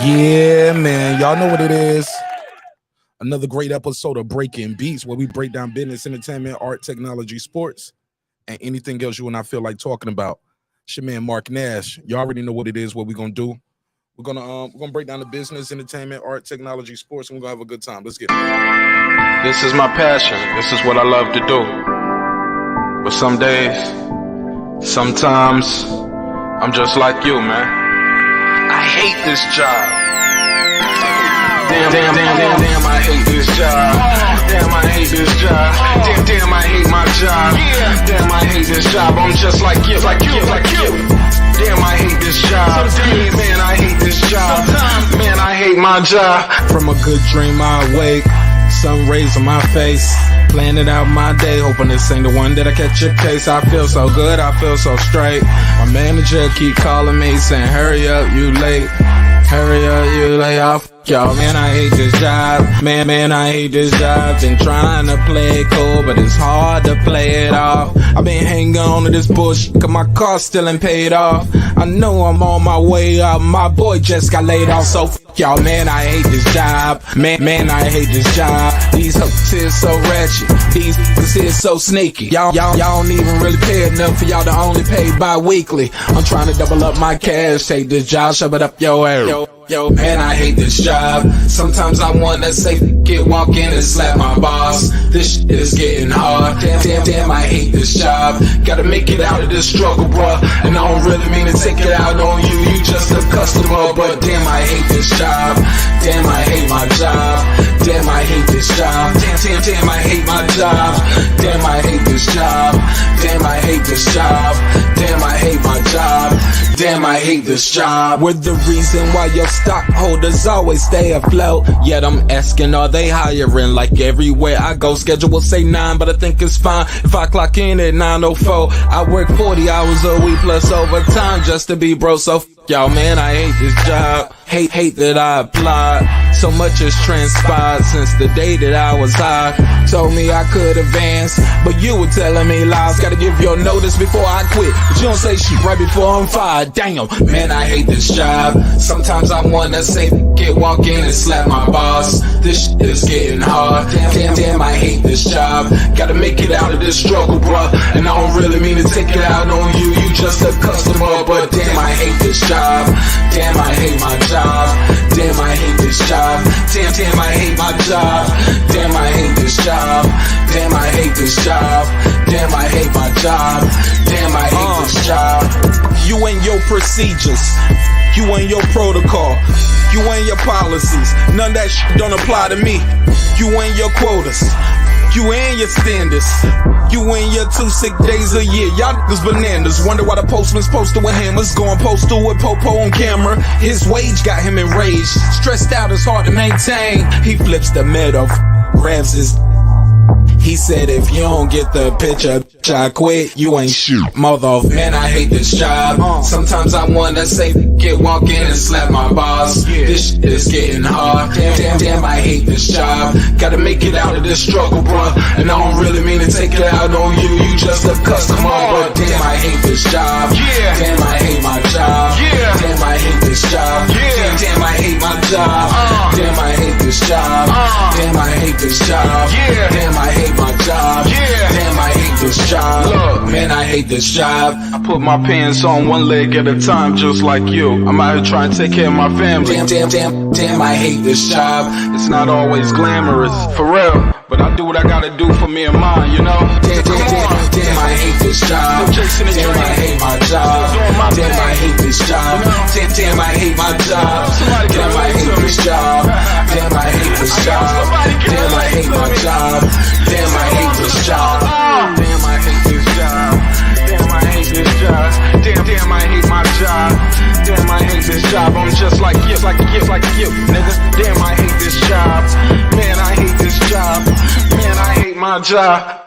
Yeah, man. Y'all know what it is. Another great episode of Breaking Beats, where we break down business, entertainment, art, technology, sports, and anything else you and I feel like talking about. It's your man Mark Nash. You already know what it is, what we're gonna do. We're gonna break down the business, entertainment, art, technology, sports, and we're gonna have a good time. Let's get it. This is my passion. This is what I love to do. But some days, sometimes, I'm just like you, man. I hate this job. Damn, I hate this job. Damn, I hate this job. Damn, I hate my job. Damn, I hate this job. I'm just like you. Damn, I hate this job. Man, I hate this job. Man, I hate my job. From a good dream I awake, sun rays on my face, planning out my day, hoping this ain't the one that I catch a case. I feel so good, I feel so straight. My manager keep calling me saying, hurry up, you late. Hurry up, you lay off. Y'all, man, I hate this job. Man, I hate this job. Been trying to play it cool, but it's hard to play it off. I've been hanging on to this bullshit, cause my car still ain't paid off. I know I'm on my way up, my boy just got laid off, so y'all, man, I hate this job. Man, I hate this job. These hoes here so ratchet, these niggas here so sneaky. Y'all don't even really pay enough for y'all to only pay bi-weekly. I'm trying to double up my cash, take this job, shove it up your ass. Yo, man, I hate this job. Sometimes I wanna say, walk in and slap my boss. This shit is getting hard. Damn, I hate this job. Gotta make it out of this struggle, bruh. And I don't really mean to take it out on you. You just a customer, but damn, I hate this job. Damn, I hate my job. Damn, I hate this job. Damn, I hate my job. Damn, I hate this job. Damn, I hate this job. Damn, I hate my job. Damn, I hate this job. We're the reason why your stockholders always stay afloat. Yet I'm asking, are they hiring? Like everywhere I go, schedule will say 9, but I think it's fine if I clock in at 9:04. I work 40 hours a week plus overtime just to be bro. So y'all, man, I hate this job. Hate that I applied. So much has transpired since the day that I was high. Told me I could advance, but you were telling me lies. Gotta give your notice before I quit, but you don't say shit right before I'm fired. Damn, man, I hate this job. Sometimes I wanna say, walk in and slap my boss. This shit is getting hard. Damn, I hate this job. Gotta make it out of this struggle, bruh. And I don't really mean to take it out on you. You just a customer, but damn, I hate this job. Damn, I hate my job. Damn, I hate this job. Damn, I hate my job. Damn, I hate this job. Damn, I hate this job. Damn, I hate my job. Damn, I hate this job. You and your procedures, you and your protocol, you and your policies, none of that shit don't apply to me. You and your quotas, you and your standards, you and your 2 sick days a year. Y'all niggas bananas. Wonder why the postman's posted with hammers, going postal with Popo on camera. His wage got him enraged, stressed out, it's hard to maintain. He flips the middle, grabs his. He said, if you don't get the picture, I quit, you ain't shit, mother. Man, I hate this job. Sometimes I wanna say, walk in and slap my boss. This shit is getting hard. Damn, I hate this job. Gotta make it out of this struggle, bruh. And I don't really mean to take it out on you. You just a customer, but damn, I hate this job. Damn, I hate my job. Damn, I hate this job. Damn, I hate my job. Damn, I hate this job. Damn, I hate this job. Damn, I hate my job. Damn, I hate this job. Look, man, I hate this job. I put my pants on one leg at a time, just like you. I'm out here trying to take care of my family. Damn, I hate this job. It's not always glamorous, for real, but I do what I gotta do for me and mine, you know? Damn, I hate this job. Damn, I hate my job. Damn, I hate this job. Damn, I hate my job. Damn, I hate this job. Damn, I hate this job. Damn, I hate my job. Damn, I hate this job. Damn, I hate this job. Damn, I hate this job. Damn, I hate my job. Damn, I hate this job. I'm just like you, nigga. Damn, I hate this job. Man, I hate this job. Man, I hate my job.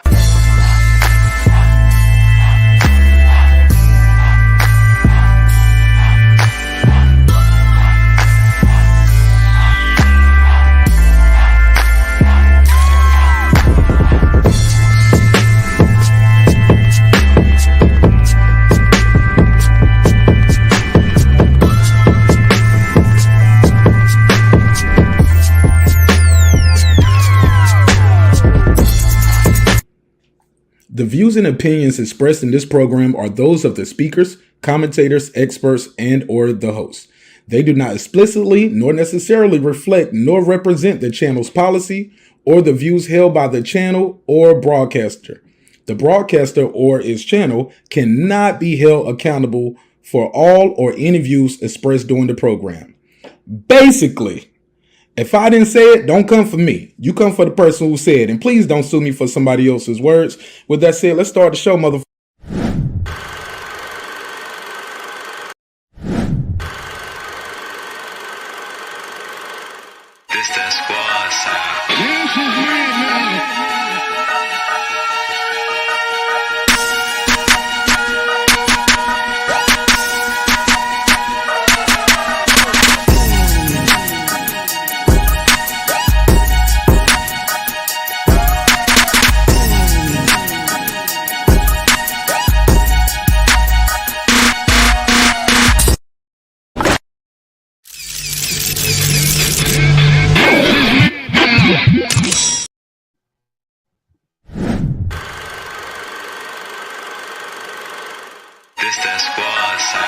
views and opinions expressed in this program are those of the speakers, commentators, experts, and or the host. They do not explicitly nor necessarily reflect nor represent the channel's policy or the views held by the channel or broadcaster. The broadcaster or its channel cannot be held accountable for all or any views expressed during the program. Basically, if I didn't say it, don't come for me. You come for the person who said it. And please don't sue me for somebody else's words. With that said, let's start the show, motherfucker. This that squad sound. This that squad sound.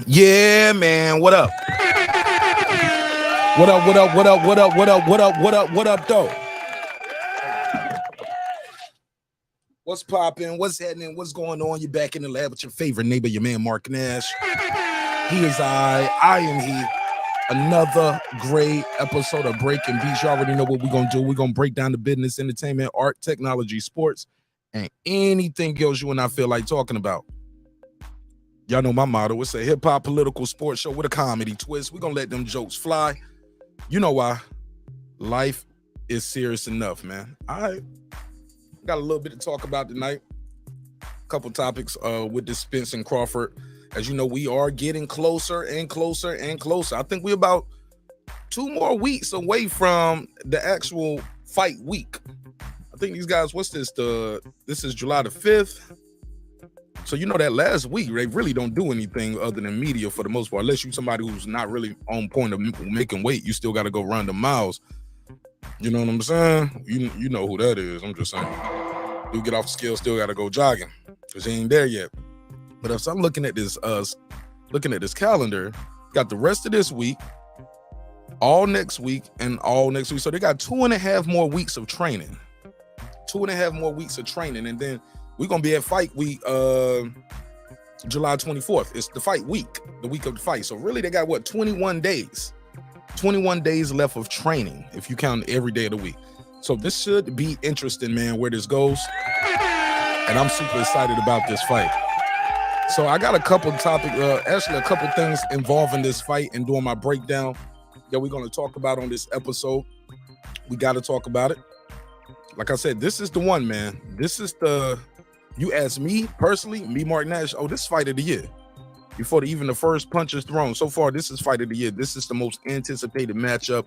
Yeah, man. What up? What up? What up? What up? What up? What up? What up? What up? What up, though? What's popping? What's happening? What's going on? You back in the lab with your favorite neighbor, your man Mark Nash. He is I am he. Another great episode of Breaking Beats. You already know what we're gonna do. We're gonna break down the business, entertainment, art, technology, sports, and anything else you and I feel like talking about. Y'all know my motto. It's a hip-hop political sports show with a comedy twist. We're gonna let them jokes fly. You know why? Life is serious enough, man. All right. Got a little bit to talk about tonight. A couple topics with this Spence and Crawford. As you know, we are getting closer and closer and closer. I think we're about 2 more weeks away from the actual fight week. I think these guys, what's this? This is July the 5th. So you know that last week, they really don't do anything other than media for the most part. Unless you're somebody who's not really on point of making weight, you still got to go run the miles. You know what I'm saying? You know who that is. I'm just saying. You get off the scale, still got to go jogging because he ain't there yet. But if I'm looking at this calendar, got the rest of this week, all next week, and all next week. So they got 2.5 more weeks of training. 2.5 more weeks of training, and then we're gonna be at fight week, July 24th. It's the fight week, the week of the fight. So really, they got what, 21 days? 21 days left of training if you count every day of the week. So this should be interesting, man, where this goes. And I'm super excited about this fight. So I got a couple topics, actually a couple things involving this fight and doing my breakdown that we're gonna talk about on this episode. We got to talk about it. Like I said, this is the one, man. This is the. You ask me personally, me, Mark Nash, oh, this is fight of the year. Before even the first punch is thrown. So far, this is fight of the year. This is the most anticipated matchup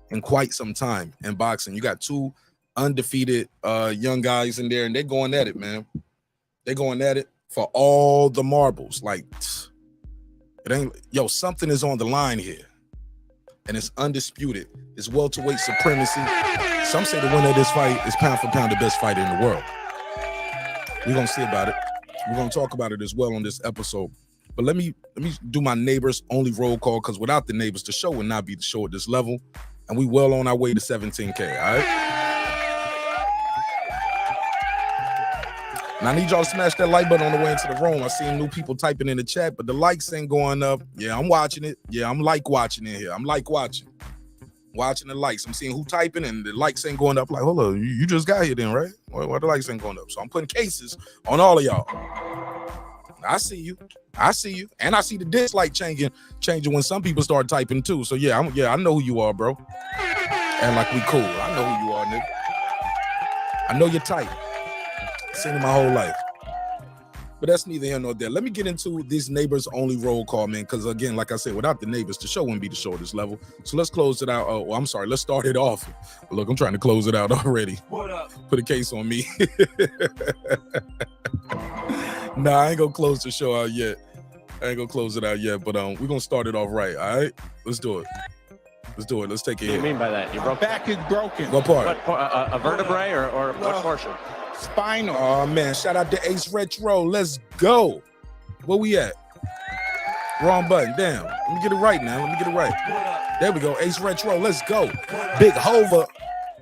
in quite some time in boxing. You got 2 undefeated young guys in there, and they're going at it, man. They're going at it for all the marbles. Like, it ain't, something is on the line here. And it's undisputed. It's welterweight supremacy. Some say the winner of this fight is pound for pound the best fighter in the world. We're gonna see about it. We're gonna talk about it as well on this episode. But let me do my neighbors only roll call, because without the neighbors, the show would not be the show at this level. And we well on our way to 17K, all right? And I need y'all to smash that like button on the way into the room. I see new people typing in the chat, but the likes ain't going up. Yeah, I'm watching it. Yeah, I'm like watching in here. I'm like watching the likes. I'm seeing who typing, and the likes ain't going up. Like, hold on, you just got here then, right? Why the likes ain't going up? So I'm putting cases on all of y'all. I see you, and I see the dislike changing when some people start typing too. So yeah, I know who you are, bro. And like we cool. I know who you are, nigga. I know you're tight. Seen it my whole life. But that's neither here nor there. Let me get into this neighbors only roll call, man. Because again, like I said, without the neighbors, the show wouldn't be the show at this level. So let's close it out. I'm sorry. Let's start it off. Look, I'm trying to close it out already. What up? Put a case on me. Nah, I ain't gonna close the show out yet. But we're gonna start it off right. All right, let's do it. Let's do it. Let's take it. What do you mean by that? Your back is broken. What part? A vertebrae or what portion? Spinal. Oh man, shout out to Ace Retro. Let's go. Where we at? Wrong button. Damn. Let me get it right now. There we go. Ace Retro. Let's go. Big Hover.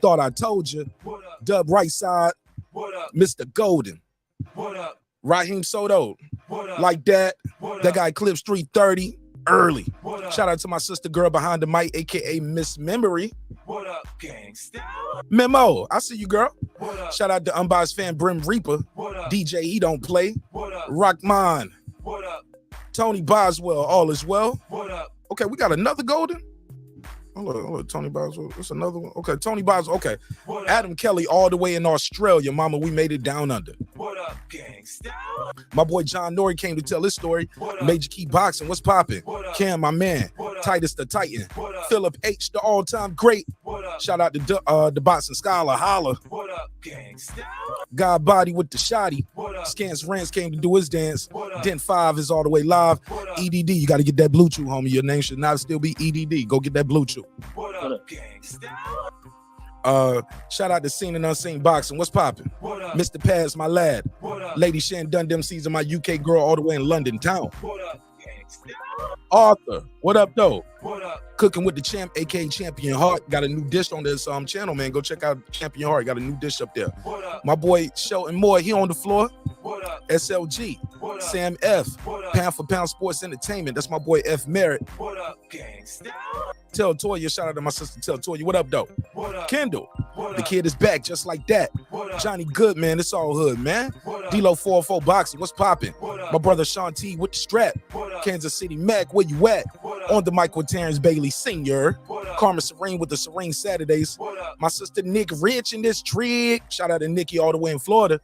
Thought I told you. Dub right side. Mr. Golden. Raheem Soto. Like that. That guy clips 330 early. Shout out to my sister girl behind the mic, aka Miss Memory. What up, gangsta? Memo, I see you, girl. Shout out to Unbiased Fan Brim Reaper. DJ, he don't play. Rockman. Tony Boswell, all is well. Okay, we got another golden. Hold on, Tony Boswell. That's another one. Okay, Tony Boswell. Okay. Adam Kelly, all the way in Australia. Mama, we made it down under. What up, gangsta? My boy John Nori came to tell his story. Major Key Boxing, what's popping? Cam, my man. Titus the Titan. Philip H, the all-time great. Shout out to the boxing scholar, holla. What up, gangsta? God Body with the shotty. Scans Rance came to do his dance. Dent 5 is all the way live. EDD, you got to get that Bluetooth, homie. Your name should not still be EDD. Go get that Bluetooth. What up, gangsta? Shout out to Seen and Unseen Boxing. What's popping? Mr. Paz, my lad. Lady Shan done them season, my UK girl all the way in London town. What up, gangsta? Arthur, what up, though? What up? Cooking with the champ, aka Champion Heart. Got a new dish on this channel, man. Go check out Champion Heart. Got a new dish up there. What up? My boy Shelton Moore, he on the floor. What up? SLG. What up? Sam F. What up? Pound for Pound Sports Entertainment. That's my boy F Merritt. What up, gangsta? Tell Toya, shout out to my sister. Tell Toya, what up, though? What up? Kendall, the kid is back just like that. Johnny Good, man. It's all hood, man. D-Lo 404 Boxing, what's popping? My brother Shawn T with the strap. Kansas City Mac, where you at? On the mic with Terrence Bailey Sr. Karma Serene with the Serene Saturdays. My sister Nick Rich in this trig. Shout out to Nikki all the way in Florida.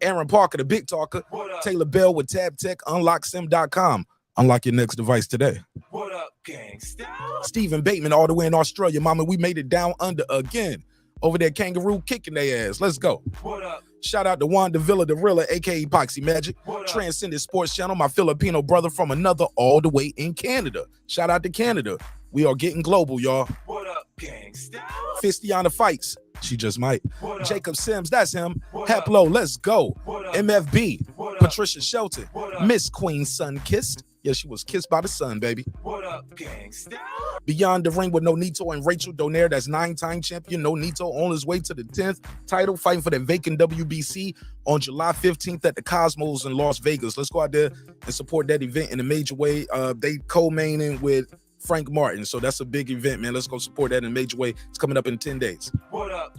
Aaron Parker, the big talker. Taylor Bell with Tab Tech, unlocksim.com. Unlock your next device today. What up, gangsta? Stephen Bateman all the way in Australia. Mama, we made it down under again. Over there, Kangaroo kicking their ass. Let's go. What up? Shout out to Wanda Villa, the Rilla, aka Epoxy Magic. Transcendent Sports Channel, my Filipino brother from another all the way in Canada. Shout out to Canada. We are getting global, y'all. What up, gangsta? Fistiana Fights. She just might. Jacob Sims, that's him. Haplo, let's go. MFB. Patricia Shelton. Miss Queen Sun Kissed. Yeah, she was kissed by the sun, baby. What up, gangsta? Beyond the Ring with Nonito and Rachel Donaire. That's 9-time champion Nonito on his way to the 10th title, fighting for the vacant WBC on July 15th at the Cosmos in Las Vegas. Let's go out there and support that event in a major way. They co-maining with Frank Martin, so that's a big event, man. Let's go support that in a major way. It's coming up in 10 days. What up?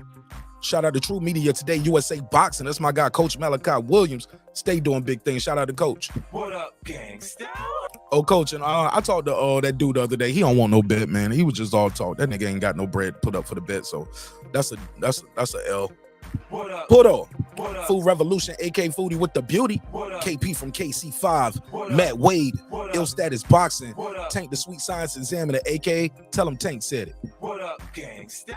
Shout out to True Media Today, USA Boxing. That's my guy, Coach Malachi Williams. Stay doing big things. Shout out to Coach. What up, gangsta? Oh, Coach, and I talked to that dude the other day. He don't want no bet, man. He was just all talk. That nigga ain't got no bread put up for the bet, so that's a L. What up? Puto. Food Revolution, AK Foodie with the beauty. KP from KC5. Matt Wade. Ill Status Boxing. Tank the Sweet Science Examiner, AK. Tell him Tank said it. What up, gangsta?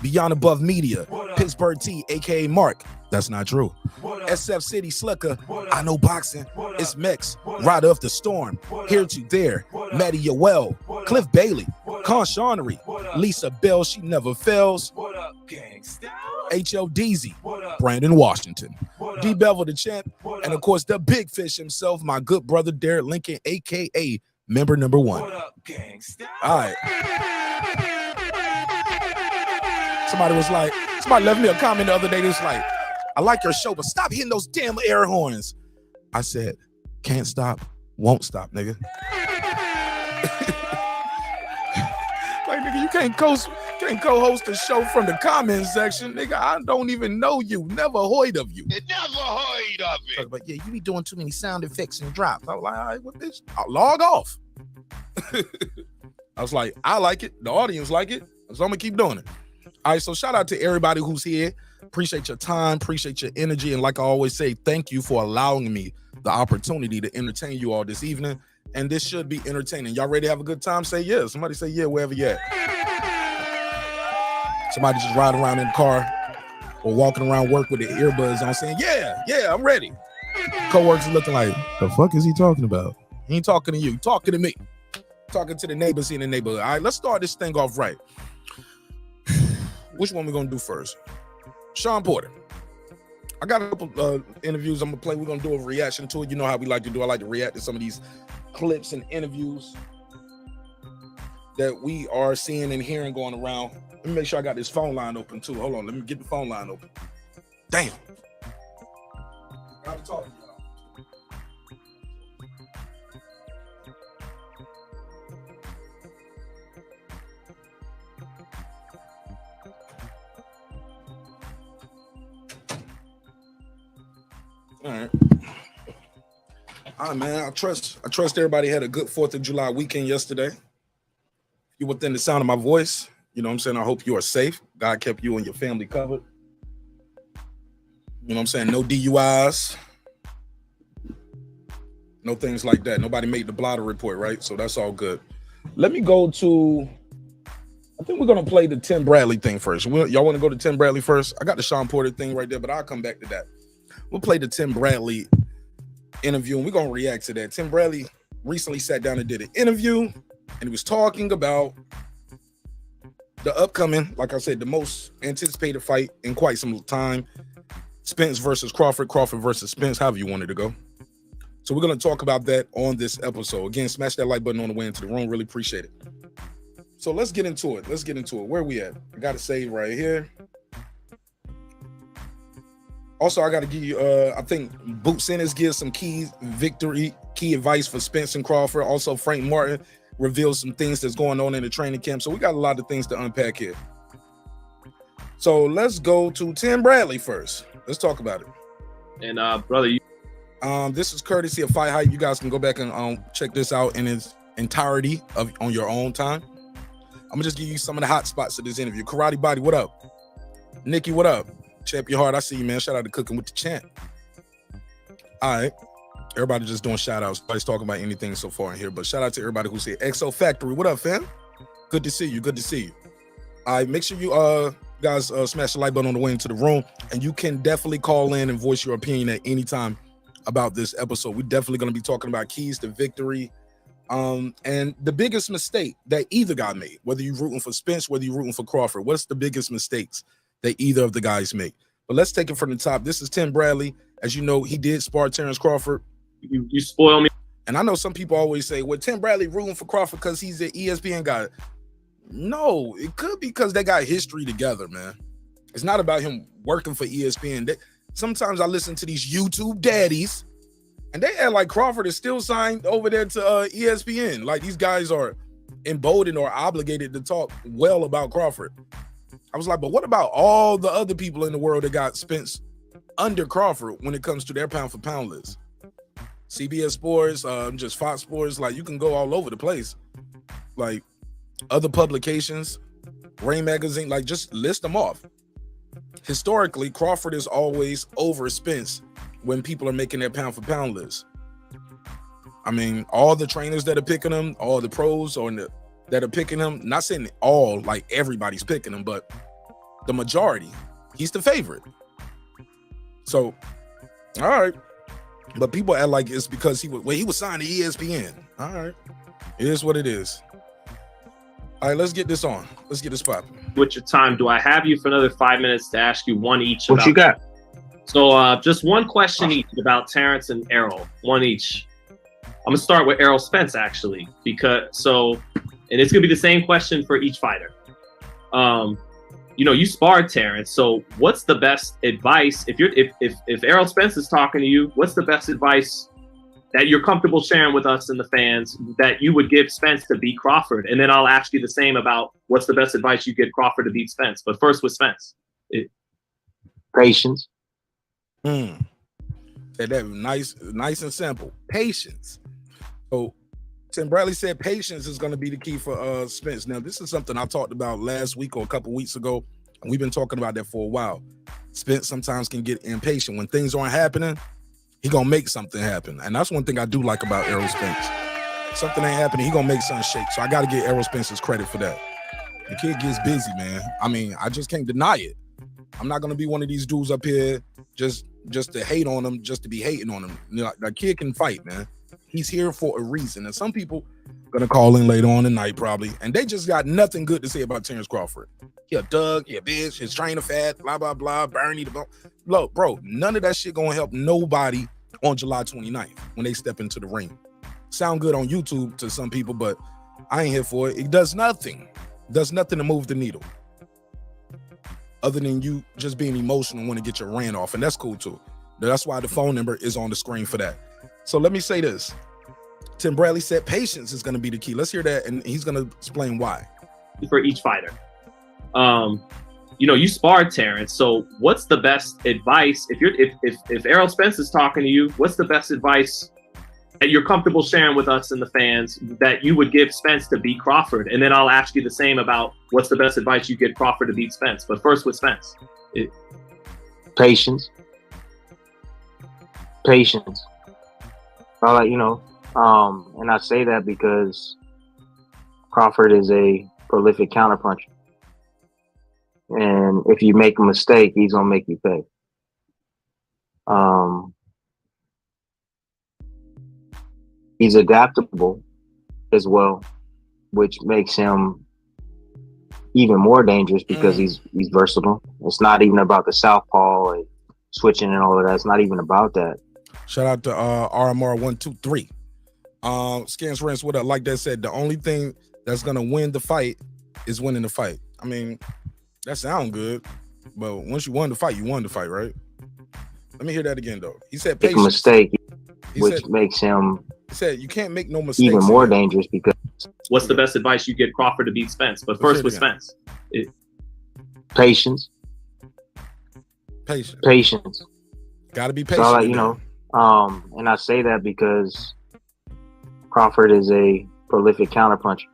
Beyond Above Media. Pittsburgh T, aka Mark. That's not true. SF City Slicker. I know boxing. It's Mex. Rider of the Storm. Here to There. Maddie Yoel. Cliff Bailey. Con Shawnery. Lisa Bell, she never fails. What up, gangsta? HLDZ. Brandon Washington. D Bevel the champ. And of course the big fish himself, my good brother Derek Lincoln, aka member number 1. What up, gangsta? All right. Somebody left me a comment the other day that's like, I like your show, but stop hitting those damn air horns. I said, can't stop, won't stop, nigga. Like, nigga, you can't co-host a show from the comments section, nigga. I don't even know you. Never heard of you. Never heard of it. But yeah, you be doing too many sound effects and drops. I was like, all right, what bitch? I'll log off. I was like, I like it. The audience like it. So I'm gonna keep doing it. All right, so shout out to everybody who's here. Appreciate your time, appreciate your energy, and like I always say, thank you for allowing me the opportunity to entertain you all this evening. And this should be entertaining. Y'all ready to have a good time? Say yeah. Somebody say yeah wherever you're at. Somebody just riding around in the car or walking around work with the earbuds on saying, yeah, I'm ready. Co-workers looking like, the fuck is he talking about? He ain't talking to you, talking to me. Talking to the neighbors in the neighborhood. All right, let's start this thing off right. Which one we gonna do first? Shawn Porter. I got a couple interviews I'm gonna play. We're gonna do a reaction to it. You know how we like to do. I like to react to some of these clips and interviews that we are seeing and hearing going around. Let me make sure I got this phone line open too. Hold on, let me get the phone line open. Damn. Gotta talk to y'all. All right, man. I trust everybody had a good 4th of July weekend yesterday. You within the sound of my voice. You know what I'm saying? I hope you are safe. God kept you and your family covered. You know what I'm saying? No DUIs. No things like that. Nobody made the blotter report, right? So that's all good. Let me go to, I think we're going to play the Tim Bradley thing first. Y'all want to go to Tim Bradley first? I got the Shawn Porter thing right there, but I'll come back to that. We'll play the Tim Bradley interview, and we're going to react to that. Tim Bradley recently sat down and did an interview, and he was talking about the upcoming, like I said, the most anticipated fight in quite some time, Spence versus Crawford, Crawford versus Spence, however you wanted to go. So we're going to talk about that on this episode. Again, smash that like button on the way into the room. Really appreciate it. So let's get into it. Where we at? I got to save right here. Also, I got to give you, I think Boot Sinners gives some key advice for Spence and Crawford. Also, Frank Martin reveals some things that's going on in the training camp. So we got a lot of things to unpack here. So let's go to Tim Bradley first. Let's talk about it. And brother, this is courtesy of Fight Hype. You guys can go back and check this out in its entirety on your own time. I'm gonna just give you some of the hot spots of this interview. Karate Body, what up? Nikki, what up? Champion Heart, I see you, man. Shout out to Cooking with the Champ. All right. Everybody just doing shout outs. Nobody's talking about anything so far in here, but shout out to everybody who's here. XO Factory, what up, fam? Good to see you. All right, make sure you guys smash the like button on the way into the room, and you can definitely call in and voice your opinion at any time about this episode. We're definitely going to be talking about keys to victory, and the biggest mistake that either guy made, whether you're rooting for Spence, whether you're rooting for Crawford. What's the biggest mistakes that either of the guys make? But let's take it from the top. This is Tim Bradley. As you know, he did spar Terence Crawford. you spoil me. And I know some people always say, well, Tim Bradley rooting for Crawford because he's an ESPN guy. No, it could be because they got history together, man. It's not about him working for ESPN. Sometimes I listen to these YouTube daddies, and they act like Crawford is still signed over there to ESPN. Like these guys are emboldened or obligated to talk well about Crawford. I was like, but what about all the other people in the world that got Spence under Crawford when it comes to their pound for pound list? CBS Sports, just Fox Sports, like you can go all over the place. Like other publications, Rain Magazine, like just list them off. Historically, Crawford is always over Spence when people are making their pound for pound list. I mean, all the trainers that are picking him, all the pros that are picking him, not saying all, like everybody's picking him, but the majority, he's the favorite. So, all right. But people act like it's because he was signed to ESPN. All right. It is what it is. All right, let's get this on. Let's get this popping. With your time, do I have you for another 5 minutes to ask you one each? What you got? So just one question each about Terence and ERROL. One each. I'm gonna start with ERROL Spence actually, and it's gonna be the same question for each fighter. You sparred Terence, so what's the best advice if ERROL Spence is talking to you? What's the best advice that you're comfortable sharing with us and the fans that you would give Spence to beat Crawford? And then I'll ask you the same about what's the best advice you give Crawford to beat Spence. But first with Spence. Patience. That nice and simple. Patience. So Tim Bradley said patience is going to be the key for Spence. Now, this is something I talked about last week or a couple weeks ago, and we've been talking about that for a while. Spence sometimes can get impatient. When things aren't happening, he going to make something happen. And that's one thing I do like about Errol Spence. Something ain't happening, he going to make something shake. So I got to give Errol Spence's credit for that. The kid gets busy, man. I mean, I just can't deny it. I'm not going to be one of these dudes up here just to hate on him, just to be hating on him. You know, that kid can fight, man. He's here for a reason. And some people are going to call in later on tonight probably, and they just got nothing good to say about Terence Crawford. He a Doug, he a bitch, his trainer fat, blah, blah, blah, Bernie. Look, bro, none of that shit going to help nobody on July 29th when they step into the ring. Sound good on YouTube to some people, but I ain't here for it. It does nothing. Does nothing to move the needle other than you just being emotional and want to get your rant off, and that's cool too. That's why the phone number is on the screen for that. So let me say this. Tim Bradley said patience is going to be the key. Let's hear that, and he's going to explain why. For each fighter. You know, you sparred Terence, so what's the best advice if Errol Spence is talking to you, what's the best advice that you're comfortable sharing with us and the fans that you would give Spence to beat Crawford? And then I'll ask you the same about what's the best advice you give Crawford to beat Spence. But first with Spence. Patience. Patience. You know, and I say that because Crawford is a prolific counterpuncher. And if you make a mistake, he's gonna make you pay. He's adaptable as well, which makes him even more dangerous because he's versatile. It's not even about the southpaw and switching and all of that. It's not even about that. Shout out to RMR123. Scans Rents, what up? Like that said, the only thing that's gonna win the fight is winning the fight. I mean, that sounds good, but once you won the fight, you won the fight, right? Let me hear that again, though. He said patience. Make a mistake, which makes him. He said you can't make no mistakes. Even more dangerous because. What's the best advice you give Crawford to beat Spence? But first with Spence. Patience. Patience. Got to be patient. So, you know, and I say that because Crawford is a prolific counterpuncher.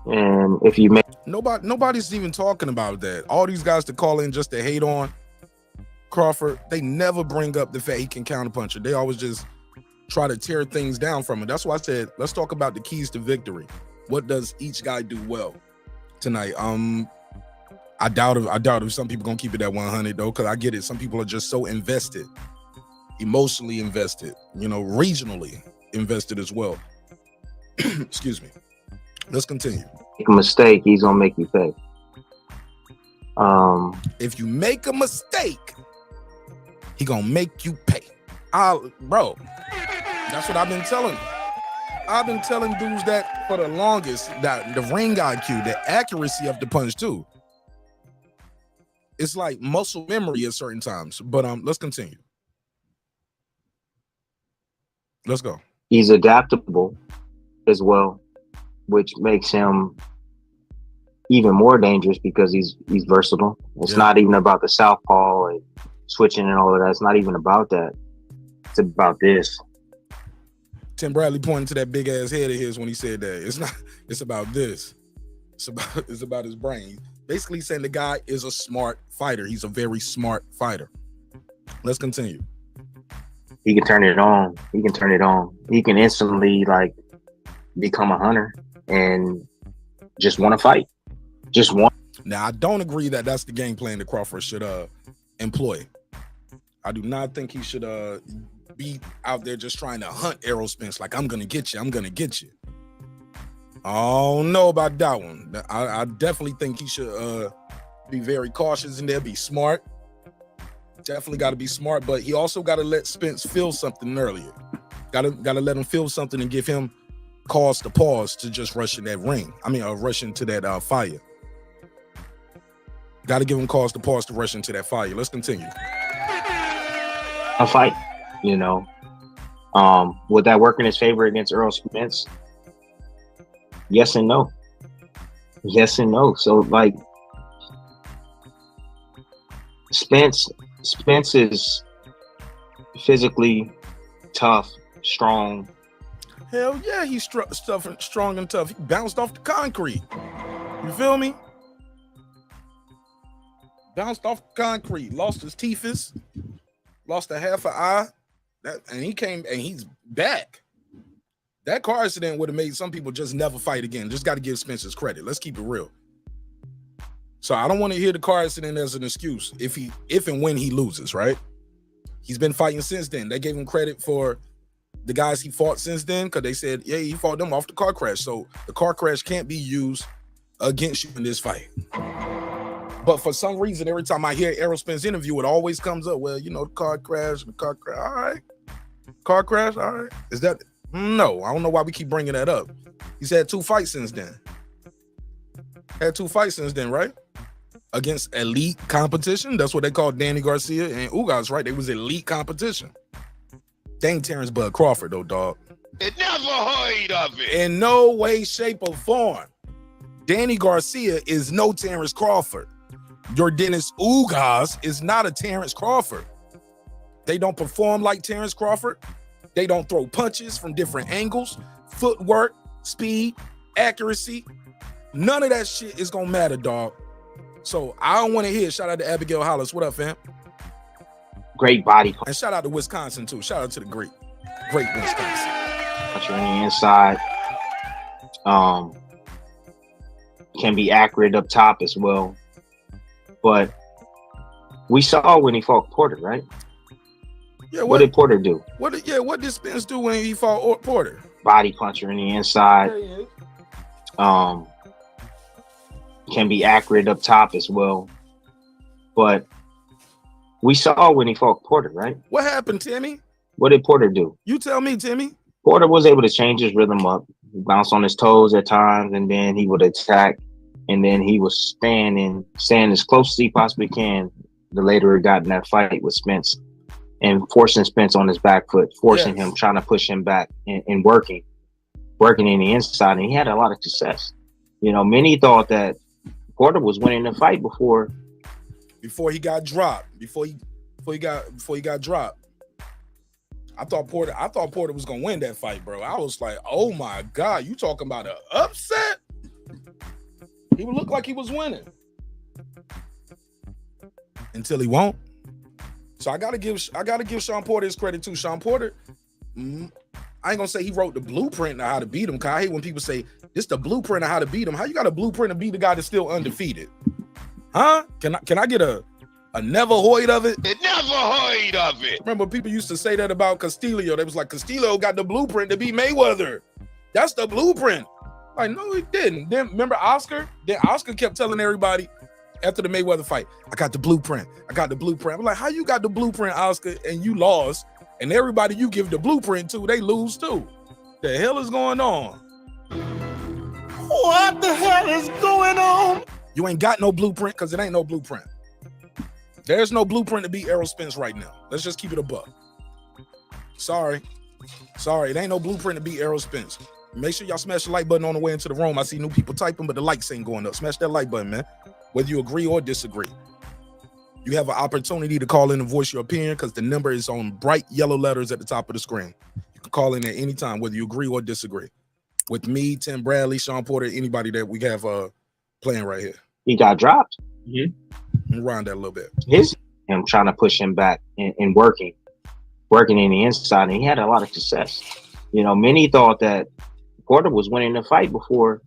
And if you make nobody's even talking about that. All these guys to call in just to hate on Crawford, they never bring up the fact he can counterpunch. They always just try to tear things down from him. That's why I said let's talk about the keys to victory. What does each guy do well tonight? I doubt if some people gonna keep it at 100 though, because I get it. Some people are just so invested, emotionally invested, you know, regionally invested as well. Excuse me. Let's continue. Make a mistake, he's gonna make you pay. If you make a mistake, he gonna make you pay. Bro, that's what I've been telling. I've been telling dudes that for the longest. That the ring IQ, the accuracy of the punch too. It's like muscle memory at certain times. But let's continue. Let's go. He's adaptable as well, which makes him even more dangerous because he's versatile. It's not even about the southpaw and switching and all of that. It's not even about that. It's about this. Tim Bradley pointing to that big ass head of his when he said that. It's not. It's about this. It's about his brain. Basically saying the guy is a smart fighter. He's a very smart fighter. Let's continue. He can turn it on. He can turn it on. He can instantly like become a hunter and just want to fight. Just want. Now, I don't agree that that's the game plan that Crawford should employ. I do not think he should be out there just trying to hunt Errol Spence like I'm gonna get you. I'm gonna get you. I don't know about that one. I definitely think he should be very cautious in there, be smart. Definitely got to be smart, but he also got to let Spence feel something earlier. Got to let him feel something and give him cause to pause to just rush in that ring. I mean, rush into that fire. Got to give him cause to pause to rush into that fire. Let's continue. A fight, you know. Would that work in his favor against Errol Spence? Yes and no. Yes and no. So like Spence is physically tough, strong. Hell yeah, he's strong and tough. He bounced off the concrete. You feel me? Bounced off the concrete, lost his teethus, lost a half an eye, and he came and he's back. That car accident would have made some people just never fight again. Just got to give Spence's credit. Let's keep it real. So I don't want to hear the car accident as an excuse if and when he loses, right? He's been fighting since then. They gave him credit for the guys he fought since then because they said, yeah, he fought them off the car crash. So the car crash can't be used against you in this fight. But for some reason, every time I hear Errol Spence interview, it always comes up, well, the car crash, all right. Car crash, all right. Is that? No, I don't know why we keep bringing that up. He's had 2 fights since then. Had 2 fights since then, right? Against elite competition. That's what they called Danny Garcia and Ugas, right? It was elite competition. They ain't Terrence Bud Crawford, though, dog. It never heard of it. In no way, shape, or form. Danny Garcia is no Terrence Crawford. Your Dennis Ugas is not a Terrence Crawford. They don't perform like Terrence Crawford. They don't throw punches from different angles, footwork, speed, accuracy. None of that shit is gonna matter, dog. So I don't want to hear. Shout out to Abigail Hollis. What up, fam? Great body punch. And shout out to Wisconsin too. Shout out to the great Wisconsin. Punch on the inside. Can be accurate up top as well. But we saw when he fought Porter, right? Yeah. What did Porter do? What did Spence do when he fought Porter? Body puncher in the inside. Can be accurate up top as well. But we saw when he fought Porter, right? What happened, Timmy? What did Porter do? You tell me, Timmy. Porter was able to change his rhythm up, bounce on his toes at times, and then he would attack. And then he was staying as close as he possibly can. The later he got in that fight with Spence and forcing Spence on his back foot, forcing him, trying to push him back and working in the inside. And he had a lot of success. Many thought that Porter was winning the fight before he got dropped. Before he got dropped. I thought Porter was gonna win that fight, bro. I was like, oh my God, you talking about an upset? He would look like he was winning. Until he won't. So I gotta give Shawn Porter his credit too. Shawn Porter, I ain't gonna say he wrote the blueprint on how to beat him. Cause I hate when people say this the blueprint of how to beat him. How you got a blueprint to beat the guy that's still undefeated? Huh? Can I get a never Hoyt of it? It never heard of it. Remember, people used to say that about Castillo. They was like, Castillo got the blueprint to beat Mayweather. That's the blueprint. Like, no, he didn't. Then remember Oscar? Then Oscar kept telling everybody after the Mayweather fight, I got the blueprint. I'm like, how you got the blueprint, Oscar, and you lost? And everybody you give the blueprint to, they lose too. The hell is going on? What the hell is going on? You ain't got no blueprint because it ain't no blueprint. There's no blueprint to beat Errol Spence right now. Let's just keep it a buck. Sorry. It ain't no blueprint to beat Errol Spence. Make sure y'all smash the like button on the way into the room. I see new people typing, but the likes ain't going up. Smash that like button, man. Whether you agree or disagree. You have an opportunity to call in and voice your opinion because the number is on bright yellow letters at the top of the screen. You can call in at any time, whether you agree or disagree. With me, Tim Bradley, Shawn Porter, anybody that we have playing right here. He got dropped. Rewind that a little bit. Him trying to push him back and working in the inside, and he had a lot of success. Many thought that Porter was winning the fight before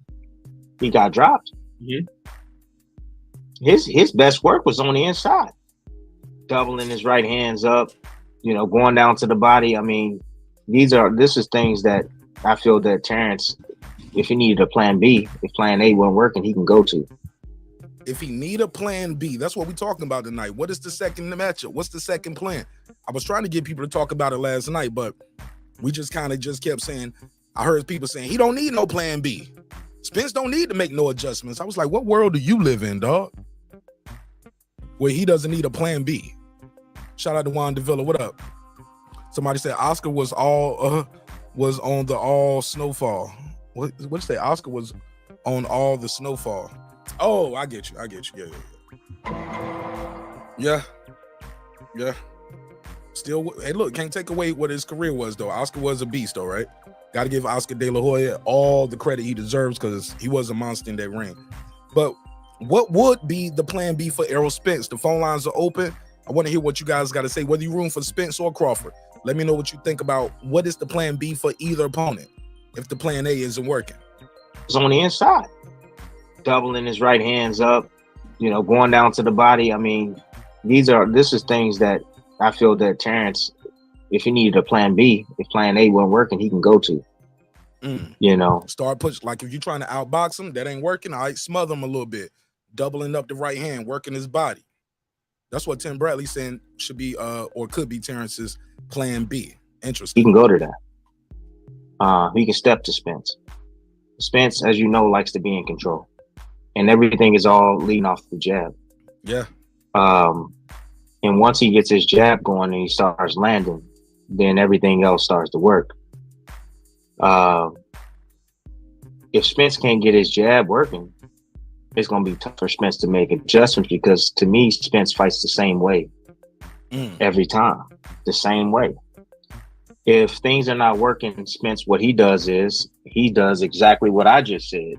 he got dropped. His best work was on the inside, doubling his right hands up, going down to the body. I mean, this is things that I feel that Terrence, if he needed a plan B, if plan A wasn't working, he can go to. If he need a plan B, that's what we're talking about tonight. What is the second matchup? What's the second plan? I was trying to get people to talk about it last night, but we just kept saying, I heard people saying, he don't need no plan B. Spence don't need to make no adjustments. I was like, what world do you live in, dog? Where he doesn't need a plan B. Shout out to Juan Davila. What up? Somebody said Oscar was on the all snowfall. What's that? Oscar was on all the snowfall. Oh, I get you. Yeah. Still, hey, look, can't take away what his career was though. Oscar was a beast though, right? Got to give Oscar De La Hoya all the credit he deserves because he was a monster in that ring. But what would be the plan B for Errol Spence? The phone lines are open. I want to hear what you guys got to say, whether you're rooting for Spence or Crawford. Let me know what you think about what is the plan B for either opponent if the plan A isn't working. It's on the inside. Doubling his right hands up, going down to the body. I mean, this is things that I feel that Terence, if he needed a plan B, if plan A wasn't working, he can go to. Start push. Like if you're trying to outbox him, that ain't working. All right, smother him a little bit. Doubling up the right hand, working his body. That's what Tim Bradley's saying should be or could be Terence's plan B. Interesting. He can go to that. He can step to Spence. Spence, as you know, likes to be in control. And everything is all leading off the jab. Yeah. And once he gets his jab going and he starts landing, then everything else starts to work. If Spence can't get his jab working, it's going to be tough for Spence to make adjustments because, to me, Spence fights the same way every time, the same way. If things are not working, Spence, what he does is he does exactly what I just said.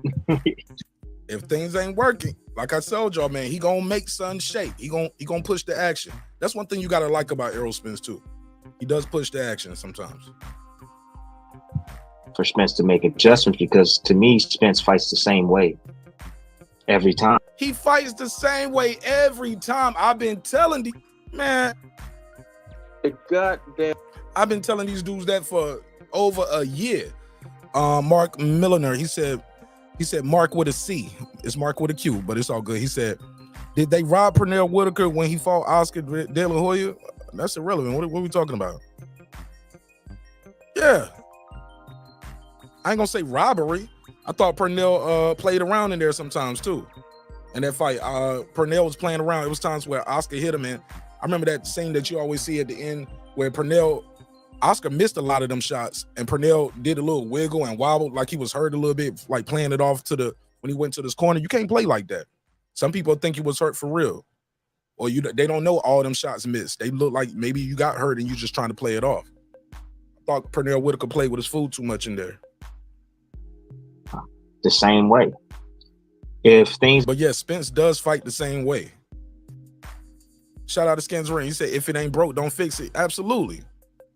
If things ain't working, like I told y'all, man, he gonna make something shake. He gonna push the action. That's one thing you gotta like about Errol Spence too. He does push the action sometimes. For Spence to make adjustments because, to me, Spence fights the same way every time. He fights the same way every time. I've been telling these man. Goddamn. I've been telling these dudes that for over a year. Mark Milliner, he said Mark with a C. It's Mark with a Q, but it's all good. He said, did they rob Pernell Whitaker when he fought Oscar De La Hoya? That's irrelevant. What are we talking about? Yeah. I ain't gonna say robbery. I thought Pernell played around in there sometimes too. In that fight, Pernell was playing around. It was times where Oscar hit him, and I remember that scene that you always see at the end where Oscar missed a lot of them shots, and Pernell did a little wiggle and wobbled like he was hurt a little bit, like playing it off when he went to this corner. You can't play like that. Some people think he was hurt for real, or they don't know all them shots missed. They look like maybe you got hurt and you just trying to play it off. I thought Pernell Whitaker played with his food too much in there. The same way. But yeah, Spence does fight the same way. Shout out to Skins Ring. He said, if it ain't broke, don't fix it. Absolutely.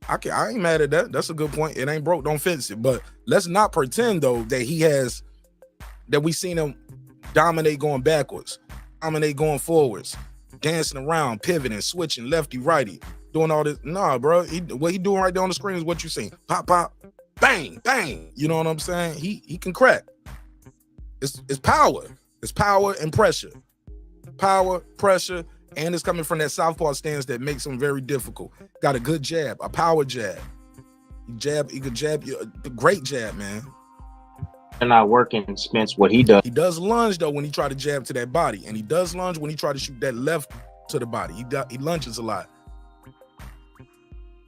I ain't mad at that. That's a good point. It ain't broke, don't fix it. But let's not pretend though that we seen him dominate going backwards, dominate going forwards, dancing around, pivoting, switching, lefty, righty, doing all this. Nah, bro. What he doing right there on the screen is what you seen. Pop, pop, bang, bang. You know what I'm saying? He can crack. It's power. It's power and pressure. Power, pressure. And it's coming from that southpaw stance that makes him very difficult. Got a good jab, a power jab. He could jab you, a great jab, man. And not working, Spence, what he does. He does lunge though when he try to jab to that body, and he does lunge when he try to shoot that left to the body. He lunges a lot.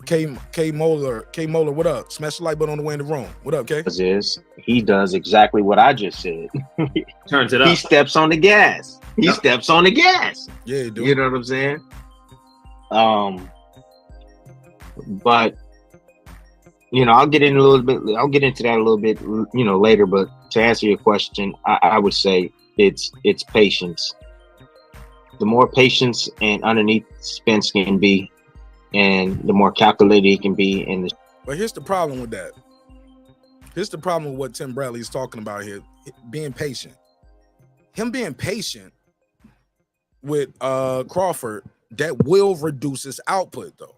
K Moeller, what up? Smash the like button on the way in the room. What up, K? He does exactly what I just said. Turns it up. He steps on the gas. He steps on the gas. Yeah, dude. You know what I'm saying? But I'll get into that a little bit, later. But to answer your question, I would say it's patience. The more patience and underneath Spence can be, and the more calculated he can be. But here's the problem with that. Here's the problem with what Tim Bradley is talking about here: being patient. Him being patient with Crawford, that will reduce his output, though.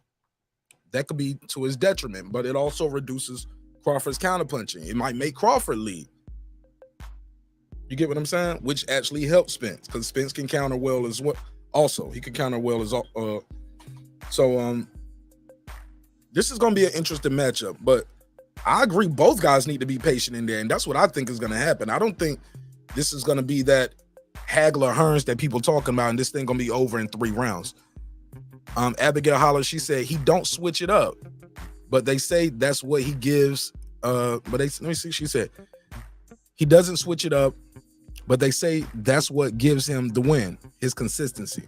That could be to his detriment, but it also reduces Crawford's counterpunching. It might make Crawford lead. You get what I'm saying? Which actually helps Spence, because Spence can counter well as well. Also, he can counter well as so this is going to be an interesting matchup, but I agree both guys need to be patient in there, and that's what I think is going to happen. I don't think this is going to be that Hagler Hearns that people talking about, and this thing going to be over in 3 rounds. Abigail Holler, she said he don't switch it up, but they say that's what he gives. Let me see. She said he doesn't switch it up, but they say that's what gives him the win, his consistency.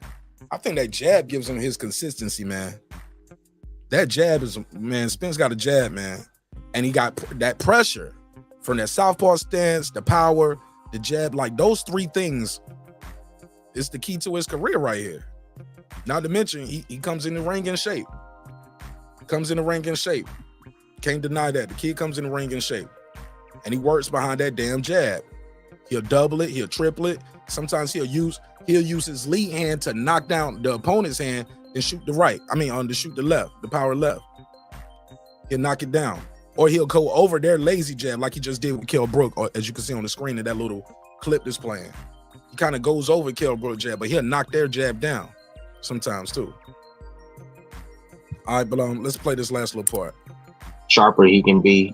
I think that jab gives him his consistency, man. That jab is, man, Spence got a jab, man. And he got that pressure from that southpaw stance, the power, the jab. Like those three things is the key to his career right here. Not to mention, he comes in the ring in shape. Can't deny that. The kid comes in the ring in shape. And he works behind that damn jab. He'll double it, he'll triple it. Sometimes he'll use his lead hand to knock down the opponent's hand and shoot the right. To shoot the left, the power left. He'll knock it down. Or he'll go over their lazy jab like he just did with Kell Brook, or as you can see on the screen in that little clip that's playing. He kind of goes over Kell Brook jab, but he'll knock their jab down sometimes too. All right, but let's play this last little part. Sharper he can be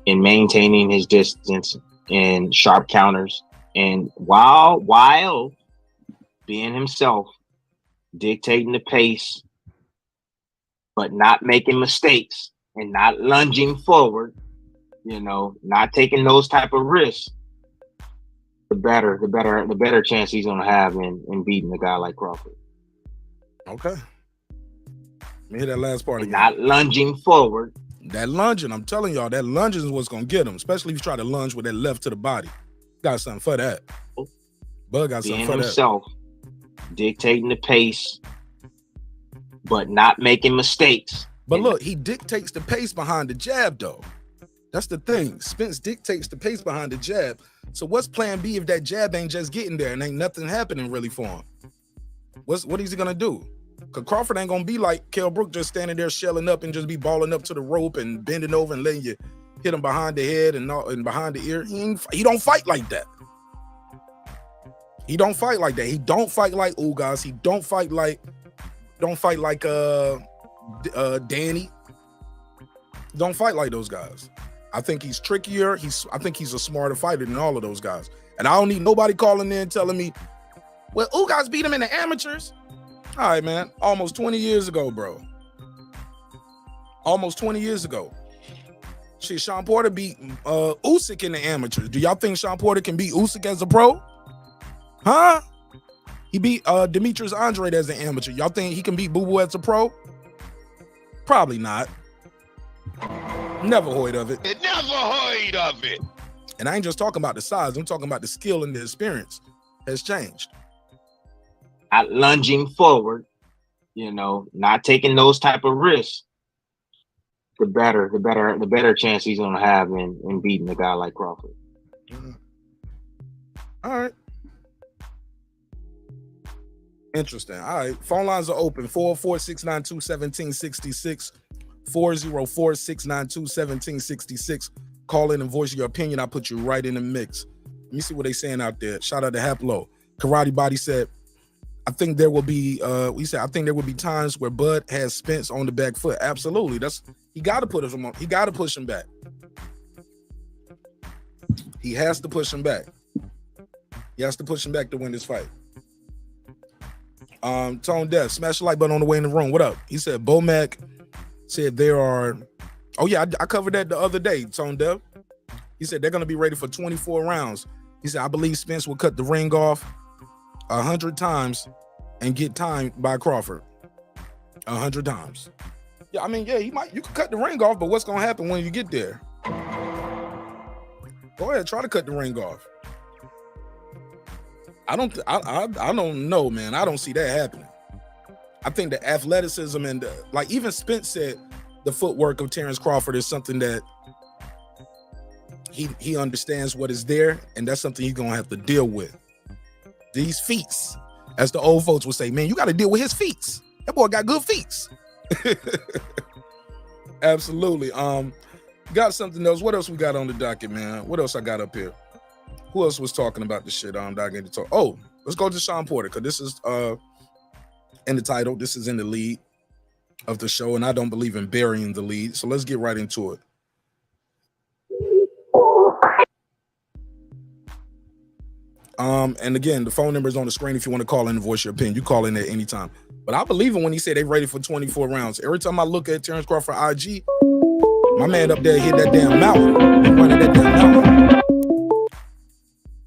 in maintaining his distance and sharp counters, and while being himself, dictating the pace, but not making mistakes and not lunging forward, not taking those type of risks, the better chance he's gonna have in beating a guy like Crawford. Okay. Let me hear that last part again. Not lunging forward. That lunging, I'm telling y'all, that lunging is what's gonna get him, especially if you try to lunge with that left to the body. Got something for that. Bud got something for himself, dictating the pace, but not making mistakes. But look, he dictates the pace behind the jab, though. That's the thing. Spence dictates the pace behind the jab. So what's plan B if that jab ain't just getting there and ain't nothing happening really for him? What is he gonna do? Because Crawford ain't gonna be like Kell Brook, just standing there shelling up and just be balling up to the rope and bending over and letting you hit him behind the head and behind the ear. He don't fight like that. He don't fight like that. He don't fight like Ugas. He don't fight like Danny. Don't fight like those guys. I think he's trickier. I think he's a smarter fighter than all of those guys. And I don't need nobody calling in telling me, well, Ugas beat him in the amateurs. All right, man. Almost 20 years ago, bro. Almost 20 years ago. Shit, Shawn Porter beat Usyk in the amateurs. Do y'all think Shawn Porter can beat Usyk as a pro? Huh? He beat Demetrius Andrade as an amateur. Y'all think he can beat Boo Boo as a pro? Probably not. Never heard of it. Never heard of it. And I ain't just talking about the size. I'm talking about the skill and the experience has changed. Not lunging forward, not taking those type of risks. The better chance he's gonna have in beating a guy like Crawford. All right. Interesting. All right. Phone lines are open. 404-692-1766. 404-692-1766. Call in and voice your opinion. I'll put you right in the mix. Let me see what they saying out there. Shout out to Haplo. Karate Body said, I think there will be times where Bud has Spence on the back foot. Absolutely. He gotta put him on. He gotta push him back. He has to push him back. He has to push him back to win this fight. Tone Death, smash the like button on the way in the room. What up? He said Bomac said there are. Oh yeah, I covered that the other day. Tone Death. He said they're gonna be ready for 24 rounds. He said I believe Spence will cut the ring off 100 times and get timed by Crawford 100 times. Yeah, he might. You can cut the ring off, but what's gonna happen when you get there? Go ahead, try to cut the ring off. I don't know, man. I don't see that happening. I think the athleticism and even Spence said the footwork of Terence Crawford is something that he understands what is there, and that's something he's gonna have to deal with. These feats, as the old folks would say, man, you got to deal with his feats. That boy got good feats. Absolutely. Got something else. What else we got on the docket, man? What else I got up here? Who else was talking about this shit? That I get to talk. Oh, let's go to Shawn Porter, because this is in the title. This is in the lead of the show, and I don't believe in burying the lead. So let's get right into it. And again, the phone number is on the screen if you want to call in and voice your opinion. You call in at any time. But I believe him when he said they ready for 24 rounds. Every time I look at Terence Crawford IG, my man up there hit that damn mountain. He running that damn mountain.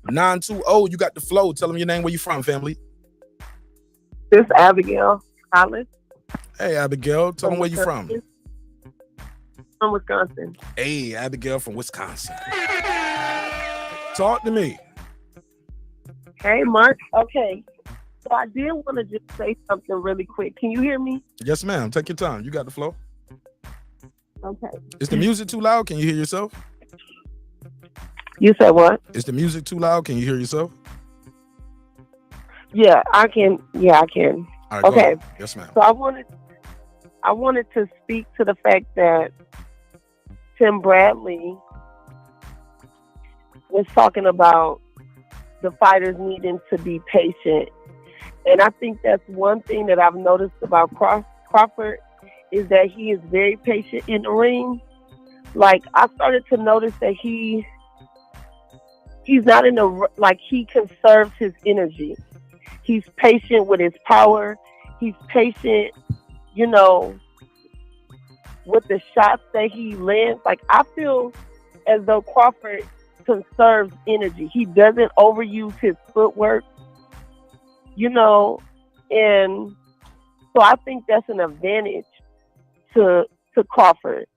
920, you got the flow. Tell them your name, where you from, family. This is Abigail Hollis. Hey, Abigail. Tell them where you from. from Wisconsin. Hey, Abigail from Wisconsin. Talk to me. Hey, Mark. Okay. So I did want to just say something really quick. Can you hear me? Yes, ma'am. Take your time. You got the flow. Okay. Is the music too loud? Can you hear yourself? You said what? Is the music too loud? Can you hear yourself? Yeah, I can. Yeah, I can. All right, go Okay. ahead. Yes, ma'am. So I wanted to speak to the fact that Tim Bradley was talking about the fighters needing to be patient. And I think that's one thing that I've noticed about Crawford is that he is very patient in the ring. Like, I started to notice that he's not in the, like, he conserves his energy. He's patient with his power. He's patient, you know, with the shots that he lands. Like, I feel as though Crawford conserves energy. He doesn't overuse his footwork, you know, and so I think that's an advantage to Crawford.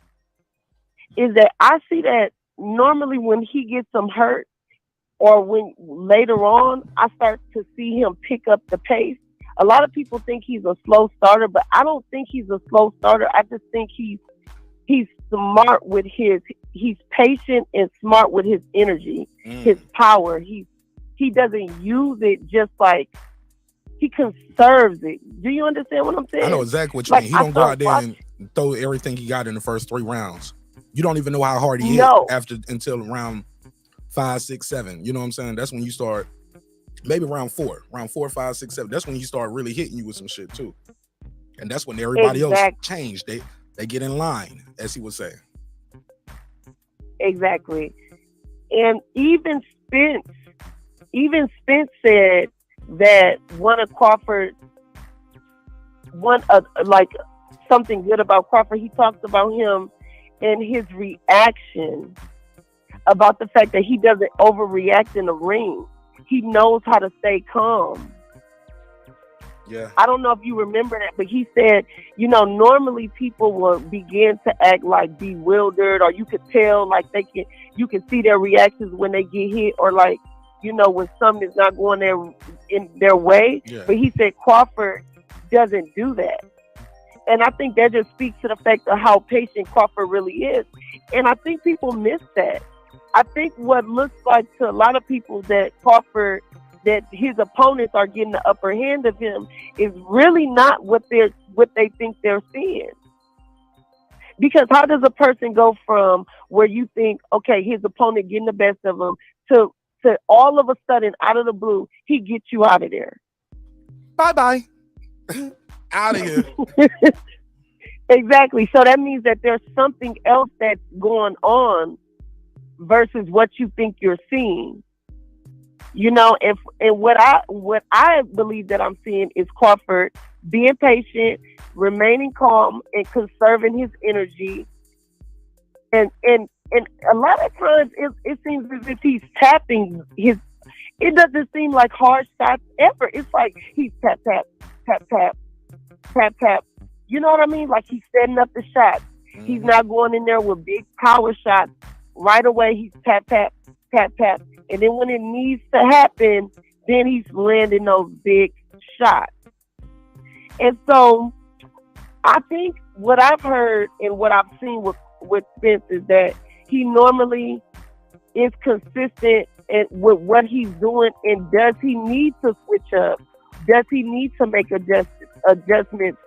Is that I see that normally when he gets some hurt, or when later on I start to see him pick up the pace. A lot of people think he's a slow starter, but I don't think he's a slow starter. I just think he's smart with he's patient and smart with his energy, his power. He doesn't use it just like, he conserves it. Do you understand what I'm saying? I know exactly what you Like, mean. He don't go out there and throw everything he got in the first 3 rounds. You don't even know how hard he hit until round 5, 6, 7. You know what I'm saying? That's when you start, maybe round 4, 5, 6, 7. That's when you start really hitting you with some shit too. And that's when everybody else changed. They get in line, as he would say. Exactly. And even Spence said that like something good about Crawford, he talked about him and his reaction, about the fact that he doesn't overreact in the ring. He knows how to stay calm. Yeah. I don't know if you remember that, but he said, you know, normally people will begin to act like bewildered, or you could tell, like you can see their reactions when they get hit, or like, you know, when something is not going in their way. Yeah. But he said Crawford doesn't do that. And I think that just speaks to the fact of how patient Crawford really is. And I think people miss that. I think what looks like to a lot of people that his opponents are getting the upper hand of him is really not what they think they're seeing. Because how does a person go from where you think, okay, his opponent getting the best of him, to all of a sudden, out of the blue, he gets you out of there? Bye-bye. Out of here. Exactly. So that means that there's something else that's going on versus what you think you're seeing. You know, and what I believe that I'm seeing is Crawford being patient, remaining calm, and conserving his energy. And a lot of times it seems as if he's tapping his. It doesn't seem like hard shots ever. It's like he's tap tap tap tap tap tap. You know what I mean? Like he's setting up the shots. Mm-hmm. He's not going in there with big power shots right away. He's tap tap tap tap. And then when it needs to happen, then he's landing those big shots. And so I think what I've heard and what I've seen with Spence is that he normally is consistent with what he's doing. And does he need to switch up? Does he need to make adjustments?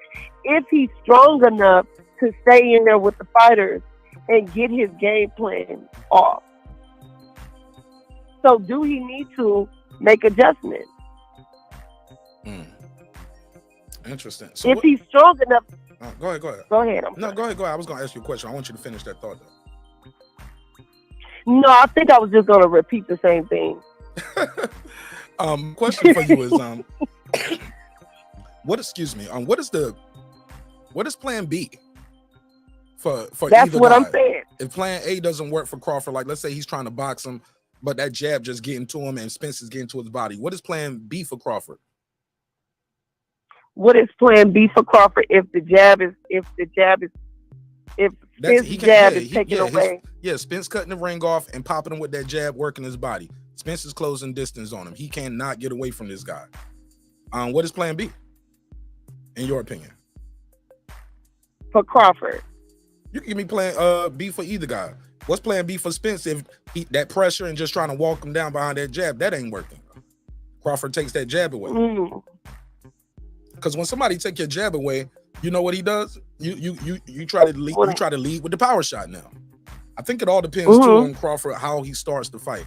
If he's strong enough to stay in there with the fighters and get his game plan off. So do he need to make adjustments? Interesting. So if he's strong enough. Go ahead. Go ahead. Go ahead. I was going to ask you a question. I want you to finish that thought, though. No, I think I was just going to repeat the same thing. Question for you is, what is plan B for That's either what guy? I'm saying. If plan A doesn't work for Crawford, like let's say he's trying to box him, but that jab just getting to him and Spence is getting to his body. What is plan B for Crawford? What is plan B for Crawford if His jab is taken away. Spence cutting the ring off and popping him with that jab, working his body. Spence is closing distance on him. He cannot get away from this guy. What is plan B, in your opinion? For Crawford. You can give me plan B for either guy. What's plan B for Spence if that pressure and just trying to walk him down behind that jab, that ain't working? Crawford takes that jab away. Because when somebody take your jab away, you know what he does? You try to lead. You try to lead with the power shot now. I think it all depends too on Crawford how he starts the fight,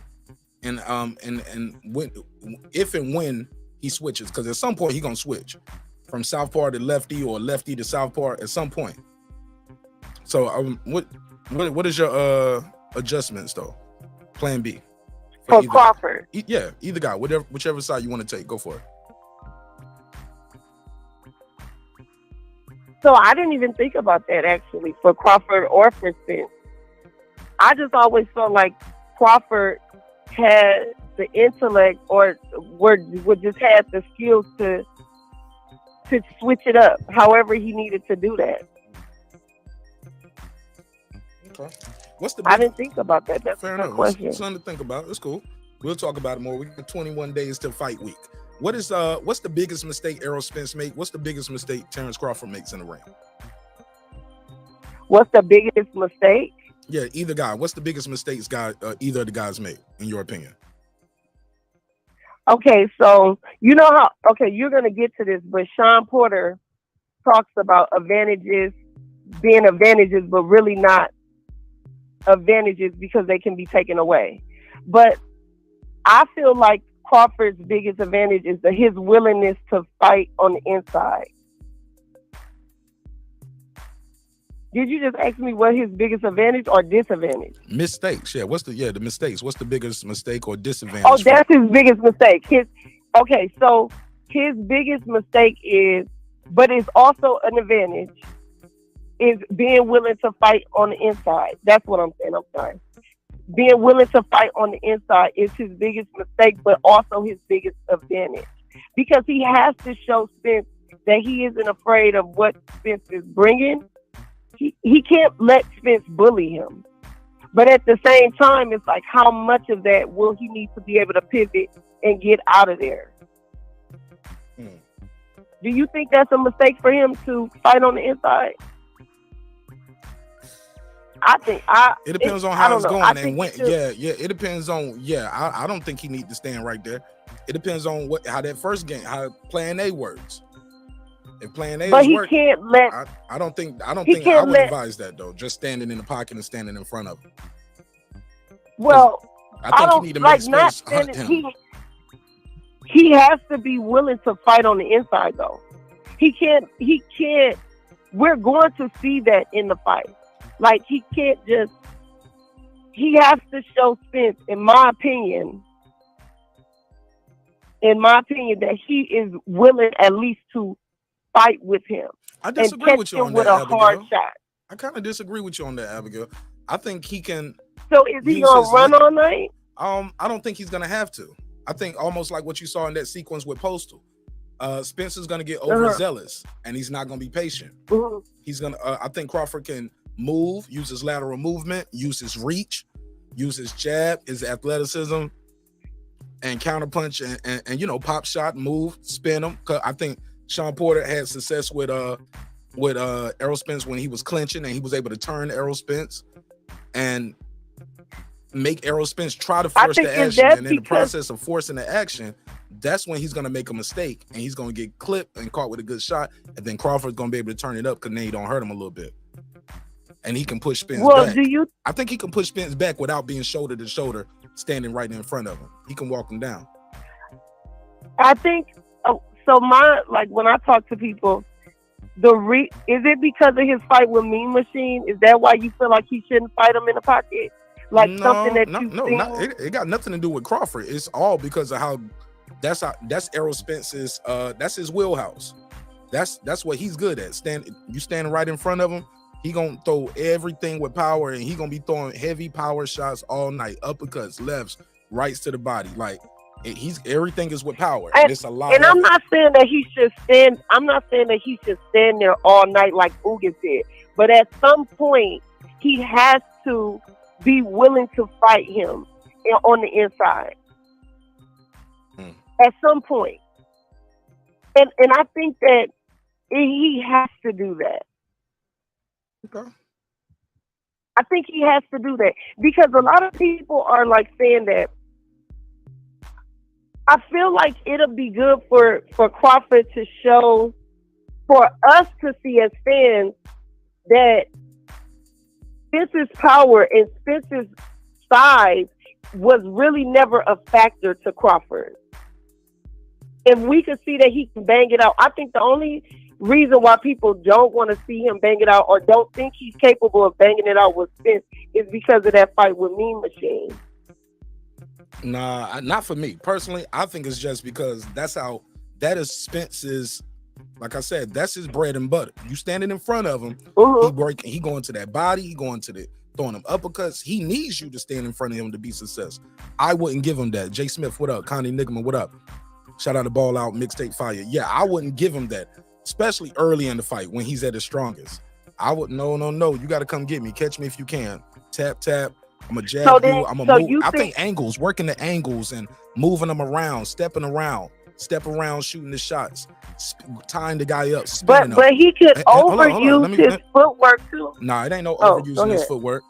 and when, if and when he switches. Because at some point he gonna switch from southpaw to lefty or lefty to southpaw at some point. So what is your adjustments though? Plan B for Crawford. Yeah, either guy, whichever side you want to take, go for it. So I didn't even think about that actually for Crawford or for Spence. I just always felt like Crawford had the intellect or would just have the skills to switch it up however he needed to do that. Okay. I didn't think about that. That's fair a enough. question. It's something to think about. It's cool. We'll talk about it more. We got 21 days till fight week. What's the biggest mistake Errol Spence make? What's the biggest mistake Terence Crawford makes in the ring? What's the biggest mistake? Yeah, either guy. What's the biggest mistakes either of the guys make, in your opinion? Okay, so you know how, okay, you're going to get to this, but Shawn Porter talks about advantages being advantages, but really not advantages because they can be taken away. But I feel like Crawford's biggest advantage is his willingness to fight on the inside. Did you just ask me what his biggest advantage or disadvantage? Mistakes, yeah. The mistakes? What's the biggest mistake or disadvantage? Oh, that's his biggest mistake. So his biggest mistake is, but it's also an advantage, is being willing to fight on the inside. That's what I'm saying. I'm sorry. Being willing to fight on the inside is his biggest mistake, but also his biggest advantage. Because he has to show Spence that he isn't afraid of what Spence is bringing. He can't let Spence bully him. But at the same time, it's like, how much of that will he need to be able to pivot and get out of there? Do you think that's a mistake for him to fight on the inside? It depends on how it's going and when. It depends on. I don't think he needs to stand right there. It depends on how that first game, how plan A works. If plan A but is working, can't let. I don't think I would advise that though. Just standing in the pocket and standing in front of him. Well, I think you need to make Spence hunt him. He has to be willing to fight on the inside though. He can't. We're going to see that in the fight. Like, he can't just, he has to show Spence, in my opinion, that he is willing at least to fight with him. I disagree with you on that, with a hard shot. I kind of disagree with you on that, Abigail. I think he can. So is he going to run all night? I don't think he's going to have to. I think almost like what you saw in that sequence with Postal. Spence is going to get overzealous, and he's not going to be patient. He's going to, I think Crawford can move, use his lateral movement, use his reach, use his jab, his athleticism, and counterpunch and pop shot, move, spin him. Cause I think Shawn Porter had success with Errol Spence when he was clinching and he was able to turn Errol Spence and make Errol Spence try to force the action. And in the process of forcing the action, that's when he's going to make a mistake and he's going to get clipped and caught with a good shot. And then Crawford's going to be able to turn it up because then he don't hurt him a little bit. And he can push Spence back. I think he can push Spence back without being shoulder to shoulder, standing right in front of him. He can walk him down. I think, when I talk to people, is it because of his fight with Mean Machine? Is that why you feel like he shouldn't fight him in the pocket? It got nothing to do with Crawford. It's all because of how that's Errol Spence's that's his wheelhouse. That's what he's good at. You standing right in front of him, he gonna throw everything with power, and he gonna be throwing heavy power shots all night, uppercuts, lefts, rights to the body. Like everything is with power. And it's a lot. And I'm not saying that he should stand. I'm not saying that he should stand there all night like Ugas did. But at some point, he has to be willing to fight him on the inside at some point. And I think that he has to do that. Okay. I think he has to do that because a lot of people are like saying that. I feel like it'll be good for Crawford to show, for us to see as fans, that Spence's power and Spence's size was really never a factor to Crawford. If we could see that he can bang it out, I think the only reason why people don't want to see him bang it out or don't think he's capable of banging it out with Spence is because of that fight with Mean Machine. Nah, not for me personally. I think it's just because that is Spence's, like I said, that's his bread and butter. You standing in front of him, he going to that body, he going to the throwing him uppercuts. He needs you to stand in front of him to be successful. I wouldn't give him that. Jay Smith, what up? Connie Nickman, what up? Shout out to Ball Out Mixtape Fire. Yeah, I wouldn't give him that, especially early in the fight when he's at his strongest. I would no. You got to come get me. Catch me if you can. Tap. I'm gonna jab you. I'm gonna move. I think angles, working the angles and moving them around, step around, shooting the shots, tying the guy up. But he could overuse his footwork too. Nah, it ain't no overusing his footwork.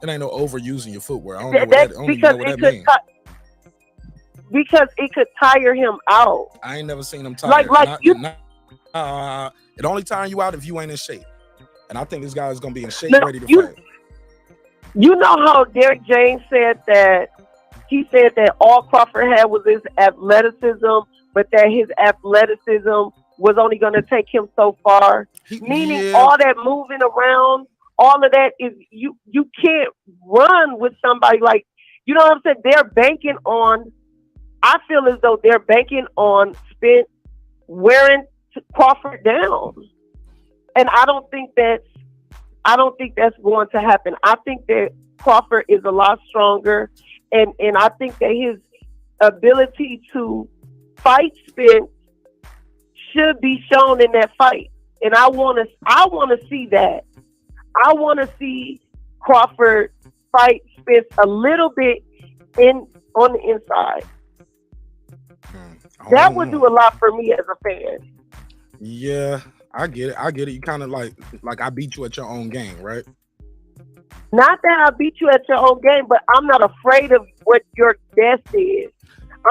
It ain't no overusing your footwork. I don't know what that means. Because it could tire him out. I ain't never seen him tired. It only tiring you out if you ain't in shape. And I think this guy is gonna be in shape, ready to fight. You know how Derek James said that all Crawford had was his athleticism, but that his athleticism was only going to take him so far. Meaning all that moving around, all of that is you can't run with somebody like, you know what I'm saying? They're banking on, I feel as though they're banking on Spence wearing Crawford down. And I don't think that's going to happen. I think that Crawford is a lot stronger, and I think that his ability to fight Spence should be shown in that fight. And I want to see that. I want to see Crawford fight Spence a little bit on the inside. That would do a lot for me as a fan. Yeah. I get it. You kind of like I beat you at your own game, right? Not that I beat you at your own game, but I'm not afraid of what your best is.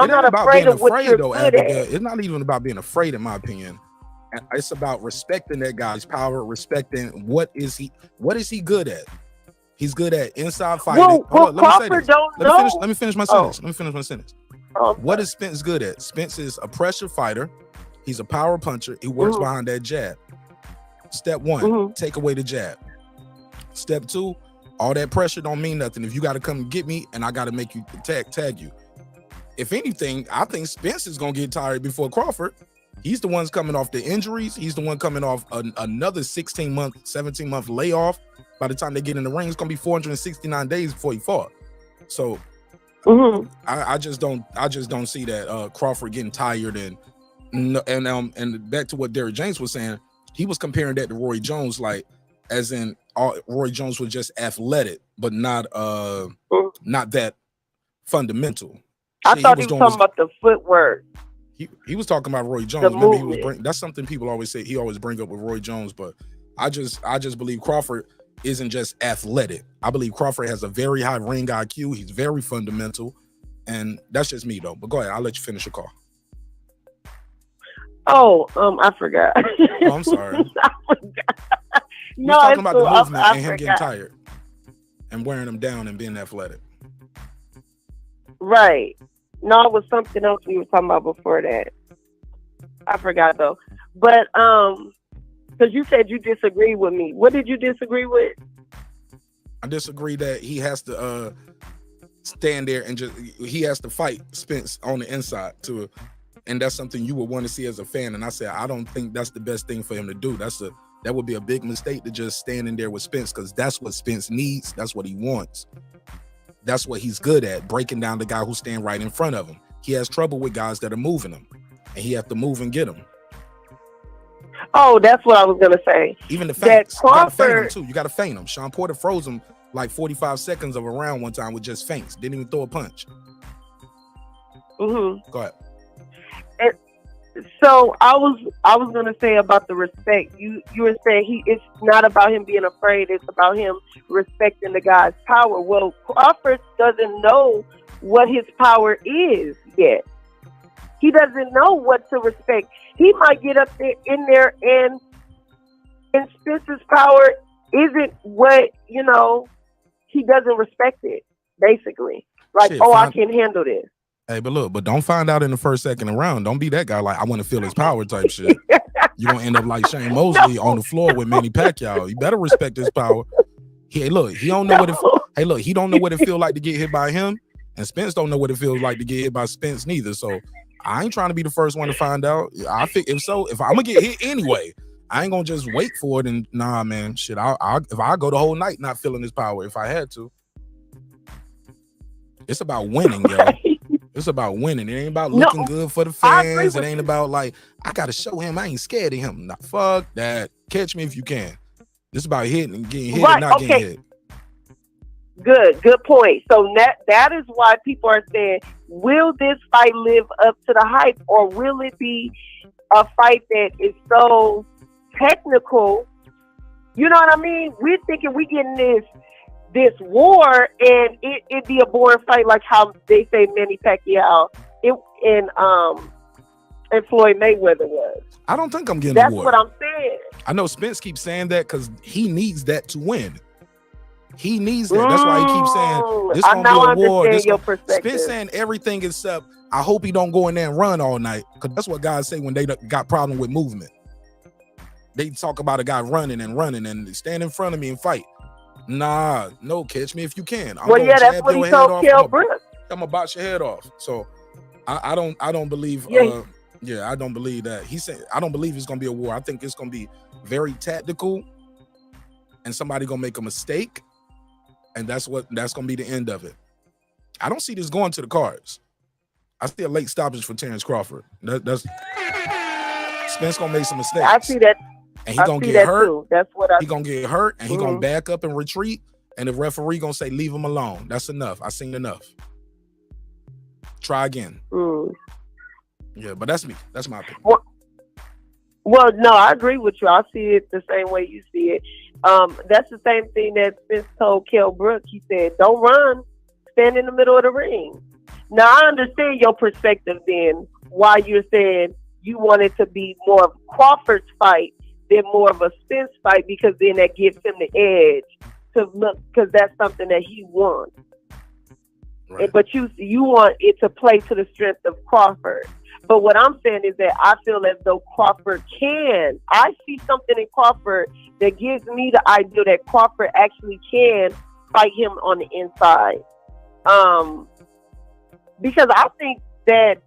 I'm not afraid of what you're good at. It's not even about being afraid, in my opinion. It's about respecting that guy's power, respecting what is he good at. He's good at inside fighting. Let me finish my sentence. What is Spence good at? Spence is a pressure fighter. He's a power puncher. He works behind that jab. Step one, take away the jab. Step two, all that pressure don't mean nothing. If you got to come and get me and I got to make you tag you. If anything, I think Spence is going to get tired before Crawford. He's the one's coming off the injuries. He's the one coming off another 17-month layoff. By the time they get in the ring, it's going to be 469 days before he fought. So I just don't see that Crawford getting tired and back to what Derek James was saying, he was comparing that to Roy Jones, like as in Roy Jones was just athletic, but not that fundamental. I thought he was talking about the footwork. He was talking about Roy Jones. Remember, that's something people always say. He always bring up with Roy Jones, but I just believe Crawford isn't just athletic. I believe Crawford has a very high ring IQ. He's very fundamental, and that's just me though. But go ahead, I'll let you finish your call. Oh, I forgot. Oh, I'm sorry. I forgot. No, talking about the movement and him getting tired and wearing him down and being athletic. Right. No, it was something else we were talking about before that. I forgot though. But because you said you disagree with me. What did you disagree with? I disagree that he has to stand there and he has to fight Spence on the inside too. And that's something you would want to see as a fan. And I said, I don't think that's the best thing for him to do. That would be a big mistake to just stand in there with Spence, because that's what Spence needs. That's what he wants. That's what he's good at, breaking down the guy who's standing right in front of him. He has trouble with guys that are moving him, and he have to move and get him. Oh, that's what I was gonna say. Even the feints, you gotta feint him too. You gotta feint him. Shawn Porter froze him like 45 seconds of a round one time with just feints. Didn't even throw a punch. Mm-hmm. Go ahead. So I was gonna say about the respect. You were saying it's not about him being afraid. It's about him respecting the guy's power. Well, Crawford doesn't know what his power is yet. He doesn't know what to respect. He might get up there in there and Spence's power isn't what, you know, he doesn't respect it, basically. Like, Shit, I can handle this. Hey, but look, don't find out in the first second round. Don't be that guy like, I want to feel his power type shit. You're going to end up like Shane Mosley on the floor with Manny Pacquiao. You better respect his power. He don't know what it he don't know what it feels like to get hit by him, and Spence don't know what it feels like to get hit by Spence neither. So I ain't trying to be the first one to find out. I think if I'm gonna get hit anyway, I ain't gonna just wait for it. And nah, man, shit. If I go the whole night not feeling his power, if I had to. It's about winning, yo. It's about winning. It ain't about looking good for the fans. It ain't about like, I gotta show him I ain't scared of him. Nah, fuck that. Catch me if you can. It's about hitting and getting hit and not getting hit. Good point. So that is why people are saying, will this fight live up to the hype, or will it be a fight that is so technical? You know what I mean? We're thinking we getting this war, and it'd be a boring fight like how they say Manny Pacquiao and Floyd Mayweather was. I don't think I'm getting That's a war. what I'm saying. I know Spence keeps saying that because he needs that to win. He needs that. That's why he keeps saying this gonna be a war. Spence saying everything except I hope he don't go in there and run all night, because that's what guys say when they got problem with movement. They talk about a guy running and stand in front of me and fight. Nah, no, catch me if you can. That's what he told Kell Brooks. I'm gonna box your head off. So I don't believe. I don't believe that. He said I don't believe it's gonna be a war. I think it's gonna be very tactical, and somebody gonna make a mistake, and that's gonna be the end of it. I don't see this going to the cards. I see a late stoppage for Terence Crawford. That's Spence gonna make some mistakes. I see that. And he gonna get hurt. Too. That's what he gonna get hurt, and he gonna back up and retreat. And the referee gonna say, "Leave him alone. That's enough. I seen enough. Try again." Yeah, but that's me. That's my opinion. Well, no, I agree with you. I see it the same way you see it. That's the same thing that Spence told Kell Brooks. He said, "Don't run. Stand in the middle of the ring." Now I understand your perspective. Then why you're saying you want it to be more of Crawford's fight than more of a Spence fight, because then that gives him the edge to look, because that's something that he wants. Right. But you want it to play to the strength of Crawford. But what I'm saying is that I feel as though Crawford can. I see something in Crawford that gives me the idea that Crawford actually can fight him on the inside. Because I think that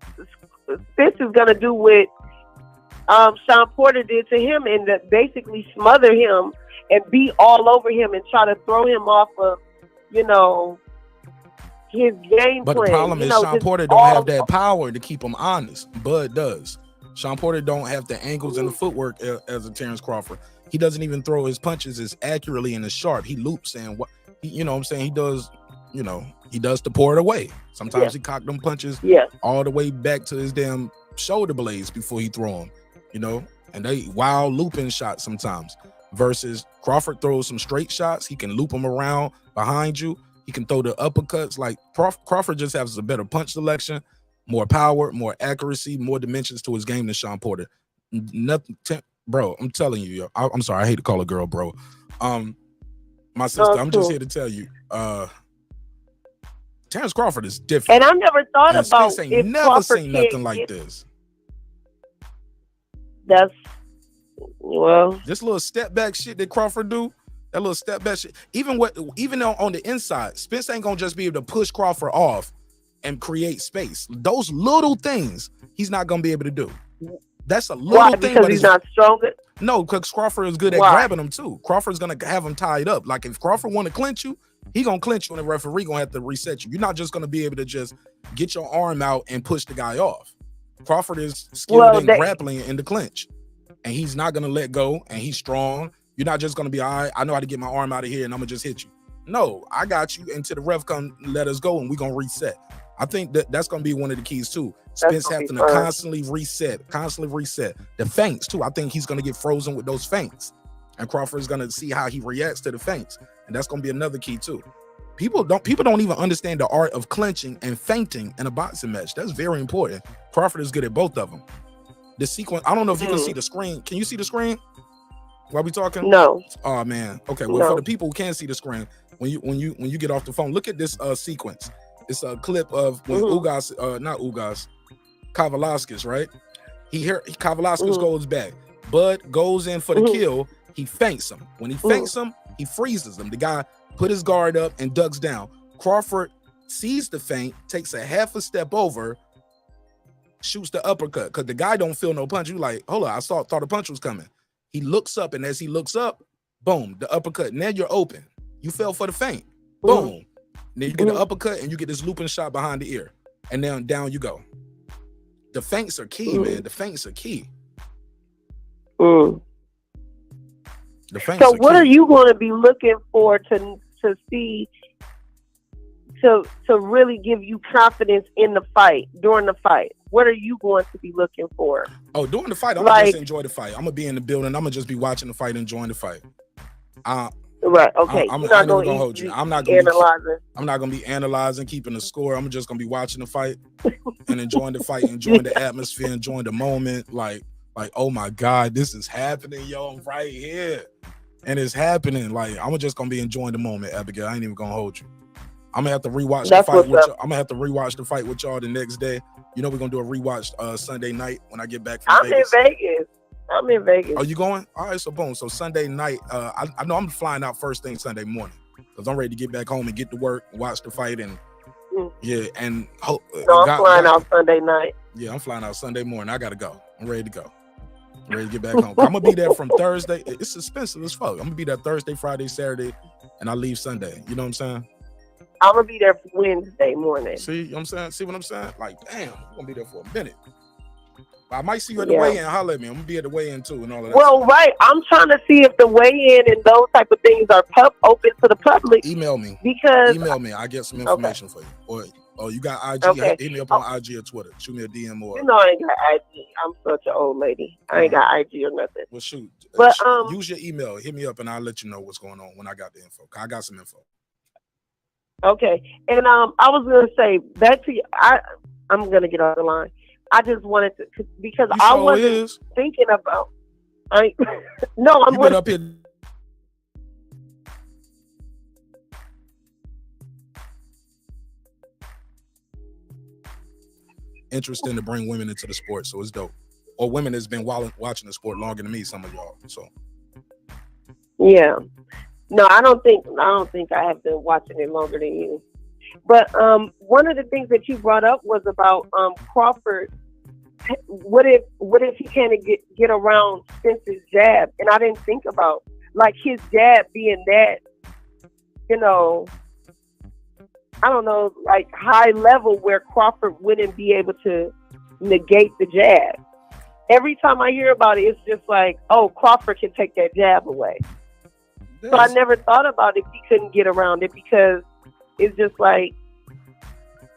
Spence is going to do what Shawn Porter did to him, and that basically smother him and be all over him and try to throw him off of, his game plan. But the problem is Shawn Porter don't have that power to keep him honest. Bud does. Shawn Porter don't have the angles and the footwork as a Terence Crawford. He doesn't even throw his punches as accurately and as sharp. He loops and you know what I'm saying? He does, he does to pour it away. Sometimes he cock them punches all the way back to his damn shoulder blades before he throw them. And they wild looping shots sometimes, versus Crawford throws some straight shots. He can loop them around behind you. He can throw the uppercuts. Like Crawford just has a better punch selection, more power, more accuracy, more dimensions to his game than Shawn Porter. Nothing, bro. I'm telling you, I'm sorry. I hate to call a girl, bro. My sister. I'm just here to tell you, Terence Crawford is different. And I never thought about Spence ain't never Crawford seen nothing like this. That's this little step back shit that Crawford do, that little step back shit. Even on the inside, Spence ain't gonna just be able to push Crawford off and create space. Those little things he's not gonna be able to do. That's a little thing. Because he's not stronger? No, because Crawford is good at grabbing him too. Crawford's gonna have him tied up. Like if Crawford want to clinch you, he gonna clinch you, and the referee gonna have to reset you. You're not just gonna be able to just get your arm out and push the guy off. Crawford is skilled in grappling in the clinch, and he's not gonna let go, and he's strong. You're not just gonna be, all right, I know how to get my arm out of here and I'm gonna just hit you. No, I got you. Until the ref come let us go and we're going to reset. I think that's going to be one of the keys too. Spence having to constantly reset. The feints too. I think he's going to get frozen with those feints. And Crawford is going to see how he reacts to the feints. And that's going to be another key too. People don't even understand the art of clinching and feinting in a boxing match. That's very important. Crawford is good at both of them. The sequence, I don't know if you can see the screen. Can you see the screen while we talking? No. Oh man. Okay. Well, for the people who can't see the screen, when you get off the phone, look at this sequence. It's a clip of when Kavalauskas, right? Kavalauskas goes back. Bud goes in for the kill. He feints him. When he feints him, he freezes him. The guy put his guard up and ducks down. Crawford sees the feint, takes a half a step over, shoots the uppercut because the guy don't feel no punch. You like, hold on, I thought a punch was coming. He looks up, and as he looks up, boom, the uppercut. Now you're open. You fell for the feint. Boom. Then you get an uppercut, and you get this looping shot behind the ear. And then down you go. The feints are key, man. The feints are key. So what are you going to be looking for to see to really give you confidence in the fight, during the fight? What are you going to be looking for? Oh, during the fight, I'm gonna just enjoy the fight. I'm gonna be in the building. I'm gonna just be watching the fight, enjoying the fight. Right. Okay. I'm not gonna hold you. I'm not gonna be analyzing, keeping the score. I'm just gonna be watching the fight and enjoying the fight, enjoying the atmosphere, enjoying the moment. Like, oh my God, this is happening, yo! I'm right here, and it's happening. Like, I'm just gonna be enjoying the moment, Abigail. I ain't even gonna hold you. I'm gonna have to rewatch the fight with y'all. I'm gonna have to rewatch the fight with y'all the next day. You know, we're gonna do a rewatch Sunday night when I get back from Vegas. I'm in Vegas. Are you going? All right, so boom. So Sunday night, I know I'm flying out first thing Sunday morning because I'm ready to get back home and get to work, watch the fight, and I'm flying out Sunday night. Yeah, I'm flying out Sunday morning. I gotta go. I'm ready to go. I'm ready to get back home. I'm gonna be there from Thursday. It's expensive as fuck. I'm gonna be there Thursday, Friday, Saturday, and I leave Sunday. You know what I'm saying? I'm gonna be there for Wednesday morning. See, you know what I'm saying? See what I'm saying? Like, damn, I'm gonna be there for a minute. I might see you at the weigh-in. Holler at me. I'm gonna be at the weigh-in too and all of that. Well, right. I'm trying to see if the weigh-in and those type of things are open to the public. Email me. Email me. I get some information for you. Or you got IG? Okay. Hit me up on IG or Twitter. Shoot me a DM or. You know I ain't got IG. I'm such an old lady. I ain't got IG or nothing. Well, shoot. But use your email. Hit me up and I'll let you know what's going on when I got the info. I got some info. Okay, and I was gonna say back to you. I'm gonna get off the line. I just wanted to because I wasn't thinking about. I'm been up here. Interesting to bring women into the sport, so it's dope. Or women that's been watching the sport longer than me. Some of y'all, so yeah. No, I don't think I have been watching it longer than you. But one of the things that you brought up was about Crawford. What if he can't get around Spence's jab? And I didn't think about like his jab being that, I don't know, like high level where Crawford wouldn't be able to negate the jab. Every time I hear about it, it's just like, oh, Crawford can take that jab away. So I never thought about if he couldn't get around it because it's just like,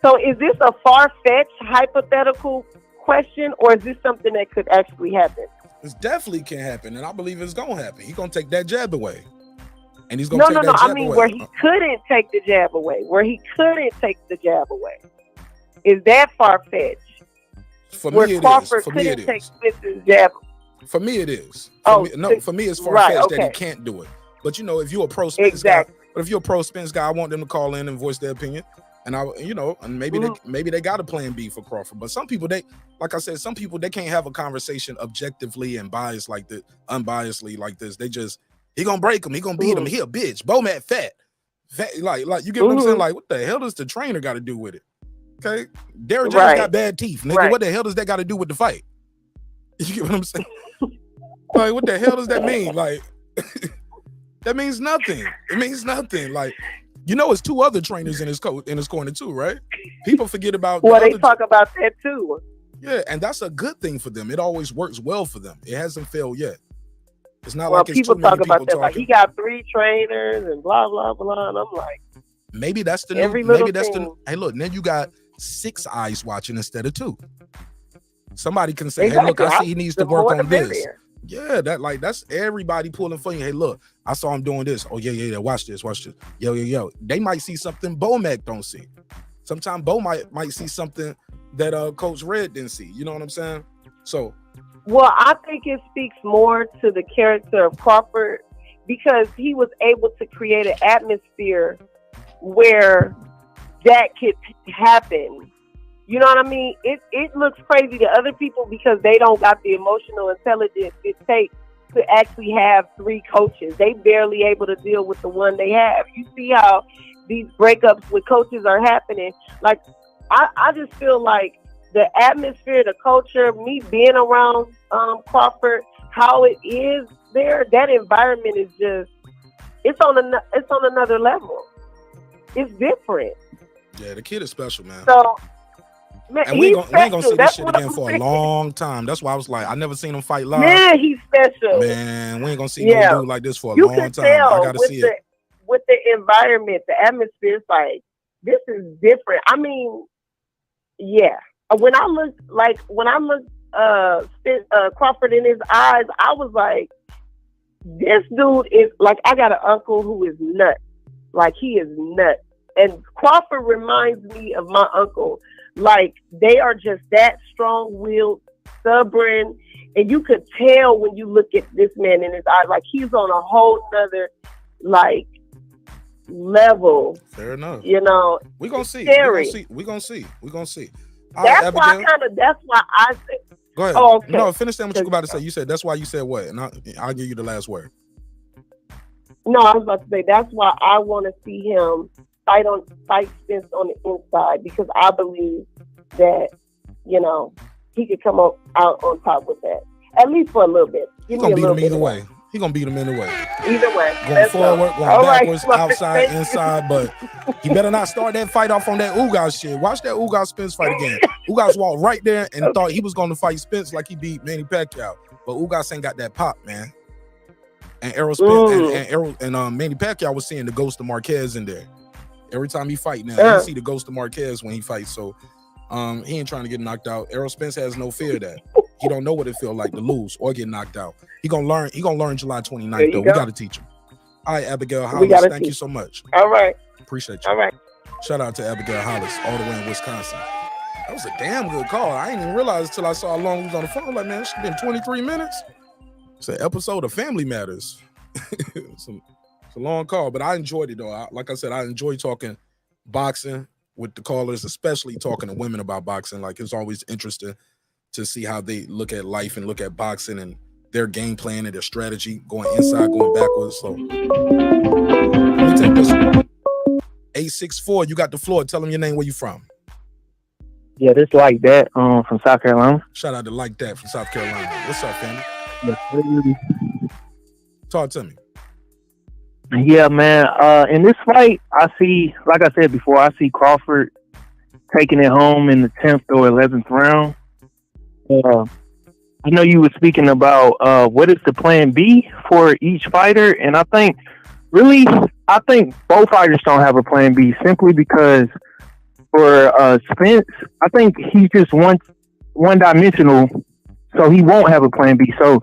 so is this a far-fetched hypothetical question or is this something that could actually happen? It definitely can happen and I believe it's going to happen. He's going to take that jab away. And he's going to take that jab away. I mean, where he couldn't take the jab away. Is that far-fetched? For me, it Crawford is. For me, it take is. Spence's jab. For me, it is. For me, it's far-fetched that he can't do it. But if you're a pro Spence guy, I want them to call in and voice their opinion. And and maybe they got a plan B for Crawford. But some people, like I said, they can't have a conversation objectively and unbiasedly like this. They just, he gonna break him, he gonna beat him, he a bitch, Bomat fat. Like you get what I'm saying? Like, what the hell does the trainer got to do with it? Okay, Derrick Jones got bad teeth, nigga. Right. What the hell does that got to do with the fight? You get what I'm saying? Like, what the hell does that mean? Like. That means nothing. It means nothing. Like, it's two other trainers in his corner too, right? People forget about. Well, they talk about that too. Yeah, and that's a good thing for them. It always works well for them. It hasn't failed yet. It's not Well, like it's people too many talk about people that, like talking. he got 3 trainers and blah blah blah, and I'm like, Maybe that's the every new. little Maybe that's the. thing. Hey, look, then you got 6 eyes watching instead of 2. Somebody can say, "Hey, Exactly. look, I see he needs to The work more on the this." merrier. Yeah, that's everybody pulling for you. Hey, look, I saw him doing this. Oh yeah. Watch this. Yo. They might see something Bo Mac don't see. Sometimes Bo might see something that Coach Red didn't see. You know what I'm saying? So, well, I think it speaks more to the character of Crawford because he was able to create an atmosphere where that could happen. You know what I mean? It looks crazy to other people because they don't got the emotional intelligence it takes to actually have 3 coaches. They barely able to deal with the one they have. You see how these breakups with coaches are happening. Like, I just feel like the atmosphere, the culture, me being around Crawford, how it is there, that environment is just, it's on another level. It's different. yeah, the kid is special, man. So, man, and we ain't gonna see this shit what again I'm for saying. a long time. That's why I was like, I never seen him fight live. Man, he's special. Man, we ain't gonna see no dude like this for a You long can time. tell I gotta see it. with the environment, the atmosphere. It's like, this is different. I mean, yeah. When I looked Crawford in his eyes, I was like, this dude is like, I got an uncle who is nuts. Like, he is nuts. And Crawford reminds me of my uncle. Like, they are just that strong-willed, stubborn, and you could tell when you look at this man in his eyes, like he's on a whole nother, like, level. Fair enough. You know, we gonna see. Scary. We gonna see. All That's right, why Abigail. that's why I said. Go ahead. Oh, okay. No, finish that what you about to say. You said that's why you said what, and I'll give you the last word. No, I was about to say that's why I want to see him fight Spence on the inside, because I believe that, you know, he could come out on top with that, at least for a little bit. He's gonna beat him either way. He gonna beat him anyway. Either way. Going forward, going all backwards, right, outside, inside, but he better not start that fight off on that Ugas shit. Watch that Ugas Spence fight again. Ugas walked right there and thought he was gonna fight Spence like he beat Manny Pacquiao, but Ugas ain't got that pop, man. And Errol Spence and Manny Pacquiao was seeing the ghost of Marquez in there. Every time he fight now, you see the ghost of Marquez when he fights. So he ain't trying to get knocked out. Errol Spence has no fear of that. He don't know what it feel like to lose or get knocked out. He gonna learn July 29th, though. We gotta teach him. All right, Abigail Hollis, thank you so much. All right. Appreciate you. All right. Shout out to Abigail Hollis, all the way in Wisconsin. That was a damn good call. I didn't even realize until I saw how long we was on the phone. Like, man, it's been 23 minutes. It's an episode of Family Matters. It's a long call, but I enjoyed it though. Like I said, I enjoy talking boxing with the callers, especially talking to women about boxing. Like, it's always interesting to see how they look at life and look at boxing and their game plan and their strategy, going inside, going backwards. So let me take this one. 864, you got the floor. Tell them your name, where you from. Yeah, this like that from South Carolina. Shout out to Like That from South Carolina. What's up, family? Yeah. Talk to me. Yeah, man. In this fight, I see, like I said before, I see Crawford taking it home in the 10th or 11th round. I know you were speaking about what is the plan B for each fighter, and I think both fighters don't have a plan B, simply because for Spence, I think he's just one-dimensional, so he won't have a plan B. So,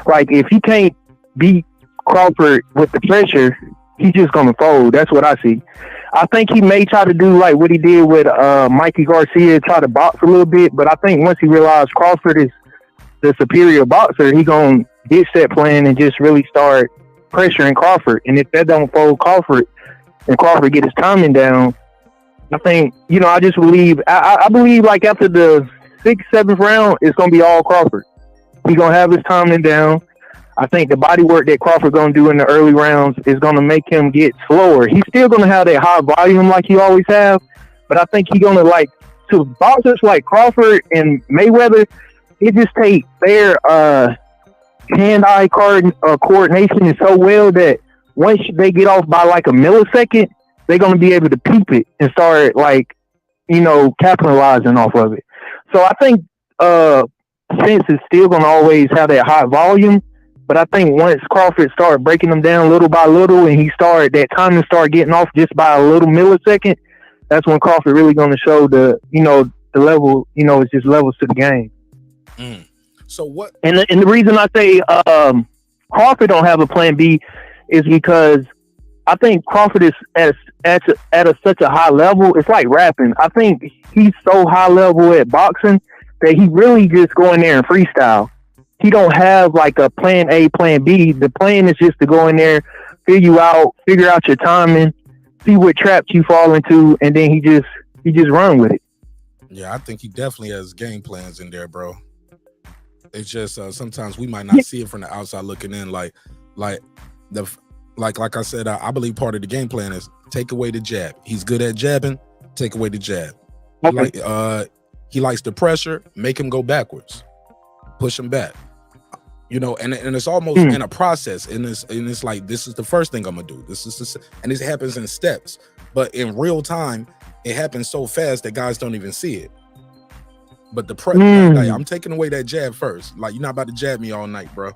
like, if he can't beat Crawford with the pressure, he's just gonna fold. That's what I see. I think he may try to do like what he did with Mikey Garcia, try to box a little bit, but I think once he realized Crawford is the superior boxer, he gonna ditch that plan and just really start pressuring Crawford. And if that don't fold Crawford and Crawford get his timing down, I think, you know, I just believe I believe like after the 6th, 7th round, it's gonna be all Crawford. He's gonna have his timing down. I think the body work that Crawford gonna do in the early rounds is gonna make him get slower. He's still gonna have that high volume like he always have, but I think he's gonna, like, to boxers like Crawford and Mayweather, it just takes their hand-eye coordination is so well that once they get off by like a millisecond, they're gonna be able to peep it and start, like, you know, capitalizing off of it. So I think Spence is still gonna always have that high volume, But I think once Crawford started breaking them down little by little, and that timing started getting off just by a little millisecond, that's when Crawford really going to show the level. It's just levels to the game. So what? And the reason I say Crawford don't have a plan B is because I think Crawford is at such a high level. It's like rapping. I think he's so high level at boxing that he really just go in there and freestyle. He don't have like a plan A, plan B. The plan is just to go in there, figure out your timing, see what traps you fall into, and then he just run with it. Yeah, I think he definitely has game plans in there, bro. It's just sometimes we might not see it from the outside looking in. Like I said, I believe part of the game plan is take away the jab. He's good at jabbing. Take away the jab. Okay. He likes the pressure. Make him go backwards. Push him back. And it's almost in a process. And it's like, this is the first thing I'm gonna do. And it happens in steps. But in real time, it happens so fast that guys don't even see it. But like, I'm taking away that jab first. Like, you're not about to jab me all night, bro.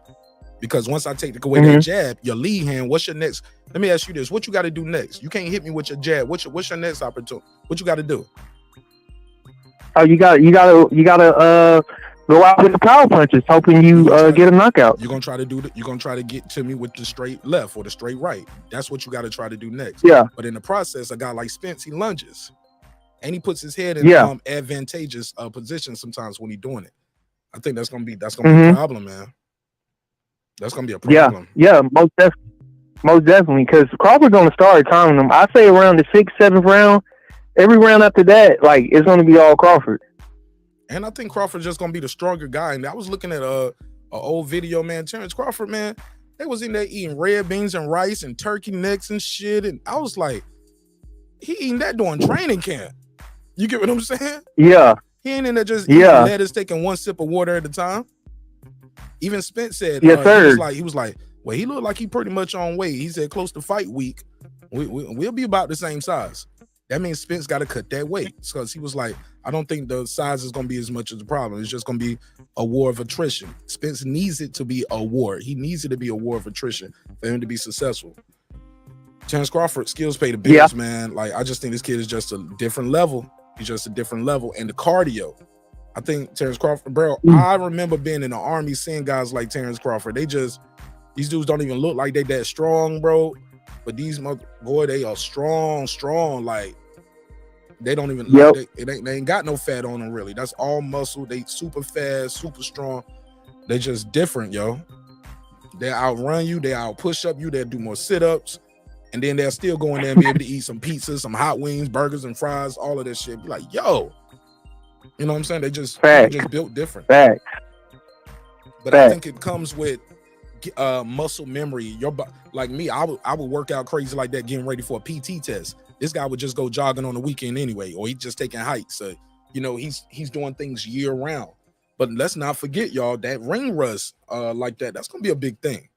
Because once I take away that jab, your lead hand, what's your next? Let me ask you this. What you got to do next? You can't hit me with your jab. What's your next opportunity? What you got to do? Oh, you gotta go out with the power punches, hoping you get a knockout. You're gonna try to do that. You're gonna try to get to me with the straight left or the straight right. That's what you got to try to do next. Yeah. But in the process, a guy like Spence, he lunges, and he puts his head in advantageous position sometimes when he's doing it. I think that's gonna be a problem, man. That's gonna be a problem. Yeah, most definitely. Because Crawford's gonna start timing them. I say around the 6th, 7th round. Every round after that, like, it's gonna be all Crawford. And I think Crawford's just gonna be the stronger guy. And I was looking at a old video, man. Terence Crawford, man, they was in there eating red beans and rice and turkey necks and shit. And I was like, he eating that during training camp. You get what I'm saying? Yeah. He ain't in there just eating lettuce, taking one sip of water at a time. Even Spence said, yes, sir. He was like, well, he looked like he pretty much on weight. He said close to fight week, we'll be about the same size. That means Spence got to cut that weight, because he was like, I don't think the size is going to be as much as the problem. It's just going to be a war of attrition. Spence needs it to be a war. He needs it to be a war of attrition for him to be successful. Terence Crawford, skills pay the bills, man. Like, I just think this kid is just a different level. He's just a different level. And the cardio, I think Terence Crawford, bro, I remember being in the Army, seeing guys like Terence Crawford. These dudes don't even look like they that strong, bro. But these they are strong. Like, they don't even they ain't got no fat on them, really. That's all muscle. They super fast, super strong. They just different, yo. They outrun you, they out push up you, they'll do more sit-ups, and then they'll still go in there and be able to eat some pizzas, some hot wings, burgers and fries, all of that shit. Be like, yo, you know what I'm saying? They just built different. But I think it comes with muscle memory. Like me, I would work out crazy like that, getting ready for a PT test. This guy would just go jogging on the weekend anyway, or he's just taking hikes. So, he's doing things year round. But let's not forget, y'all, that ring rust like that's gonna be a big thing.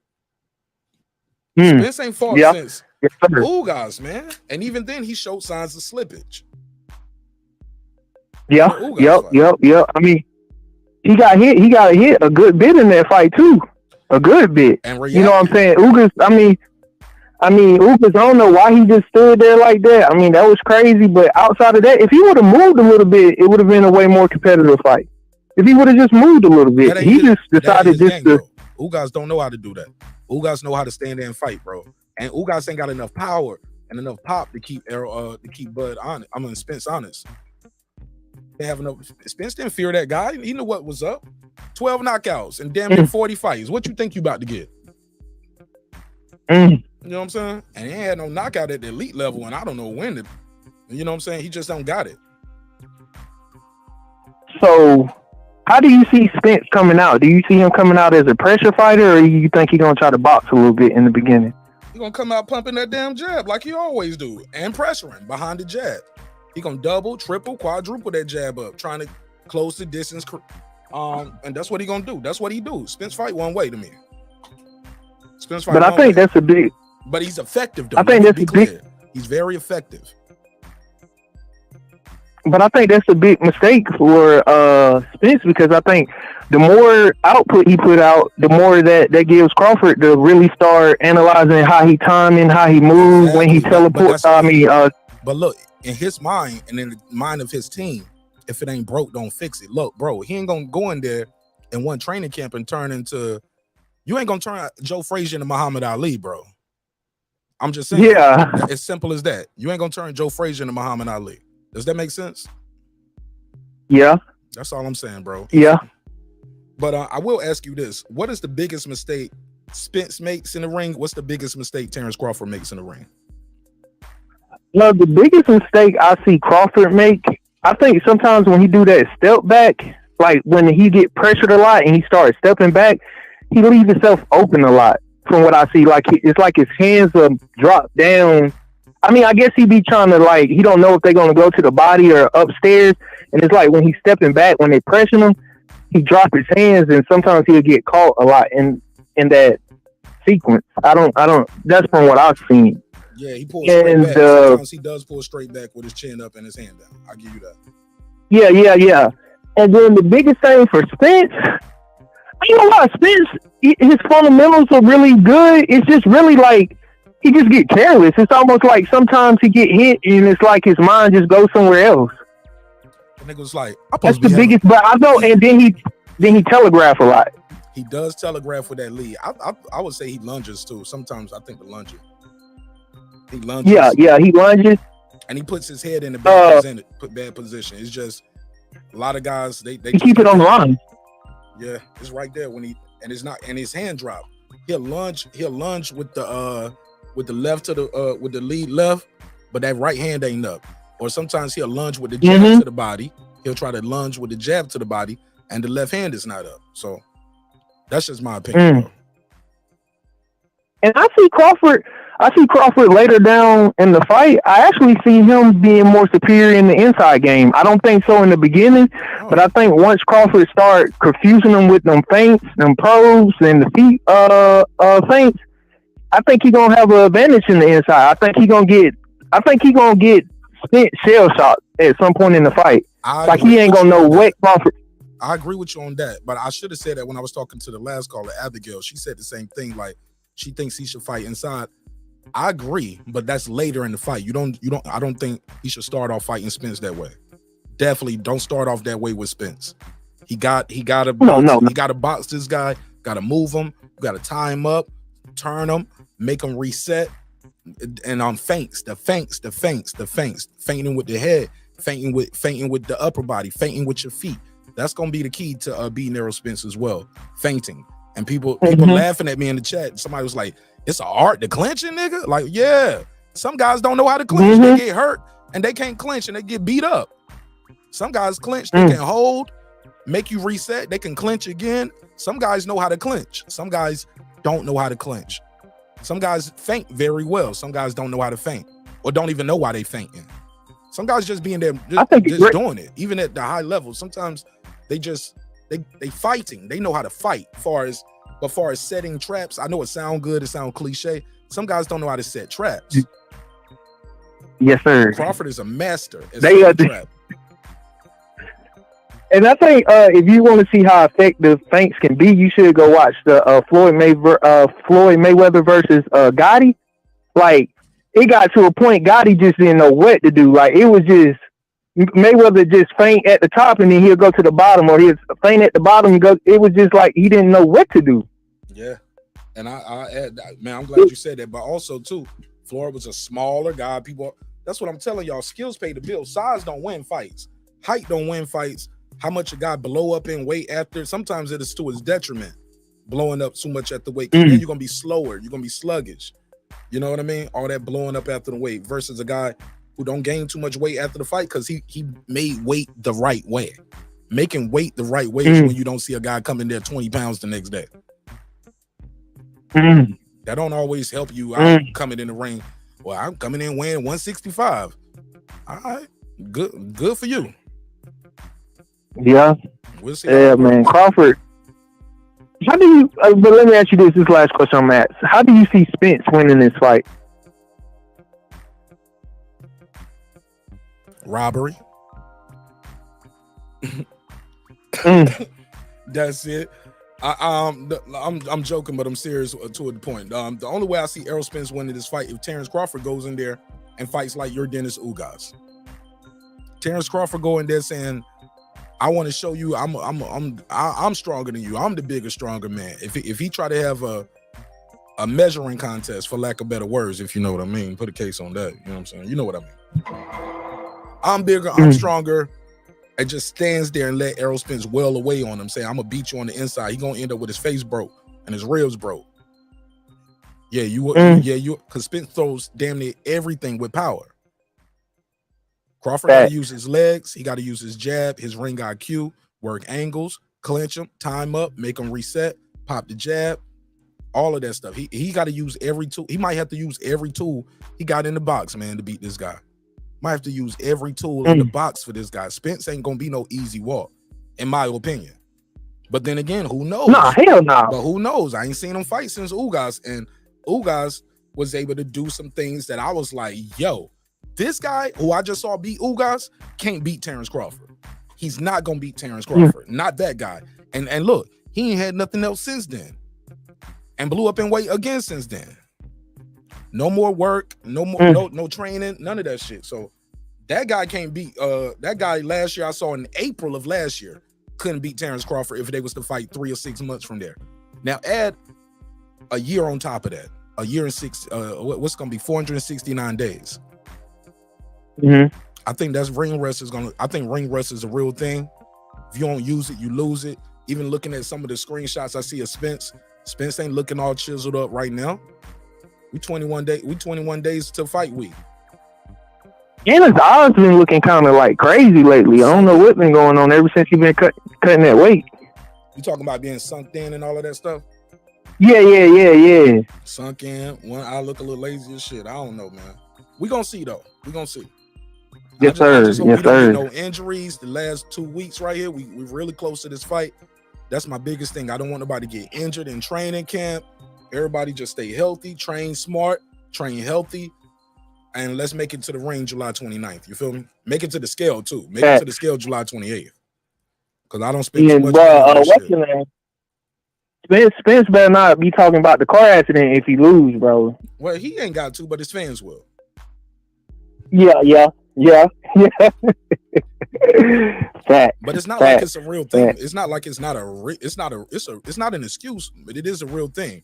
Spence ain't fought since Ugas, man, and even then he showed signs of slippage. Yep. I mean, he got hit a good bit in that fight too. A good bit. And you know what I'm saying? Ugas, I mean, Ugas, I don't know why he just stood there like that. I mean, that was crazy. But outside of that, if he would have moved a little bit, it would have been a way more competitive fight. If he would have just moved a little bit, he just decided just to. Ugas don't know how to do that. Ugas know how to stand there and fight, bro. And Ugas ain't got enough power and enough pop to keep Bud honest. Spence honest. They have enough. Spence didn't fear that guy. He knew what was up. 12 knockouts and damn near 40 fights. What you think you about to get? You know what I'm saying? And he ain't had no knockout at the elite level, and I don't know when. You know what I'm saying? He just don't got it. So, how do you see Spence coming out? Do you see him coming out as a pressure fighter, or you think he's gonna try to box a little bit in the beginning? He's gonna come out pumping that damn jab like he always do, and pressuring behind the jab. He gonna double, triple, quadruple that jab up, trying to close the distance. And that's what he gonna do. That's what he do. Spence fight one way to me. Spence fight. But I think that's a big. But he's effective though. I think that's a big. He's very effective. But I think that's a big mistake for Spence, because I think the more output he put out, the more that gives Crawford to really start analyzing how he timing, how he moves, when he teleports. But look, in his mind and in the mind of his team, if it ain't broke, don't fix it. Look, bro, he ain't gonna go in there in one training camp and turn into. You ain't gonna turn Joe Frazier into Muhammad Ali, bro. I'm just saying. Yeah. As simple as that. You ain't gonna turn Joe Frazier into Muhammad Ali. Does that make sense? Yeah. That's all I'm saying, bro. Yeah. But I will ask you this. What is the biggest mistake Spence makes in the ring? What's the biggest mistake Terence Crawford makes in the ring? No, the biggest mistake I see Crawford make, I think sometimes when he do that step back, like when he get pressured a lot and he starts stepping back, he leaves himself open a lot from what I see. Like it's like his hands are dropped down. I mean, I guess he be trying to, like, he don't know if they're going to go to the body or upstairs. And it's like when he's stepping back, when they pressing him, he drop his hands, and sometimes he'll get caught a lot in that sequence. I don't, that's from what I've seen. Yeah, he pulls straight back. Sometimes he does pull straight back with his chin up and his hand down. I'll give you that. Yeah. And then the biggest thing for Spence, you know what, Spence, his fundamentals are really good. It's just really like, he just get careless. It's almost like sometimes he get hit and it's like his mind just goes somewhere else. The nigga's like, that's the biggest. But I know, and then he telegraph a lot. He does telegraph with that lead. I would say he lunges too. Sometimes I think the lunges. He lunges. Yeah, he lunges. And he puts his head in a bad position. It's just a lot of guys they keep it on the line. Yeah, it's right there when it's not, and his hand drop. He'll lunge with the left to the with the lead left, but that right hand ain't up. Or sometimes he'll lunge with the jab to the body. He'll try to lunge with the jab to the body, and the left hand is not up. So that's just my opinion. And I see Crawford later down in the fight. I actually see him being more superior in the inside game. I don't think so in the beginning, but I think once Crawford start confusing him with them feints, them probes, and the feet feints, I think he's gonna have an advantage in the inside. I think he's gonna get Spence shell shot at some point in the fight. Like he ain't gonna know what Crawford. I agree with you on that, but I should have said that when I was talking to the last caller, Abigail. She said the same thing. Like she thinks he should fight inside. I agree, but that's later in the fight. I don't think he should start off fighting Spence that way. Definitely don't start off that way with Spence. He got to box this guy, got to move him, got to tie him up, turn him, make him reset, and on feints, feinting with the head, feinting with the upper body, feinting with your feet. That's gonna be the key to beating Errol Spence as well. Feinting. And people laughing at me in the chat. Somebody was like, "It's an art to clinching, nigga." Like, yeah, some guys don't know how to clinch. They get hurt and they can't clinch and they get beat up. Some guys clinch, they can hold, make you reset, they can clinch again. Some guys know how to clinch. Some guys don't know how to clinch. Some guys feint very well. Some guys don't know how to feint or don't even know why they feinting. Some guys just being there, just doing it, even at the high level. Sometimes they fighting. They know how to fight. But far as setting traps, I know it sounds good. It sounds cliche. Some guys don't know how to set traps. Yes, sir. Crawford is a master at setting traps. And I think if you want to see how effective feints can be, you should go watch the Floyd Mayweather versus Gotti. Like, it got to a point Gotti just didn't know what to do. Like, it was just Mayweather just feint at the top and then he'll go to the bottom, or he'll feint at the bottom and go. It was just like he didn't know what to do. Yeah, and I add, man, I'm glad you said that. But also too, Floyd was a smaller guy. People, that's what I'm telling y'all. Skills pay the bill. Size don't win fights. Height don't win fights. How much a guy blow up in weight after? Sometimes it is to his detriment, blowing up too much at the weight. Then you're gonna be slower. You're gonna be sluggish. You know what I mean? All that blowing up after the weight versus a guy who don't gain too much weight after the fight because he made weight the right way. Making weight the right way is when you don't see a guy come in there 20 pounds the next day. That don't always help you out coming in the ring. Well, I'm coming in weighing 165. All right, good for you. Yeah. We'll see. Yeah, man. Crawford. How do you? But let me ask you this last question I'm at. How do you see Spence winning this fight? Robbery. That's it. I'm joking, but I'm serious to the point. The only way I see Errol Spence winning this fight if Terence Crawford goes in there and fights like your Dennis Ugas. Terence Crawford go in there saying, "I want to show you I'm stronger than you. I'm the bigger, stronger man." If he try to have a measuring contest, for lack of better words, if you know what I mean, put a case on that. You know what I'm saying? You know what I mean. I'm bigger, I'm stronger. And just stands there and let Errol Spence well away on him, saying, "I'm gonna beat you on the inside." He gonna end up with his face broke and his ribs broke. Yeah, because Spence throws damn near everything with power. Crawford got to use his legs. He got to use his jab, his ring IQ, work angles, clinch him, time up, make him reset, pop the jab, all of that stuff. He got to use every tool. He might have to use every tool he got in the box, man, to beat this guy. Might have to use every tool in the box for this guy. Spence ain't gonna be no easy walk, in my opinion. But then again, who knows? Nah, hell no. But who knows? I ain't seen him fight since Ugas, and Ugas was able to do some things that I was like, yo, this guy who I just saw beat Ugas can't beat Terence Crawford. He's not gonna beat Terence Crawford. Not that guy. And look, he ain't had nothing else since then, and blew up in weight again since then. No more work, no more, no training, none of that shit. So that guy can't beat that guy last year I saw in April of last year couldn't beat Terence Crawford if they was to fight 3 or 6 months from there. Now add a year on top of that, a year and what's gonna be 469 days. I think that's ring rust I think ring rust is a real thing. If you don't use it, you lose it. Even looking at some of the screenshots I see of Spence ain't looking all chiseled up right now. We 21 days to fight week. And his odds been looking kind of like crazy lately. I don't know what's been going on ever since he been cutting that weight. You talking about being sunk in and all of that stuff? Yeah. Sunk in. One eye look a little lazy as shit. I don't know, man. We gonna see though. We gonna see. Yes, sir. Yes, sir. No injuries the last 2 weeks right here. We're really close to this fight. That's my biggest thing. I don't want nobody to get injured in training camp. Everybody just stay healthy, train smart, train healthy, and let's make it to the ring July 29th. You feel me? Make it to the scale too. Make it to the scale July 28th. Because I don't spend too much what's your name? Spence better not be talking about the car accident if he lose, bro. Well, he ain't got to, but his fans will. Yeah. Fact. But it's not like it's a real thing. It's not like it's not an excuse, but it is a real thing.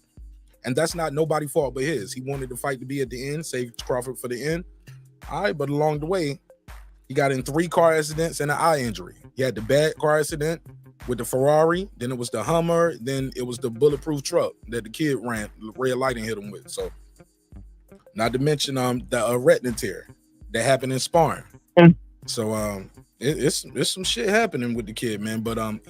And that's not nobody's fault but his. He wanted the fight to be at the end, save Crawford for the end. All right, but along the way, he got in 3 car accidents and an eye injury. He had the bad car accident with the Ferrari, then it was the Hummer, then it was the bulletproof truck that the kid ran, red light and hit him with. So, not to mention the retina tear that happened in sparring. So it's some shit happening with the kid, man. But I'm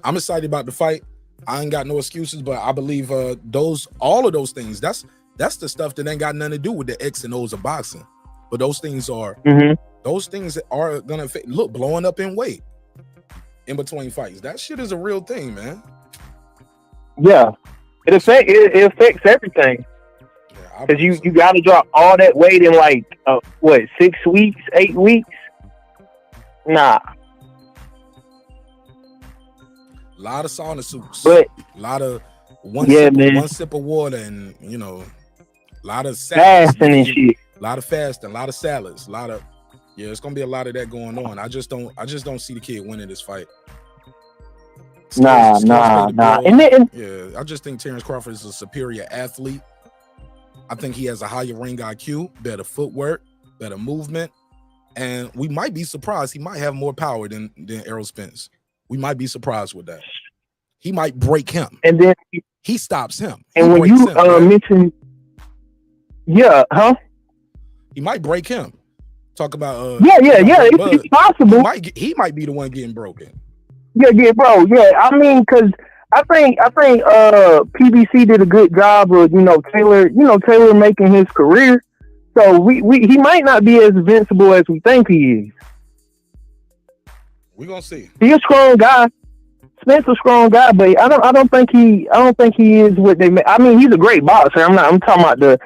excited about the fight. I ain't got no excuses, but I believe all of those things, that's the stuff that ain't got nothing to do with the X and O's of boxing. But those things are gonna affect, look, blowing up in weight in between fights. That shit is a real thing, man. Yeah. It affects everything. Because you got to drop all that weight in like 6 weeks, 8 weeks. Nah. A lot of sauna suits, but a lot of one sip of water, and a lot of salads, fasting and shit. A lot of fasting, a lot of salads, it's gonna be a lot of that going on. I just don't see the kid winning this fight. Nah. I just think Terence Crawford is a superior athlete. I think he has a higher ring IQ, better footwork, better movement, and we might be surprised. He might have more power than Errol Spence. We might be surprised with that. He might break him, and then he stops him. And when you mention, he might break him. Talk about it's possible. He might be the one getting broken. Yeah, bro. Yeah, I mean, because I think PBC did a good job of Taylor making his career. So he might not be as invincible as we think he is. We're gonna see. He's a strong guy. Spence a strong guy, but I don't think he is what they. I mean, he's a great boxer. I'm talking about the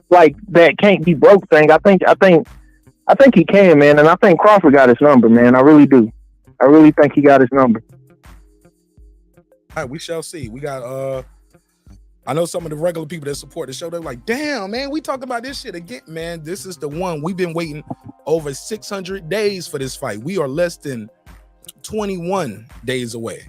like that can't be broke thing. I think I think he can, man, and I think Crawford got his number, man. I really do. I really think he got his number. All right, we shall see. We got I know some of the regular people that support the show, they're like, damn, man, we talk about this shit again. Man, this is the one. We've been waiting over 600 days for this fight. We are less than 21 days away.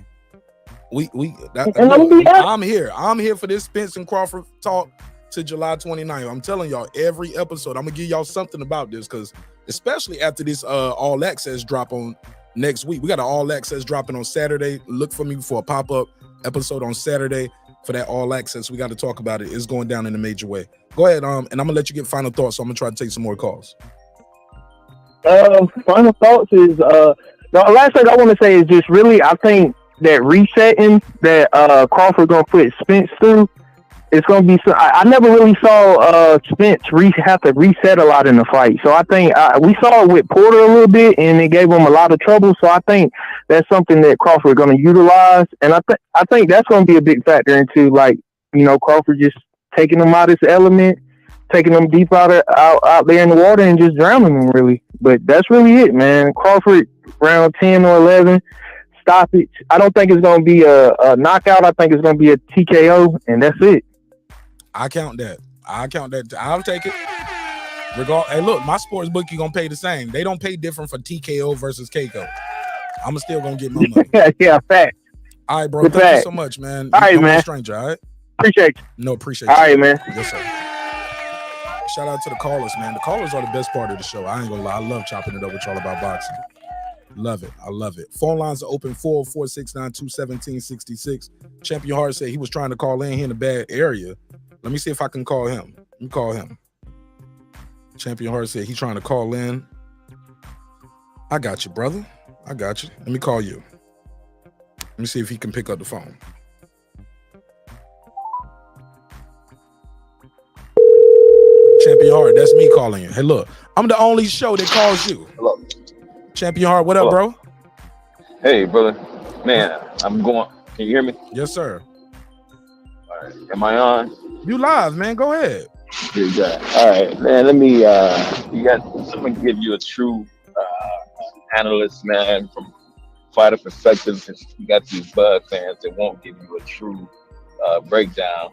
I'm here. I'm here for this Spence and Crawford talk to July 29th. I'm telling y'all, every episode, I'm gonna give y'all something about this, because especially after this all access drop on next week. We got an all access dropping on Saturday. Look for me for a pop-up episode on Saturday for that all access. We got to talk about it. It's going down in a major way. Go ahead, and I'm gonna let you get final thoughts. So I'm gonna try to take some more calls. Final thoughts is the last thing I want to say is just really, I think that resetting that Crawford gonna put Spence through, it's gonna be. I never really saw Spence have to reset a lot in the fight. So I think we saw it with Porter a little bit, and it gave him a lot of trouble. So I think that's something that Crawford going to utilize, and I think that's going to be a big factor into, like, you know, Crawford just taking him out of his element, taking him deep out there in the water, and just drowning him, really. But that's really it, man. Crawford round 10 or 11. Stop it. I don't think it's going to be a knockout. I think it's going to be a TKO, and that's it. I count that. I'll take it. Hey, look, my sports bookie gonna pay the same. They don't pay different for TKO versus KO. I'm still gonna get my money. Yeah, fact. All right, bro. Thank you so much, man. All right, man. Stranger, all right? Appreciate you. No, appreciate all you. All right, man. Yes, sir. Shout out to the callers, man. The callers are the best part of the show. I ain't gonna lie. I love chopping it up with y'all about boxing. Love it. I love it. Phone lines are open 404-692-1766. Champion Hart said he was trying to call in here in a bad area. Let me see if I can call him. Let me call him. Champion Hart said he's trying to call in. I got you, brother. I got you. Let me call you. Let me see if he can pick up the phone. Champion Hart, that's me calling you. Hey, look, I'm the only show that calls you. Hello. Champion Hart, what up, bro? Hey, brother. Man, I'm going. Can you hear me? Yes, sir. All right. Am I on? You live, man. Go ahead. Good guy. All right, man. Let me. You got someone give you a true analyst, man, from fighter perspective. You got these Bud fans that won't give you a true breakdown.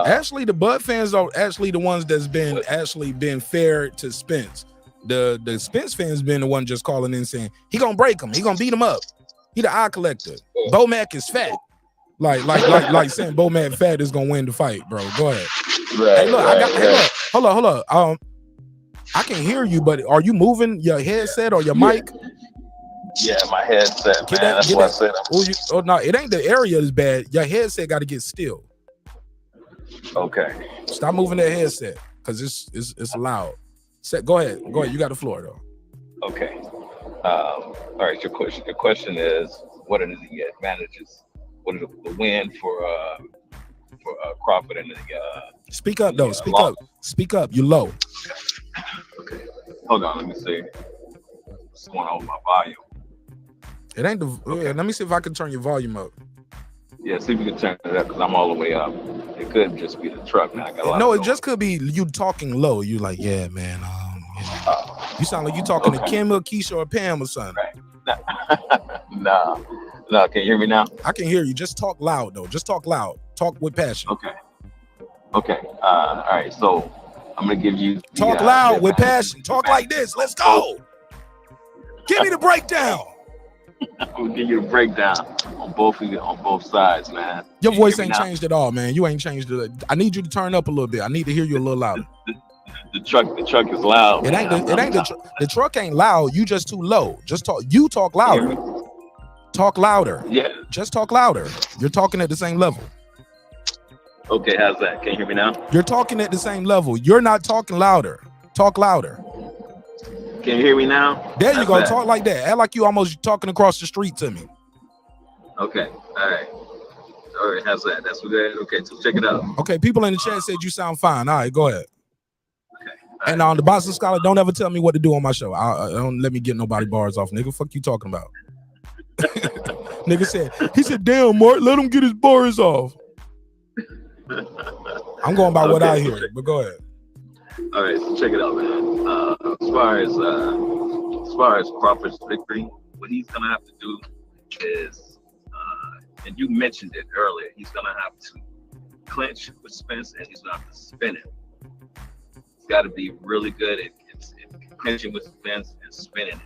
Actually, the Bud fans are actually the ones that's been fair to Spence. The Spence fans been the one just calling in saying he gonna break him. He gonna beat him up. He the eye collector. Bo Mac is fat. Like saying Bo Mac fat is gonna win the fight, bro. Go ahead. Right, hey, look, hey, look. Hold on. I can hear you, but are you moving your headset or your mic? Yeah, my headset, man. That's what I said. No, it ain't the area is bad. Your headset got to get still. Okay. Stop moving that headset because it's loud. Go ahead. You got the floor though. Okay. All right. Your question is, what are the advantages? What are the win for Crawford and the Speak up though. Speak up. You low. Okay. Hold on. Let me see. What's going on with my volume? It ain't the. Okay. Let me see if I can turn your volume up. Yeah, see if you can turn it up because I'm all the way up. It could just be the truck, man. No, it just could be you talking low. You like, yeah, man. You sound like you talking to Kim or Keisha or Pam or something. Right. No. Can you hear me now? I can hear you. Just talk loud though. Just talk loud. Talk with passion. Okay. All right. So I'm gonna give you talk loud with passion. Talk like this. Let's go. Give me the breakdown. I'm gonna give you a breakdown on both sides, man. Your voice ain't changed at all, man. You ain't changed it. I need you to turn up a little bit. I need to hear you a little louder. The truck is loud. The truck ain't loud. You just too low. Just talk. You talk louder. Talk louder. Yeah. Just talk louder. You're talking at the same level. Okay, how's that? Can you hear me now? You're talking at the same level. You're not talking louder. Talk louder. Can you hear me now? There you go. Talk like that. Act like you almost talking across the street to me. Okay. All right. How's that? That's good. Okay. So check it out. Okay. People in the chat said you sound fine. All right. Go ahead. Okay. And on the Boxing Scholar, don't ever tell me what to do on my show. Don't let me get nobody bars off, nigga. Fuck you talking about? Nigga said, damn, Mark, let him get his bars off. I'm going by what I hear, but go ahead. All right, so check it out, man. As far as Crawford's victory, what he's gonna have to do is, and you mentioned it earlier, he's gonna have to clinch with Spence, and he's gonna have to spin it. He's got to be really good at clinching with Spence and spinning it,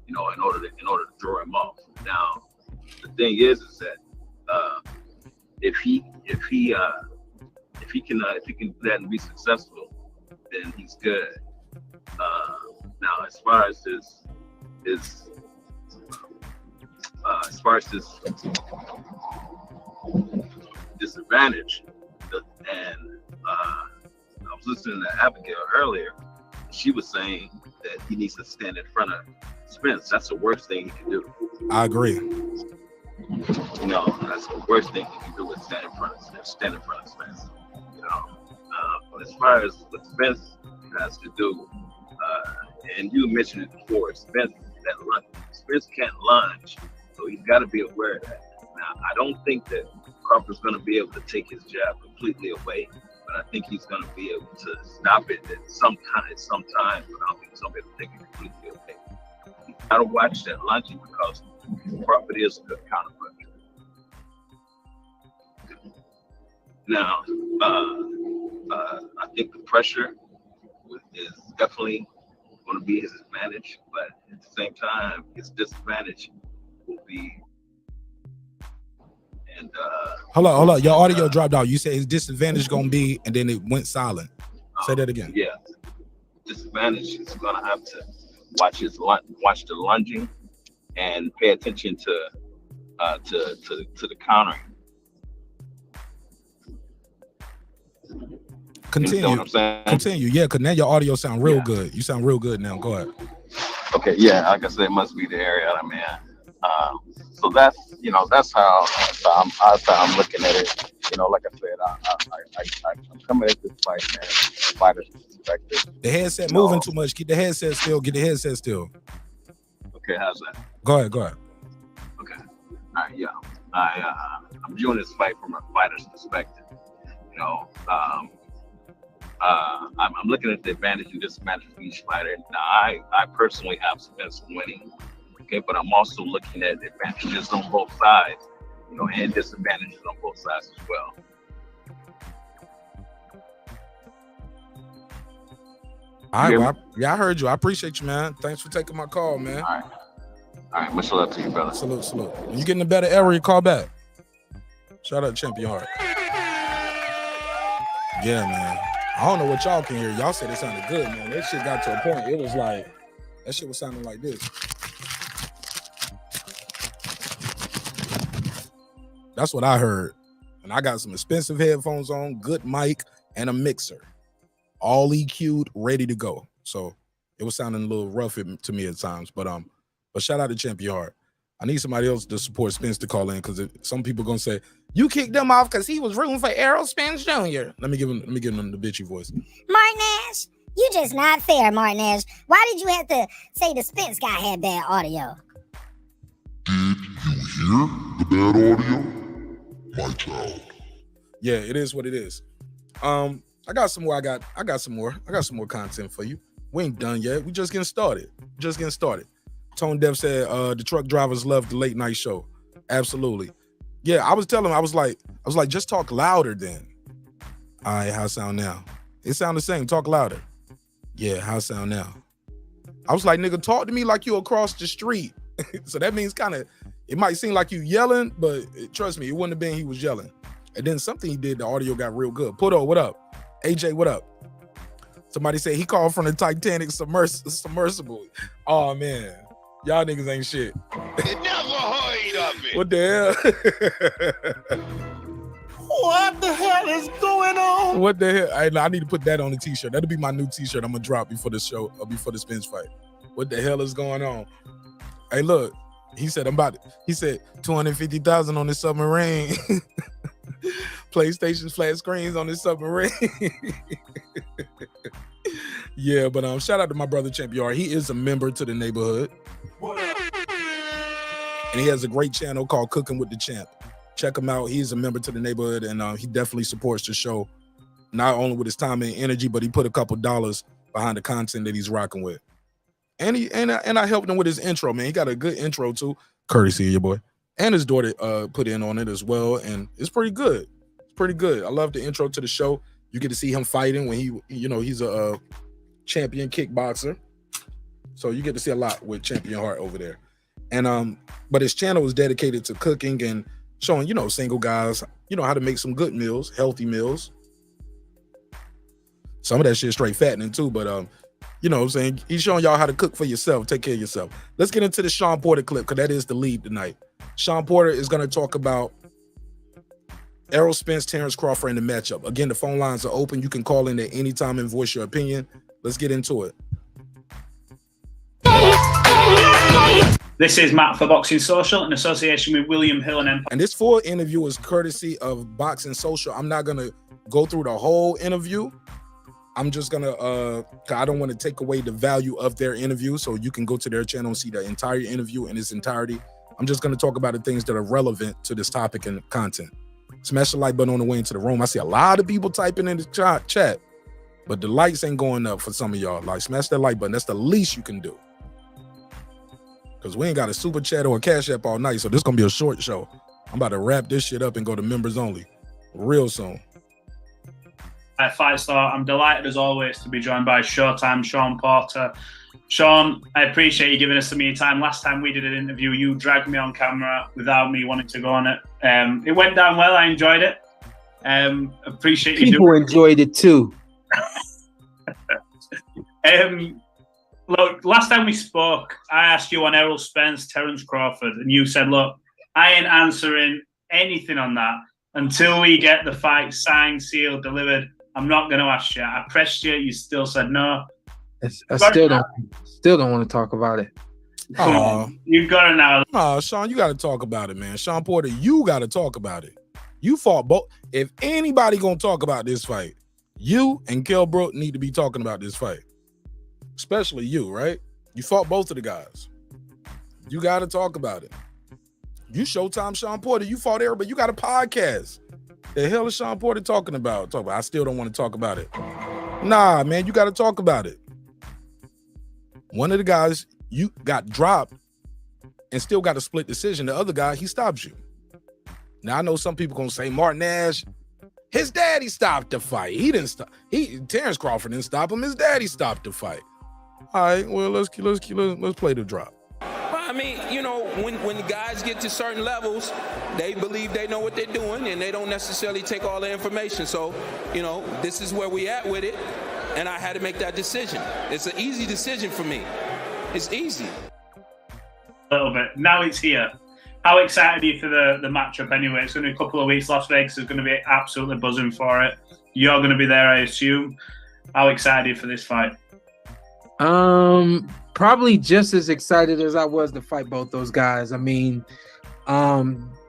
in order to throw him off. Now, the thing is that if he can do that and be successful, then he's good. Now, as far as this disadvantage, and I was listening to Abigail earlier. She was saying that he needs to stand in front of Spence. That's the worst thing he can do. I agree. That's the worst thing he can do is stand in front of Spence. But as far as what Spence has to do, and you mentioned it before, Spence can't lunge, so he's got to be aware of that. Now, I don't think that Crawford's going to be able to take his jab completely away, but I think he's going to be able to stop it at sometimes, but I don't think he's going to be able to take it completely away. You got to watch that lunging because Crawford is a good counter puncher. Now, I think the pressure is definitely going to be his advantage, but at the same time, his disadvantage will be. And hold on, your audio dropped out. You said his disadvantage gonna be, and then it went silent. Say that again. Yeah, disadvantage is gonna have to watch the lunging and pay attention to the countering. Continue. You know what I'm saying? Continue. Yeah, because now your audio sound real good. You sound real good now. Go ahead. Okay. Yeah, like I said, it must be the area I'm in. So that's how I'm looking at it. Like I said, I'm coming at this fight, man, fighter's perspective. The headset moving too much. Get the headset still. Get the headset still. Okay, how's that? Go ahead. Okay. All right. Yeah. I'm viewing this fight from a fighter's perspective. I'm looking at the advantage and disadvantage of each fighter. Now, I personally have Spence winning. Okay, but I'm also looking at advantages on both sides, and disadvantages on both sides as well. All right, I heard you. I appreciate you, man. Thanks for taking my call, man. All right. Much love to you, brother. Salute. When you get in a better area, call back. Shout out Champion Heart. Yeah, man. I don't know what y'all can hear. Y'all said it sounded good, man. That shit got to a point. It was like, that shit was sounding like this. That's what I heard. And I got some expensive headphones on, good mic, and a mixer. All EQ'd, ready to go. So it was sounding a little rough to me at times. But shout out to Champion Heart. I need somebody else to support Spence to call in, because some people gonna say, you kicked them off because he was rooting for Errol Spence Jr. Let me give him the bitchy voice. Martinez, you just not fair, Martinez. Why did you have to say the Spence guy had bad audio? Did you hear the bad audio? My child. Yeah, it is what it is. I got some more content for you. We ain't done yet. We just getting started. Tone Deaf said the truck drivers love the late night show. Absolutely. Yeah, I was telling him, I was like, just talk louder then. All right, how sound now? It sound the same. Talk louder. Yeah, how sound now? I was like, nigga, talk to me like you across the street. So that means it might seem like you yelling, but trust me, it wouldn't have been he was yelling. And then something he did, the audio got real good. Puto, what up? AJ, what up? Somebody said he called from the Titanic submersible. Oh, man. Y'all niggas ain't shit. Never heard of it. What the hell? What the hell is going on? What the hell? I need to put that on the t-shirt. That'll be my new t-shirt I'm gonna drop before the show or before the Spence fight. What the hell is going on? Hey, look, he said 250,000 on this submarine. PlayStation flat screens on this submarine. Yeah, but shout out to my brother Champion Heart. He is a member to the neighborhood. And he has a great channel called Cooking with the Champ. Check him out. He's a member to the neighborhood, and he definitely supports the show. not only with his time and energy, but he put a couple dollars behind the content that he's rocking with. And I helped him with his intro, man. He got a good intro too, courtesy of your boy. And his daughter put in on it as well, and it's pretty good. It's pretty good. I love the intro to the show. You get to see him fighting when he's a champion kickboxer. So you get to see a lot with Champion Heart over there. And but his channel is dedicated to cooking and showing, single guys, how to make some good meals, healthy meals. Some of that shit straight fattening too, but what I'm saying? He's showing y'all how to cook for yourself, take care of yourself. Let's get into the Shawn Porter clip, because that is the lead tonight. Shawn Porter is going to talk about Errol Spence, Terence Crawford, and the matchup. Again, the phone lines are open. You can call in at any time and voice your opinion. Let's get into it. This is Matt for Boxing Social in association with William Hill and Empire. And this full interview is courtesy of Boxing Social. I'm not going to go through the whole interview. I'm just going to, I don't want to take away the value of their interview, so you can go to their channel and see the entire interview in its entirety. I'm just going to talk about the things that are relevant to this topic and content. Smash the like button on the way into the room. I see a lot of people typing in the chat, but the lights ain't going up for some of y'all. Like, smash that like button. That's the least you can do. Because we ain't got a super chat or a cash app all night, so this is going to be a short show. I'm about to wrap this shit up and go to members only real soon. At Fight Star, I'm delighted as always to be joined by Showtime Shawn Porter. Shawn, I appreciate you giving us some of your time. Last time we did an interview, you dragged me on camera without me wanting to go on it. It went down well. I enjoyed it. Appreciate you. People enjoyed it too. Look, last time we spoke, I asked you on Errol Spence, Terence Crawford, and you said, look, I ain't answering anything on that until we get the fight signed, sealed, delivered. I'm not going to ask you. I pressed you. You still said no. I still don't want to talk about it. You've got it now. Oh, Shawn, you got to talk about it, man. Shawn Porter, you got to talk about it. You fought both. If anybody going to talk about this fight, you and Kell Brook need to be talking about this fight. Especially you, right? You fought both of the guys. You got to talk about it. You Showtime Shawn Porter. You fought everybody. You got a podcast. The hell is Shawn Porter talking about? I still don't want to talk about it. Nah, man, you got to talk about it. One of the guys, you got dropped and still got a split decision. The other guy, he stops you. Now, I know some people going to say, Martin Nash, his daddy stopped the fight. He didn't stop. Terence Crawford didn't stop him. His daddy stopped the fight. All right, well, let's play the drop. I mean, when the guys get to certain levels, they believe they know what they're doing, and they don't necessarily take all the information. So, this is where we at with it, and I had to make that decision. It's an easy decision for me. It's easy. A little bit. Now it's here. How excited are you for the matchup anyway? It's going to be a couple of weeks. Las Vegas is going to be absolutely buzzing for it. You're going to be there, I assume. How excited are you for this fight? Probably just as excited as I was to fight both those guys. I mean,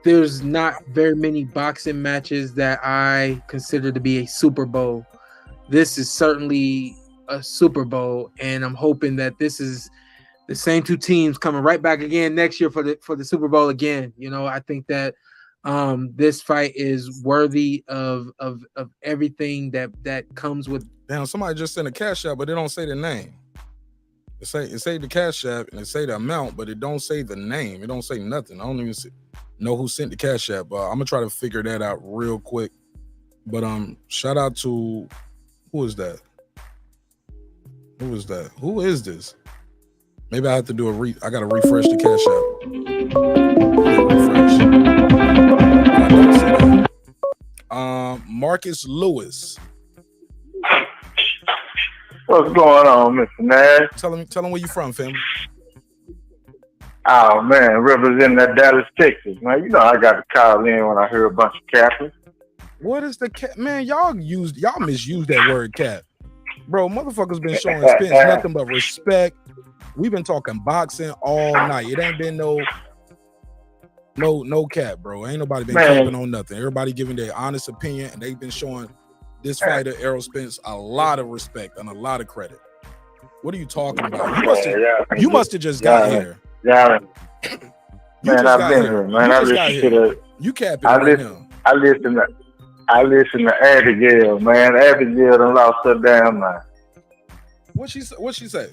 there's not very many boxing matches that I consider to be a Super Bowl. This is certainly a Super Bowl, and I'm hoping that this is the same two teams coming right back again next year for the Super Bowl again. I think that this fight is worthy of everything that comes with. Damn, somebody just sent a cash out, but they don't say the name. It say the cash app and it say the amount, but it don't say the name. It don't say nothing. I don't even know who sent the cash app, but I'm gonna try to figure that out real quick. But shout out to who is that? Who is that? Who is this? Maybe I have to do I gotta refresh the cash app. I don't see that. Marcus Lewis. What's going on, Mr. Nash? Tell him where you from, family. Oh man, representing that Dallas, Texas, man. I got to call in when I hear a bunch of capping. What is the cap? Man, y'all misuse that word cap. Bro, motherfuckers been showing Spence nothing but respect. We've been talking boxing all night. It ain't been no cap, bro. Ain't nobody been capping on nothing. Everybody giving their honest opinion, and they've been showing this fighter, Errol Spence, a lot of respect and a lot of credit. What are you talking about? You must have just got here. Yeah, man, I've been here, man. You capping right now. I listen I listen to Abigail, man. Abigail done lost her damn mind. What she say?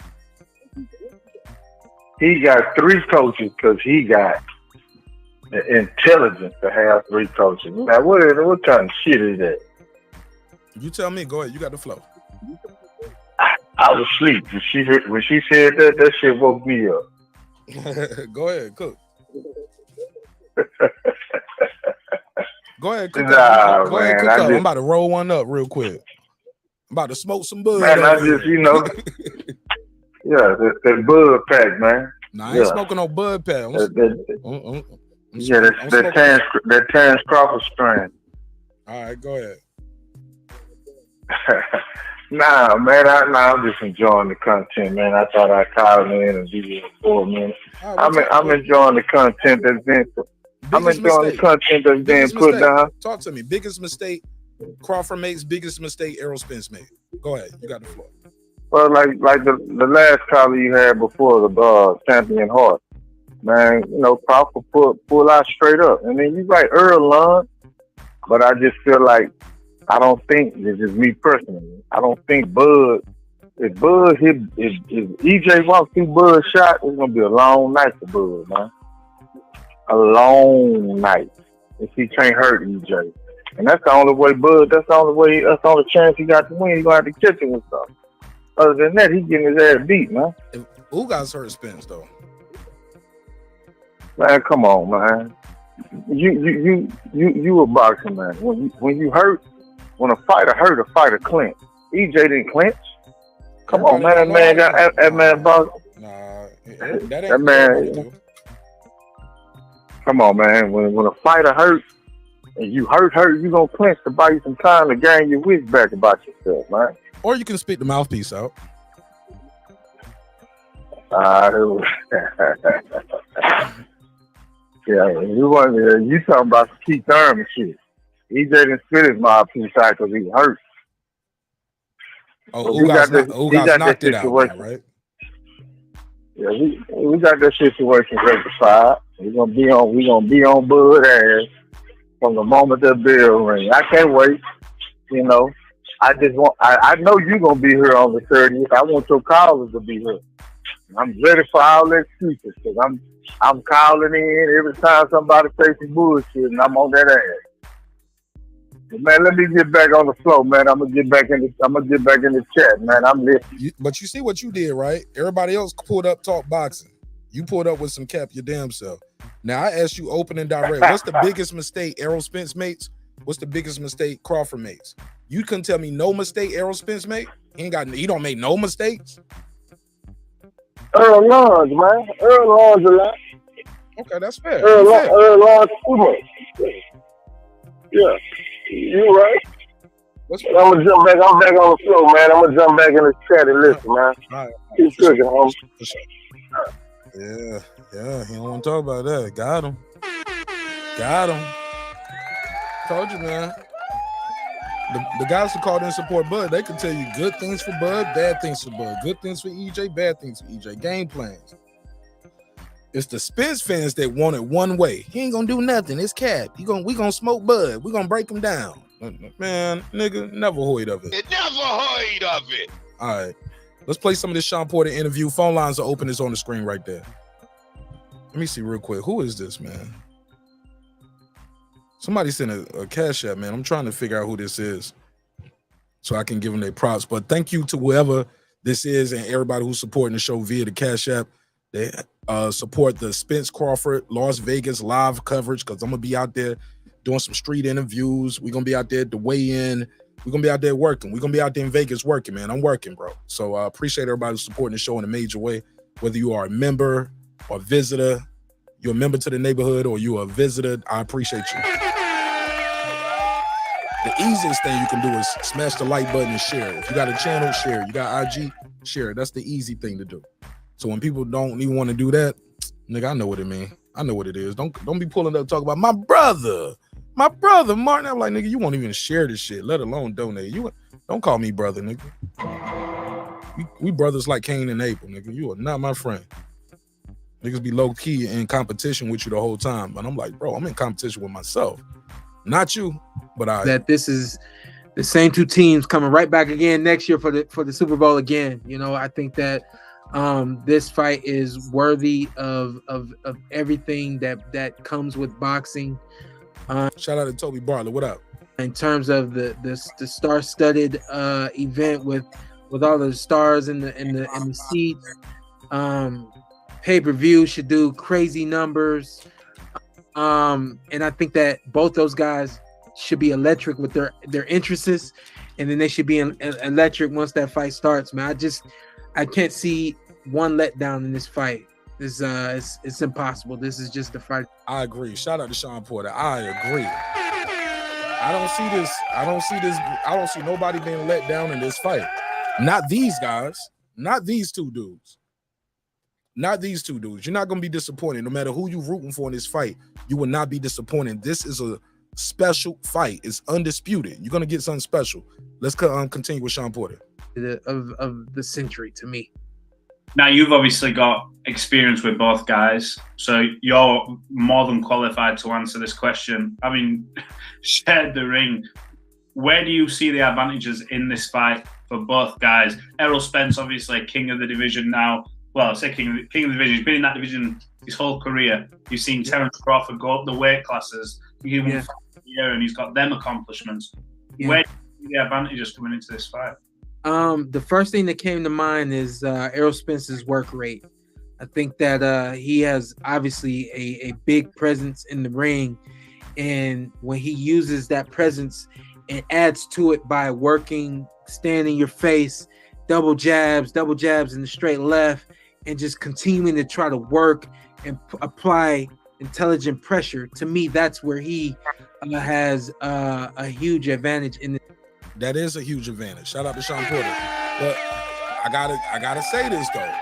He got 3 coaches because he got the intelligence to have 3 coaches. Now, what kind of shit is that? You tell me. Go ahead. You got the flow. I was asleep when she said that. That shit woke me up. Go ahead, cook. Go ahead, cook Nah, up. Go ahead, man, cook up. just- I'm about to roll one up real quick. I'm about to smoke some bud. Man, I over just, here. yeah, that bud pack, man. Nah, I ain't smoking no bud pack. That Terence Crawford strain. All right, go ahead. Nah, man, I'm just enjoying the content, man. I thought I'd call in and be here for a minute. I'm enjoying the content that's been. I'm enjoying the content that's being put down. Talk to me. Biggest mistake Crawford makes. Biggest mistake Errol Spence made. Go ahead. You got the floor. Well, like the last caller you had before, the Champion Hart, man. You know, Crawford pull out straight up. I mean, you right, Earl Lund, but I just feel like I don't think, this is me personally, I don't think Bud, if EJ walks through Bud's shot, it's gonna be a long night for Bud, man. A long night if he can't hurt EJ. And that's the only way Bud, that's the only chance he got to win. He's gonna have to catch him with stuff. Other than that, he's getting his ass beat, man. Who got hurt Spence though? Man, come on, man. You a boxer, man. When you hurt, when a fighter hurt, a fighter clinch. EJ didn't clinch. Come on, man. That man got that man box. Nah, that man. Come on, man. When a fighter hurt and you hurt, you gonna clinch to buy you some time to gain your wits back about yourself, man. Or you can spit the mouthpiece out. Yeah, you talking about some Keith Thurman shit. EJ didn't spit his mouthpiece out because he hurt. Oh, who got knocked it out, now, right? Yeah, we got that situation rectified. We gonna be on Bud ass from the moment the bell ring. I can't wait. You know, I know you gonna be here on the 30th. I want your callers to be here. I'm ready for all the excuses because I'm calling in every time somebody says some bullshit and I'm on that ass. But man, let me get back on the floor, man. I'm gonna get back in the chat, man. I'm listening. But you see what you did, right? Everybody else pulled up talk boxing. You pulled up with some cap your damn self. Now I asked you open and direct. What's the biggest mistake Errol Spence makes? What's the biggest mistake Crawford makes? You couldn't tell me no mistake Errol Spence made. He don't make no mistakes. Earl Lawrence, man. Earl Lawrence a lot. Okay, that's fair. Earl Lawrence too much. Yeah, you right. I'm gonna jump back. I'm back on the floor, man. I'm gonna jump back in the chat and listen, man. All right. Keep cooking, homie. Yeah. He don't want to talk about that. Got him. Told you, man. The guys who called in support Bud, they can tell you good things for Bud, bad things for Bud, good things for EJ, bad things for EJ. Game plans. It's the Spence fans that want it one way. He ain't gonna do nothing. It's cap. We gonna smoke Bud. We gonna break him down. Man, nigga, never heard of it. All right. Let's play some of this Shawn Porter interview. Phone lines are open. It's on the screen right there. Let me see real quick. Who is this, man? Somebody sent a cash app, man. I'm trying to figure out who this is so I can give them their props. But thank you to whoever this is and everybody who's supporting the show via the cash app. They support the Spence Crawford Las Vegas live coverage because I'm going to be out there doing some street interviews. We're going to be out there at the weigh-in. We're going to be out there working. We're going to be out there in Vegas working, man. I'm working, bro. So I appreciate everybody who's supporting the show in a major way, whether you are a member or visitor, you're a member to the neighborhood or you're a visitor, I appreciate you. The easiest thing you can do is smash the like button and share it. If you got a channel, share it. You got IG, share it. That's the easy thing to do. So when people don't even want to do that, nigga, I know what it means. I know what it is. Don't be pulling up talk about my brother Martin. I'm like, nigga, you won't even share this shit, let alone donate. You don't call me brother, nigga. We brothers like Cain and Abel, nigga. You are not my friend. Niggas be low key in competition with you the whole time, but I'm like, bro, I'm in competition with myself, not you. But that this is the same two teams coming right back again next year for the Super Bowl again. You know, I think that this fight is worthy of everything that comes with boxing. Shout out to Toby Bartlett. What up? In terms of the star-studded event with all the stars in the seats, pay-per-view should do crazy numbers, and I think that both those guys should be electric with their interests, and then they should be electric once that fight starts. Man, I can't see one letdown in this fight. It's impossible. This is just the fight. I agree. Shout out to Shawn Porter. I agree. I don't see nobody being let down in this fight. Not these guys. Not these two dudes. Not these two dudes. You're not going to be disappointed. No matter who you're rooting for in this fight, you will not be disappointed. This is a special fight. It's undisputed. You're going to get something special. Let's continue with Shawn Porter. Of the century to me. Now, you've obviously got experience with both guys, so you're more than qualified to answer this question. I mean, shared the ring. Where do you see the advantages in this fight for both guys? Errol Spence, obviously king of the division now. Well, I say king of the division. He's been in that division his whole career. You've seen Terence Crawford go up the weight classes. He won year, and he's got them accomplishments. Yeah. Where do you see the advantages coming into this fight? The first thing that came to mind is Errol Spence's work rate. I think that he has obviously a big presence in the ring, and when he uses that presence and adds to it by working, stand in your face, double jabs in the straight left, and just continuing to try to work and apply intelligent pressure. To me, that's where he has a huge advantage in the. That is a huge advantage. Shout out to Shawn Porter. But I gotta say this though.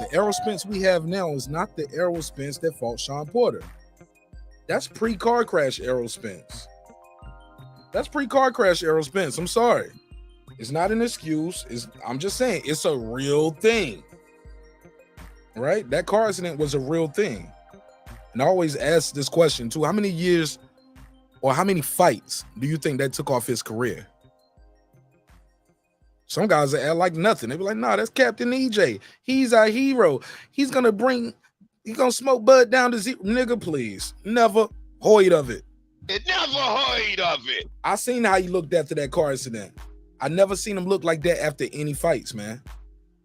The Errol Spence we have now is not the Errol Spence that fought Shawn Porter. That's pre-car crash Errol Spence. That's pre-car crash Errol Spence. I'm sorry. It's not an excuse. I'm just saying it's a real thing. Right? That car accident was a real thing. And I always ask this question too. How many years or how many fights do you think that took off his career? Some guys act like nothing. They be like, nah, that's Captain EJ. He's our hero. He's gonna smoke Bud down to zero. Nigga, please. Never heard of it. Never heard of it. I seen how he looked after that car accident. I never seen him look like that after any fights, man.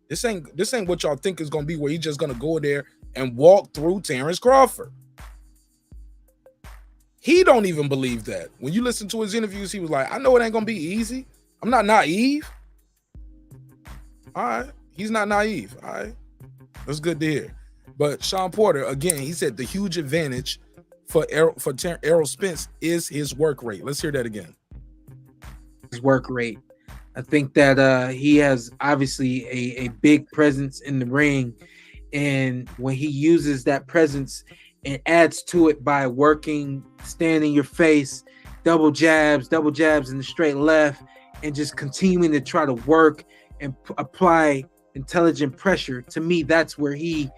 This ain't what y'all think is gonna be, where he's just gonna go there and walk through Terence Crawford. He don't even believe that. When you listen to his interviews, he was like, I know it ain't gonna be easy. I'm not naive. All right. He's not naive. All right. That's good to hear. But Shawn Porter, again, he said the huge advantage for Errol Spence is his work rate. Let's hear that again. His work rate. I think that he has obviously a big presence in the ring, and when he uses that presence and adds to it by working, stand in your face, double jabs in the straight left, and just continuing to try to work and apply intelligent pressure. To me, that's where he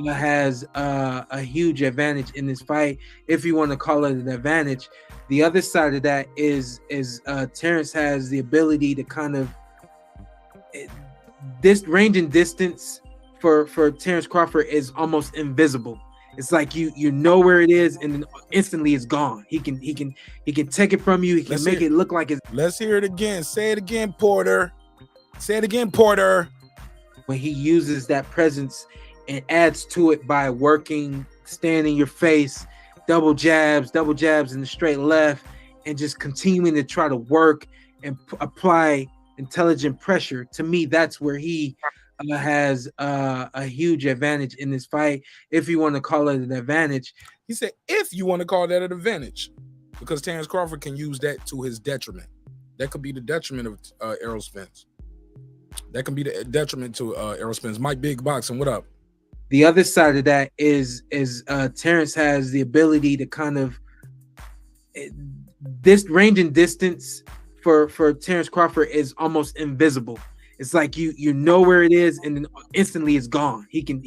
has a huge advantage in this fight, if you want to call it an advantage. The other side of that is Terence has the ability to kind of this range and distance for Terence Crawford is almost invisible. It's like you know where it is, and then instantly it's gone. He can take it from you. He can make it look like it's. Let's hear it again. Say it again, Porter. Say it again, Porter. When he uses that presence and adds to it by working, stand in your face, double jabs in the straight left, and just continuing to try to work and apply intelligent pressure. To me, that's where he has a huge advantage in this fight, if you want to call it an advantage. He said, if you want to call that an advantage, because Terence Crawford can use that to his detriment. That could be the detriment of Errol Spence. That can be the detriment to Errol Spence. Mike Big Boxing, what up? The other side of that is Terence has the ability to kind of this range and distance for Terence Crawford is almost invisible. It's like you know where it is, and then instantly it's gone. He can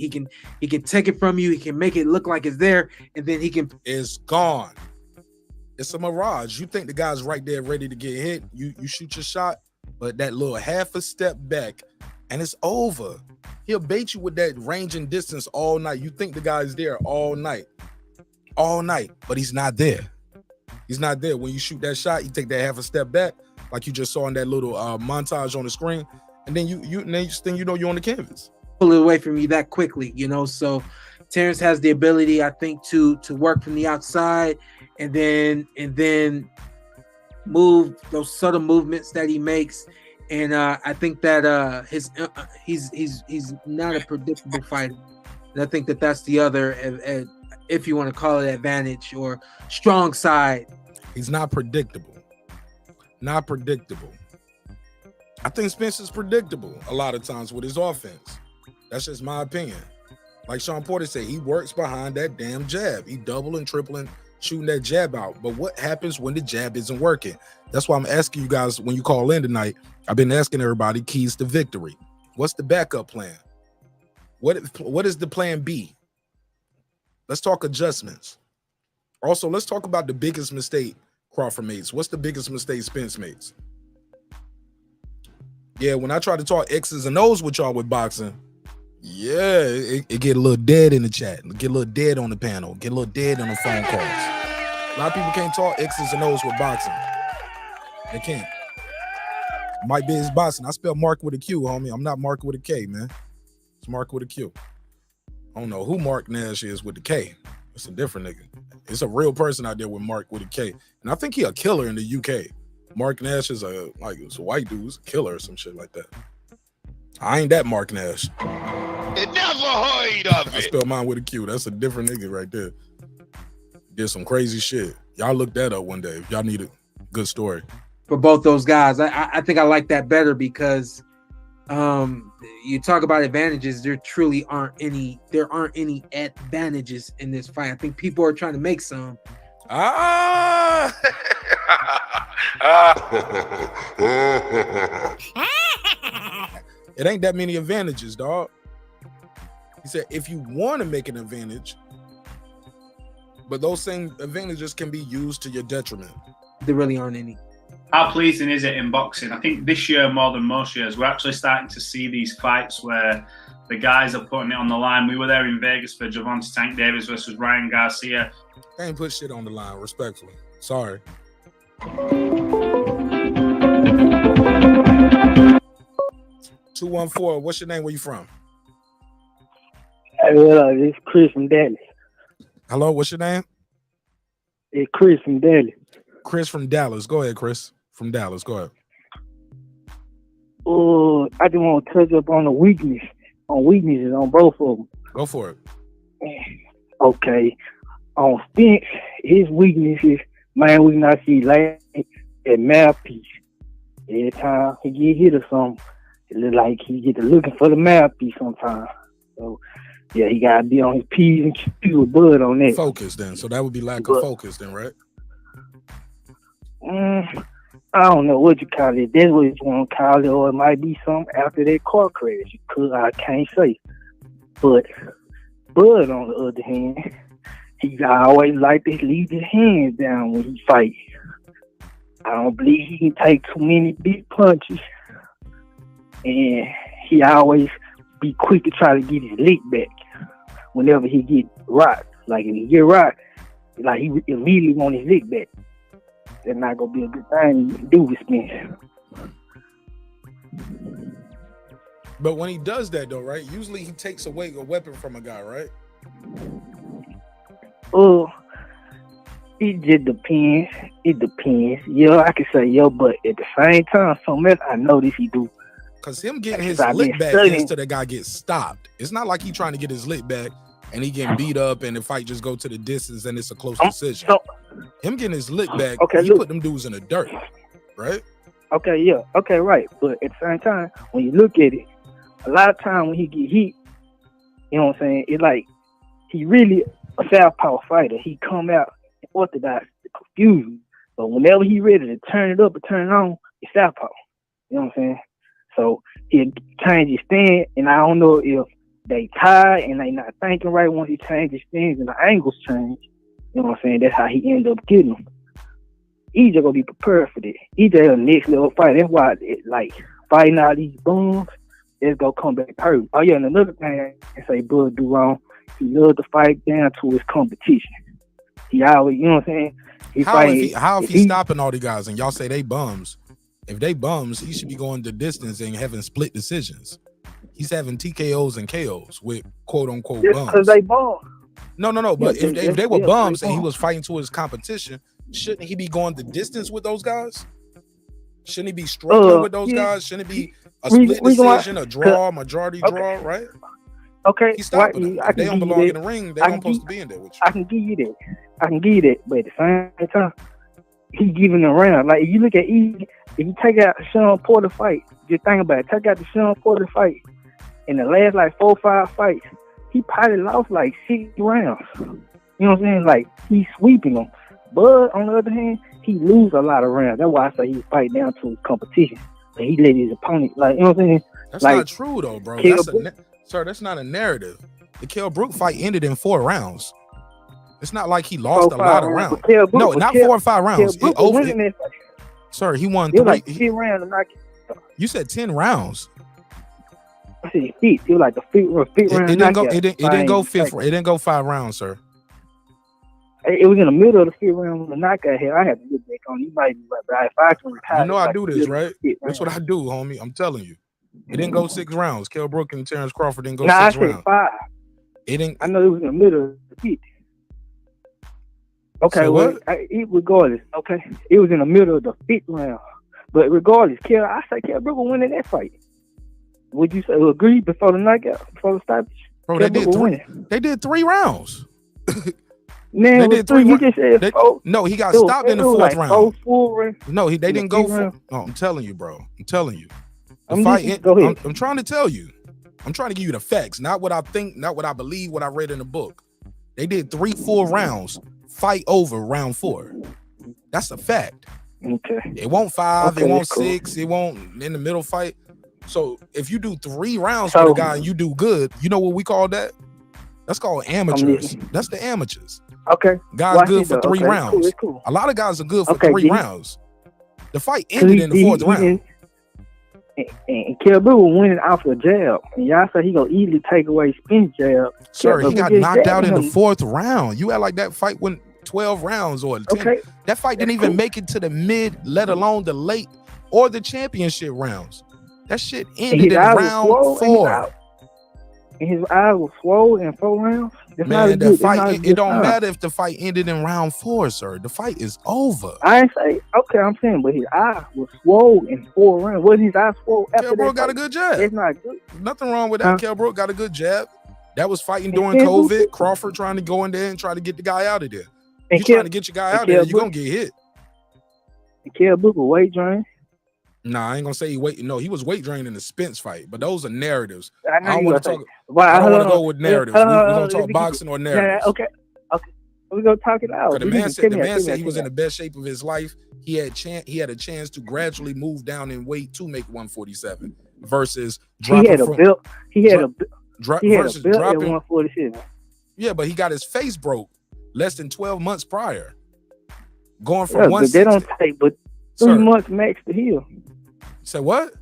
take it from you. He can make it look like it's there, and then he can. It's gone. It's a mirage. You think the guy's right there ready to get hit. You shoot your shot, but that little half a step back, and it's over. He'll bait you with that range and distance all night. You think the guy's there all night, but he's not there. He's not there. When you shoot that shot, you take that half a step back, like you just saw in that little montage on the screen, and then next thing you know, you're on the canvas. Pull it away from you that quickly, you know. So Terence has the ability, I think, to work from the outside and then move those subtle movements that he makes. And I think that he's not a predictable fighter. And I think that that's the other, if you want to call it, advantage or strong side. He's not predictable. Not predictable. I think Spence is predictable a lot of times with his offense. That's just my opinion. Like Shawn Porter said, he works behind that damn jab. He double and tripling, shooting that jab out. But what happens when the jab isn't working? That's why I'm asking you guys when you call in tonight. I've been asking everybody keys to victory. What's the backup plan? What is the plan B? Let's talk adjustments. Also, let's talk about the biggest mistake Crawford makes. What's the biggest mistake Spence makes? Yeah, when I try to talk X's and O's with y'all with boxing, yeah, it get a little dead in the chat. Get a little dead on the panel. Get a little dead on the phone calls. A lot of people can't talk X's and O's with boxing. They can't. Might be his boxing. I spell Mark with a Q, homie. I'm not Mark with a K, man. It's Mark with a Q. I don't know who Mark Nash is with the K. It's a different nigga. It's a real person out there with Mark with a K. And I think he a killer in the UK. Mark Nash is a white dude who's a killer or some shit like that. I ain't that Mark Nash. It never heard of I spell mine with a Q. That's a different nigga right there. Did some crazy shit. Y'all look that up one day if y'all need a good story. For both those guys, I think I like that better because you talk about advantages. There aren't any advantages in this fight. I think people are trying to make some. It ain't that many advantages, dog. He said if you want to make an advantage, but those same advantages can be used to your detriment. There really aren't any. How pleasing is it in boxing? I think this year more than most years, we're actually starting to see these fights where the guys are putting it on the line. We were there in Vegas for Gervonta Tank Davis versus Ryan Garcia. I ain't put shit on the line, respectfully. Sorry. 214, what's your name? Where you from? Hey, it's Chris from Dallas. Hello, what's your name? It's Chris from Dallas. Chris from Dallas. Go ahead, Chris. From Dallas. Go ahead. I just want to touch up on weaknesses on both of them. Go for it. Okay. On Spence, his weaknesses, man, we not see like that mouthpiece. Every time he get hit or something, it look like he get to looking for the mouthpiece sometimes. So, yeah, he got to be on his P's and Q's with Bud on that. Focus then. So that would be lack of focus then, right? I don't know what you call it. That's what you want to call it, or it might be something after that car crash. I can't say. But Bud, on the other hand, he always like to leave his hands down when he fights. I don't believe he can take too many big punches, and he always be quick to try to get his lick back whenever he get rocked. Like if he get rocked, like he immediately want his lick back. That's not gonna be a good thing to do with Spence. But when he does that though, right? Usually he takes away a weapon from a guy, right? It just depends. It depends. Yeah, I can say yeah, but at the same time, something else I notice he do. Cause him getting his lick back is to the guy gets stopped. It's not like he trying to get his lick back and he getting beat up and the fight just go to the distance and it's a close decision. Him getting his lick back, he put them dudes in the dirt, right? Okay, yeah, okay, right. But at the same time, when you look at it, a lot of time when he get hit, you know what I'm saying? It's like he really a southpaw fighter. He come out orthodox to confuse you. But whenever he ready to turn it up or turn it on, it's southpaw. You know what I'm saying? So he'll change his stand, and I don't know if they tired and they not thinking right once he changes his stance and the angles change. You know what I'm saying? That's how he end up getting them. EJ gonna be prepared for this. EJ a next level fight. That's why fighting all these bums, it's gonna come back hurt. Oh yeah, and another thing I say Bud do wrong, he loves to fight down to his competition. He always, you know what I'm saying? How if he's stopping all the guys and y'all say they bums? If they bums, he should be going the distance and having split decisions. He's having TKOs and KOs with quote unquote bums. Because they bums. No. But if they were bums and he was fighting to his competition, shouldn't he be going the distance with those guys? Shouldn't he be struggling with those guys? Shouldn't it be a split decision, a draw, majority draw, right? Okay. He's stopping them. If they don't belong in the ring, they're not supposed to be in there with you. I can give you that. But at the same time, he's giving them around. Like if you look at if you take out Shawn Porter fight, just think about it. Take out the Shawn Porter fight. In the last 4 or 5 fights, he probably lost 6 rounds. You know what I'm saying? Like he's sweeping them. But on the other hand, he lose a lot of rounds. That's why I say he fight down to his competition. But he let his opponent, you know what I'm saying? That's not true though, bro. That's not a narrative. The Kell Brook fight ended in 4 rounds. It's not like he lost a lot of rounds. No, not 4 or 5 rounds. Sir, he won 3. 10 rounds to knock it. You said 10 rounds. I said it was like the fifth round. It didn't go 5th. It didn't go 5 rounds, sir. It was in the middle of the 5th round when the knockout hit. I had to look back on. You might be right, but if I can retire, you know I do this, right? That's what I do, homie. I'm telling you. It didn't go 6 rounds. Kell Brook and Terence Crawford didn't go 6 rounds. I said 5. It didn't. I know it was in the middle of the 5th. Okay, so regardless, okay, it was in the middle of the 5th round. But regardless, I say Kell Brook will win in that fight. Would you say agree before the knockout, before the stoppage? Bro, they did 3 rounds. Man, they did 3. You just said 4. No, he got stopped in the 4th round. 4 no, they didn't go for. No, I'm telling you, bro. I'm telling you. Go ahead. I'm trying to tell you. I'm trying to give you the facts, not what I think, not what I believe, what I read in the book. They did 3 full rounds. Fight over round 4. That's a fact. Okay. It won't 5. Okay, it won't cool. 6. It won't in the middle fight. So if you do 3 rounds for the guy and you do good, you know what we call that? That's called amateurs. That's the amateurs. Okay. Guys good for 3 rounds. Cool. A lot of guys are good for 3 rounds. The fight ended in the 4th round. And Kell Brook was winning off a jab. And y'all say he gonna easily take away Spence jab. Sir, he got knocked out in the 4th round. You act like that fight went 12 rounds or 10. Okay. That fight didn't even make it to the mid, let alone the late or the championship rounds. That shit ended in round 4. And his eyes were swollen in 4 rounds. Man, that fight, it don't matter if the fight ended in round 4, sir. The fight is over. I ain't say, okay, I'm saying, but his eye was swollen in 4 rounds. Wasn't his eye swollen after Kell Brook that? got a good jab. It's not good. Nothing wrong with that. Kell Brook got a good jab. That was fighting during COVID. Crawford trying to go in there and try to get the guy out of there. You trying to get your guy out of there, you're going to get hit. And Kell Brook was weight drained. Nah, I ain't gonna say he was weight drained in the Spence fight, but those are narratives. I don't want to talk. I don't want to go with narratives. We're gonna talk boxing or narratives. Yeah, okay. We're gonna talk it out. The man said he was in the best shape of his life. He had a chance to gradually move down in weight to make 147 versus dropping. He had a belt versus at dropping 147. Yeah, but he got his face broke less than 12 months prior. Going from 160. But they don't take but 3 months max to heal. Say what?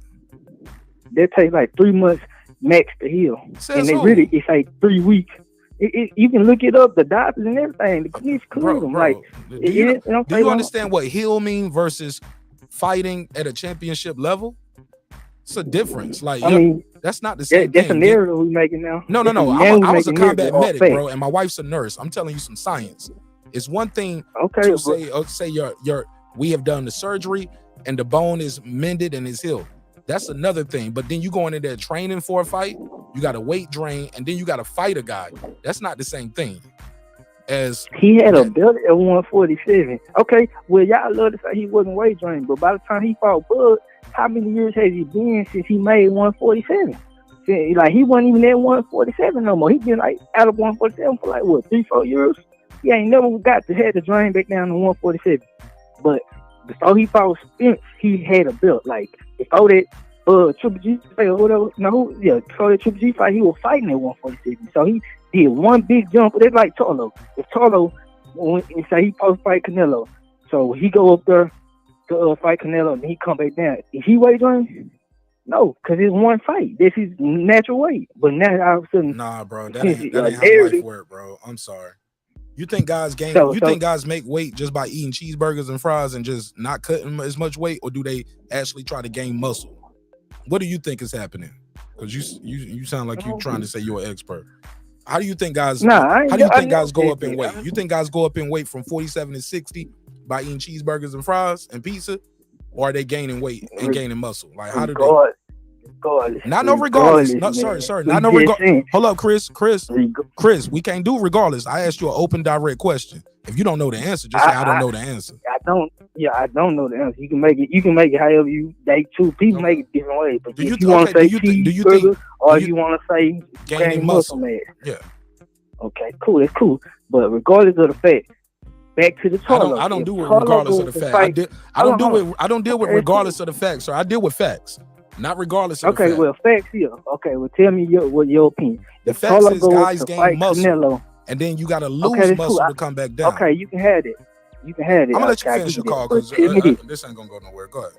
They take 3 months max to heal. And they it's 3 weeks. You can look it up, the doctors and everything. The clinicians clear them. Do you understand what heal mean versus fighting at a championship level? It's a difference. That's not the same thing. That's a narrative we're making now. No. I was a combat medic, bro, and my wife's a nurse. I'm telling you some science. It's one thing to say we have done the surgery and the bone is mended and is healed. That's another thing. But then you going in there training for a fight, you got a weight drain, and then you got to fight a guy. That's not the same thing. As he had a belt at 147. Okay, well, y'all love to say he wasn't weight drained, but by the time he fought Bud, how many years has he been since he made 147? He wasn't even at 147 no more. He been out of 147 for 3-4 years. He ain't never got to have the drain back down to 147. But before he fought Spence, he had a belt. Before that Triple G fight or whatever, before that Triple G fight, he was fighting at 147. So he did one big jump. It's like Charlo. If Charlo, say he post fight Canelo, So he go up there to fight Canelo, and he come back down. Is he wagering? No, because it's one fight. This is natural weight. But now all of a sudden, nah, bro, that ain't how life work, bro. I'm sorry. You think guys gain? Think guys make weight just by eating cheeseburgers and fries and just not cutting as much weight, or do they actually try to gain muscle? What do you think is happening? Because you sound like you're trying to say you're an expert. How do you think guys? How do you think guys go up in weight? You think guys go up in weight from 47 to 60 by eating cheeseburgers and fries and pizza, or are they gaining weight and gaining muscle? Like how do they? Not no regardless. No, sorry. Not no regardless. Hold up, Chris. We can't do regardless. I asked you an open, direct question. If you don't know the answer, just say I don't know the answer. I don't know the answer. You can make it however they choose. People make it different ways. But do you want to say cheeseburger or you want to say gaining muscle mass? Yeah. Okay, cool. That's cool. But regardless of the fact, back to the Charlo. I don't do it regardless of the fact. I don't deal with regardless of the facts, sir. I deal with facts. Not regardless of the fact. Well, facts here. Okay, well, tell me what your opinion. The facts is guys gain muscle, Canelo, and then you got to lose muscle to come back down. Okay, you can have it. I'm gonna let you finish your call because this ain't gonna go nowhere. Go ahead.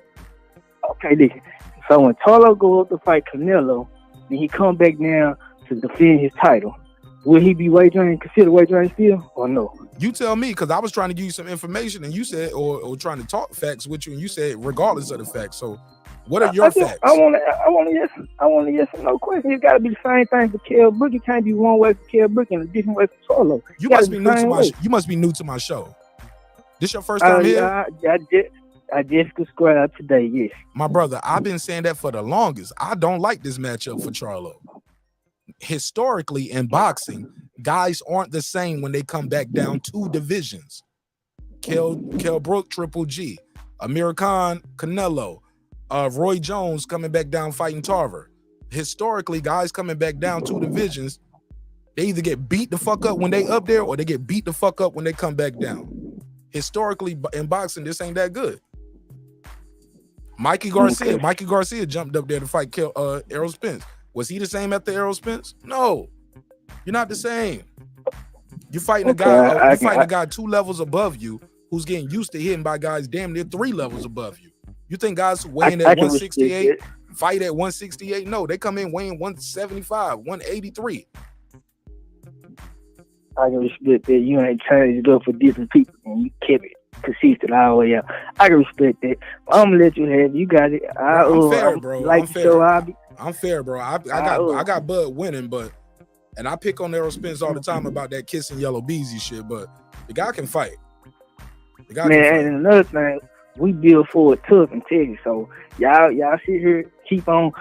Okay, listen. So when Charlo go up to fight Canelo, then he come back down to defend his title. Will he be consider wagering still, or no? You tell me, because I was trying to give you some information, and you said, or trying to talk facts with you, and you said regardless of the facts. So. What are your facts? I want to yes or no question. It's got to be the same thing for Kell Brook. It can't be one way for Kell Brook and a different way for Charlo. You must be new to my. You must be new to my show. This your first time here? I just subscribed today. Yes, my brother. I've been saying that for the longest. I don't like this matchup for Charlo. Historically, in boxing, guys aren't the same when they come back down 2 divisions. Kell Brook, Triple G, Amir Khan, Canelo. Roy Jones coming back down fighting Tarver. Historically, guys coming back down 2 divisions, they either get beat the fuck up when they up there, or they get beat the fuck up when they come back down. Historically, in boxing, this ain't that good. Mikey Garcia jumped up there to fight Errol Spence. Was he the same after Errol Spence? No, you're not the same. You're fighting a guy. You're fighting a guy 2 levels above you, who's getting used to hitting by guys damn near 3 levels above you. You think guys weighing at 168 fight at 168? No, they come in weighing 175, 183. I can respect that. You ain't changed it up for different people and you kept it consistent all the way out. I can respect that. I'm gonna let you have it. You got it. I'm fair, bro. I'm fair, bro. I got Bud winning, and I pick on Errol Spence all the time about that kissing yellow beezy shit, but the guy can fight. And another thing. We build for it tough in Texas, so y'all sit here keep on.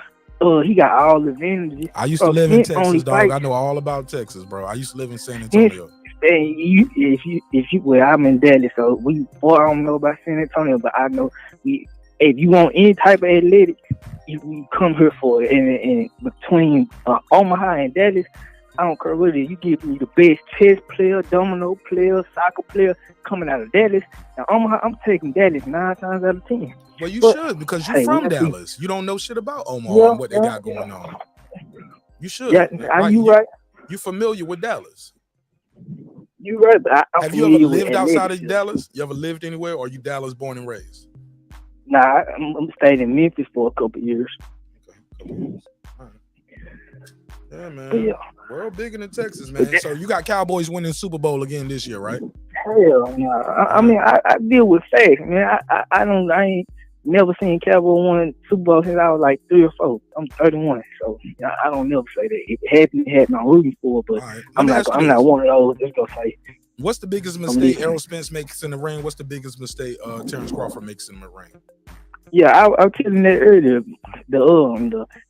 He got all the advantages. I used to live in Texas, dog. I know all about Texas, bro. I used to live in San Antonio. If you, well, I'm in Dallas, so I don't know about San Antonio, but I know if you want any type of athletic, you come here for it. And between Omaha and Dallas, I don't care what it is. You give me the best chess player, domino player, soccer player coming out of Dallas. Now, Omaha, I'm taking Dallas 9 times out of 10. Well, you should, because you're from Dallas. You don't know shit about Omaha and what they got going on. You should. Yeah, you right. You familiar with Dallas? You right, but have you ever lived outside of Dallas? You ever lived anywhere, or are you Dallas born and raised? Nah, I'm staying in Memphis for a couple of years. Okay. All right. Yeah, man. Yeah. World bigger than Texas, man. So you got Cowboys winning Super Bowl again this year, right? Hell no. I mean, I deal with facts, man. I ain't never seen Cowboys win Super Bowl since I was like 3 or 4. I'm 31, so I don't never say that. If it happened, I'm rooting for it, but right. I'm not one of those just gonna say. What's the biggest mistake Errol Spence makes in the ring? What's the biggest mistake Terence Crawford makes in the ring? Yeah, I was telling that earlier.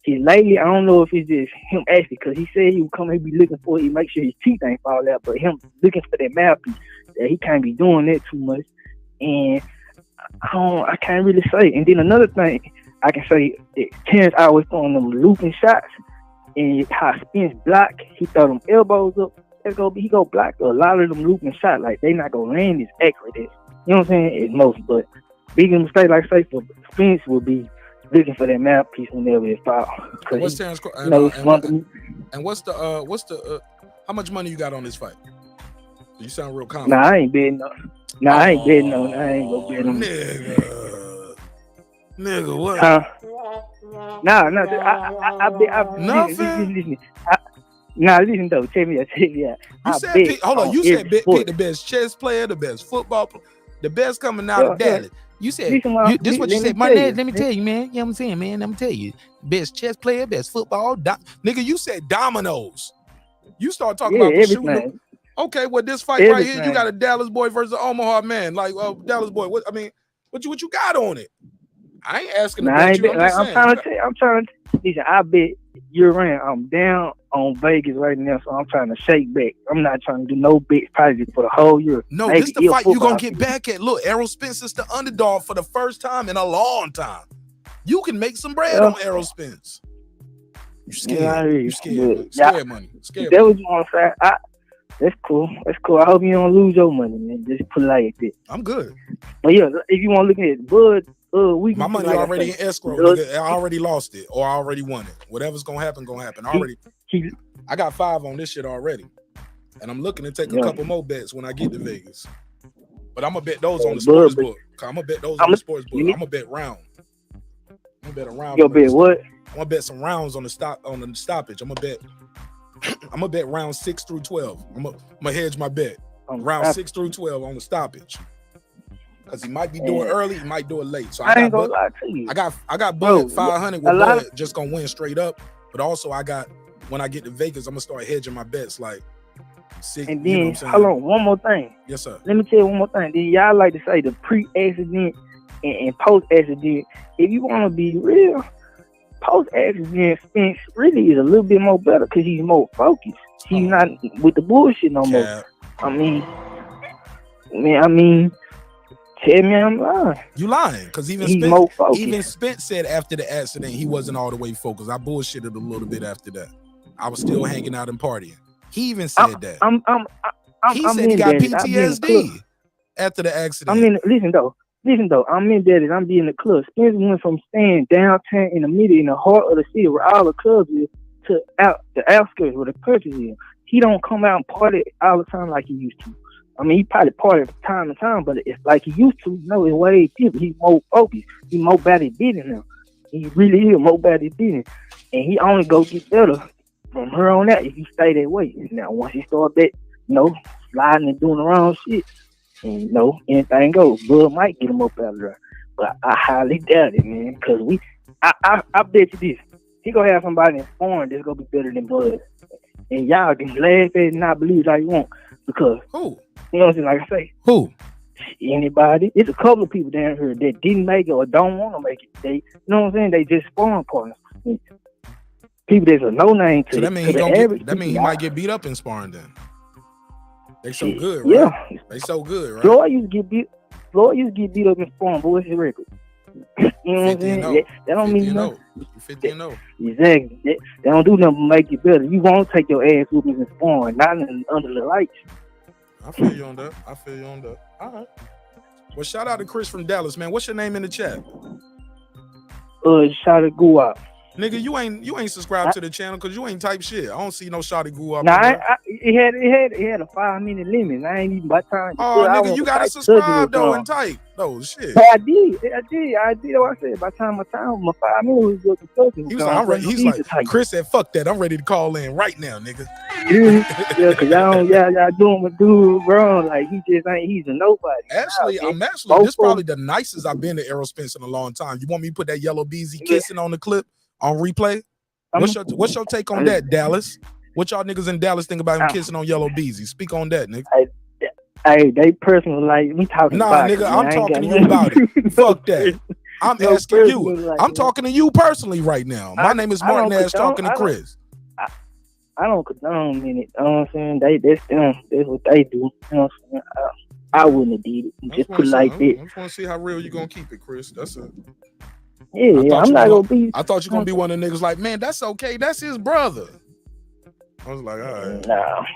He lately, I don't know if it's just him actually, because he said he would come and be looking for it. He make sure his teeth ain't fall out, but him looking for that mouthpiece, that he can't be doing that too much. And I can't really say. And then another thing I can say, that Terence always throwing them looping shots, and how Spence block, he throw them elbows up. He go block a lot of them looping shots. Like, they not gonna land as accurate as, you know what I'm saying, as most. But biggest mistake, like say, for Spence would be looking for that mouthpiece whenever it falls. What's Terence? And what's the how much money you got on this fight? You sound real confident. Nah, I ain't betting. Nah, I ain't betting on. I ain't gonna bet on. Nigga, what? Huh? Nah. I bet. Nothing. Listen. Nah, listen though. Tell me that. You said pick, hold on. You said pick the best chess player, the best football player, the best coming out of Dallas. You said this what you said. Let me tell you, man. You know what I'm saying, man. Let me tell you. Best chess player, best football. Nigga, you said dominoes. You start talking about shooting. Okay, well, this fight right here, you got a Dallas boy versus Omaha man. Like, Dallas boy. What you got on it? I ain't asking about you. I'm trying to listen. I bet year round. I'm down on Vegas right now, so I'm trying to shake back. I'm not trying to do no bets probably for the whole year. No, this the fight you're gonna get back at. Look, Errol Spence is the underdog for the first time in a long time. You can make some bread on Errol Spence. You scared? You scared? Scared money. Scared. That was one side. That's cool. I hope you don't lose your money, man. Just put it like that. I'm good. But yeah, if you want to look at it, Bud. My money already in escrow. Nigga. I already lost it, or I already won it. Whatever's gonna happen, gonna happen. I got 5 on this shit already, and I'm looking to take a couple more bets when I get to Vegas. But I'm gonna bet those on the sports book. I'm gonna bet those on the sports book. I'm gonna bet round. I'm gonna bet a round. Yo, bet what? I'm gonna bet some rounds on the stoppage. I'm gonna bet round 6 through 12. I'm gonna hedge my bet. Round 6 through 12 on the stoppage. Because he might be doing early, he might do it late. So I ain't gonna lie to you. I got Bud 500 with Bud just gonna win straight up. But also I got, when I get to Vegas, I'm gonna start hedging my bets like 6. And then hold on, one more thing. Yes, sir. Let me tell you one more thing. Then y'all like to say the pre-accident and post-accident. If you want to be real, post-accident Spence really is a little bit more better because he's more focused. He's not with the bullshit no more. I mean, tell me I'm lying. You lying? Because even Spence said after the accident he wasn't all the way focused. I bullshitted a little bit after that. I was still hanging out and partying. He even said that. He said he got PTSD after the accident. Listen though. I'm in that. I'm being in the club. Spence went from staying downtown in the middle, in the heart of the city where all the clubs is, to the outskirts where the churches is. He don't come out and party all the time like he used to. I mean, he probably party from time to time, but it's like he used to. No, it's way different. He's more focused. He's more body beating now. He really is more body beating, and he only go get better from her on out if he stay that way. Now, once he start that, sliding and doing the wrong shit, and anything goes. Bud might get him up out of there, but I highly doubt it, man. Because I bet you this, he gonna have somebody in foreign that's gonna be better than Bud, and y'all can laugh at it and not believe like you want. Because who? You know what I'm saying? Like I say, who? Anybody. It's a couple of people down here that didn't make it or don't want to make it. They, you know what I'm saying? They just sparring partners. People that's a no name to. So that means he might get beat up in sparring then. They so good, right? Yeah. They so good, right? Floyd used to get beat up in sparring, but what's his record? You know what I'm saying? That don't mean nothing. 50-0. Exactly. They don't do nothing to make you better. You won't take your ass whoopings in sparring, not under the lights. I feel you on that. All right. Well, shout out to Chris from Dallas, man. What's your name in the chat? Shout out Guap. Nigga, you ain't subscribed to the channel because you ain't type shit. I don't see no Shotty Guap. Nah, it had a 5-minute limit. I ain't even by time. Oh, nigga, you gotta subscribe though and type. No shit. I did. What I said. By time my 5 minutes was up to He was like, I'm ready. He's like, Chris said, "Fuck that. I'm ready to call in right now, nigga." Yeah, cause y'all doing my dude, bro. Like he's a nobody. Actually, this is probably the nicest I've been to Errol Spence in a long time. You want me to put that yellow beezy kissing on the clip on replay? What's your take on that, Dallas? What y'all niggas in Dallas think about him kissing on yellow beezy? Speak on that, nigga. Hey, they personal, like we talking about nigga, I'm talking to you about it. Fuck that. I'm asking you. I'm talking to you personally right now. My name is Martin Ash talking to Chris. I don't condone it. You know what I'm saying? That's them. That's what they do. You know what I'm saying? I wouldn't have did it. Just put it like that. I just want to see how real you gonna keep it, Chris. That's it. Yeah, I'm not gonna be. I thought you gonna be one of the niggas like, man, that's okay. That's his brother. I was like, all right. No.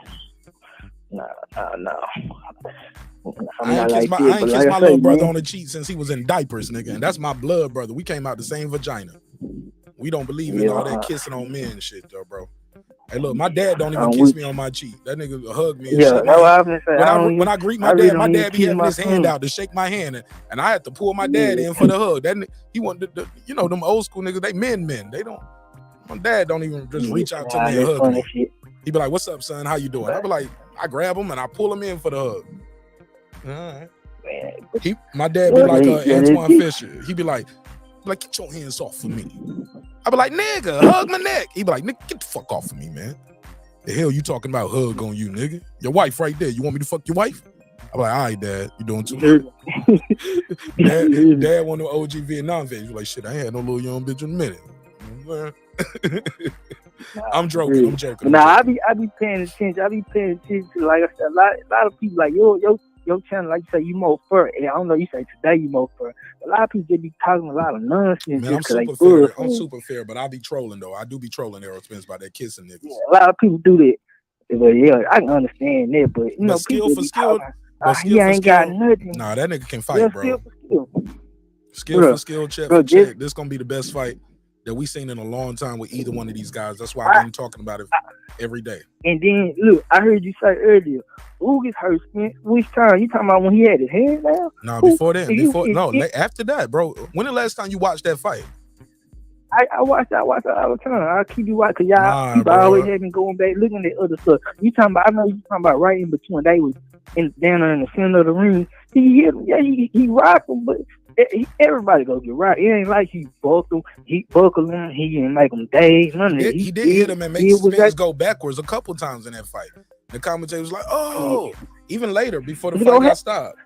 I ain't kissed my little brother on the cheek since he was in diapers, nigga. And that's my blood brother. We came out the same vagina. We don't believe in all that kissing on men and shit, though, bro. Hey, look, my dad don't even kiss me on my cheek. That nigga hug me and Yeah, shit, that's what man. I was gonna say. When I greet my really dad, my don't even dad be kiss having my his hand son. out to shake my hand, and I had to pull my dad in for the hug. That he wanted the you know, them old school niggas, they men. They don't. My dad don't even just reach out to me and that's hug funny me. shit. He be like, "What's up, son? How you doing?" I be like, I grab him and I pull him in for the hug. All right. My dad be like Antoine Fisher. He be like, get your hands off of me. I be like, nigga, hug my neck. He be like, nigga, get the fuck off of me, man. The hell you talking about hug on you, nigga? Your wife right there. You want me to fuck your wife? I be like, all right, Dad, you doing too much. Dad want to OG Vietnam vet. He's like, shit, I ain't had no little young bitch in a minute. I'm joking. Nah, I be paying attention. I be paying attention to, like I said, a lot of people like your channel, like you say, you more fur. And I don't know, you say today you more fur. A lot of people just be talking a lot of nonsense. Man, I'm super fair, but I be trolling though. I do be trolling Errol Spence by that kissing niggas. Yeah, a lot of people do that. But yeah, I can understand that. But you know, skill people for skill, he ain't got nothing. Nah, that nigga can fight, bro. Skill for skill, check bro, for check. This gonna be the best fight that we seen in a long time with either one of these guys. That's why I've been talking about it every day. And then look, I heard you say earlier, who gets hurt, Spence? Which time? You talking about when he had his hand down? No, before then. After that, bro. When the last time you watched that fight? I watch that all the time. I keep you watching because y'all people always have me going back looking at other stuff. You talking about? I know you talking about right in between. They was down in the center of the ring. He hit him. Yeah, he rocked him, but everybody go get right. It ain't like he buckled him. He didn't make him daze. None of that. He did hit him and make Spence go backwards a couple times in that fight. The commentator was like, "Oh." Even later, before the fight got stopped.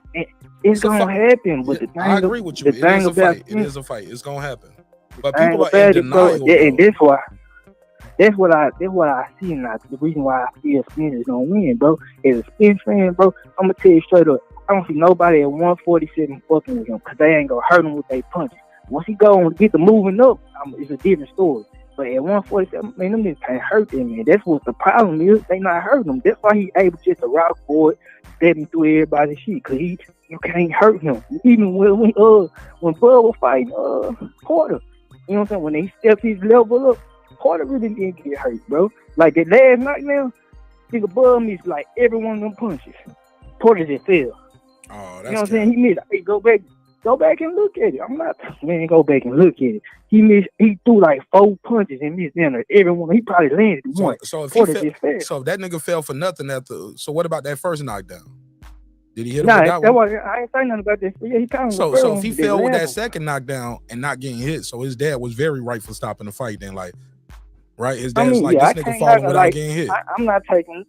It's gonna happen. But I agree with you. It is a fight. It is a fight. It's gonna happen. But people are in denial. And that's what I see. And the reason why I feel Spence is gonna win, bro. As a Spence fan, bro, I'm gonna tell you straight up. I don't see nobody at 147 fucking with him because they ain't gonna hurt him with their punches. Once he go and get the moving up, it's a different story. But at 147, man, them niggas can't hurt them, man. That's what the problem is. They not hurting him. That's why he able just to rock forward, stepping through everybody's shit. Cause you can't hurt him. Even when Bud was fighting Porter, you know what I'm saying? When he stepped his level up, Porter really didn't get hurt, bro. Like that last night now, nigga Bud missed like every one of them punches. Porter just fell. Oh, that's you know what I'm saying? He missed. Hey, go back and look at it. Go back and look at it. He threw like 4 punches and missed them. Everyone, he probably landed one. So if that nigga fell for nothing so what about that first knockdown? Did he hit him with that one? I ain't saying nothing about that. Yeah, he kind of so if he fell with that second knockdown and not getting hit, so his dad was very right for stopping the fight then, like, right? His dad's this nigga falling without getting hit. I'm not taking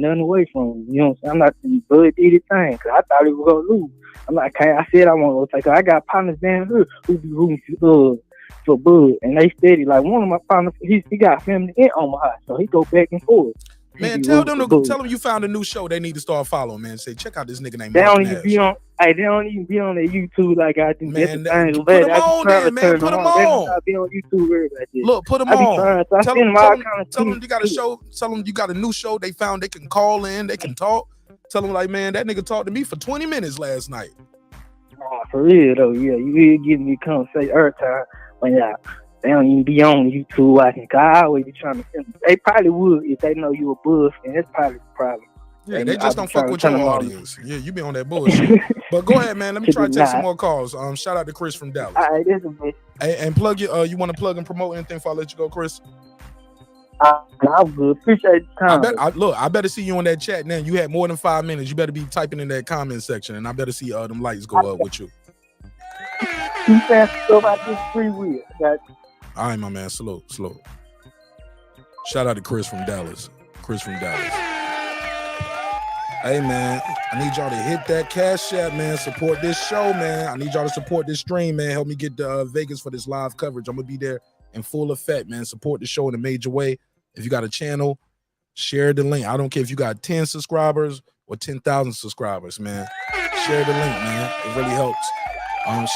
nothing away from him. You know what I'm saying? I'm not saying Bud did his thing because I thought he was gonna lose. I'm like, I said I want to go take her. I got partners down here who be rooting for Bud, and they steady. Like one of my partners, he got family in Omaha, so he go back and forth. Man, tell them you found a new show they need to start following, man. Say, check out this nigga named They Mark don't Nash. even be on. Hey, they don't even be on their YouTube like I do. Man, put them on there, man. Put them on. Be on YouTube Look, put them on. Tell them you got a show. Tell them you got a new show they found. They can call in. They can talk. Tell them like, man, that nigga talked to me for 20 minutes last night. Oh, for real though, yeah. You really give me conversation every time when they don't even be on YouTube watching. I always be trying to send them. They probably would if they know you a buzz, and that's probably the problem. Yeah, they just don't fuck with your audience. Yeah, you be on that bullshit. But go ahead, man. Let me try to take some more calls. Shout out to Chris from Dallas. All right, that's a bit. Hey, and plug your. You want to plug and promote anything before I let you go, Chris? I would appreciate the time. I better see you on that chat now. You had more than 5 minutes. You better be typing in that comment section, and I better see them lights go up with you. You fast go about this free wheel. All right, my man. Slow. Shout out to Chris from Dallas. Hey, man, I need y'all to hit that Cash App, man. Support this show, man. I need y'all to support this stream, man. Help me get to Vegas for this live coverage. I'm going to be there in full effect, man. Support the show in a major way. If you got a channel, share the link. I don't care if you got 10 subscribers or 10,000 subscribers, man. Share the link, man. It really helps.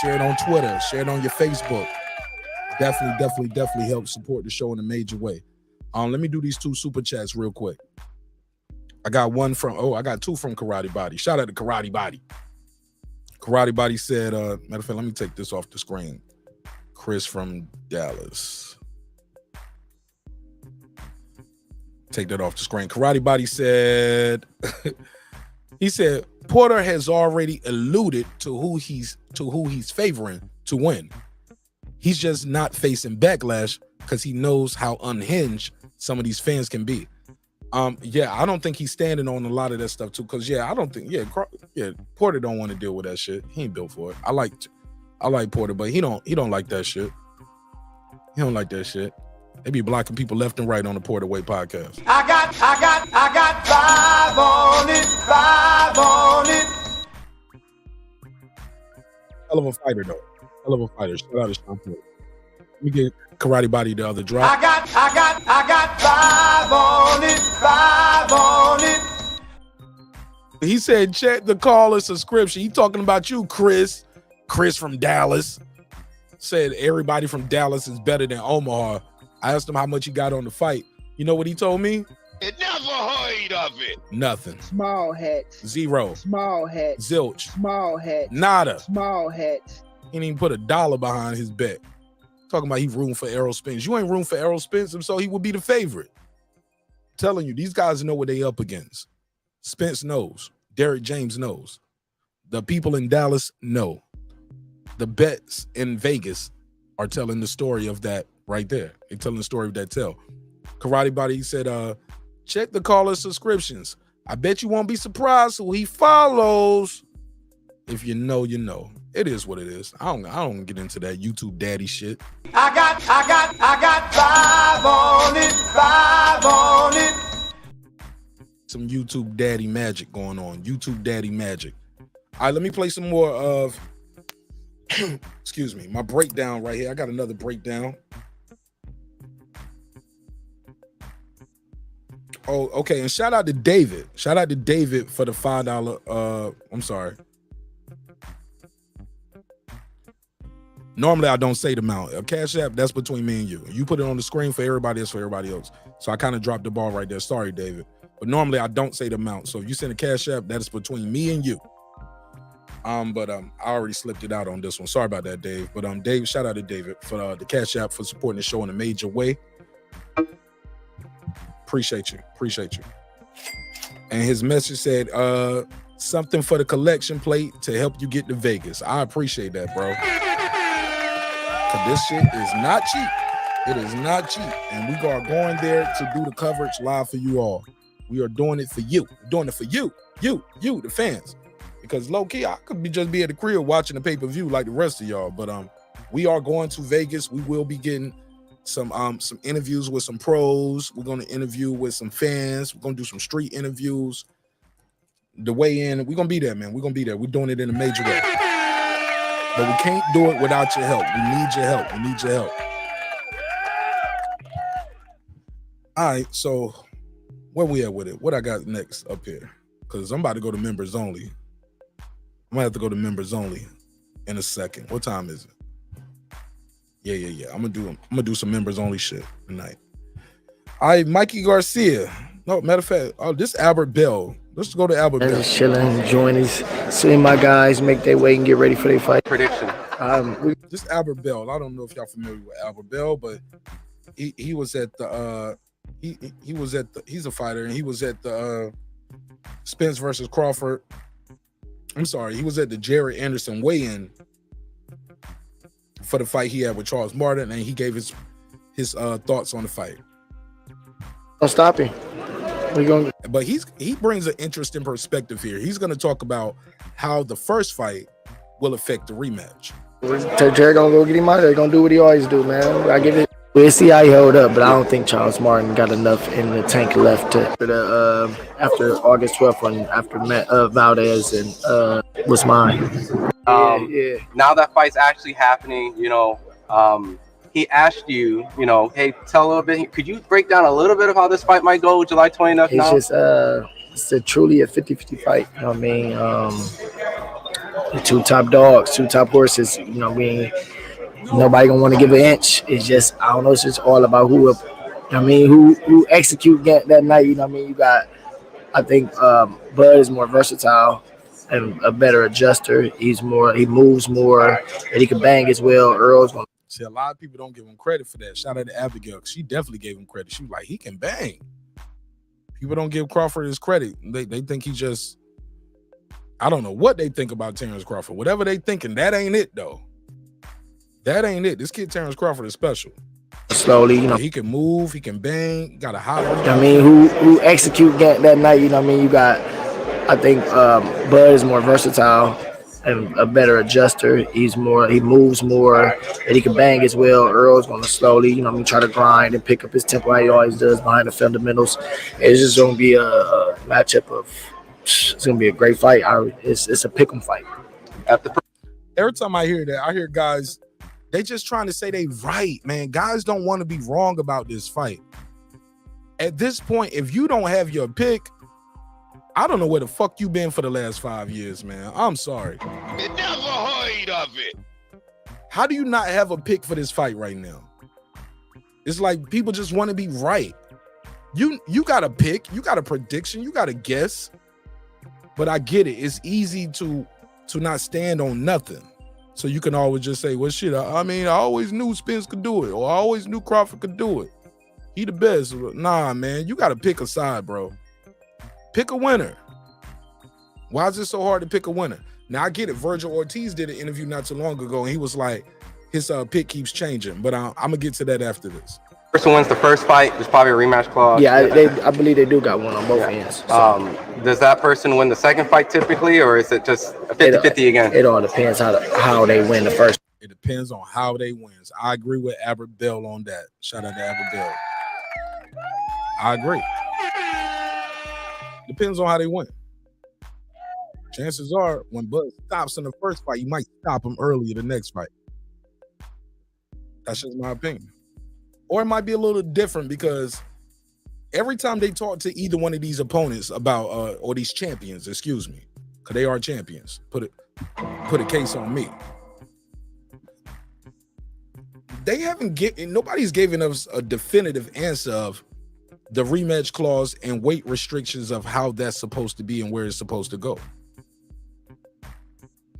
Share it on Twitter. Share it on your Facebook. Definitely help support the show in a major way. Let me do these 2 super chats real quick. I got I got 2 from Karate Body. Shout out to Karate Body. Karate Body said, matter of fact, let me take this off the screen. Chris from Dallas. take that off the screen. Karate Body said, he said Porter has already alluded to who he's favoring to win. He's just not facing backlash because he knows how unhinged some of these fans can be. Yeah, I don't think he's standing on a lot of that stuff too. Cause I don't think, Porter don't want to deal with that shit. He ain't built for it. I like Porter, but he don't like that shit. He don't like that shit. They be blocking people left and right on the Porter Way podcast. I got 5 on it. Hell of a fighter though. Hell of a fighter. Shout out to Shawn. Let me get Karate Body the other drop. I got 5 on it. He said, check the caller subscription. He talking about you, Chris. Chris from Dallas. Said everybody from Dallas is better than Omaha. I asked him how much he got on the fight. You know what he told me? It never heard of it. Nothing. Small hats. 0. Small hats. Zilch. Small hats. Nada. Small hats. He didn't even put $1 behind his bet. Talking about he rooting for Errol Spence. You ain't rooting for Errol Spence, so he would be the favorite. I'm telling you, these guys know what they up against. Spence knows. Derrick James knows. The people in Dallas know. The bets in Vegas are telling the story of that right there. They're telling the story of that tell. Karate Body said, check the caller subscriptions. I bet you won't be surprised who he follows. If you know, you know. It is what it is. I don't get into that YouTube daddy shit. I got 5 on it. Some YouTube daddy magic going on. YouTube daddy magic. All right, let me play some more of excuse me, my breakdown right here. I got another breakdown. Oh, okay. And shout out to David. Shout out to David for the $5. I'm sorry. Normally I don't say the amount. A Cash App, that's between me and you. You put it on the screen for everybody else, for everybody else. So I kind of dropped the ball right there. Sorry, David. But normally I don't say the amount. So if you send a Cash App, that is between me and you. But I already slipped it out on this one. Sorry about that, Dave. But Dave, shout out to David for the Cash App for supporting the show in a major way. Appreciate you. And his message said, something for the collection plate to help you get to Vegas. I appreciate that, bro. Cause this shit is not cheap. It is not cheap. And we are going there to do the coverage live for you all. We are doing it for you. We're doing it for you, the fans. Because low key, I could just be at the crib watching the pay-per-view like the rest of y'all. But we are going to Vegas. We will be getting some interviews with some pros. We're going to interview with some fans. We're going to do some street interviews. The way in, we're going to be there, man. We're going to be there. We're doing it in a major way. But we can't do it without your help. We need your help. We need your help. All right, so where we at with it? What I got next up here? Because I'm about to go to members only. I'm gonna have to go to members only in a second. What time is it? Yeah. I'm gonna do some members only shit tonight. All right, Mikey Garcia. No, matter of fact, this Albert Bell. Let's go to Albert Bell. Just chilling, enjoying these, seeing my guys make their way and get ready for their fight. Prediction. This Albert Bell. I don't know if y'all familiar with Albert Bell, but he was at the he's a fighter and he was at the Spence versus Crawford. I'm sorry, he was at the Jared Anderson weigh-in for the fight he had with Charles Martin, and he gave his thoughts on the fight. Don't stop him. But he brings an interesting perspective here. He's going to talk about how the first fight will affect the rematch. Jared gonna go get him out. They're gonna do what he always do, man. I give it. We'll see how he hold up, but I don't think Charles Martin got enough in the tank left to after August 12th when after Valdez and was mine. Yeah. Now that fight's actually happening, he asked you, hey, tell a little bit. Could you break down a little bit of how this fight might go July 29th? It's just it's truly a 50-50 fight. You know what I mean? The two top dogs, two top horses. You know what I mean? Nobody gonna want to give an inch. It's just, I don't know. It's just all about who execute that night. You know what I mean? You got, I think Bud is more versatile and a better adjuster. He moves more, and he can bang as well. Earl's gonna. See, a lot of people don't give him credit for that. Shout out to Abigail. She definitely gave him credit. She was like, he can bang. People don't give Crawford his credit. They think he just, I don't know what they think about Terence Crawford. Whatever they thinking, that ain't it though. That ain't it. This kid Terence Crawford is special. Slowly, you know. He can move, he can bang, got a hot. I mean, who execute that night, you know what I mean? You got, I think Bud is more versatile and a better adjuster. He moves more, and he can bang as well. Earl's going to slowly, you know what I mean, try to grind and pick up his tempo like he always does behind the fundamentals. It's just going to be a matchup of, it's going to be a great fight. It's a pick 'em fight. Every time I hear that, I hear guys, they just trying to say they right, man. Guys don't want to be wrong about this fight. At this point, if you don't have your pick, I don't know where the fuck you been for the last 5 years, man. I'm sorry. Never heard of it. How do you not have a pick for this fight right now? It's like people just want to be right. You got a pick, you got a prediction, you got a guess. But I get it. It's easy to not stand on nothing. So you can always just say, well, shit, I mean, I always knew Spence could do it, or I always knew Crawford could do it. He the best. Nah, man, you got to pick a side, bro. Pick a winner. Why is it so hard to pick a winner? Now, I get it. Virgil Ortiz did an interview not too long ago, and he was like, his pick keeps changing. But I'm going to get to that after this. Person wins the first fight, there's probably a rematch clause. Yeah, I believe they do got one on both ends. So. Does that person win the second fight typically, or is it just a 50-50 again? It all depends how they win the first. It depends on how they win. I agree with Albert Bell on that. Shout out to Albert Bell. I agree. Depends on how they win. Chances are, when Bud stops in the first fight, you might stop him early in the next fight. That's just my opinion. Or it might be a little different because every time they talk to either one of these opponents about, or these champions, excuse me, because they are champions, put a case on me. They haven't nobody's given us a definitive answer of the rematch clause and weight restrictions of how that's supposed to be and where it's supposed to go.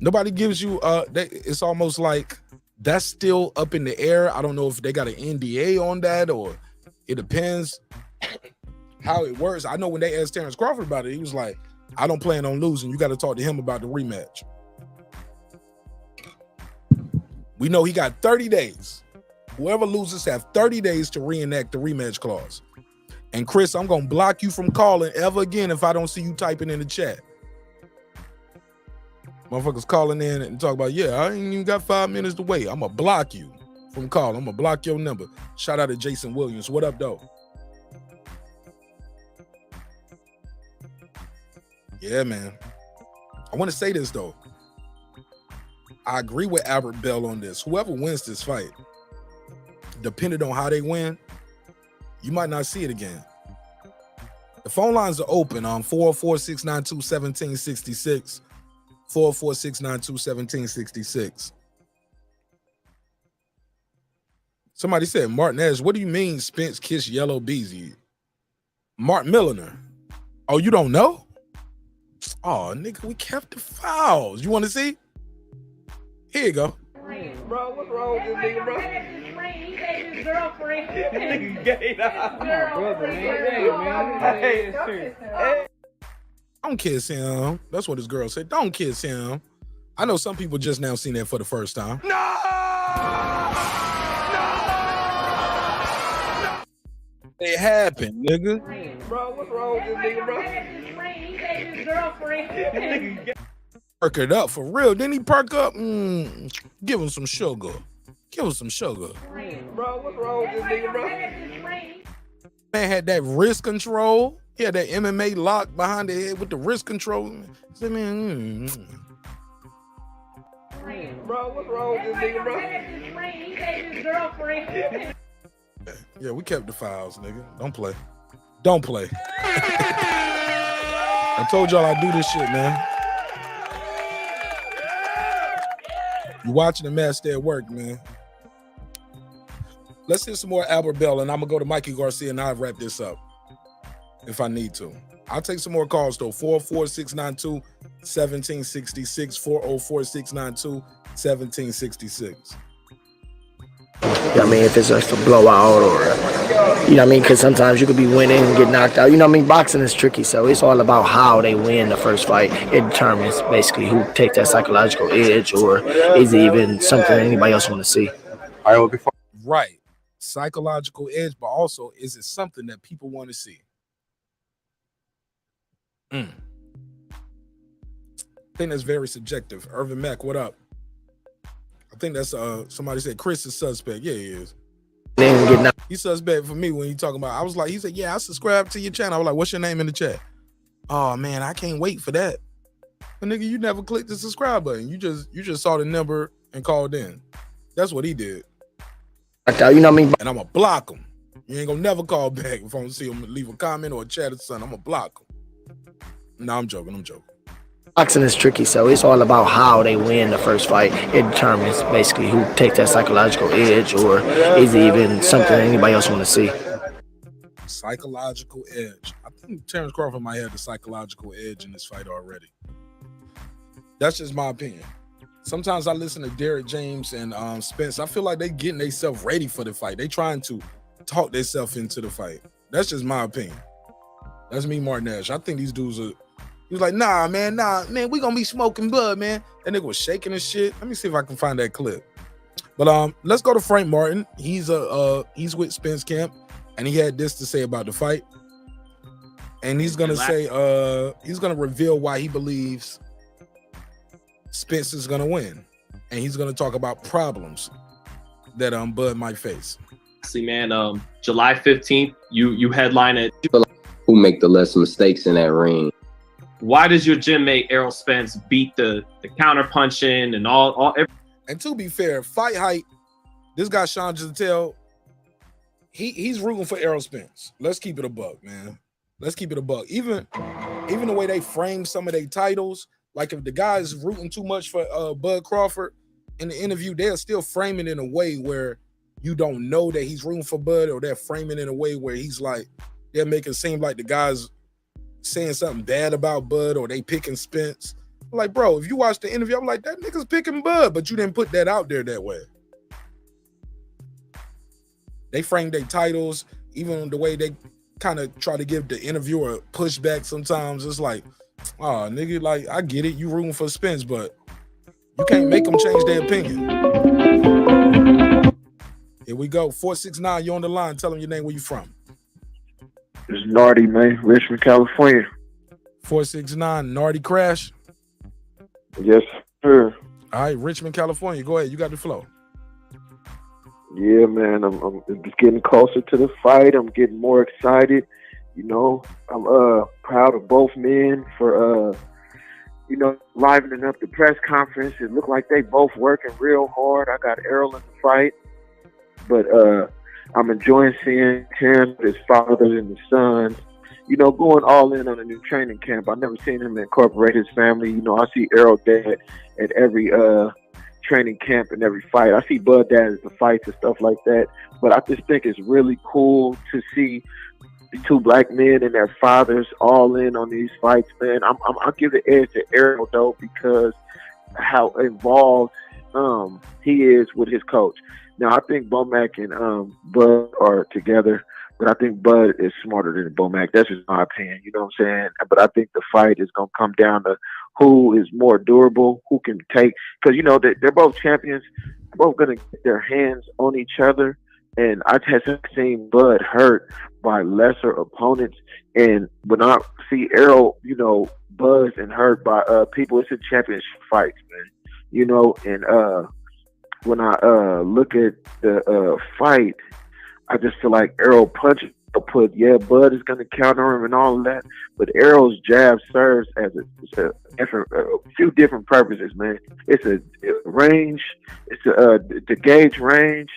Nobody gives you, it's almost like that's still up in the air. I don't know if they got an NDA on that or it depends how it works. I know when they asked Terence Crawford about it, he was like, I don't plan on losing. You got to talk to him about the rematch. We know he got 30 days. Whoever loses have 30 days to reenact the rematch clause. And Chris, I'm going to block you from calling ever again if I don't see you typing in the chat. Motherfuckers calling in and talk about, yeah, I ain't even got 5 minutes to wait. I'm going to block you from calling. I'm going to block your number. Shout out to Jason Williams. What up, though? Yeah, man. I want to say this, though. I agree with Albert Bell on this. Whoever wins this fight, depending on how they win, you might not see it again. The phone lines are open on 404-692-1766. 404-692-1766. Somebody said, Martinez, what do you mean Spence kissed Yellow Beezy? Mark Milliner. Oh, you don't know? Oh, nigga, we kept the files. You want to see? Here you go. Bro, what's wrong with this nigga, bro? His girlfriend. Nigga gay, dog. Hey. Don't kiss him. That's what his girl said. Don't kiss him. I know some people just now seen that for the first time. No! It happened, nigga. Bro, what's wrong with this nigga, bro? His girlfriend. Perk it up for real. Didn't he perk up? Give him some sugar. Give him some sugar. Bro, what's wrong with this nigga, bro? Man had that wrist control. He had that MMA lock behind the head with the wrist control. Say, man, Bro, what's wrong with this nigga, bro? His girlfriend. Yeah, we kept the files, nigga. Don't play. Don't play. I told y'all I do this shit, man. You watching the match, stay at work, man. Let's hear some more Albert Bell, and I'm going to go to Mikey Garcia, and I'll wrap this up if I need to. I'll take some more calls, though. 404-692-1766. 404-692-1766. I mean, if it's just a blowout or You know what I mean? Because sometimes you could be winning and get knocked out. You know what I mean? Boxing is tricky, so it's all about how they win the first fight. It determines basically who takes that psychological edge, or is it even something anybody else want to see. All right, well, before Right. Psychological edge, but also is it something that people want to see? I think that's very subjective. Irvin Mack, what up? I think that's somebody said Chris is suspect. Yeah, he is. He's suspect for me when he talking about. He said, yeah, I subscribe to your channel. I was like, what's your name in the chat? Oh man, I can't wait for that. But nigga, you never clicked the subscribe button. You just saw the number and called in. That's what he did. You know what I mean? And I'm gonna block him. You ain't gonna never call back if I don't see him leave a comment or a chat or something. I'm gonna block him. No, I'm joking. Boxing is tricky, so it's all about how they win the first fight. It determines basically who takes that psychological edge, or is it even something anybody else want to see. Psychological edge. I think Terence Crawford might have the psychological edge in this fight already. That's just my opinion. Sometimes I listen to Derek James and Spence. I feel like they getting themselves ready for the fight. They trying to talk themselves into the fight. That's just my opinion. That's me, Martin Nash. I think these dudes are. He was like, nah, man, we gonna be smoking bud, man. That nigga was shaking and shit. Let me see if I can find that clip. But let's go to Frank Martin. He's with Spence Camp, and he had this to say about the fight. And he's gonna he's gonna reveal why he believes Spence is gonna win, and he's gonna talk about problems that Bud might face. See, man, July 15th, you headline it. Who make the less mistakes in that ring? Why does your gym mate Errol Spence beat the counter punching and all? And to be fair, fight hype. This guy Shawn Giselle, he's rooting for Errol Spence. Let's keep it a buck, man. Let's keep it a buck. Even the way they frame some of their titles, like if the guy is rooting too much for Bud Crawford in the interview, they're still framing in a way where you don't know that he's rooting for Bud, or they're framing in a way where he's like, they're making it seem like the guy's saying something bad about Bud, or they picking Spence. I'm like, bro, if you watch the interview, I'm like, that nigga's picking Bud, but you didn't put that out there that way. They frame their titles, even the way they kind of try to give the interviewer pushback sometimes. It's like, oh, nigga, like, I get it, you rooting for Spence, but you can't make them change their opinion. Here we go. 469, you on the line. Tell them your name, where you from. It's Nardi, man. Richmond, California. 469, Nardi Crash. Yes, sir. All right, Richmond, California. Go ahead. You got the flow. Yeah, man. I'm just getting closer to the fight. I'm getting more excited. You know, I'm proud of both men for livening up the press conference. It looked like they both working real hard. I got Errol in the fight, but I'm enjoying seeing Terence, his fathers and his sons, going all in on a new training camp. I've never seen him incorporate his family. I see Errol dad at every training camp and every fight. I see Bud dad at the fights and stuff like that. But I just think it's really cool to see the two black men and their fathers all in on these fights, man. I'll give the edge to Errol, though, because how involved he is with his coach. Now, I think Bomac and Bud are together, but I think Bud is smarter than Bomac. That's just my opinion, you know what I'm saying? But I think the fight is going to come down to who is more durable, who can take, because, they're both champions, both going to get their hands on each other. And I just have seen Bud hurt by lesser opponents. And when I see Errol, buzzed and hurt by people, it's a championship fight, man. And when I look at the fight, I just feel like Errol punches Bud is going to counter him and all of that, but Errol's jab serves as a few different purposes, man. It's a range, it's to gauge range,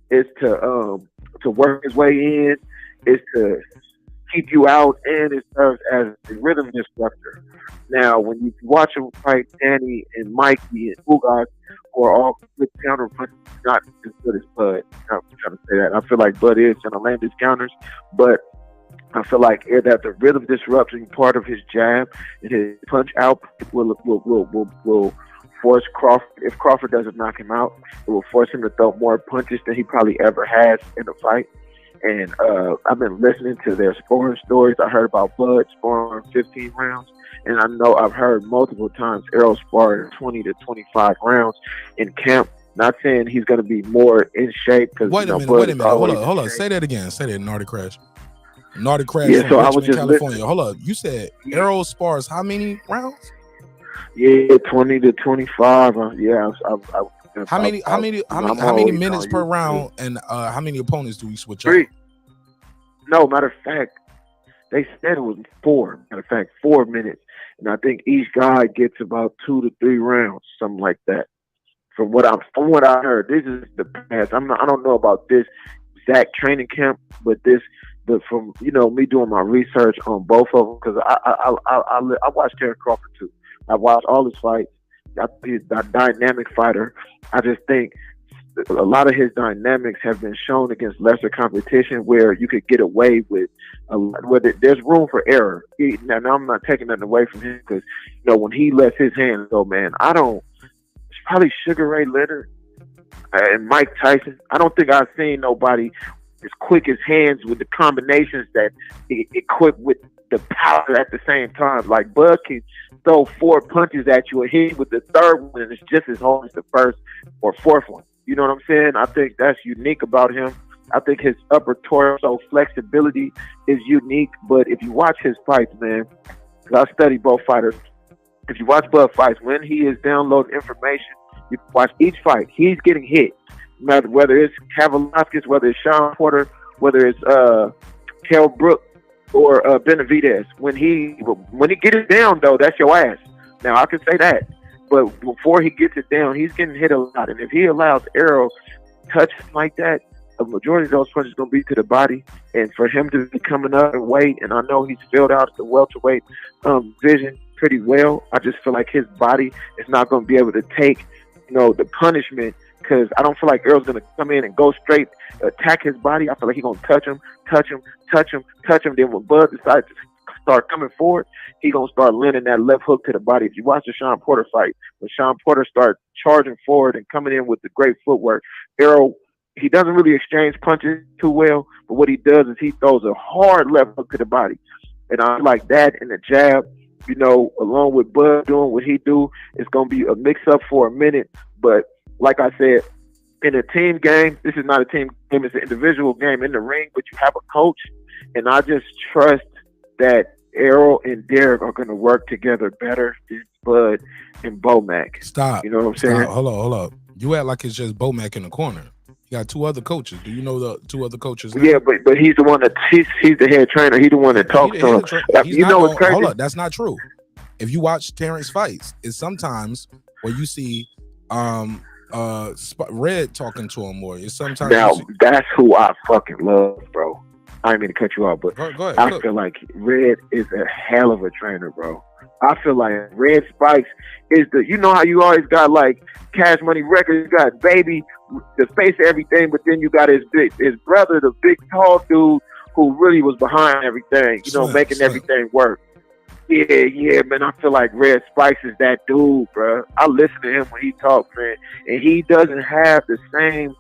it's to work his way in, it's to keep you out, and it serves as a rhythm disruptor. Now, when you watch him fight Danny and Mikey and Ugas, who are all good counter punches, not as good as Bud. I'm trying to say that. I feel like Bud is going to land his counters, but I feel like that the rhythm disruption part of his jab and his punch out will force Crawford. If Crawford doesn't knock him out, it will force him to throw more punches than he probably ever has in a fight. And I've been listening to their sparring stories. I heard about Bud sparring 15 rounds. And I know I've heard multiple times Errol sparred 20 to 25 rounds in camp. Not saying he's going to be more in shape. Wait a minute. Hold up. Say that again. Say that, Naughty Crash. Naughty Crash Yeah, from so I was Richmond, just California. listening. Hold up. You said Errol spars how many rounds? Yeah, 20 to 25. How many minutes per round, and how many opponents do we switch Three. out? No, matter of fact, they said it was 4. Matter of fact, 4 minutes. And I think each guy gets about 2 to 3 rounds, something like that. From what I heard, this is the past. I don't know about this exact training camp, but from me doing my research on both of them, because I watched Terrence Crawford too. I watched all his fights. He's a dynamic fighter. I just think a lot of his dynamics have been shown against lesser competition, where you could get away with where there's room for error. Now I'm not taking nothing away from him, because when he lets his hands go, man, it's probably Sugar Ray Leonard and Mike Tyson. I don't think I've seen nobody as quick as hands with the combinations that equipped with the power at the same time. Like Bud can throw 4 punches at you and hit you with the third one, and it's just as hard as the first or fourth one. You know what I'm saying? I think that's unique about him. I think his upper torso flexibility is unique. But if you watch his fights, man, because I study both fighters, if you watch Bud fights, when he is downloading information, you can watch each fight. He's getting hit. Whether it's Kavaliauskas, whether it's Shawn Porter, whether it's Kell Brook or Benavidez. When he gets it down, though, that's your ass. Now, I can say that. But before he gets it down, he's getting hit a lot. And if he allows Errol touch like that, a majority of those punches are going to be to the body. And for him to be coming up in weight, and I know he's filled out at the welterweight division pretty well, I just feel like his body is not going to be able to take, the punishment, because I don't feel like Errol's going to come in and go straight, attack his body. I feel like he's going to touch him. Then when Bud decides to start coming forward, he's going to start landing that left hook to the body. If you watch the Shawn Porter fight, when Shawn Porter starts charging forward and coming in with the great footwork, Errol, he doesn't really exchange punches too well, but what he does is he throws a hard left hook to the body. And I like that and the jab, along with Bud doing what he do, it's going to be a mix-up for a minute. But like I said, in a team game, this is not a team game, it's an individual game in the ring, but you have a coach. And I just trust that Errol and Derek are going to work together better than Bud and Bomac. Stop. You know what I'm saying? Hold up. You act like it's just Bomac in the corner. You got 2 other coaches. Do you know the 2 other coaches now? Yeah, but he's the one that he's the head trainer. He's the one that talks to him. What's crazy? Hold up, that's not true. If you watch Terence fights, it's sometimes where you see Red talking to him more. It's sometimes that's who I fucking love, bro. I didn't mean to cut you off, but go ahead, I feel like Red is a hell of a trainer, bro. I feel like Red Spikes is how you always got like Cash Money Records, you got Baby, the face of everything, but then you got his brother, the big tall dude who really was behind everything, making everything work. Yeah, man. I feel like Red Spikes is that dude, bro. I listen to him when he talks, man, and he doesn't have the same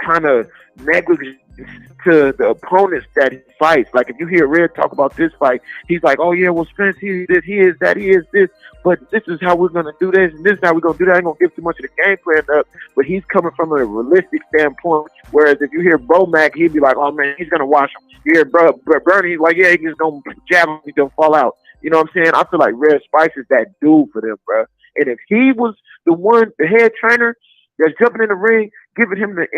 kind of negligence to the opponents that he fights. Like if you hear Red talk about this fight, he's like, "Oh yeah, well Spence, he is this, he is that, he is this, but this is how we're gonna do this, and this is how we're gonna do that." I ain't gonna give too much of the game plan up, but he's coming from a realistic standpoint. Whereas if you hear Bomac, he'd be like, "Oh man, he's gonna watch him." You hear Bernie, he's like, "Yeah, he's just gonna jab him, he's gonna fall out." You know what I'm saying? I feel like Red Spice is that dude for them, bro. And if he was the head trainer that's jumping in the ring, giving him the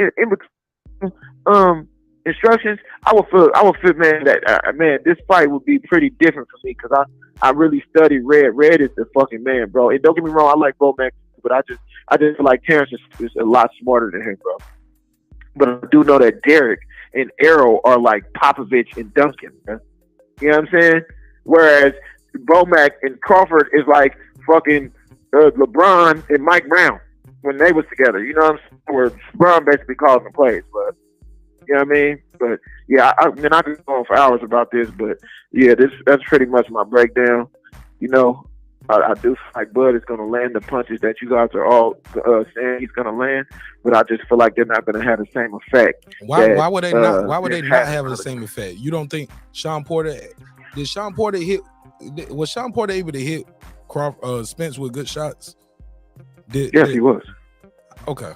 instructions, I would feel, man, that this fight would be pretty different for me, because I really study Red. Red is the fucking man, bro. And don't get me wrong, I like Bomac, but I just feel like Terence is a lot smarter than him, bro. But I do know that Derek and Errol are like Popovich and Duncan, man. You know what I'm saying? Whereas Bomac and Crawford is like fucking LeBron and Mike Brown when they was together. You know what I'm saying? Where LeBron basically calls the plays, but you know what I mean? But yeah, I could go on for hours about this, but yeah, that's pretty much my breakdown. I do feel like Bud is going to land the punches that you guys are all saying he's going to land, but I just feel like they're not going to have the same effect. Why would they not? Why would they not have the same effect? You don't think Shawn Porter? Did Shawn Porter hit? Was Shawn Porter able to hit Spence with good shots? Yes, he was. Okay.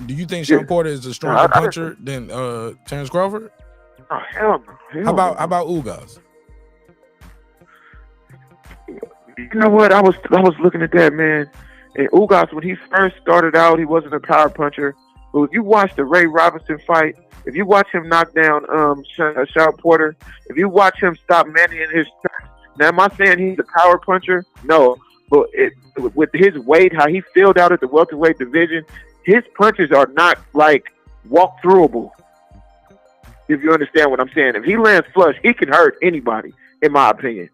Do you think Shawn Porter is a stronger puncher than Terence Crawford? Oh, hell no. How about Ugas? You know what? I was looking at that, man. And Ugas, when he first started out, he wasn't a power puncher. But if you watch the Ray Robinson fight, if you watch him knock down Shawn Porter, if you watch him stop Manny in his tracks, now am I saying he's a power puncher? No. But with his weight, how he filled out at the welterweight division, his punches are not like walk-throughable. If you understand what I'm saying. If he lands flush, he can hurt anybody, in my opinion.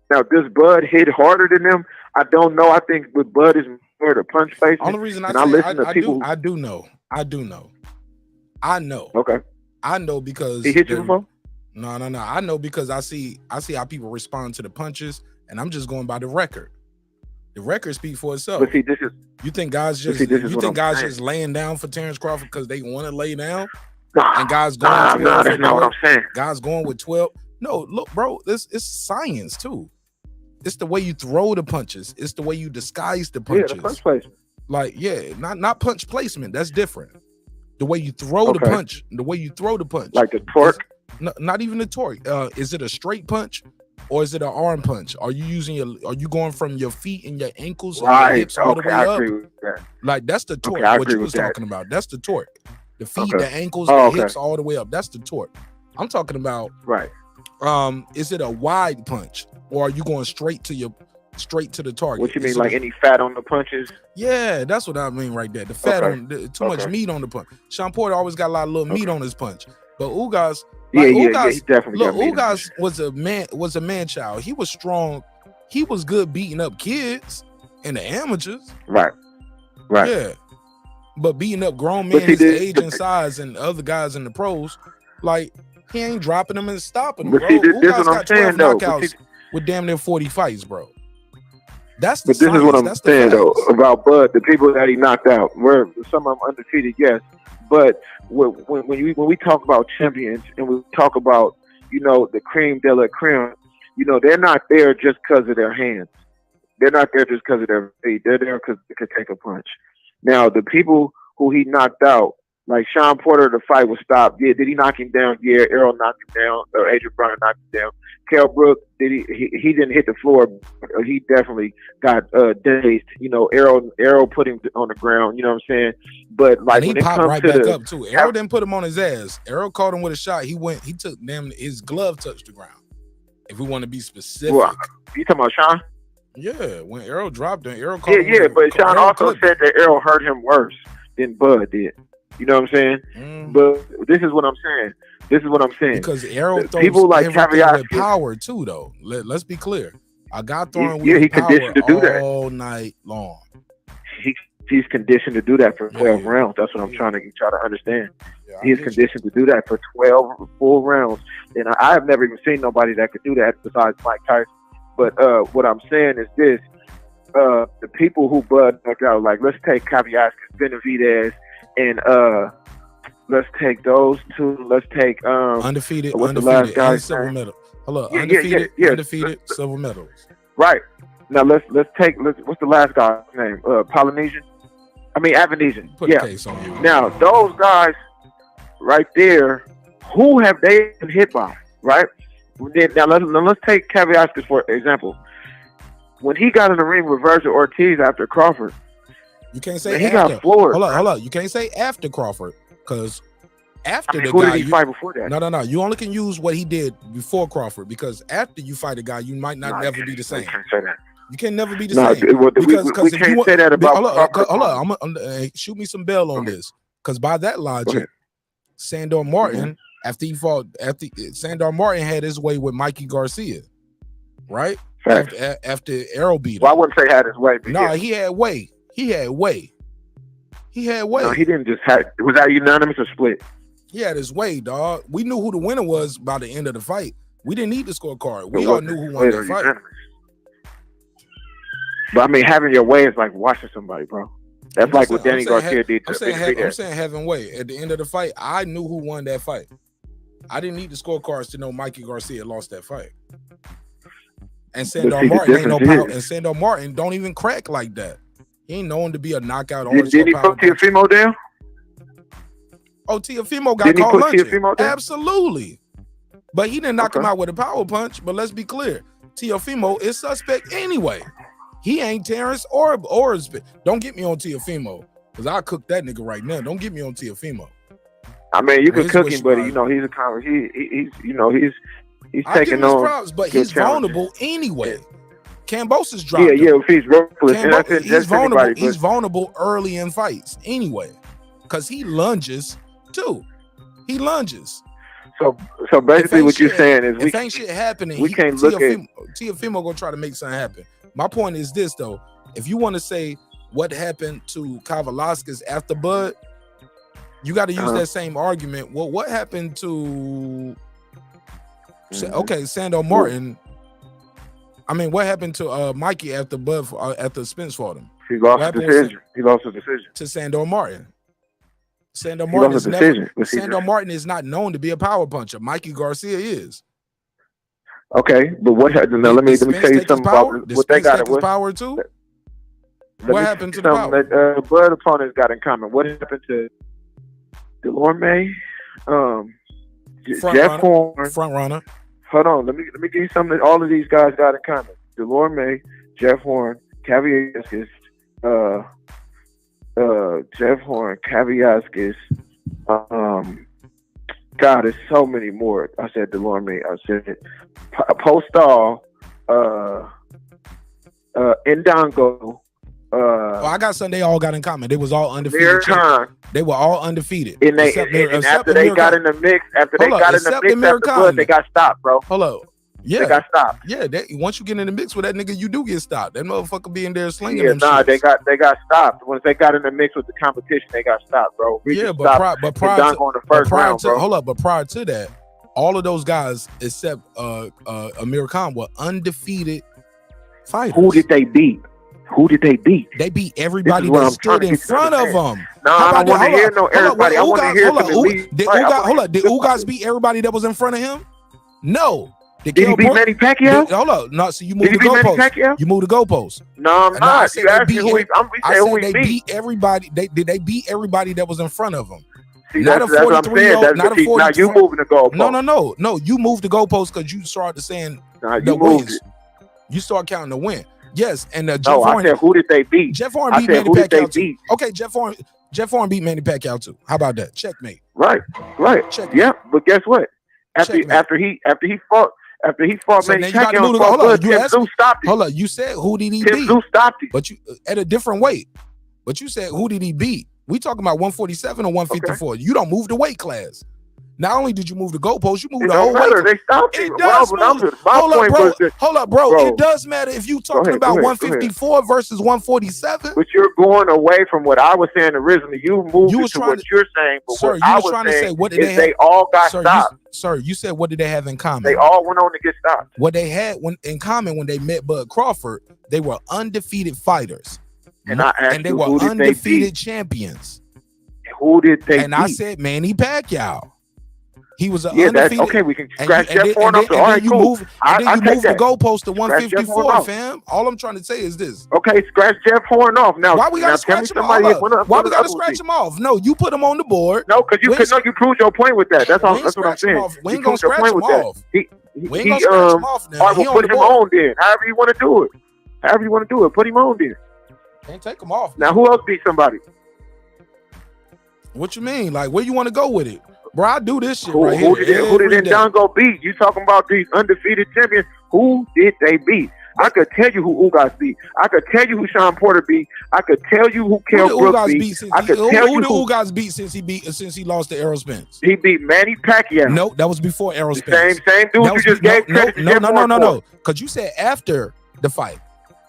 Now, does Bud hit harder than them? I don't know. I think with Bud is more the punch placement. Only reason I do know. I know. Okay. I know because he hit you before? No. I know because I see how people respond to the punches, and I'm just going by the record. The record speaks for itself. But see, this is. You think guys just just laying down for Terence Crawford because they want to lay down? And guys going 12 that's not what I'm saying. Guys going with 12. No, look, bro, it's science too. It's the way you throw the punches. It's the way you disguise the punches. Yeah, the punch placement. Like, not punch placement. That's different. The way you throw the punch. The way you throw the punch. Like the torque. Not even the torque. Is it a straight punch or is it an arm punch? Are you going from your feet and your ankles and your hips all the way up? Agree with that. Like that's the torque. I what you was talking about. That's the torque. The feet, the ankles, the hips all the way up. That's the torque. I'm talking about is it a wide punch or are you going straight to the target? What you mean, like any fat on the punches? Yeah, that's what I mean right there. The fat on too much meat on the punch. Shawn Porter always got a lot of little meat on his punch, but Ugas, he definitely got meat. Ugas was a man child. He was strong. He was good beating up kids and the amateurs. Right. Yeah, but beating up grown men his age and size and other guys in the pros, like he ain't dropping them and stopping them, bro. Ugas got 12 knockouts with damn near 40 fights, bro. That's the But this science. is what I'm That's saying the though about Bud, the people that he knocked out. Where some of them undefeated, yes. But when we talk about champions and we talk about, the creme de la creme, they're not there just because of their hands. They're not there just because of their feet. They're there because they could take a punch. Now, the people who he knocked out, like Shawn Porter, the fight was stopped. Yeah, did he knock him down? Yeah, Errol knocked him down. Or Adrian Broner knocked him down. Kell Brook, he didn't hit the floor. He definitely got dazed. Errol put him on the ground. You know what I'm saying? But like and he when popped it comes right to back up too. Errol didn't put him on his ass. Errol caught him with a shot. He took his glove touched the ground. If we want to be specific. Well, you talking about Shawn? Yeah, when Errol dropped him, Errol caught him. Yeah, but Shawn also said that Errol hurt him worse than Bud did. You know what I'm saying? But this is what I'm saying. Because Errol throws people like everything with power too, though. Let's be clear. A guy throwing he power conditioned to do that all night long. He's conditioned to do that for 12 rounds. That's what I'm trying to understand. He's conditioned to do that for 12 full rounds. And I have never even seen nobody that could do that besides Mike Tyson. But what I'm saying is this. The people who Bud knocked out, like let's take Caviaskas, Benavidez, and let's take those two. Let's take undefeated, the last guy? Silver medal. Hello, undefeated, silver medals. Right. Now let's what's the last guy's name? Avanesian. Put a case on you. Now those guys right there, who have they been hit by? Right. Now let's take Caviaskas for example. When he got in the ring with Virgil Ortiz after Crawford, you can't say he after. got floored. Hold on. You can't say after Crawford because after the who guy, did he fight before that? No. You only can use what he did before Crawford because after you fight a guy, you might not never be the same. You can't say that. You can never be the No, same. we can't say that about. Hold on. I'm shoot me some bell on this because by that logic, Sandor Martin after Sandor Martin had his way with Mikey Garcia, right? After Errol beat him. Well, I wouldn't say had his way. No, he had way. No, he didn't just have. Was that unanimous or split? He had his way, dog. We knew who the winner was by the end of the fight. We didn't need the scorecard. We all knew who won that fight. But I mean, having your way is like watching somebody, bro. That's like what Danny Garcia did to I'm saying having way. At the end of the fight, I knew who won that fight. I didn't need the scorecards to know Mikey Garcia lost that fight. And Sandor Martin ain't no power. And Sandor Martin don't even crack like that. He ain't known to be a knockout artist. Did he put Teofimo down? Oh, Teofimo got called lunching. Absolutely. But he didn't knock him out with a power punch. But let's be clear. Teofimo is suspect anyway. He ain't Terence or don't get me on Teofimo, because I'll cook that nigga right now. Don't get me on Teofimo. I mean, you can cook him, but you know, he's a he's taking on props, but he's vulnerable anyway. Cambosa's dropped. Yeah, if he's reckless, he's vulnerable. He's vulnerable early in fights anyway, because he lunges too. He lunges. So basically, what you're saying is if ain't shit happening, we can't look at Teofimo gonna try to make something happen. My point is this though: if you want to say what happened to Kavaliauskas after Bud, you got to use that same argument. Well, what happened to Sandor Martin? I mean, what happened to Mikey after Bud after Spence fought him? He lost the decision. He lost the decision to Sandor Martin. Sandor Martin is never. Sandor Martin is not known to be a power puncher. Mikey Garcia is. Okay, but what happened? Now let me tell you something about what they got. His power too. What happened to the power? That Bud opponents got in common. What happened to Delorme? Jeff Horn, front runner. Hold on, let me give you something that all of these guys got in common. Delorme, Jeff Horn, Kavaliauskas, Jeff Horn, Kavaliauskas. God, there's so many more. I said Delorme. I said Postal, Ndongo. I got something they all got in common. They was all undefeated. They were all undefeated. And after they got in the mix, after Bud, they got stopped, bro. Hold up. Yeah. They got stopped. Yeah, once you get in the mix with that nigga, you do get stopped. That motherfucker be in there slinging them shits. they got stopped. Once they got in the mix with the competition, they got stopped, bro. But prior to, hold up, but prior to that, all of those guys except Amir Khan were undefeated fighters. Who did they beat? They beat everybody that stood in front of them. No, I don't want to hear no everybody. I want to hear some elite. Did Ugas beat everybody that was in front of him? No. Did he beat Manny Pacquiao? Hold up. No, so you moved the goalpost. You moved the goalpost. No, I'm not. You asked me who he beat everybody. Did they beat everybody that was in front of them? See, that's what I'm saying. Now you moving the goalpost. No. You moved the goalpost because you started saying you moved it. You start counting the win. Yes, and Jeff Horn. I said, who did they beat? Jeff Horn beat Manny Pacquiao too. Okay, Jeff Horn beat Manny Pacquiao too. How about that? Checkmate. Right. Checkmate. Yeah, but guess what? After he fought Manny Pacquiao, Tim Tszyu stopped it. Hold up, you said who did he beat? Tim Tszyu stopped it. But you at a different weight. But you said who did he beat? We talking about 147 or 154. Okay. You don't move the weight class. Not only did you move the goalpost, you moved the whole weight. They stopped it. It does hold up, bro. It does matter if you talking about 154 versus 147. But you're going away from what I was saying originally. You moved to what you're saying. But sir, what I was trying to say, what did they all got stopped. Sir, you said what did they have in common? They all went on to get stopped. What they had in common when they met Bud Crawford, they were undefeated fighters. And I asked they were undefeated champions. Who did they beat? And I said Manny Pacquiao. He was an undefeated. Okay, we can scratch Jeff Horn off. All right, cool. And then you move the goalpost to 154, fam. All I'm trying to say is this. Okay, scratch Jeff Horn off. Now, why we gotta scratch him off? Why we gotta scratch him off? No, you put him on the board. No, because you proved your point with that. That's what I'm saying. We ain't gonna scratch him off. We ain't gonna scratch him off now. All right, well, put him on then. However you want to do it. Put him on then. Can't take him off. Now, who else beat somebody? What you mean? Like, where you want to go with it? Bro, I do this shit who here. Who did Ndongo beat? You talking about these undefeated champions? Who did they beat? I could tell you who Ugas beat. I could tell you who Shawn Porter beat. I could tell you who Kell Brooks beat. I could tell you who Ugas beat since he lost to Errol Spence. He beat Manny Pacquiao. No, that was before Errol Spence. Same dude you just gave credit to. No. Because you said after the fight.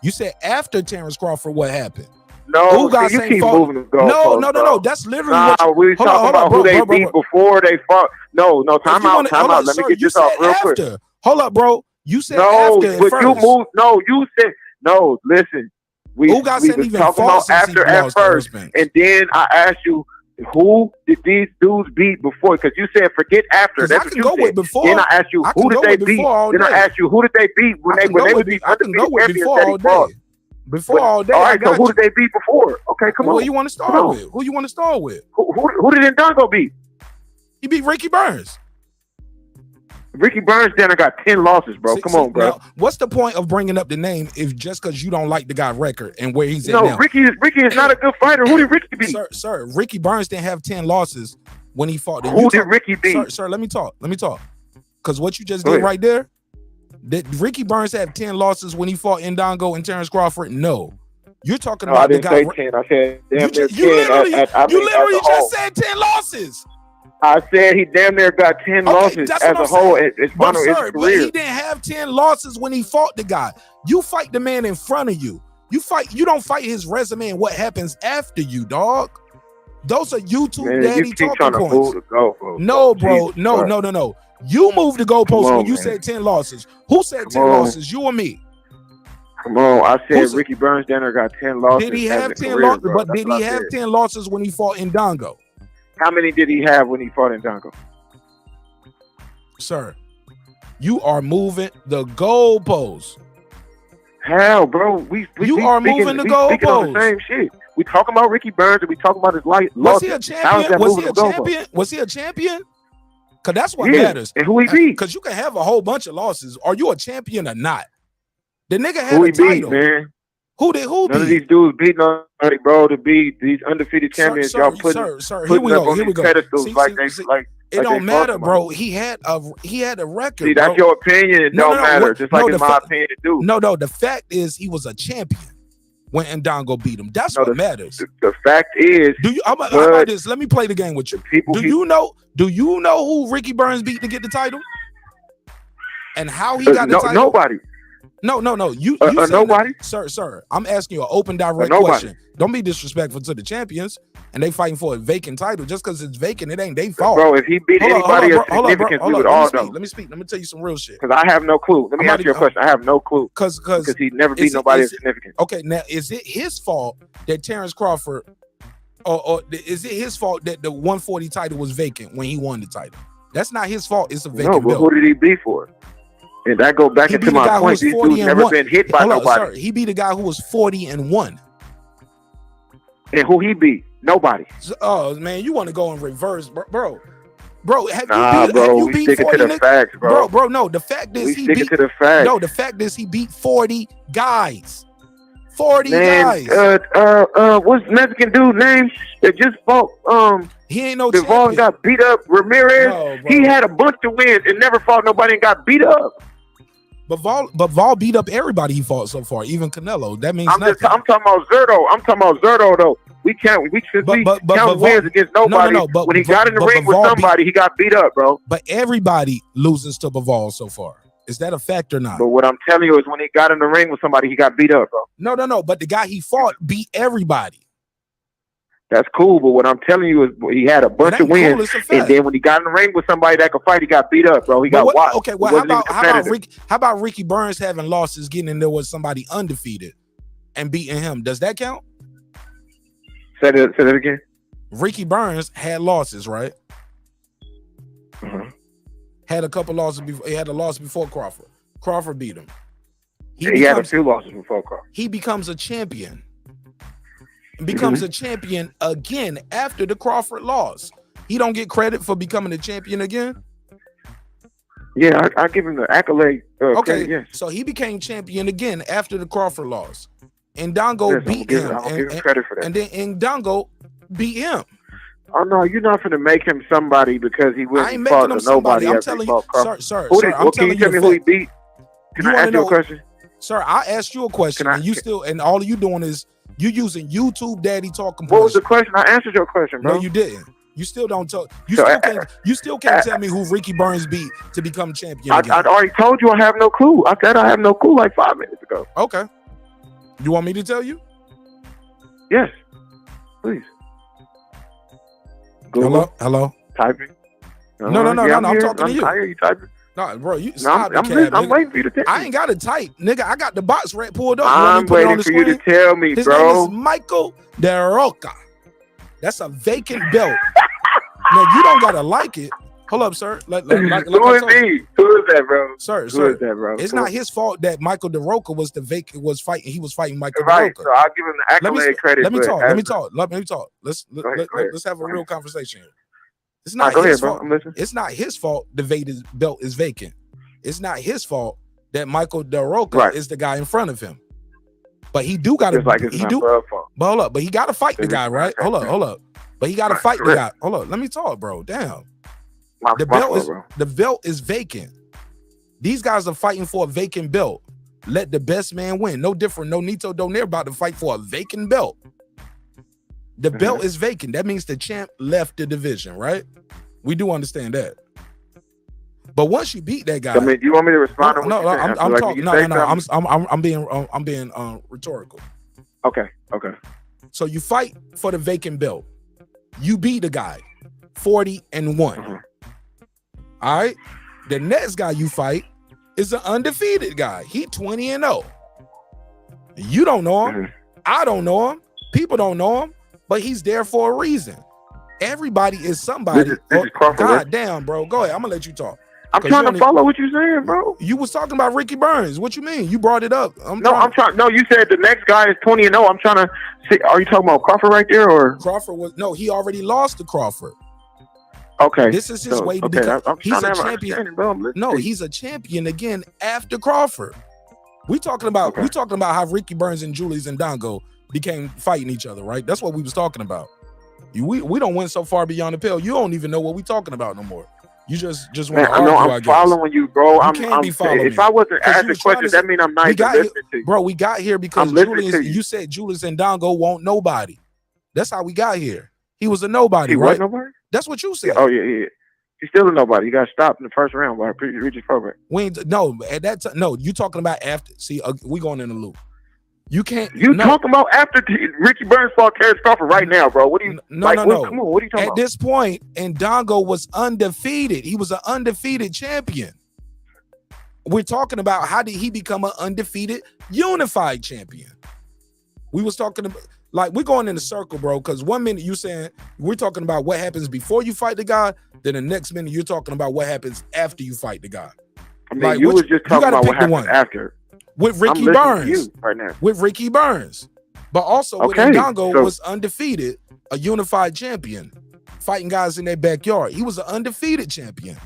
You said after Terence Crawford, what happened? No, you keep moving the goalposts. No. That's literally what we talking about who they beat before they fought. No, time out. Let me get this off real quick. Hold up, bro. You said no, after but first. you moved. No, you said no. Listen, we was talking about after at first, and then I asked you who did these dudes beat before? Because you said forget after. That's what you said. Then I asked you who did they beat. Then I asked you who did they beat when they would be undefeated champions that he fought. Before all day. All right, so who did they beat before? Okay, come on. Who you want to start with? Who you want to start with? Who did Ndongo beat? He beat Ricky Burns. Ricky Burns then got 10 losses, bro. Come on, bro. Now, what's the point of bringing up the name if just because you don't like the guy's record and where he's at no, now? Ricky is not a good fighter. Who did Ricky beat? Sir, Ricky Burns didn't have 10 losses when he fought. Who did Ricky beat? Sir, let me talk. Because what you just did right there, did Ricky Burns have 10 losses when he fought Ndongo and Terrence Crawford? No. You're talking about the guy. I didn't say 10. I said damn near 10. You literally just said 10 losses. I said he damn near got 10 losses as a whole. It's but his career. But he didn't have 10 losses when he fought the guy. You fight the man in front of you. You don't fight his resume and what happens after you, dog. Those are YouTube daddy talking points. No, bro. No. You moved the goalpost when you said 10 losses. Who said 10 losses? You or me? Come on, I said Ricky Burns Denner got 10 losses. Did he have 10 losses? But did he have 10 losses when he fought Ndongo? How many did he have when he fought Ndongo? Sir, you are moving the goalposts. Hell, bro, you are moving the goalposts. The same shit. We talking about Ricky Burns and we talking about his life. Was he a champion? Was he a champion? Because that's what matters. And who he beat? Because you can have a whole bunch of losses. Are you a champion or not? The nigga had who a he title. Beat, man? Who None of these dudes beat nobody, bro. To be these undefeated champions, y'all putting here we go. Here we go. Pedestals it don't matter, bro. He had a record. See, that's your opinion. It don't matter. Just like in my opinion, it do. No. The fact is, he was a champion when Ndongo beat him. That's what matters. The fact is, how about this? Let me play the game with you. Do you know who Ricky Burns beat to get the title? And how he got the title? Nobody. No. You said nobody, sir. I'm asking you an open, direct question. Don't be disrespectful to the champions, and they fighting for a vacant title just because it's vacant. It ain't they fault, bro. If he beat anybody of significance, we would all know. Let me speak. Let me tell you some real shit. Because I have no clue. Let me ask you a question. I have no clue. Because he never beat nobody of significance. Okay, now is it his fault that Terrence Crawford, or is it his fault that the 140 title was vacant when he won the title? That's not his fault. It's a vacant belt. Who did he beat for? And that go back into my point. These dudes never been hit by nobody. Sir, he beat a guy who was 40-1. And who he beat? Nobody. Oh man, you want to go in reverse, bro? We sticking to the facts, bro. Bro, no. The fact is he beat. To the facts. No, the fact is he beat 40 guys. 40 guys. What's Mexican dude name that just fought? He ain't no Duvall champion. Got beat up. Ramirez. No, he had a bunch of wins and never fought nobody and got beat up. But Vol beat up everybody he fought so far, even Canelo. That means nothing. I'm talking about Zerto. Though. We count wins against nobody. No, but when he got in the ring with somebody, he got beat up, bro. But everybody loses to Bivol so far. Is that a fact or not? But what I'm telling you is when he got in the ring with somebody, he got beat up, bro. No. But the guy he fought beat everybody. That's cool, but what I'm telling you is he had a bunch of wins, and then when he got in the ring with somebody that could fight, he got beat up, bro. He got watched. Okay, well, how about Ricky Burns having losses, getting in there with somebody undefeated and beating him? Does that count? Say that again. Ricky Burns had losses, right? Mm-hmm. Had a couple losses before. He had a loss before Crawford. Crawford beat him. He had a few losses before Crawford. He becomes a champion. Becomes a champion again after the Crawford loss. He don't get credit for becoming a champion again. Yeah, I give him the accolade. Okay, credit, yes. So he became champion again after the Crawford loss. Ndongo beat him. I'll give him credit for that. And then Ndongo beat him. Oh no, you're not gonna make him somebody because he wouldn't fought to nobody. I'm telling you, sir. Can you tell me who he beat? Can I ask you a question? Sir, I asked you a question, and all you doing is you using YouTube daddy talking. What was the question? I answered your question, bro. No, you didn't. You still don't talk. You still can't tell me who Ricky Burns beat to become champion again. I already told you I have no clue. I said I have no clue like 5 minutes ago. Okay. You want me to tell you? Yes, please. Google. Hello. Typing. No. I'm talking to you. I hear you typing. No, bro, you stop the cab, I'm nigga. waiting for you to tell me. I ain't got to type, nigga. I got the box right pulled up. I'm waiting for you to tell me, His bro. name is Michael DeRoca. That's a vacant belt. Now you don't gotta like it. Hold up, sir. Like Who is he? Who is that, bro? Sir, Who sir. is that, bro? It's not his fault that Michael DeRoca was fighting. He was fighting Michael Right. DeRoca. So I'll give him the accolade credit. Let me but talk. as Let me a- talk. Let me talk. Let's have a real conversation here. It's All not right, go his ahead, bro. fault. I'm listening. It's not his fault the belt is vacant. It's not his fault that Michael DeRoca is the guy in front of him. But he do got to. Just like it's not Bub's fault. But hold up. But he got to fight the guy, right? Hold up. But he got to fight the guy. correct. Hold up. Let me talk, bro. Damn. The my belt fault, is bro. the belt is vacant. These guys are fighting for a vacant belt. Let the best man win. No different. No Nito Donaire about to fight for a vacant belt. The belt is vacant. That means the champ left the division, right? We do understand that. But once you beat that guy, I mean, you want me to respond to what no, you're saying? I feel I'm like talking. when you say I'm being rhetorical. Okay. So you fight for the vacant belt. You beat the guy, 40-1. All right. The next guy you fight is an undefeated guy. He 20-0. You don't know him. I don't know him. People don't know him, but he's there for a reason. Everybody is somebody. This is Crawford, God right? damn, bro. Go ahead. I'm gonna let you talk. I'm trying to follow what you're saying, bro. You was talking about Ricky Burns. What you mean? You brought it up. No, you said the next guy is 20-0. I'm trying to see. Are you talking about Crawford right there, or Crawford he already lost to Crawford. Okay. This is his way to become. He's a champion. Bro, No, he's a champion again after Crawford. We talking about how Ricky Burns and Julius Ndongo became fighting each other, right? That's what we was talking about. We don't went so far beyond the pale. You don't even know what we talking about no more. You just want to argue. I'm following you, bro. You can't be following If me. I wasn't asking questions, that means I'm not even listening to you. Bro, we got here because I'm listening Julius. to you. You said Julius Ndongo won't nobody. That's how we got here. He was a nobody, He right? wasn't nobody? That's what you said. Oh yeah. He's still a nobody. He got stopped in the first round by Regis program. At that time, no. You talking about after? See, we going in the loop. You can't. Talking about after Ricky Burns fought Terence Crawford right now, bro? What do you? No. Come on, what are you talking At about? this point, Ndongo was undefeated. He was an undefeated champion. We're talking about how did he become an undefeated unified champion? We was talking about, like, we're going in a circle, bro, because 1 minute you saying we're talking about what happens before you fight the guy, then the next minute you're talking about what happens after you fight the guy. I mean, you was just talking about what happened after. With Ricky I'm listening to Burns. you right now. With Ricky Burns. But also with Ndongo was undefeated, a unified champion, fighting guys in their backyard. He was an undefeated champion.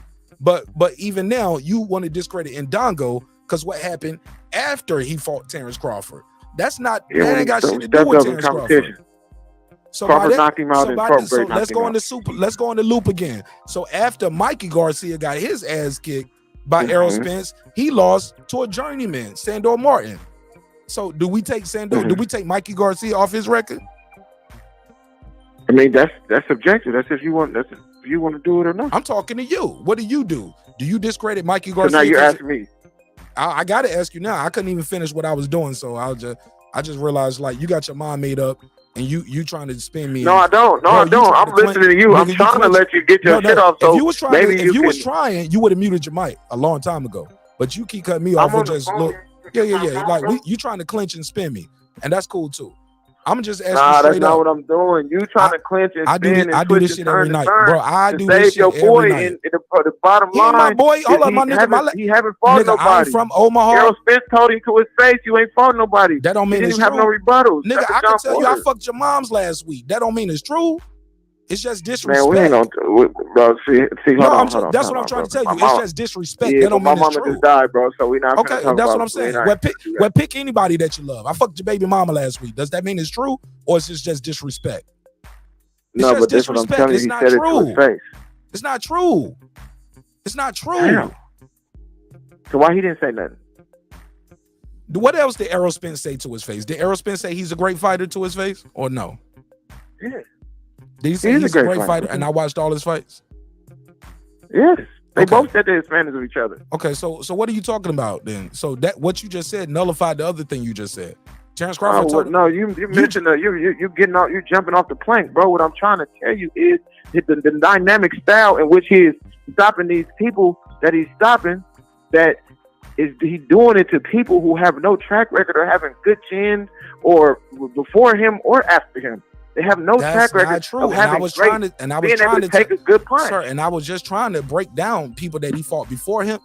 But even now, you want to discredit Ndongo because what happened after he fought Terence Crawford. That's not, that ain't got shit to do with Terence Crawford. So Crawford knocked him out and Crawford let's go on the loop again. So after Mikey Garcia got his ass kicked by Errol Spence, he lost to a journeyman, Sandor Martin. So do we take do we take Mikey Garcia off his record? I mean, that's subjective. That's if you want to do it or not. I'm talking to you. What do? Do you discredit Mikey Garcia? So now you're asking me. I gotta ask you now. I couldn't even finish what I was doing, so I just realized, like, you got your mind made up and you trying to spin me. No, I don't. No, I don't. I'm listening to you. I'm trying to let you get your shit off. So if you was trying, maybe if you was trying, you would have muted your mic a long time ago. But you keep cutting me off and just look. Yeah. Like you trying to clinch and spin me, and that's cool too. I'm just asking straight that's not up. what I'm doing. You trying to clinch and spin I do this shit every night, bro. I do this shit your boy every night. in the bottom He ain't line. my boy. Hold on, my nigga. He haven't fought nigga, nobody. I'm from Omaha. Errol Spence told him to his face, "You ain't fought nobody." That don't mean he it's didn't true. have no rebuttals. Nigga, I can tell you I fucked your mom's last week. That don't mean it's true. It's just disrespect. Man, we ain't on, bro. See, hold on. That's what I'm trying to tell you. It's just disrespect. Yeah, that don't but mean my it's mama true. just died, bro. So we not. Okay, that's what I'm saying. Well, pick anybody that you love. I fucked your baby mama last week. Does that mean it's true, or is it just disrespect? It's no, just but that's what I'm telling you. It's He not said true. it to his face. It's not true. It's not true. Damn. So why he didn't say nothing? What else did Errol Spence say to his face? Did Errol Spence say he's a great fighter to his face, or no? Yeah. Did he say he's a great fighter? And I watched all his fights. Yes. They both said they're fans of each other. Okay, so what are you talking about then? So that what you just said nullified the other thing you just said. Terence Crawford. You mentioned you getting out, you jumping off the plank, bro. What I'm trying to tell you is the dynamic style in which he is stopping these people that he's stopping that is he doing it to people who have no track record or having good chins or before him or after him. They have no That's track record not true. of having I was trying to take a good punch. Sir, and I was just trying to break down people that he fought before him.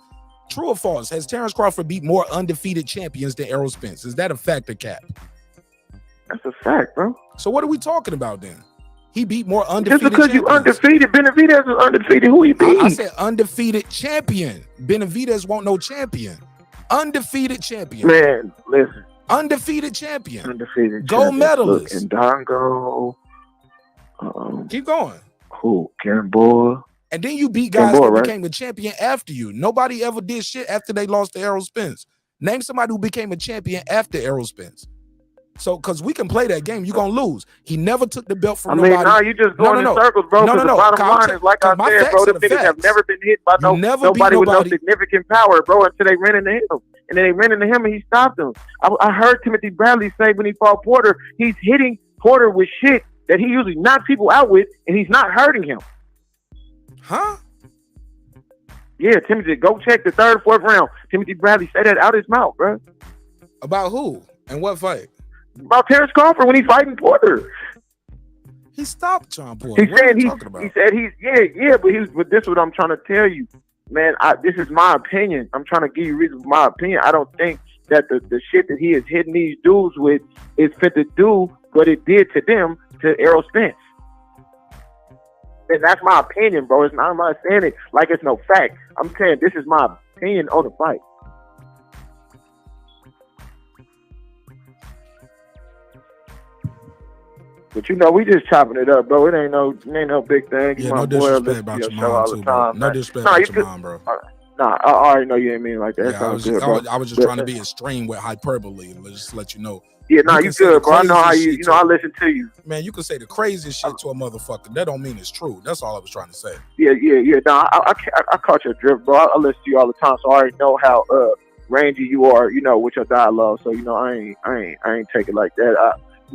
True or false? Has Terence Crawford beat more undefeated champions than Errol Spence? Is that a fact or cap? That's a fact, bro. So what are we talking about then? He beat more undefeated Just because champions. you undefeated, Benavidez is undefeated. Who he beat? I said undefeated champion. Benavidez won't no champion. Undefeated champion. Man, listen. Undefeated champion. Undefeated gold champion. medalist. Look, Ndongo. Keep going. Who? Karen Boy. And then you beat guys Boy, that right? became a champion after you. Nobody ever did shit after they lost to Errol Spence. Name somebody who became a champion after Errol Spence. So, because we can play that game, you're going to lose. He never took the belt from nobody. No, you just going in circles, bro. Because the bottom line is, like I said, bro, the niggas have never been hit by nobody with no significant power, bro, until they ran into him. And then they ran into him and he stopped them. I heard Timothy Bradley say when he fought Porter, he's hitting Porter with shit that he usually knocks people out with, and he's not hurting him. Huh? Yeah, Timothy, go check the third, fourth round. Timothy Bradley said that out his mouth, bro. About who? And what fight? About Terence Crawford when he's fighting Porter. He stopped John Porter. He What are said you talking about? but this is what I'm trying to tell you. Man, this is my opinion. I'm trying to give you reason for my opinion. I don't think that the shit that he is hitting these dudes with is fit to do what it did to them to Errol Spence. And that's my opinion, bro. It's not, I'm not saying it like it's no fact. I'm saying this is my opinion on the fight. But you know, we just chopping it up, bro. It ain't no big thing. Yeah, My no boy disrespect about your mom, all too, the bro. time, No man. disrespect Nah, about you your could- mom, bro. Nah, I already know you didn't mean it like that. Yeah, That sounds good, bro. I was just trying to be extreme with hyperbole. Let's just let you know. Yeah, nah, you can say the good, bro. I know how craziest you. shit You know, to- I listen to you. Man, you can say the craziest shit to a motherfucker. That don't mean it's true. That's all I was trying to say. Yeah. Nah, I caught your drift, bro. I listen to you all the time, so I already know how rangy you are. You know, with your dialogue. So you know, I ain't take it like that.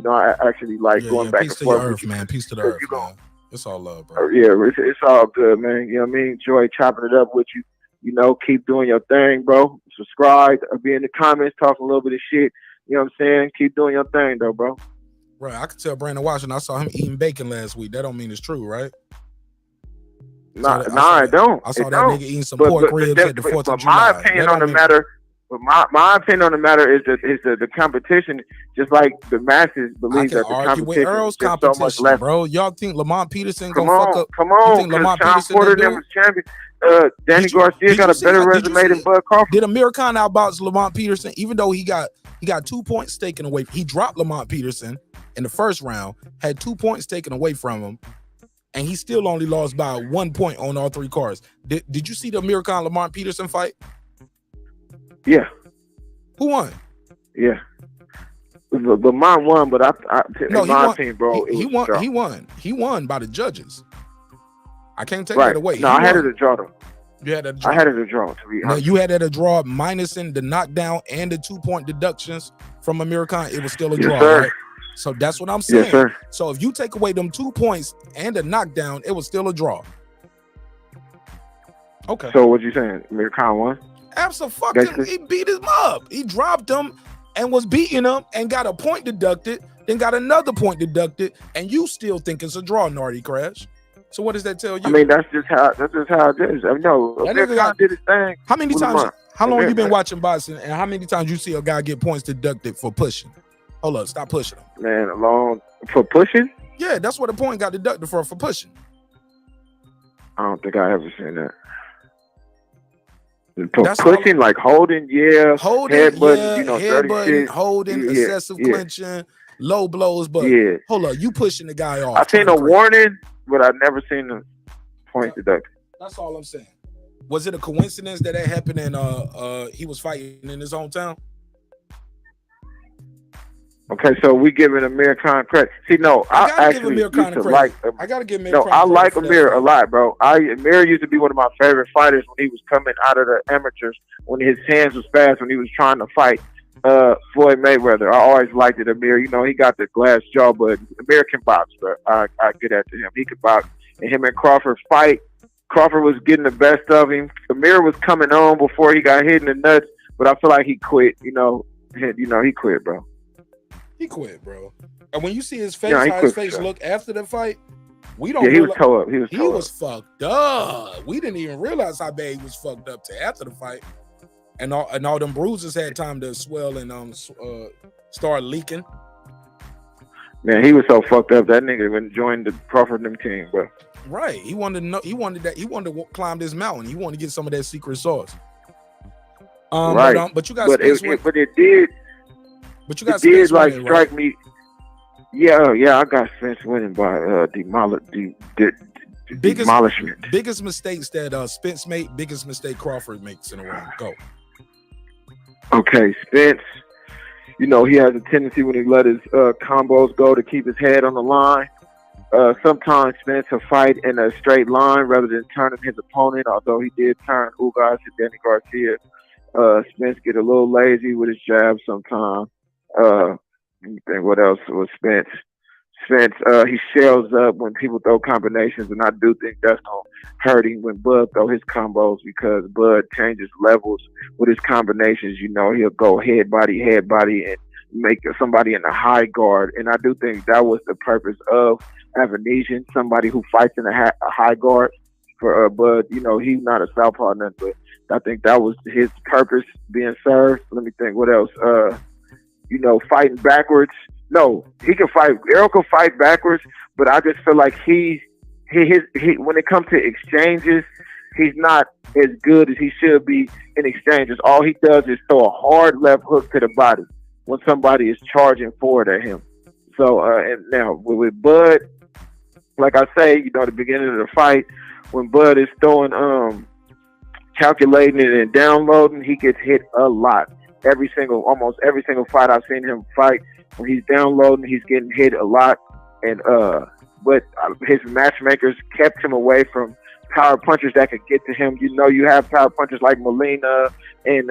I actually like going back peace and to your forth. earth, man. Peace to the earth, man. It's all love, bro. Yeah, it's all good, man. You know what I mean? Enjoy chopping it up with you. You know, keep doing your thing, bro. Subscribe, be in the comments, talk a little bit of shit. You know what I'm saying? Keep doing your thing, though, bro. Right, I could tell Brandon Washington. I saw him eating bacon last week. That don't mean it's true, right? I don't. I saw It that don't. nigga eating some But- pork but ribs that- at the 4th but of July. my opinion on the matter. But my opinion on the matter is that the competition, just like the masses I believe can that the argue with competition Earl's is just so much competition, less. bro. Y'all think Lamont Peterson Come gonna fuck on, up? come You on, think because Lamont Sean Peterson Porter that them dude? was champion. Danny Garcia got a better resume than Bud Crawford. Did Amir Khan outbox Lamont Peterson? Even though he got 2 points taken away, he dropped Lamont Peterson in the first round, had 2 points taken away from him, and he still only lost by 1 point on all 3 cards. Did you see the Amir Khan Lamont Peterson fight? Yeah. Who won? Yeah. Lamont won, but No, in he my won. opinion, bro, He it was a draw. won. He won by the judges. I can't take Right. that away. No, He I had won. it a draw though. You had it a draw. I had it a draw, to be No, honest. you had it a draw, minusing the knockdown and the 2-point deductions from Amir Khan. It was still a Yes, draw, sir. right? So that's what I'm saying. Yes, sir. So if you take away them 2 points and the knockdown, it was still a draw. Okay. So what you saying? Amir Khan won? Absolutely. He beat him up. He dropped him and was beating him and got a point deducted, then got another point deducted, and you still think it's a draw, Nardy Crash. So what does that tell you? I mean, that's just how it is. I know That Amir nigga Khan did his thing. How many with times? Lamont. How long Amir- you been watching boxing, and how many times you see a guy get points deducted for pushing? Hold up, stop pushing him. Man, alone for pushing? Yeah, that's what the point got deducted for pushing. I don't think I ever seen that. For That's pushing, like holding, Holding, headbutting, dirty headbutting, shit. holding, Yeah, excessive yeah. clinching, low blows. But Yeah. hold up, you pushing the guy off. I seen a kinda crazy. warning, but I never seen the point deducted. That's all I'm saying. Was it a coincidence that happened and he was fighting in his hometown? Okay, so we giving Amir Khan credit. See, no, I gotta give actually Amir used Khan to credit. like. I gotta give Amir No, Khan I credit like for that Amir fight. a lot, bro. Amir used to be one of my favorite fighters when he was coming out of the amateurs. When his hands was fast, when he was trying to fight Floyd Mayweather. I always liked it. Amir, you know, he got the glass jaw, but Amir can box, bro. I get that to him. He can box, and him and Crawford fight. Crawford was getting the best of him. Amir was coming on before he got hit in the nuts, but I feel like he quit. He quit, bro. He quit, bro. And when you see his face, Yeah, he how his quit for face sure. look after the fight, we don't. Yeah, he was realize, toe up. He was fucked up. We didn't even realize how bad he was fucked up to after the fight, and all them bruises had time to swell and start leaking. Man, he was so fucked up. That nigga went and joined the Crawford and them team, bro. Right. He wanted to know. He wanted to climb this mountain. He wanted to get some of that secret sauce. Right. But you got but Spence it did. But you got it did Spence like winning, strike right? me. Yeah, I got Spence winning by demolishment. Biggest mistakes that Spence made. Biggest mistake Crawford makes in a ring. Go. Okay, Spence. He has a tendency when he let his combos go to keep his head on the line. Sometimes Spence will fight in a straight line rather than turning his opponent, although he did turn Ugas to Danny Garcia. Spence get a little lazy with his jab sometimes. Let me think what else was Spence. Spence, he shells up when people throw combinations, and I do think that's going to hurt him when Bud throw his combos because Bud changes levels with his combinations. He'll go head body, and make somebody in the high guard. And I do think that was the purpose of Avanesian, somebody who fights in a high guard for Bud. He's not a southpaw or nothing, but I think that was his purpose being served. Let me think what else. Fighting backwards. No, he can fight. Errol can fight backwards, but I just feel like he when it comes to exchanges, he's not as good as he should be in exchanges. All he does is throw a hard left hook to the body when somebody is charging forward at him. So, and now with Bud, like I say, at the beginning of the fight, when Bud is throwing, calculating it and downloading, he gets hit a lot. Almost every single fight I've seen him fight, when he's downloading, he's getting hit a lot. And but his matchmakers kept him away from power punchers that could get to him. You have power punchers like Molina and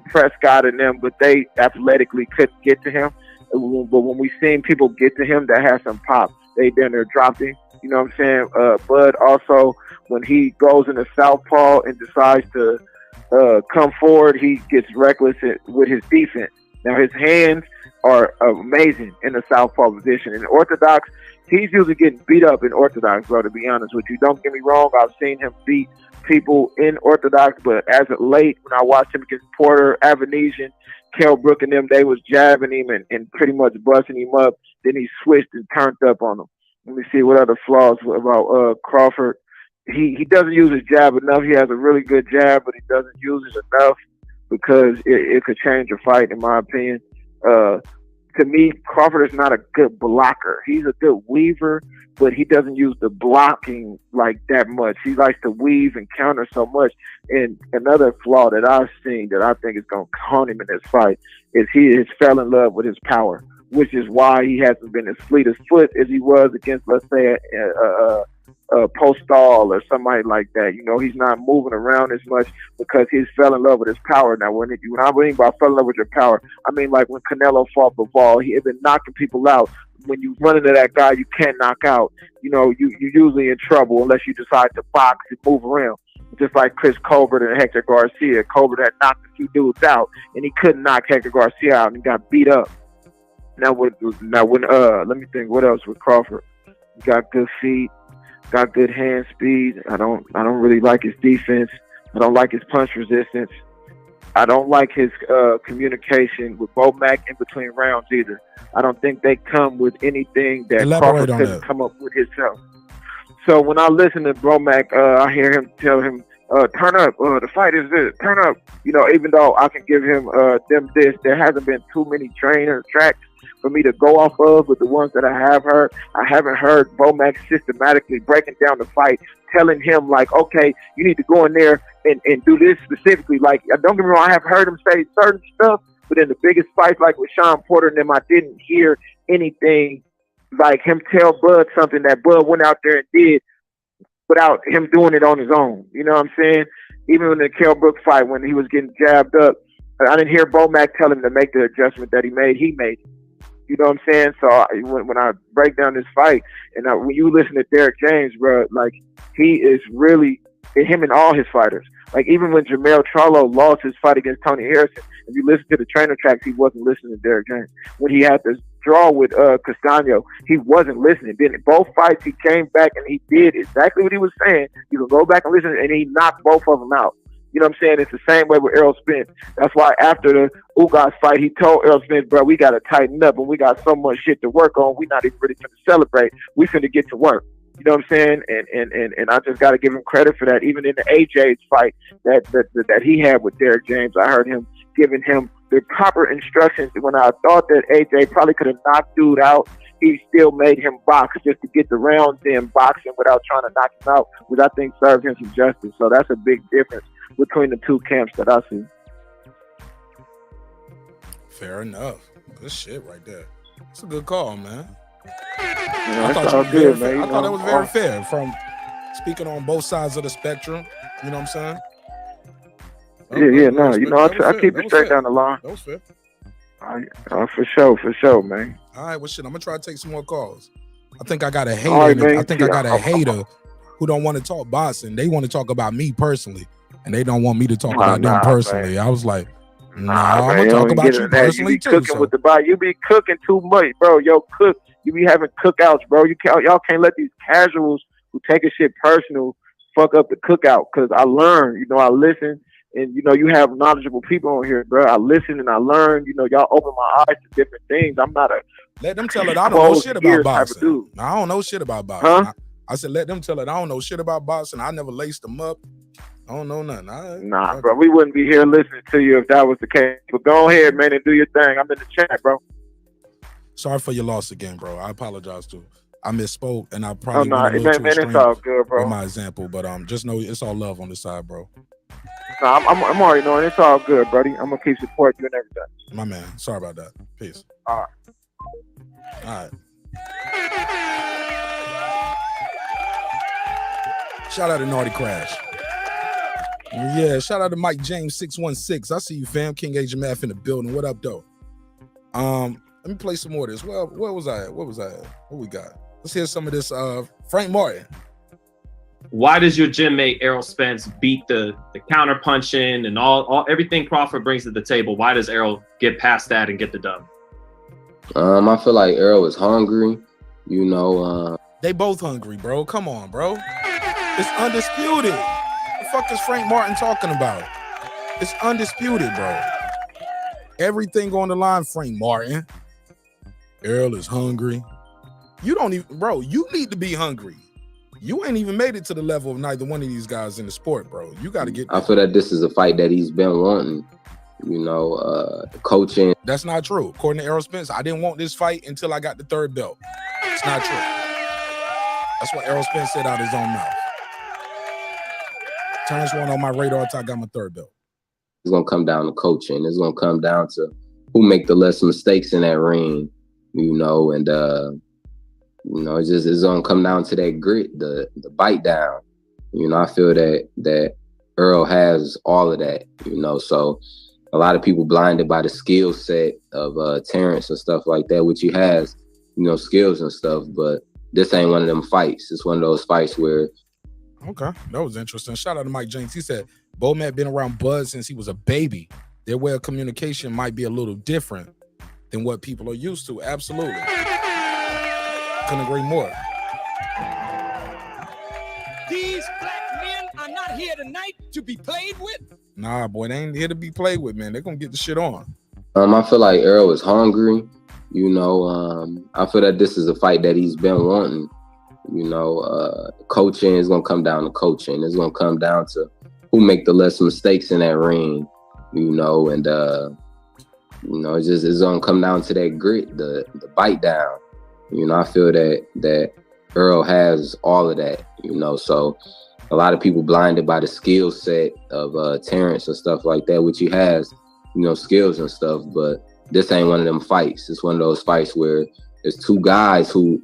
Prescott and them, but they athletically couldn't get to him. But when we seen people get to him that has some pop, they then they're dropping. You know what I'm saying? Bud also, when he goes in the southpaw and decides to come forward, he gets reckless with his defense. Now his hands are amazing in the southpaw position. In orthodox, he's usually getting beat up in orthodox, bro, to be honest with you. Don't get me wrong, I've seen him beat people in orthodox, but as of late, when I watched him against Porter, Avanesian, Kell Brook and them, they was jabbing him and pretty much busting him up. Then he switched and turned up on him. Let me see what other flaws about Crawford. He doesn't use his jab enough. He has a really good jab, but he doesn't use it enough because it could change a fight, in my opinion. To me, Crawford is not a good blocker. He's a good weaver, but he doesn't use the blocking like that much. He likes to weave and counter so much. And another flaw that I've seen that I think is going to haunt him in this fight is he has fell in love with his power, which is why he hasn't been as fleet of foot as he was against, let's say, Postal or somebody like that. He's not moving around as much because he's fell in love with his power. Now, when I mean by fell in love with your power, I mean like when Canelo fought Bivol, he had been knocking people out. When you run into that guy you can't knock out, you're usually in trouble unless you decide to box and move around. Just like Chris Colbert and Hector Garcia. Colbert had knocked a few dudes out, and he couldn't knock Hector Garcia out, and he got beat up. Now when let me think what else with Crawford. He got good feet, got good hand speed. I don't really like his defense. I don't like his punch resistance. I don't like his communication with Bomac in between rounds either. I don't think they come with anything that Crawford couldn't come up with himself. So when I listen to Bomac, I hear him tell him, turn up, the fight is this, turn up. Even though I can give him this, there hasn't been too many tracks for me to go off of, but the ones that I have heard, I haven't heard Bomac systematically breaking down the fight, telling him like, okay, you need to go in there and do this specifically. Like, don't get me wrong, I have heard him say certain stuff, but in the biggest fights, like with Shawn Porter and them, I didn't hear anything like him tell Bud something that Bud went out there and did without him doing it on his own. You know what I'm saying? Even in the Kell Brook fight, when he was getting jabbed up, I didn't hear Bomac tell him to make the adjustment that he made. He made it. You know what I'm saying? So when I break down this fight, and when you listen to Derek James, bro, like he is really him and all his fighters. Like even when Jermell Charlo lost his fight against Tony Harrison, if you listen to the trainer tracks, he wasn't listening to Derek James. When he had to draw with Castano, he wasn't listening. Then in both fights, he came back and he did exactly what he was saying. You can go back and listen, and he knocked both of them out. You know what I'm saying? It's the same way with Errol Spence. That's why after the Ugas fight, he told Errol Spence, bro, we got to tighten up, and we got so much shit to work on. We not even really going to celebrate. We finna get to work. You know what I'm saying? And I just got to give him credit for that. Even in the AJ's fight that he had with Derek James, I heard him giving him the proper instructions. When I thought that AJ probably could have knocked dude out, he still made him box just to get the rounds in boxing without trying to knock him out, which I think served him some justice. So that's a big difference between the two camps that I see. Fair enough. Good shit right there. It's a good call, man. Yeah, I thought all good, man. I thought that was know, very fair from speaking on both sides of the spectrum. You know what I'm saying? Yeah, no, you know, I keep it straight down the line. That was fair. For sure, man. All right, well, shit, I'm gonna try to take some more calls. I think I got a hater. All right, man. I think I got a hater who don't want to talk boxing. They want to talk about me personally, and they don't want me to talk about them personally. Man. I was like, man, I'm gonna talk about you personally too. Cooking with the body. You be cooking too much, bro. You be having cookouts, bro. Y'all can't let these casuals who take a shit personal fuck up the cookout. Cause I learn, you know, I listen, and you know, you have knowledgeable people on here, bro. I listen and I learn. You know, y'all open my eyes to different things. I'm not a let them tell it. I don't know shit about boxing. I don't know shit about boxing. Huh? I said let them tell it. I don't know shit about boxing. I never laced them up. I don't know nothing. Nah, bro. We wouldn't be here listening to you if that was the case. But go ahead, man, and do your thing. I'm in the chat, bro. Sorry for your loss again, bro. I apologize too. I misspoke, and I probably man, it's all good, bro. With my example, but just know it's all love on the side, bro. No, I'm already knowing it's all good, buddy. I'm gonna keep supporting you and everything. My man, sorry about that. Peace. All right. Shout out to Naughty Crash. Yeah, shout out to Mike James 616. I see you, fam. King Agent Math in the building. What up, though? Let me play some more of this. Well, where was I at? What we got? Let's hear some of this. Frank Martin. Why does your gym mate Errol Spence beat the counter punching and all everything Crawford brings to the table? Why does Errol get past that and get the dub? I feel like Errol is hungry. You know, they both hungry, bro. Come on, bro. It's undisputed. What the fuck is Frank Martin talking about? It's undisputed, bro. Everything on the line, Frank Martin. Errol is hungry. You don't even, bro, you need to be hungry. You ain't even made it to the level of neither one of these guys in the sport, bro. You got to get there. I feel that this is a fight that he's been wanting, you know, coaching. That's not true. According to Errol Spence, I didn't want this fight until I got the third belt. It's not true. That's what Errol Spence said out of his own mouth. Terrence went on my radar until I got my third belt. It's going to come down to coaching. It's going to come down to who make the less mistakes in that ring, you know, and, you know, it's going to come down to that grit, the bite down. You know, I feel that Errol has all of that, you know, so a lot of people blinded by the skill set of Terrence and stuff like that, which he has, you know, skills and stuff, but this ain't one of them fights. It's one of those fights where. Okay, that was interesting. Shout out to Mike James. He said, Bomac been around Bud since he was a baby. Their way of communication might be a little different than what people are used to. Absolutely. Couldn't agree more. These black men are not here tonight to be played with. Nah, boy, they ain't here to be played with, man. They're going to get the shit on. I feel like Errol is hungry. You know, I feel that this is a fight that he's been wanting. You know, coaching is going to come down to coaching. It's going to come down to who make the less mistakes in that ring, you know, and, you know, it's going to come down to that grit, the bite down. You know, I feel that Errol has all of that, you know, so a lot of people blinded by the skill set of Terrence and stuff like that, which he has, you know, skills and stuff, but this ain't one of them fights. It's one of those fights where there's two guys who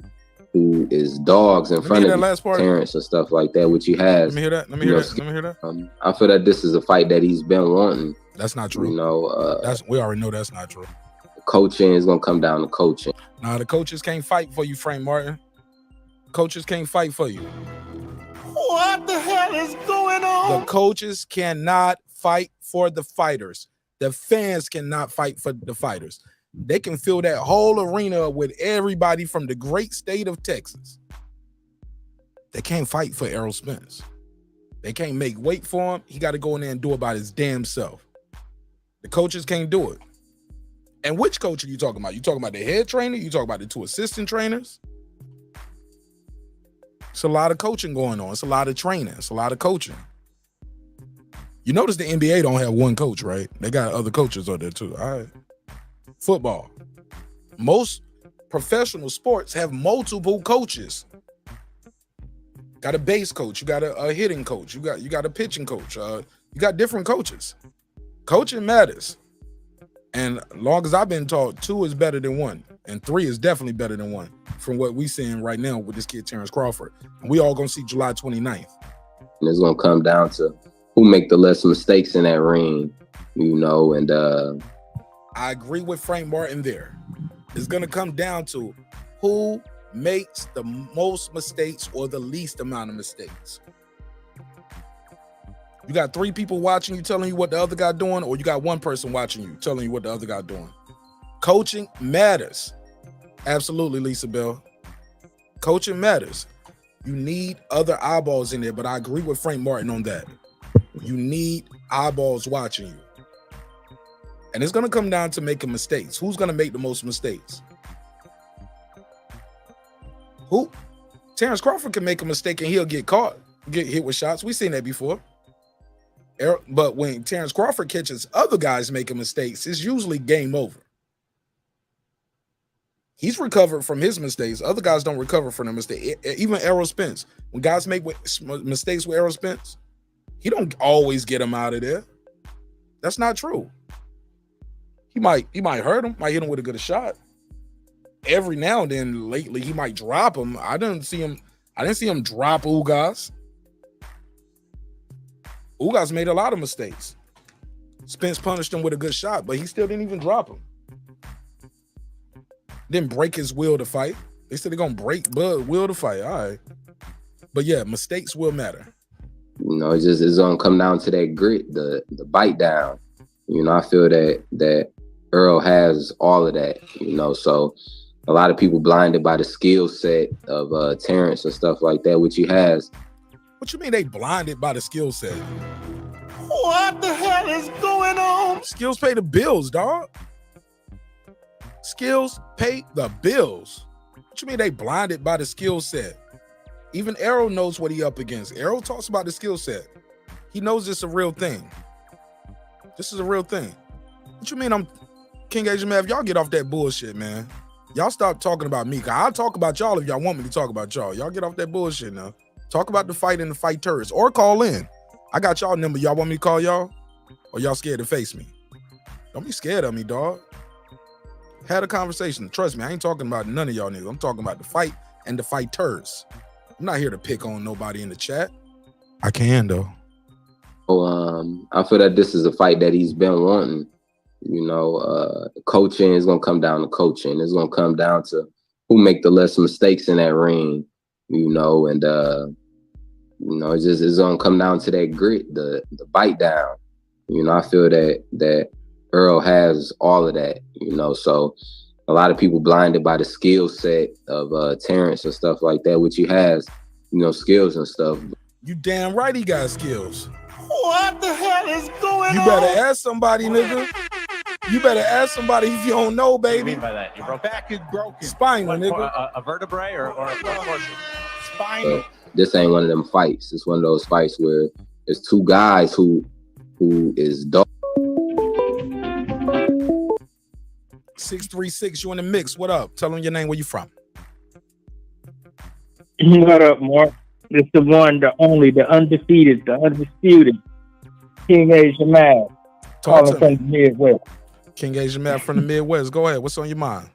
is dogs in front of Terrence and stuff like that, which he has. Let me hear that. Let me hear that. I feel that this is a fight that he's been wanting. That's not true. You know, we already know that's not true. coaching is gonna come down to coaching. Nah, the coaches can't fight for you, Frank Martin. Coaches can't fight for you. What the hell is going on? The coaches cannot fight for the fighters. The fans cannot fight for the fighters. They can fill that whole arena with everybody from the great state of Texas. They can't fight for Errol Spence. They can't make weight for him. He got to go in there and do it by his damn self. The coaches can't do it. And which coach are you talking about? You talking about the head trainer? You talking about the 2 assistant trainers? It's a lot of coaching going on. It's a lot of training. It's a lot of coaching. You notice the NBA don't have one coach, right? They got other coaches out there too. All right. Football. Most professional sports have multiple coaches. Got a base coach. You got a hitting coach. You got a pitching coach. You got different coaches. Coaching matters. And as long as I've been taught, 2 is better than 1. And 3 is definitely better than 1 from what we're seeing right now with this kid, Terence Crawford. And we all going to see July 29th. And it's going to come down to who make the less mistakes in that ring, you know, and I agree with Frank Martin there. It's going to come down to who makes the most mistakes or the least amount of mistakes. You got 3 people watching you telling you what the other guy doing, or you got 1 person watching you telling you what the other guy doing. Coaching matters. Absolutely, Lisa Bell. Coaching matters. You need other eyeballs in there, but I agree with Frank Martin on that. You need eyeballs watching you. And it's going to come down to making mistakes. Who's going to make the most mistakes? Who? Terence Crawford can make a mistake and he'll get caught, get hit with shots. We've seen that before. But when Terence Crawford catches other guys making mistakes, it's usually game over. He's recovered from his mistakes. Other guys don't recover from their mistakes. Even Errol Spence. When guys make mistakes with Errol Spence, he don't always get him out of there. That's not true. He might hurt him, might hit him with a good shot. Every now and then lately, he might drop him. I didn't see him drop Ugas. Ugas made a lot of mistakes. Spence punished him with a good shot, but he still didn't even drop him. Didn't break his will to fight. They said they're gonna break Bud will to fight. All right. But yeah, mistakes will matter. You know, it's gonna come down to that grit, the bite down. You know, I feel that Earl has all of that, you know, so a lot of people blinded by the skill set of Terence and stuff like that, which he has. What you mean they blinded by the skill set? What the hell is going on? Skills pay the bills, dog. Skills pay the bills. What you mean they blinded by the skill set? Even Errol knows what he up against. Errol talks about the skill set. He knows it's a real thing. This is a real thing. What you mean I'm King Asian Mav? Y'all get off that bullshit, man. Y'all stop talking about me. I'll talk about y'all if y'all want me to talk about y'all. Y'all get off that bullshit now. Talk about the fight and the fighters, or call in. I got y'all number. Y'all want me to call y'all? Or y'all scared to face me? Don't be scared of me, dog. Had a conversation. Trust me, I ain't talking about none of y'all niggas. I'm talking about the fight and the fighters. I'm not here to pick on nobody in the chat. I can, though. So, I feel that this is a fight that he's been wanting. You know, coaching is going to come down to coaching. It's going to come down to who make the less mistakes in that ring, you know, and, you know, it's going to come down to that grit, the bite down. You know, I feel that Earl has all of that, you know, so a lot of people blinded by the skill set of Terence and stuff like that, which he has, you know, skills and stuff. You damn right he got skills. What the hell is going on? You better ask somebody, nigga. You better ask somebody if you don't know, baby. What do you mean by that? Your back is broken. Spinal, nigga. A vertebrae or what portion? Spinal. This ain't one of them fights. It's one of those fights where there's 2 guys who is dope. 636, you in the mix. What up? Tell them your name, where you from. What up, Mark? It's the one, the only, the undefeated, the undisputed King Asian Man. Calling from the Midwest. King Asian Man from the Midwest. Go ahead. What's on your mind?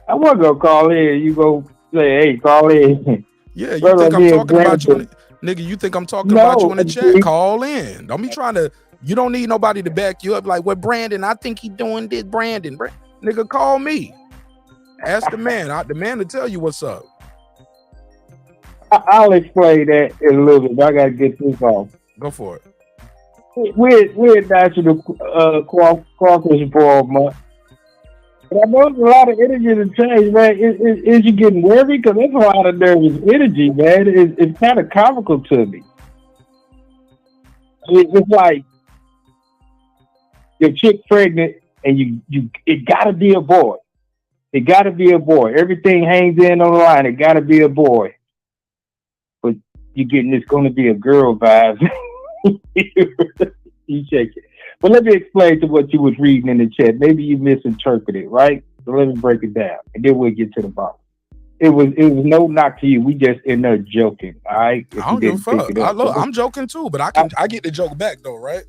I want to go call in. You go say, hey, call in. Yeah, you think I'm talking about you? Nigga, you think I'm talking about you in the chat? Call in. Don't be trying to You don't need nobody to back you up. Like, what Brandon? I think he doing this. Brandon, nigga, call me. Ask the man. The man to tell you what's up. I'll explain that in a little bit. But I gotta get this off. Go for it. We're National Crawfish Ball Month. But I know there's a lot of energy to change, man. Is you getting worried? Because there's a lot of nervous energy, man. It's kind of comical to me. It's like your chick pregnant, and it gotta be a boy. It gotta be a boy. Everything hangs in on the line. It gotta be a boy. But you're getting it's gonna be a girl vibe. You check it. But let me explain to what you was reading in the chat. Maybe you misinterpreted, right? So let me break it down, and then we'll get to the bottom. It was no knock to you. We just in there joking, all right? I don't give a fuck. I'm joking too, but I get the joke back though, right?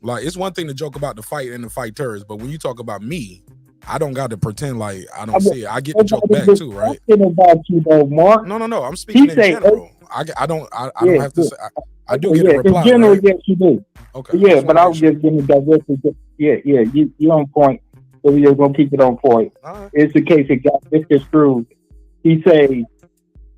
Like, it's one thing to joke about the fight and the fighters, but when you talk about me, I don't got to pretend like I don't see it. I get the joke back too, right? About you though, Mark. No. I'm speaking in general. I don't have to say. I do get a reply. In general, right? Yes, you do. Okay. Yeah, but I was just giving directly. Yeah. You on point. So we're just gonna keep it on point. Right. It's the case it got misconstrued. He say,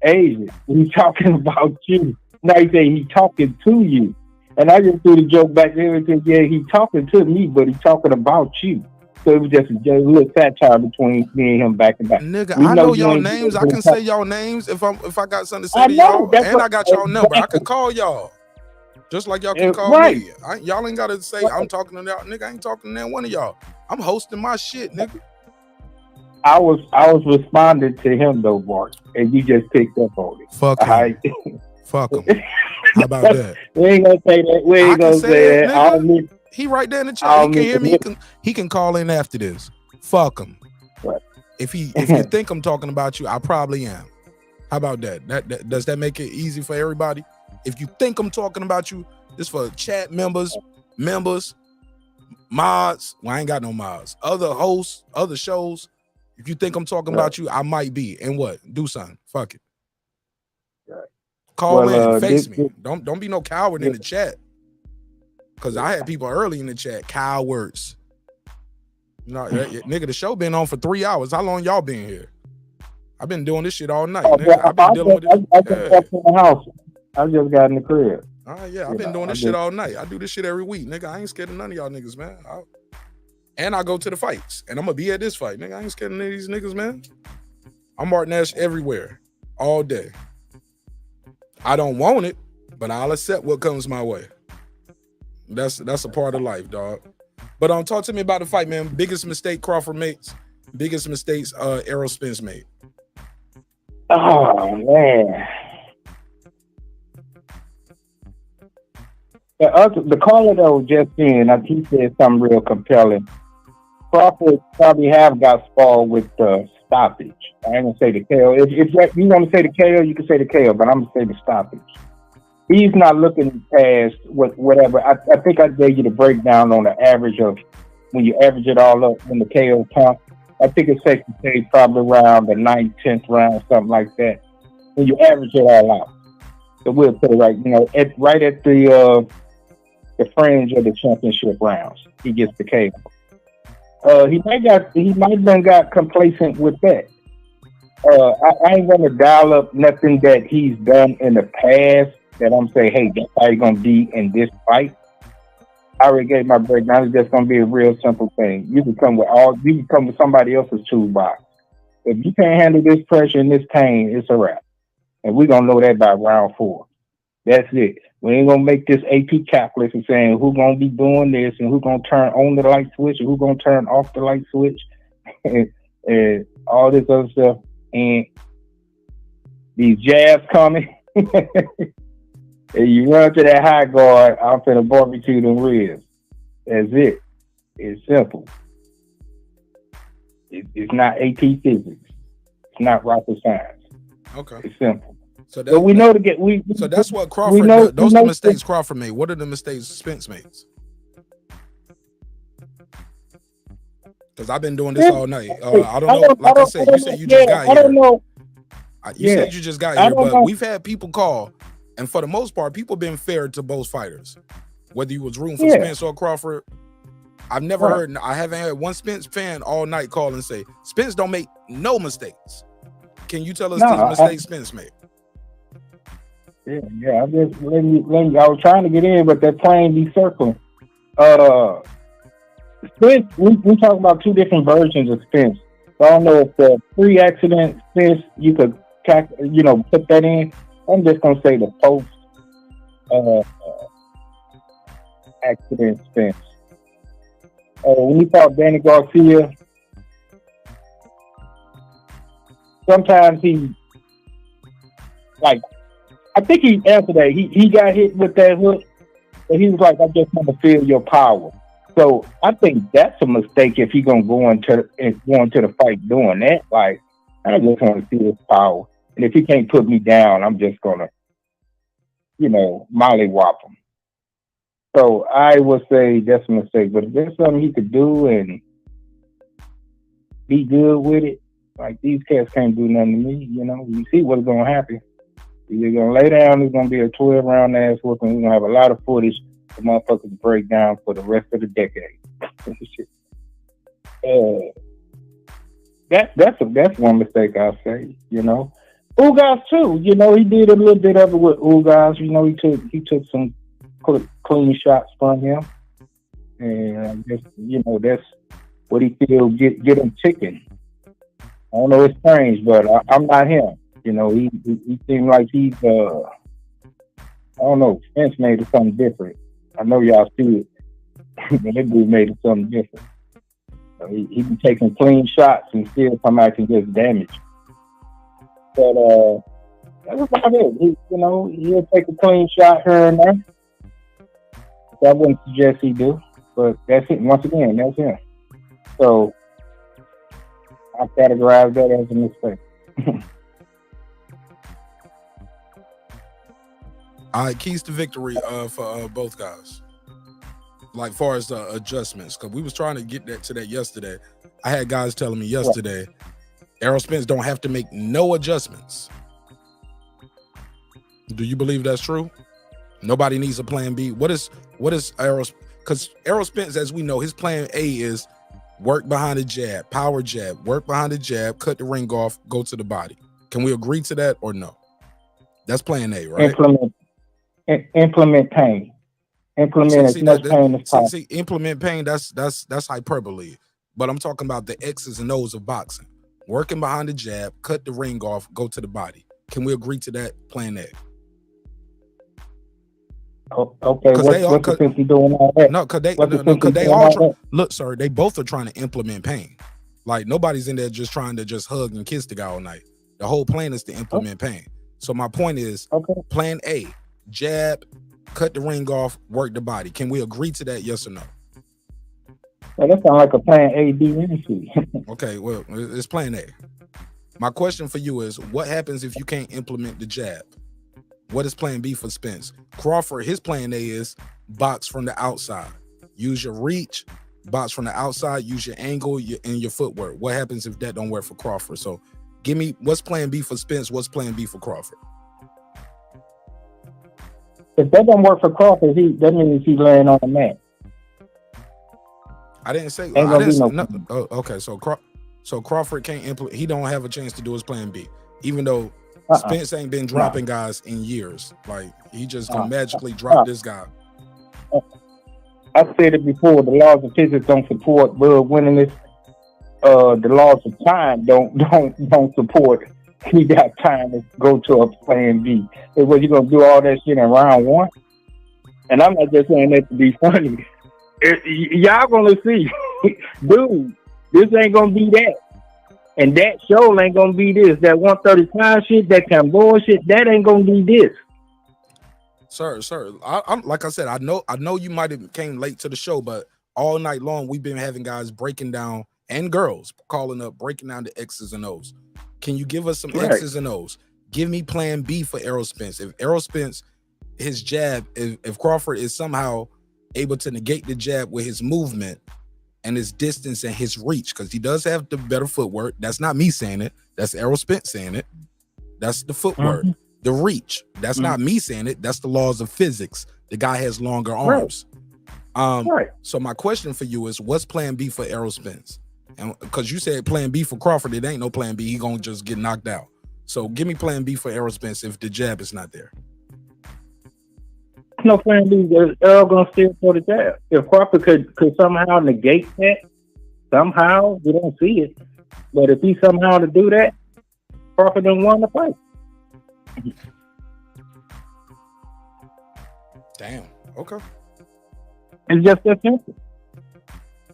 Asian. He's talking about you. Now he say he's talking to you. And I just threw the joke back there and said, yeah, he's talking to me, but he's talking about you. So it was just a little satire between me and him back and back. Nigga, I know y'all names. I can say y'all names if I got something to say to y'all. And I got y'all number. I can call y'all. Just like y'all can call me. Y'all ain't gotta say I'm talking to y'all. Nigga, I ain't talking to one of y'all. I'm hosting my shit, nigga. I was responding to him though, Mark, and you just picked up on it. Fuck him. Fuck him. How about that? We ain't gonna say that. We ain't gonna say that. He right there in the chat. He can hear me. He can call in after this. Fuck him. Right. If you think I'm talking about you, I probably am. How about that? Does that make it easy for everybody? If you think I'm talking about you, this for chat members, mods. Well, I ain't got no mods. Other hosts, other shows. If you think I'm talking about you, I might be. And what? Do something. Fuck it. Right. Call in, face me. Don't be no coward in the chat. Cause I had people early in the chat, cowards. No, nigga, the show been on for 3 hours. How long y'all been here? I've been doing this shit all night. Nigga. I've been dealing with this. I just got in the house. I just got in the crib. Yeah, I've been doing this shit all night. I do this shit every week, nigga. I ain't scared of none of y'all niggas, man. And I go to the fights, and I'm gonna be at this fight, nigga. I ain't scared of none of these niggas, man. I'm Martin Nash everywhere, all day. I don't want it, but I'll accept what comes my way. That's a part of life, dog. But talk to me about the fight, man. Biggest mistake Crawford makes. Biggest mistakes Errol Spence made. Oh man. The caller that was just in, he said something real compelling. Crawford probably have got spoiled with stoppage. I ain't gonna say the KO. If you want to say the KO, you can say the KO, but I'm gonna say the stoppage. He's not looking past whatever. I think I gave you the breakdown on the average of when you average it all up when the KO count. I think it's safe to say probably around the 9th, 10th round, something like that. When you average it all out, so we'll put it right, right at the fringe of the championship rounds, he gets the KO. He might have been got complacent with that. I ain't gonna dial up nothing that he's done in the past that I'm saying, hey, that's how you're gonna be in this fight. I already gave my breakdown. It's just gonna be a real simple thing. You can come with somebody else's toolbox. If you can't handle this pressure and this pain, it's a wrap. And we're gonna know that by round 4. That's it. We ain't gonna make this AP calculus and saying who's gonna be doing this and who's gonna turn on the light switch and who's gonna turn off the light switch and all this other stuff. And these jabs coming. And you run to that high guard, I'm finna barbecue them ribs. That's it. It's simple. It's not AP physics. It's not rocket science. Okay. It's simple. So we know to get So that's what Crawford. Those are the mistakes Crawford made. What are the mistakes Spence makes? Because I've been doing this all night. I don't know. Like I said, you said you just got here. I don't know. You said you just got here, but we've had people call, and for the most part, people been fair to both fighters. whether you was rooting for Yeah. Spence or Crawford. I've never heard, I haven't had one Spence fan all night call and say, Spence don't make no mistakes. Can you tell us these mistakes Spence made? Yeah. I just let me. I was trying to get in, but that plane be circling. Spence, we talk about two different versions of Spence. So I don't know if the pre-accident Spence you could, put that in. I'm just gonna say the post accident Spence. When he fought Danny Garcia, sometimes he, like, I think he answered that. He got hit with that hook, and he was like, I just want to feel your power. So I think that's a mistake if he gonna go into the fight doing that. Like, I just want to feel his power. And if he can't put me down, I'm just gonna, mollywop him. So I would say that's a mistake. But if there's something he could do and be good with it, like, these cats can't do nothing to me, You see what's gonna happen. You're gonna lay down, it's gonna be a 12-round ass whooping. We're gonna have a lot of footage the motherfuckers break down for the rest of the decade. That's one mistake I'll say, Ugas too, he did a little bit of it with Ugas, he took some clean shots from him. And just, that's what he feels get him ticking. I don't know, it's strange, but I'm not him. He seemed like he's I don't know, Spence made it something different. I know y'all see it, but that dude made it something different. He be taking clean shots and still come out and just damage. But that's about it. He'll take a clean shot here and there. I wouldn't suggest he do, but that's it. Once again, that's him. So I categorize that as a mistake. All right, keys to victory for both guys. Like, far as the adjustments, because we was trying to get to that yesterday. I had guys telling me yesterday, Errol Spence don't have to make no adjustments. Do you believe that's true? Nobody needs a plan B. What is Errol? Because Errol Spence, as we know, his plan A is work behind the jab, power jab, work behind the jab, cut the ring off, go to the body. Can we agree to that or no? That's plan A, right? Implement pain. Implement as much pain as possible. See, implement pain, that's hyperbole. But I'm talking about the X's and O's of boxing. Working behind the jab, cut the ring off, go to the body. Can we agree to that plan A? Okay, what's the sense of doing all that? No, because they all look, sir, they both are trying to implement pain. Like, nobody's in there just trying to just hug and kiss the guy all night. The whole plan is to implement pain. So my point is, plan A, jab, cut the ring off, work the body. Can we agree to that, yes or no? Well, that sounds like a plan A, B, and C. Okay, well, it's plan A. My question for you is, what happens if you can't implement the jab? What is plan B for Spence? Crawford, his plan A is box from the outside. Use your reach, box from the outside, use your angle and your footwork. What happens if that don't work for Crawford? So give me, what's plan B for Spence? What's plan B for Crawford? If that don't work for Crawford, that means he's laying on the mat. I didn't say. Okay, so Crawford can't implement. He don't have a chance to do his plan B, even though Spence ain't been dropping guys in years. Like, he just gonna magically drop this guy. I said it before. The laws of physics don't support winning this. The laws of time don't support. He got time to go to a plan B. So what, you gonna do all that shit in round one? And I'm not just saying that to be funny. Y'all gonna see, dude, this ain't gonna be that. And that show ain't gonna be this. That 135 shit, that Cambodia shit, that ain't gonna be this. Sir, I'm like I said, I know you might have came late to the show, but all night long we've been having guys breaking down, and girls calling up, breaking down the X's and O's. Can you give us some X's and O's? Give me plan B for Errol Spence. If Errol Spence, his jab, if Crawford is somehow able to negate the jab with his movement and his distance and his reach, because he does have the better footwork. That's not me saying it. That's Errol Spence saying it. That's the footwork. the reach. That's not me saying it. That's the laws of physics. The guy has longer arms. So my question for you is, what's plan B for Errol Spence? And because you said plan B for Crawford, it ain't no plan B. He gonna just get knocked out. So give me plan B for Errol Spence if the jab is not there. No plan B. Errol gonna still throw the jab. If Crawford could somehow negate that, somehow we don't see it. But if he somehow to do that, Crawford done won the fight. Damn. Okay. It's just that simple.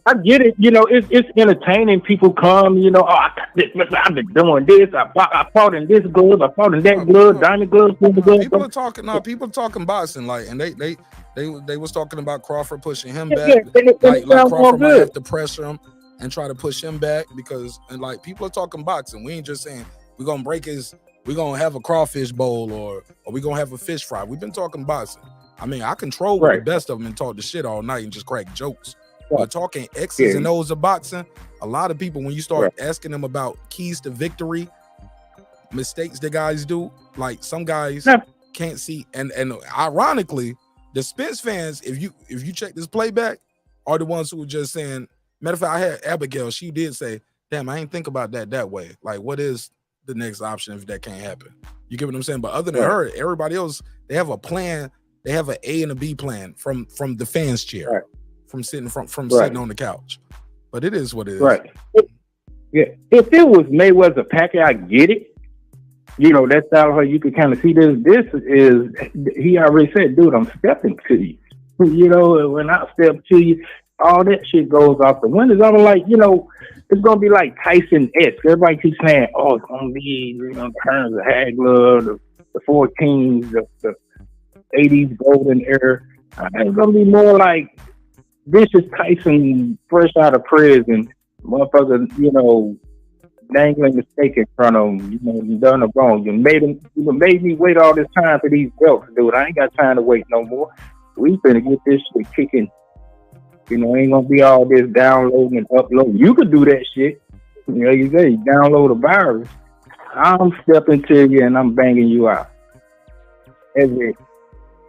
I get it. You know, it's entertaining. People come, you know, I've been doing this. I fought in this glove. I fought in that glove, diamond glove, silver glove. People are talking. No, people talking boxing, like, and they was talking about Crawford pushing him back. Like Crawford might have to pressure him and try to push him back because, and like, people are talking boxing. We ain't just saying we're gonna we're gonna have a crawfish bowl or we're gonna have a fish fry. We've been talking boxing. I mean, I control the best of them and talk the shit all night and just crack jokes. But talking X's and O's of boxing, a lot of people, when you start asking them about keys to victory, mistakes that guys do, like some guys can't see. And ironically, the Spence fans, if you check this playback, are the ones who were just saying, matter of fact, I had Abigail, she did say, damn, I ain't think about that way. Like, what is the next option if that can't happen? You get what I'm saying? But other than her, everybody else, they have a plan. They have an A and a B plan from the fans' chair, from sitting sitting on the couch. But it is what it is. Right. Yeah. If it was Mayweather Pacquiao, I get it. You know, that's how you could kind of see this. This is, he already said, dude, I'm stepping to you. You know, when I step to you, all that shit goes off the windows. I'm like, you know, it's gonna be like Tyson-esque. Everybody keeps saying, oh, it's gonna be, you know, Hearns, the Hagler, the 14s, the 80s golden era. It's gonna be more like Vicious Tyson fresh out of prison, motherfucker, you know, dangling the steak in front of him. You know, you done it wrong. You made me wait all this time for these belts, dude. I ain't got time to wait no more. We finna get this shit kicking. You know, ain't gonna be all this downloading and uploading. You could do that shit. You know, you say download a virus. I'm stepping to you and I'm banging you out. That's it.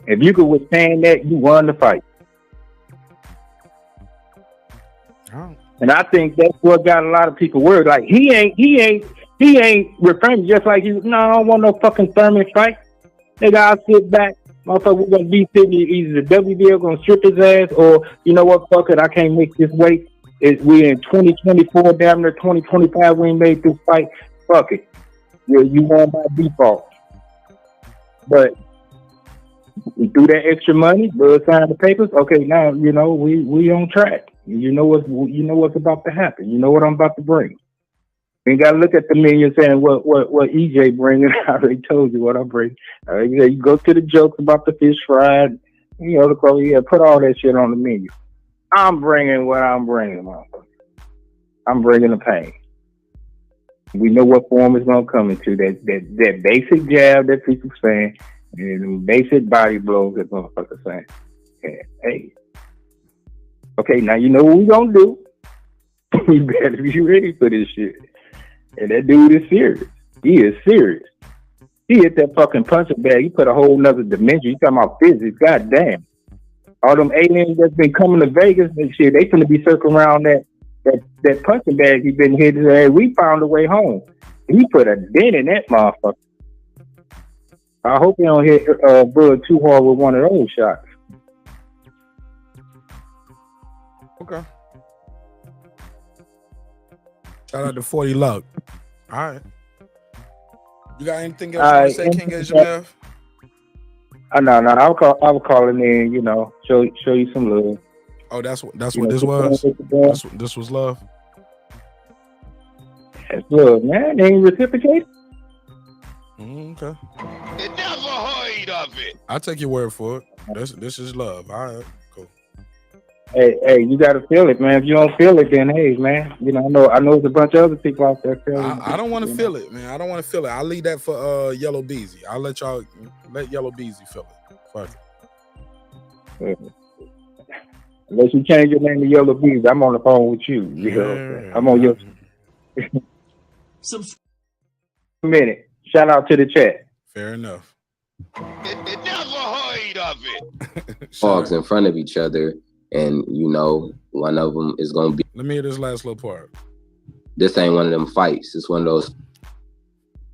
If you could withstand that, you won the fight. And I think that's what got a lot of people worried. Like he ain't refraining just like no, I don't want no fucking Thurman fight. Nigga, I'll sit back. Motherfucker, we're gonna be sitting either the WBL gonna strip his ass or you know what, fuck it, I can't make this weight. We in 2024, damn near 2025, we ain't made this fight. Fuck it. Yeah, you won by default. But we do that extra money, we'll sign the papers. Okay, now you know we on track. You know what's about to happen. You know what I'm about to bring. You gotta look at the menu saying what EJ bringing. I already told you what I'm bringing. You go to the jokes about the fish fried. You know, put all that shit on the menu. I'm bringing what I'm bringing, motherfucker. I'm bringing the pain. We know what form it's gonna come into. That basic jab that people saying, and basic body blows that motherfucker saying. Yeah, hey. Okay, now you know what we gonna do. We better be ready for this shit. And that dude is serious. He is serious. He hit that fucking punching bag. He put a whole nother dimension. You talking about physics? Goddamn. All them aliens that's been coming to Vegas and shit, they finna be circling around that punching bag he been hitting. Hey, we found a way home. He put a dent in that motherfucker. I hope he don't hit Bud too hard with one of those shots. Okay. Shout out to 40 Luck. All right. You got anything else you want to say, King Jamel? No. I was calling in, you know, show you some love. Oh, that's what this was? This was love? That's love, man. They ain't reciprocated. Okay. Never heard of it. I'll take your word for it. This is love. All right. Hey, you gotta feel it, man. If you don't feel it, then hey, man, you know, I know there's a bunch of other people out there feeling it. I don't want to feel it, man. I don't want to feel it. I'll leave that for Yellow Beezy. I'll let Yellow Beezy feel it. Fuck it. Unless you change your name to Yellow Beezy, I'm on the phone with you. You know, I'm on your minute. Shout out to the chat. Fair enough. Never heard of it. Dogs in front of each other, and you know, one of them is gonna be. Let me hear this last little part. This ain't one of them fights. It's one of those.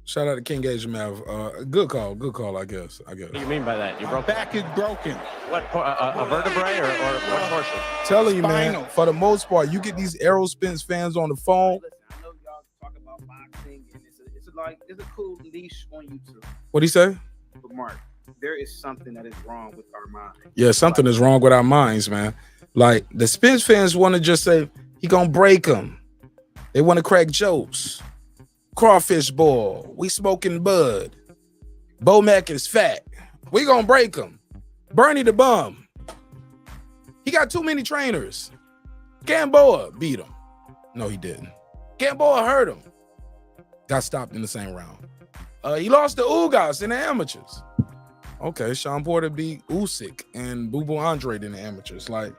Shout out to King Asia Mav. Good call, I guess. What do you mean by that? Your back is broken. What, a vertebrae or what portion? Telling you, man, for the most part, you get these ERROL Spence fans on the phone. I know y'all talk about boxing, and it's a cool leash on YouTube. What'd he say? But Mark, there is something that is wrong with our mind. Yeah, something is wrong with our minds, man. Like, the Spence fans want to just say, he gonna break them. They want to crack jokes. Crawfish boil. We smoking bud. Bo Mac is fat. We gonna break him. Bernie the bum. He got too many trainers. Gamboa beat him. No, he didn't. Gamboa hurt him. Got stopped in the same round. He lost to Ugas in the amateurs. Okay, Shawn Porter beat Usyk and Boo Boo Andre in the amateurs. Like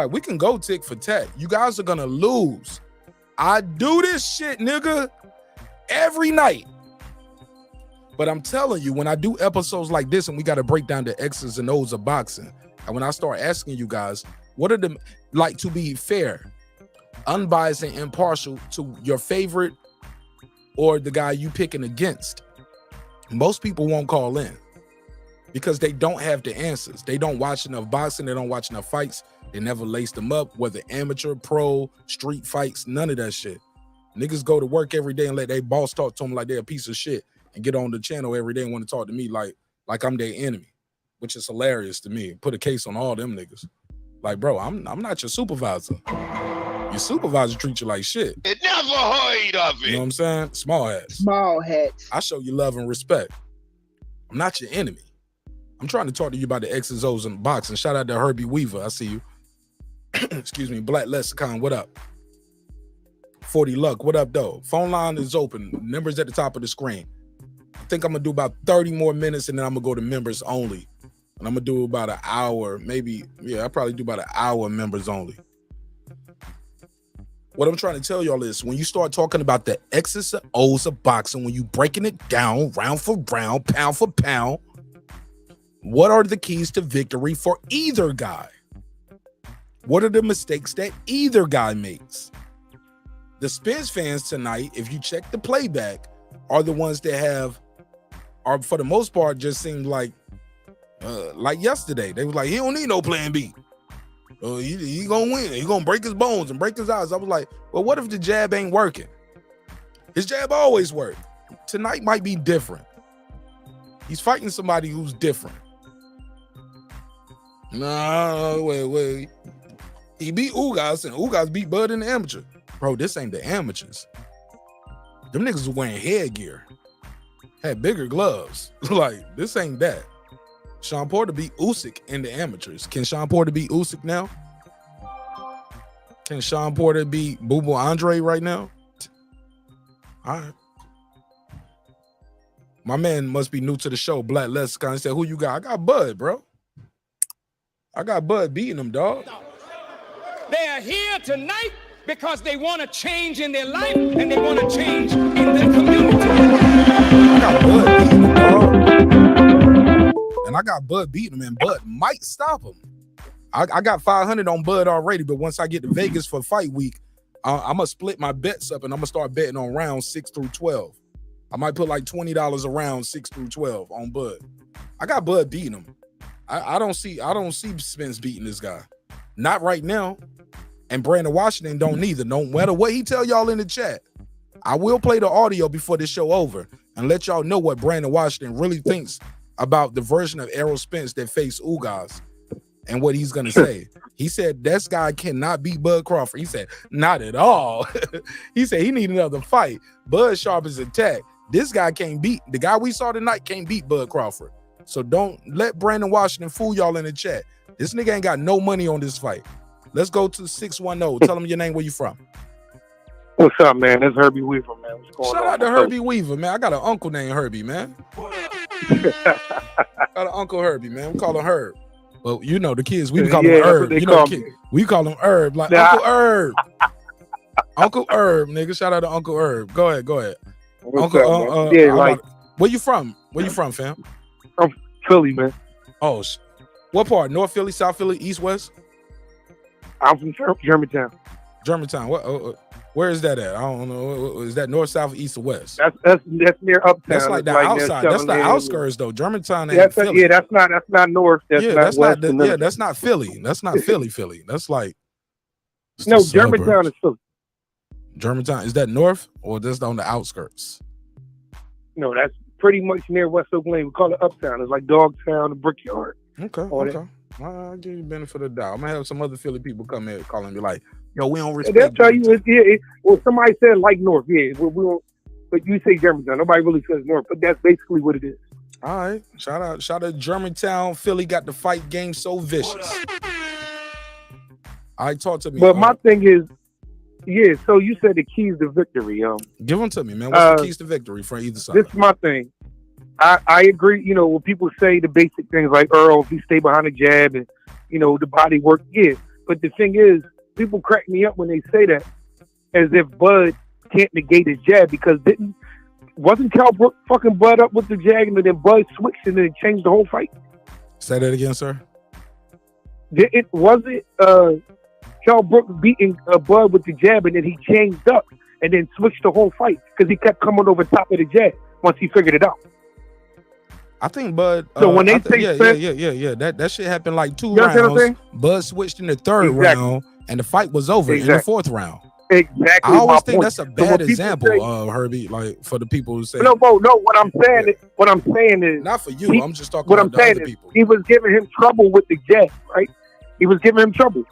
we can go tick for tat. You guys are gonna lose. I do this shit, nigga, every night. But I'm telling you, when I do episodes like this and we got to break down the X's and O's of boxing, and when I start asking you guys, what are the, like, to be fair, unbiased and impartial to your favorite or the guy you picking against, most people won't call in because they don't have the answers. They don't watch enough boxing. They don't watch enough fights. They never laced them up, whether amateur, pro, street fights, none of that shit. Niggas go to work every day and let their boss talk to them like they're a piece of shit and get on the channel every day and want to talk to me like I'm their enemy, which is hilarious to me. Put a case on all them niggas. Like, bro, I'm not your supervisor. Your supervisor treats you like shit. Never heard of it. You know what I'm saying? Small hats. Small hats. I show you love and respect. I'm not your enemy. I'm trying to talk to you about the X's, O's in boxing. Shout out to Herbie Weaver. I see you. Excuse me. Black Lexicon, what up? 40 Luck, what up, though? Phone line is open. Numbers at the top of the screen. I think I'm going to do about 30 more minutes, and then I'm going to go to members only. And I'm going to do about an hour, maybe. Yeah, I'll probably do about an hour members only. What I'm trying to tell y'all is when you start talking about the X's and O's of boxing, when you breaking it down round for round, pound for pound, what are the keys to victory for either guy? What are the mistakes that either guy makes? The Spence fans tonight, if you check the playback, are the ones that are for the most part just seemed like yesterday. They was like, he don't need no plan B. He gonna win. He gonna break his bones and break his eyes. I was like, well, what if the jab ain't working? His jab always worked. Tonight might be different. He's fighting somebody who's different. No, wait. He beat Ugas and Ugas beat Bud in the amateur. Bro, this ain't the amateurs. Them niggas were wearing headgear. Had bigger gloves. Like, this ain't that. Shawn Porter beat Usyk in the amateurs. Can Shawn Porter beat Usyk now? Can Shawn Porter beat Boo Boo Andre right now? All right. My man must be new to the show. Black Lexicon said, who you got? I got Bud, bro. I got Bud beating him, dog. They are here tonight because they want to change in their life and they want to change in their community. I got Bud beating him, dog. And I got Bud beating him, and Bud might stop him. I got 500 on Bud already, but once I get to Vegas for fight week, I'm going to split my bets up, and I'm going to start betting on rounds 6 through 12. I might put like $20 a round 6 through 12 on Bud. I got Bud beating him. I don't see Spence beating this guy. Not right now. And Brandon Washington don't neither. No matter what he tell y'all in the chat. I will play the audio before this show over and let y'all know what Brandon Washington really thinks about the version of ERROL Spence that faced Ugas and what he's gonna say. He said this guy cannot beat Bud Crawford. He said, not at all. He said he need another fight. Bud sharp as attack. This guy can't beat. The guy we saw tonight can't beat Bud Crawford. So don't let Brandon Washington fool y'all in the chat. This nigga ain't got no money on this fight. Let's go to 610. Tell him your name, where you from. What's up, man? That's Herbie Weaver, man. What's going on? Shout out to Herbie Weaver, man. I got an uncle named Herbie, man. Got an Uncle Herbie, man. We call him Herb. Well, you know the kids, we call him Herb. You know, we call him Herb, like Uncle Herb. Uncle Herb, nigga. Shout out to Uncle Herb. Go ahead. What's Uncle, up, man? Yeah, like Where you from? Where you from, fam? I'm Philly, man. Oh, what part? North Philly, South Philly, East, West? I'm from Germantown. Germantown. What? Where is that at? I don't know. Is that north, south, east, or west? That's near Uptown. That's like the outside. That's the outskirts, though. Germantown ain't Yeah, Philly. yeah, that's not north. That's not that's west. not. That's not Philly. That's not Philly. That's like. No, Germantown is Philly. Germantown, is that north or just on the outskirts? No, that's pretty much near West Oak Lane. We call it Uptown. It's like Dogtown, the Brickyard. Okay. I'll give you the benefit of the doubt. I'm gonna have some other Philly people come in calling me like, "Yo, we don't respect." They'll tell you, well, somebody said like North, we don't. But you say Germantown. Nobody really says North, but that's basically what it is. All right, shout out Germantown. Philly got the fight game so vicious. I talk to me. But my thing is, yeah. So you said the keys to victory. Give them to me, man. What's the keys to victory for either side? This is my thing. I agree, when people say the basic things like Earl, if he stay behind the jab and, the body work, yeah. But the thing is, people crack me up when they say that as if Bud can't negate his jab because wasn't Cal Brook fucking Bud up with the jab and then Bud switched and then it changed the whole fight? Say that again, sir. Wasn't Cal Brook beating Bud with the jab and then he changed up and then switched the whole fight because he kept coming over top of the jab once he figured it out. I think Bud. So when they say yeah, that shit happened like 2 rounds. Bud switched in the third round, and the fight was over in the fourth round. Exactly. I always think that's a bad example, Herbie. Like for the people who say no. What I'm saying is not for you. I'm just talking about the other people. He was giving him trouble with the jab, right? He was giving him trouble,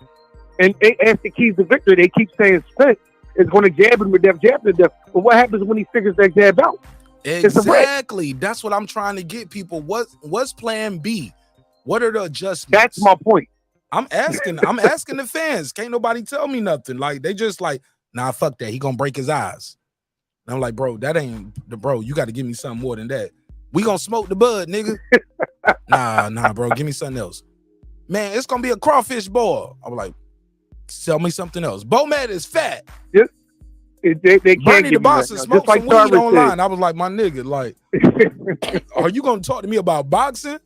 and as the keys to victory, they keep saying Spence is going to jab him to death, jab to death. But what happens when he figures that jab out? Exactly. That's what I'm trying to get people. What's plan B? What are the adjustments? That's my point. I'm asking the fans. Can't nobody tell me nothing. Like they just like, nah, fuck that. He gonna break his eyes. And I'm like, bro, that ain't the bro. You got to give me something more than that. We gonna smoke the bud, nigga. nah, bro. Give me something else. Man, it's gonna be a crawfish boil. I was like, tell me something else. Bomad is fat. Yes. They can't Bernie the give Boxer that. smoked Just some like weed Tarver online. said. I was like, my nigga, like, are you gonna talk to me about boxing?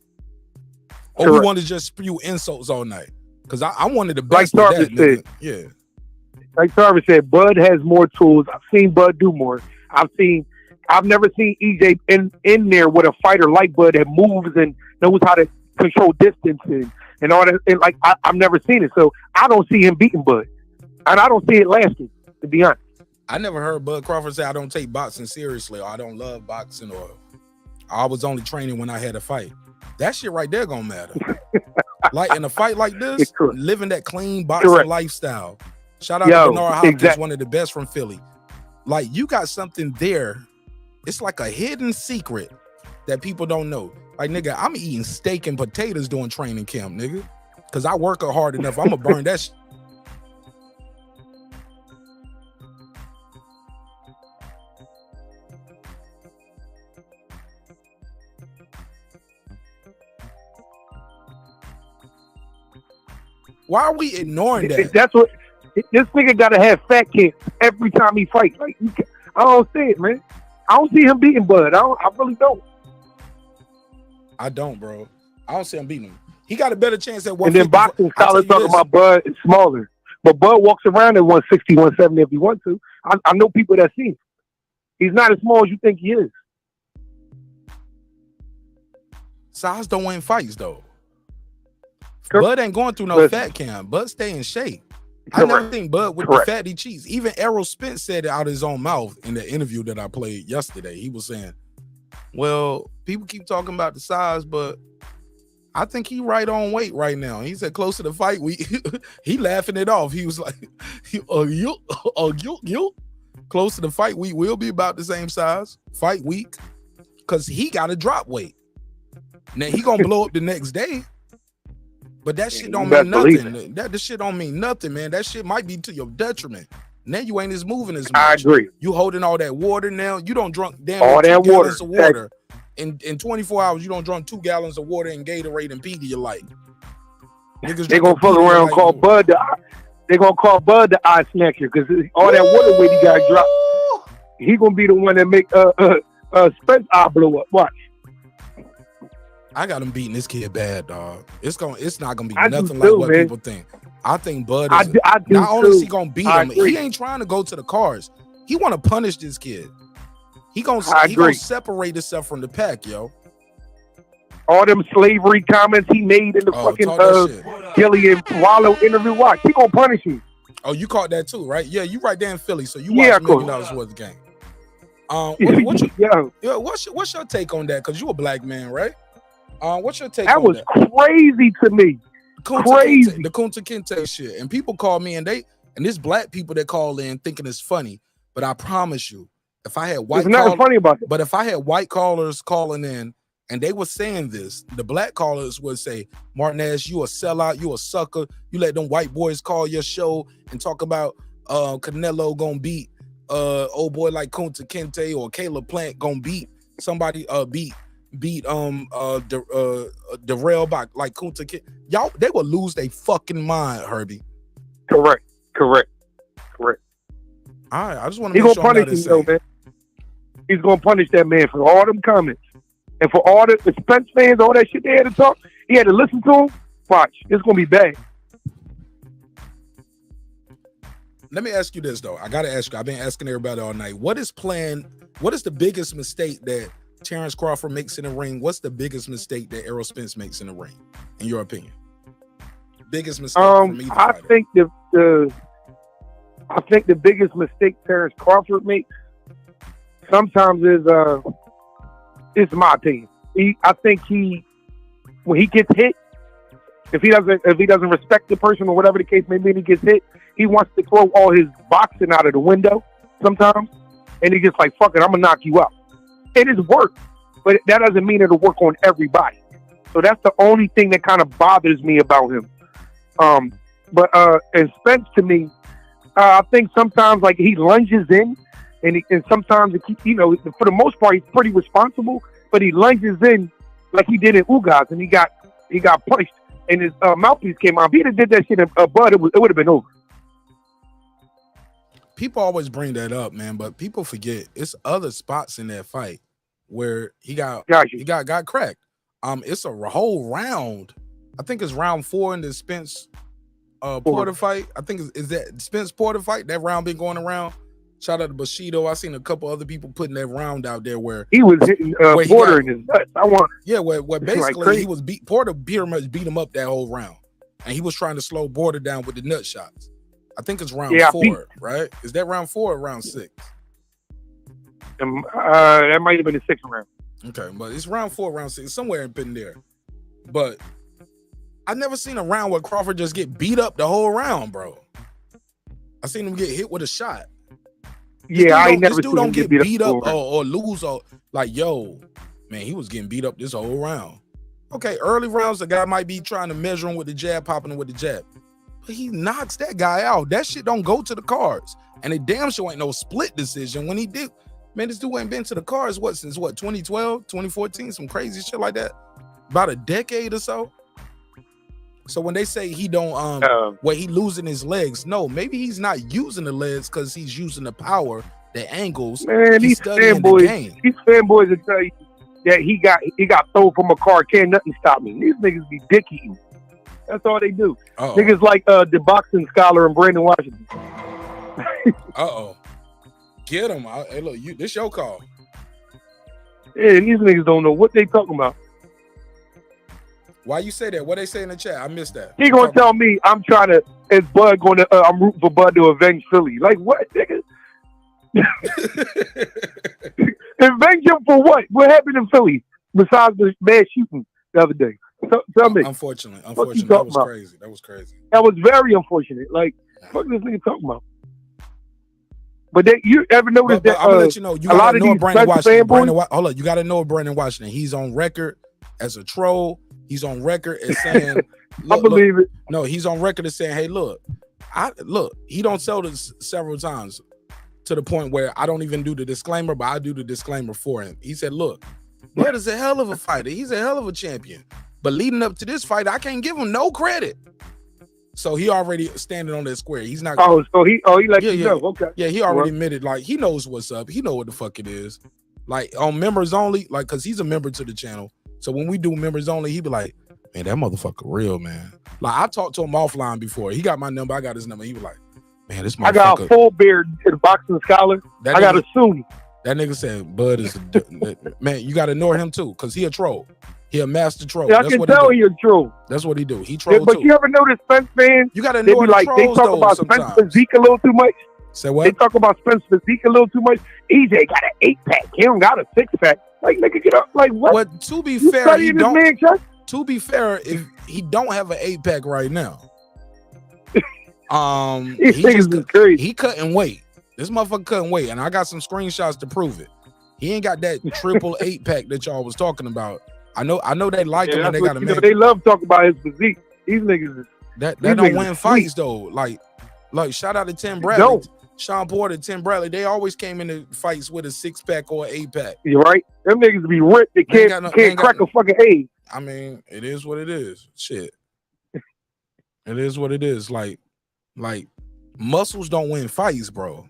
Or we want to just spew insults all night? Because I wanted the best like of that, Tarver said. nigga. Yeah. Like Tarver said, Bud has more tools. I've seen Bud do more. I've never seen EJ in there with a fighter like Bud that moves and knows how to control distance and all that. And like I've never seen it. So I don't see him beating Bud. And I don't see it lasting, to be honest. I never heard Bud Crawford say I don't take boxing seriously or I don't love boxing or I was only training when I had a fight. That shit right there gonna matter. Like in a fight like this, living that clean boxing lifestyle. Shout out to Bernard Hopkins, one of the best from Philly. Like you got something there. It's like a hidden secret that people don't know. Like nigga, I'm eating steak and potatoes during training camp, nigga. Cause I work hard enough. I'm gonna burn that shit. Why are we ignoring that? That's what this nigga gotta have fat camp every time he fights. Like I don't see it, man. I don't see him beating Bud. I really don't. I don't, bro. I don't see him beating him. He got a better chance at 150. And then boxing scholars talking about Bud is smaller. But Bud walks around at 160, 170 if he wants to. I know people that see him. He's not as small as you think he is. Size don't win fights, though. Bud ain't going through no fat camp. Bud stay in shape. I never think Bud with the fatty cheeks. Even Errol Spence said it out of his own mouth in the interview that I played yesterday. He was saying, well, people keep talking about the size, but I think he right on weight right now. He said close to the fight week. He laughing it off. He was like, close to the fight week, we'll be about the same size. Fight week. Because he got to drop weight. Now, he going to blow up the next day. But that shit don't mean nothing. That shit don't mean nothing, man. That shit might be to your detriment. Now you ain't as moving as much. I agree. You holding all that water now. You don't drunk damn all that 2 gallons water. of water. In 24 hours, you don't drunk 2 gallons of water and Gatorade and Pedialyte. Niggas they gonna fuck around and call Bud they gonna call Bud the eye snatcher because all that water weight he got dropped. He gonna be the one that make Spence, I blew up. Watch. I got him beating this kid bad, dog. It's not gonna be I do nothing like too, what man. people think. I think Bud I is do not only is he too. gonna beat I him, agree. he ain't trying to go to the cards. He want to punish this kid. He gonna agree. separate himself from the pack, yo. All them slavery comments he made in the fucking talk that shit. Gillie and Wallo interview. Watch, he gonna punish you. Oh, you caught that too, right? Yeah, you right there in Philly, so you Yeah, watch of course. $1 million worth of game. What's your take on that? Because you a black man, right? What's your take That on was that? crazy to me. Crazy. The Kunta Kinte shit. And people call me and there's black people that call in thinking it's funny, but I promise you, if I had white funny about it. But if I had white callers calling in and they were saying this, the black callers would say, Martinez, you a sellout, you a sucker. You let them white boys call your show and talk about Canelo gonna beat old boy like Kunta Kinte, or Caleb Plant gonna beat somebody beat Darrell by like Kunta Kinte. Y'all, they would lose their fucking mind, Herbie. Correct. All right, I just want to He's make gonna sure I'm punish not him, though, man. He's gonna punish that man for all them comments. And for all the Spence fans, all that shit they had to talk, he had to listen to him. Watch, it's gonna be bad. Let me ask you this though. I gotta ask you. I've been asking everybody all night. What is the biggest mistake that Terence Crawford makes in the ring? What's the biggest mistake that Errol Spence makes in the ring, in your opinion? Biggest mistake from either I fighter. think the biggest mistake Terence Crawford makes sometimes is it's my opinion. I think when he gets hit, if he doesn't respect the person or whatever the case may be, and he gets hit, he wants to throw all his boxing out of the window sometimes, and he just like, fuck it, I'm gonna knock you out. It is work, but that doesn't mean it'll work on everybody. So that's the only thing that kind of bothers me about him. And Spence, to me, I think sometimes like he lunges in, and sometimes for the most part he's pretty responsible, but he lunges in like he did in Ugas, and he got punched, and his mouthpiece came out. If he'd have did that shit in Bud, it would have been over. People always bring that up, man, but people forget it's other spots in that fight where he got cracked. It's a whole round. I think it's round 4 in the Spence Porter fight. I think is that Spence Porter fight. That round been going around. Shout out to Bushido. I seen a couple other people putting that round out there where he was hitting Porter in his nuts. Where basically he was Porter pretty much beat him up that whole round, and he was trying to slow Porter down with the nut shots. I think it's round 4, right? Is that round 4 or round 6? That might have been the 6th round. Okay, but it's round 4, round 6, somewhere in there. But I've never seen a round where Crawford just get beat up the whole round, bro. I seen him get hit with a shot. This dude don't get beat up or lose or like, yo, man, he was getting beat up this whole round. Okay, early rounds, the guy might be trying to measure him with the jab, popping him with the jab. But he knocks that guy out. That shit don't go to the cards. And it damn sure ain't no split decision when he did. Man, this dude ain't been to the cards, since 2012, 2014, some crazy shit like that. About a decade or so. So when they say he don't he losing his legs, no, maybe he's not using the legs because he's using the power, the angles. Man, he's studying the game. These fanboys will tell you that he got thrown from a car, can't nothing stop me. These niggas be dick eating. That's all they do. Niggas like the boxing scholar and Brandon Washington. Get him. Hey, look, this your call. Yeah, these niggas don't know what they talking about. Why you say that? What they say in the chat? I missed that. He gonna tell me I'm rooting for Bud to avenge Philly. Like what, nigga? Avenge him for what? What happened in Philly besides the bad shooting the other day? Tell me. Unfortunately, that was crazy. That was crazy. That was very unfortunate. Like, what this nigga talking about? But you ever notice that? I'm gonna let you know. You gotta know Brandon Washington. Hold on, you gotta know Brandon Washington. He's on record as a troll. He's on record as saying, I believe it. No, he's on record as saying, hey, look, he don't sell this several times to the point where I don't even do the disclaimer, but I do the disclaimer for him. He said, look, Bud is a hell of a fighter. He's a hell of a champion. But leading up to this fight, I can't give him no credit. So he already standing on that square. He's not. He let you know. Okay. Yeah, he already admitted, like, he knows what's up. He know what the fuck it is. Like on members only, like because he's a member to the channel. So when we do members only, he be like, man, that motherfucker real, man. Like I talked to him offline before. He got my number, I got his number. He was like, man, this motherfucker. I got a full beard in the boxing scholar. I got a Sunni. That nigga said Bud is man, you gotta ignore him too, because he a troll. He a master troll. Yeah, I can tell he a troll. That's what he do. He troll but too. you ever notice Spence fans? You gotta they ignore be the like trolls, they talk though, about sometimes. Spence physique a little too much. Say what? They talk about Spence physique a little too much. EJ got an 8-pack. He don't got a 6-pack. Like nigga, get up. Like what? But to be You fair, he studying this don't. man, Chuck? To be fair, if he don't have an 8-pack right now, he couldn't wait. This motherfucker couldn't wait, and I got some screenshots to prove it. He ain't got that triple 8-pack that y'all was talking about. I know they like him and they got a man. They love talking about his physique. These niggas is that don't win fights though. Like shout out to Tim Bradley, Shawn Porter, Tim Bradley. They always came into fights with a 6-pack or 8-pack. You're right. Them niggas be ripped. They can't crack a fucking egg. I mean, it is what it is. Shit. It is what it is. Like muscles don't win fights, bro.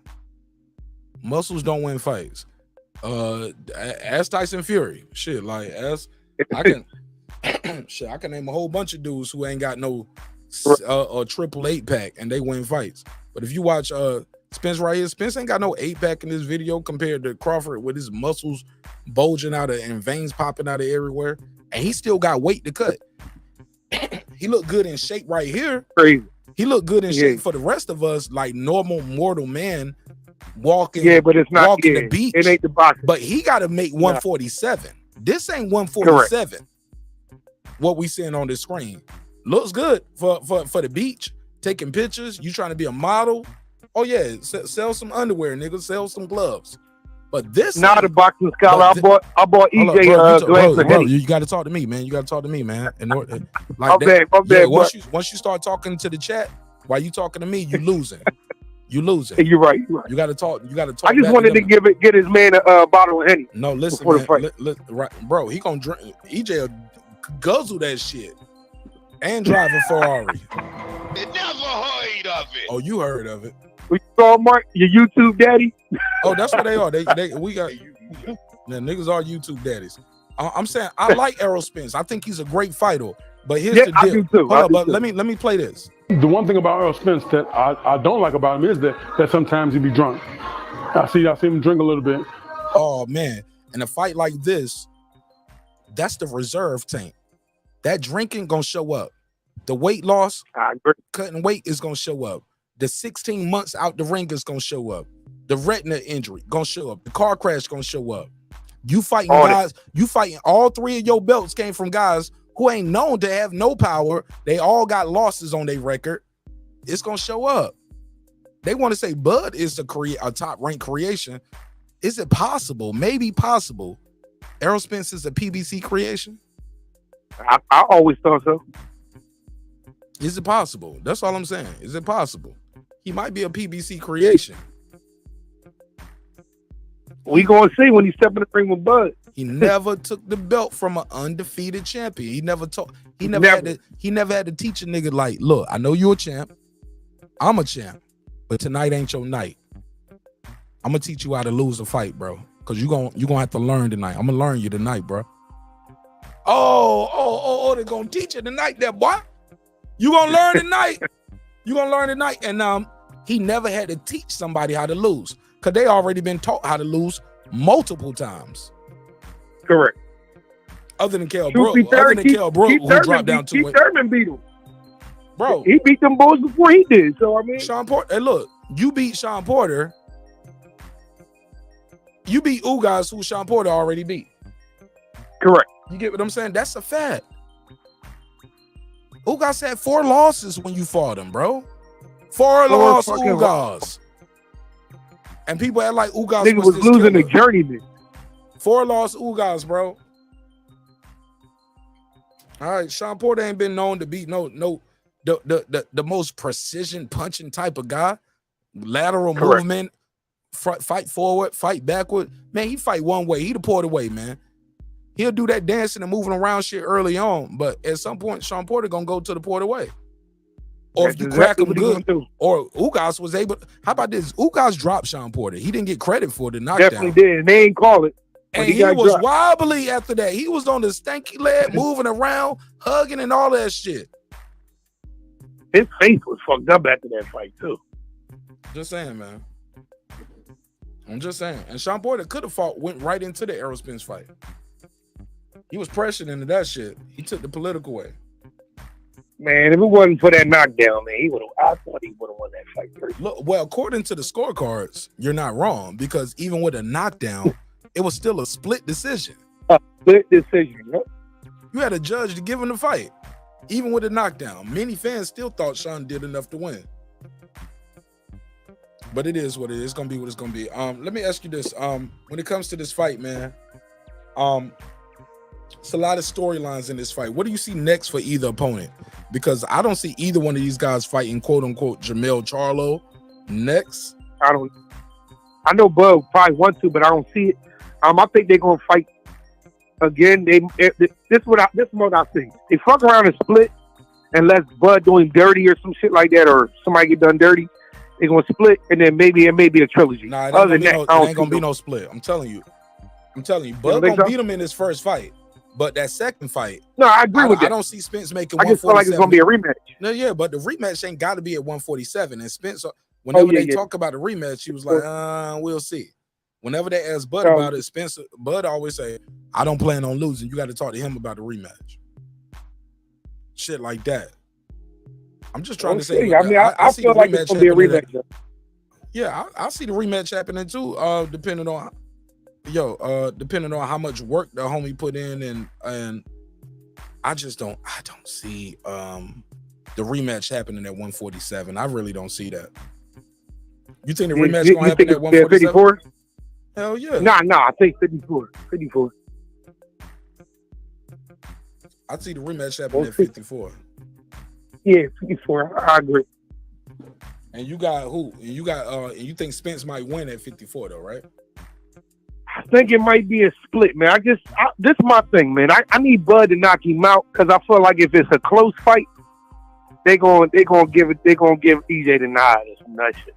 Muscles don't win fights. Ask Tyson Fury. Shit, like I can name a whole bunch of dudes who ain't got no triple 8-pack and they win fights. But if you watch Spence right here, Spence ain't got no 8-pack in this video compared to Crawford with his muscles bulging out of and veins popping out of everywhere, and he still got weight to cut. He looked good in shape right here. Crazy. He looked good in shape for the rest of us, like normal mortal man walking. Yeah, but it's not walking the beach. It ain't the boxing. But he got to make 147. This ain't 147. Correct. What we seeing on the screen looks good for the beach. Taking pictures. You trying to be a model? Oh yeah, sell some underwear, nigga. Sell some gloves. But this not a boxing scholar. I bought EJ bro, you got to talk to me, man. You got to talk to me, man. And like once you start talking to the chat, while you talking to me, you losing. You losing. You're right. You got to talk. You got to talk. I just wanted to get his man a bottle of Henny. No, listen, man. Right, bro. He gonna drink. EJ will guzzle that shit and drive a Ferrari. Never heard of it. Oh, you heard of it. We saw Mark, your YouTube daddy. Oh, that's what they are. We got the niggas are YouTube daddies. I'm saying I like ERROL Spence. I think he's a great fighter. But here's the deal. I do too. Hold on, but let me play this. The one thing about ERROL Spence that I don't like about him is that sometimes he be drunk. I see him drink a little bit. Oh man, in a fight like this, that's the reserve tank. That drinking gonna show up. The weight loss, cutting weight is gonna show up. The 16 months out the ring is gonna show up. The retina injury gonna show up. The car crash gonna show up. You fighting guys. You fighting all 3 of your belts came from guys who ain't known to have no power. They all got losses on their record. It's gonna show up. They want to say Bud is a top ranked creation. Is it possible? Maybe possible. ERROL Spence is a PBC creation. I always thought so. Is it possible? That's all I'm saying. Is it possible? He might be a PBC creation. We gonna see when he step in the ring with Bud. He never took the belt from an undefeated champion. He never had to teach a nigga like, look, I know you're a champ. I'm a champ, but tonight ain't your night. I'm gonna teach you how to lose a fight, bro. Cause you gonna have to learn tonight. I'm gonna learn you tonight, bro. Oh, they're gonna teach you tonight, that boy. You gonna learn tonight. You gonna learn tonight. And he never had to teach somebody how to lose. Cause they already been taught how to lose multiple times. Correct. Other than Kell Brook, who dropped down to it. Thurman beat him. Bro. He beat them boys before he did. So I mean Shawn Porter. Hey, look, you beat Shawn Porter. You beat Ugas, who Shawn Porter already beat. Correct. You get what I'm saying? That's a fact. Ugas had 4 losses when you fought him, bro. 4 lost Ugas. And people act like Ugas was losing the journeyman. 4 lost Ugas, bro. All right, Shawn Porter ain't been known to be the most precision punching type of guy. Lateral movement, fight forward, fight backward. Man, he fight one way. He the Porter way, man. He'll do that dancing and moving around shit early on, but at some point, Shawn Porter gonna go to the Porter way. Or if you crack him good, or Ugas was able. How about this? Ugas dropped Shawn Porter. He didn't get credit for the knockdown. Definitely did. And they ain't call it. And he was wobbly after that. He was on the stanky leg, moving around, hugging and all that shit. His face was fucked up after that fight too. Just saying, man. I'm just saying. And Shawn Porter could have went right into the Errol Spence fight. He was pressured into that shit. He took the political way. Man, if it wasn't for that knockdown, man, I thought he would have won that fight. Look, well, according to the scorecards, you're not wrong, because even with a knockdown, it was still a split decision. A split decision. Yep. You had a judge to give him the fight, even with a knockdown. Many fans still thought Shawn did enough to win. But it is what it is. It's gonna be what it's gonna be. Let me ask you this. When it comes to this fight, man, it's a lot of storylines in this fight. What do you see next for either opponent? Because I don't see either one of these guys fighting "quote unquote" Jermell Charlo next. I know Bud probably want to, but I don't see it. I think they're gonna fight again. This is what I think. They fuck around and split, unless Bud doing dirty or some shit like that, or somebody get done dirty. They're gonna split, and then maybe it may be a trilogy. Nah, it ain't gonna be no split. I'm telling you. Bud gonna beat him in his first fight, but that second fight. No, I agree with that. I don't see Spence making. I just feel like it's gonna be a rematch. No, yeah, but the rematch ain't got to be at 147. And Spence, whenever they talk about the rematch, he was like, "We'll see." Whenever they ask Bud about it, Bud always say, "I don't plan on losing. You got to talk to him about the rematch." Shit like that. I'm just trying to say. I feel like it's gonna be a rematch. Yeah, I see the rematch happening too. Depending on how much work the homie put in, and I don't see the rematch happening at 147. I really don't see that. You think the rematch gonna happen at 147? Hell yeah. Nah, I think 54. I see the rematch happening at 54. Yeah, 54. I agree. And you got who? And you think Spence might win at 54 though, right? I think it might be a split, man. This is my thing, man. I need Bud to knock him out, because I feel like if it's a close fight, they gonna give EJ the nod or some nut shit.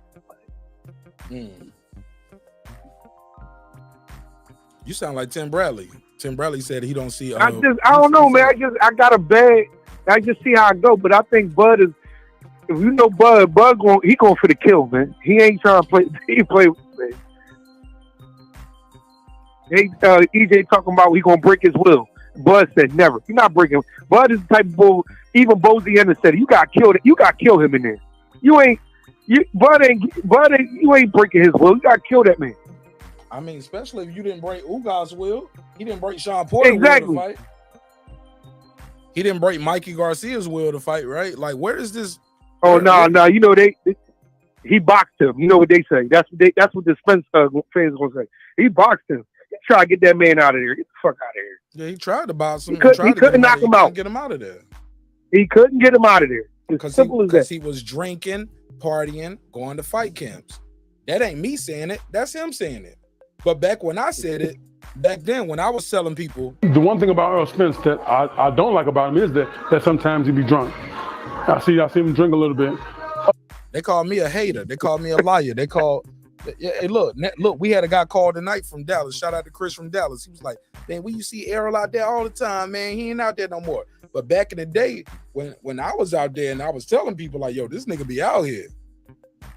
You sound like Tim Bradley. Tim Bradley said he don't see. I don't know, man. I got a bad. I just see how I go, but I think Bud is. If you know Bud he going for the kill, man. He ain't trying to play. He play with me. EJ talking about he gonna break his will. Bud said never. You're not breaking. Bud is the type of bull. Even Bozy Anderson said you got killed. You got to kill him in there. Bud ain't breaking his will. You got to kill that man. I mean, especially if you didn't break Ugas' will. He didn't break Shawn Porter's will to fight. He didn't break Mikey Garcia's will to fight, right? Like, where is this? Oh no! You know he boxed him. You know what they say? That's what the Spence fans gonna say. He boxed him. He tried to get that man out of there. Get the fuck out of here. Yeah, he tried to box him. He couldn't knock him out. Get him out of there. He couldn't get him out of there. As simple as that. Because he was drinking, partying, going to fight camps. That ain't me saying it. That's him saying it. But back when I said it, back then when I was telling people, the one thing about Errol Spence that I don't like about him is that sometimes he be drunk. I see him drink a little bit. They call me a hater. They call me a liar. They call. Hey, look, we had a guy called tonight from Dallas. Shout out to Chris from Dallas. He was like, man, we used to see Errol out there all the time, man. He ain't out there no more. But back in the day, when I was out there and I was telling people like, yo, this nigga be out here.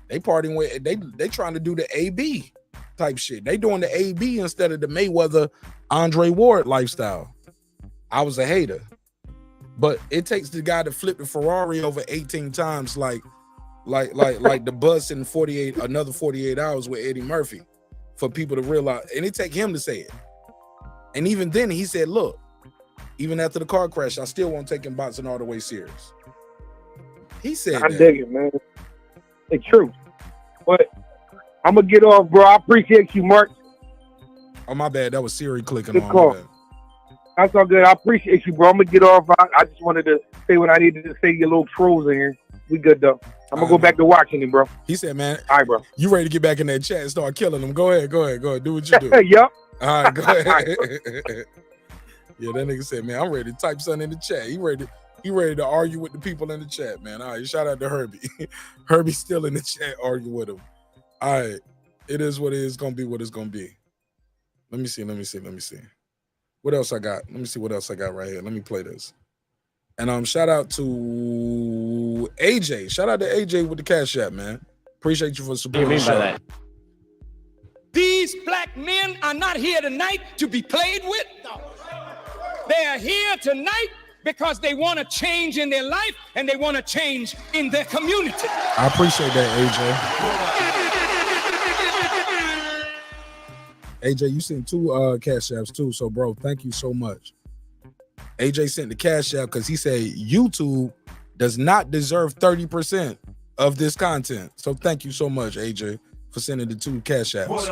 They partying with, they trying to do the AB type shit. They doing the AB instead of the Mayweather Andre Ward lifestyle. I was a hater. But it takes the guy to flip the Ferrari over 18 times like the bus in another 48 hours with Eddie Murphy for people to realize, and it take him to say it. And even then he said, look, even after the car crash, I still won't take him boxing all the way serious. He said I dig it, man. It's true. But I'm gonna get off, bro. I appreciate you, Mark. Oh, my bad. That was Siri clicking Good on call. my bad. That's all good. I appreciate you, bro. I'm gonna get off. I just wanted to say what I needed to say. Your little trolls in here. We good though. I'm gonna go back to watching it, bro. He said, man, all right, bro. You ready to get back in that chat and start killing them? Go ahead. Do what you do. Yup. All right, go ahead. Yeah, that nigga said, man, I'm ready to type something in the chat. He ready to argue with the people in the chat, man. All right, shout out to Herbie. Herbie's still in the chat arguing with him. All right, it is what it is. Gonna be what it's gonna be. Let me see. What else I got? Let me see what else I got right here. Let me play this. And shout out to AJ. Shout out to AJ with the Cash App, man. Appreciate you for supporting the show. These black men are not here tonight to be played with. They are here tonight because they want to change in their life and they want to change in their community. I appreciate that, AJ. AJ, you sent 2 Cash Apps too, so bro, thank you so much. AJ sent the Cash App because he said YouTube does not deserve 30% of this content. So thank you so much, AJ, for sending the 2 Cash Apps.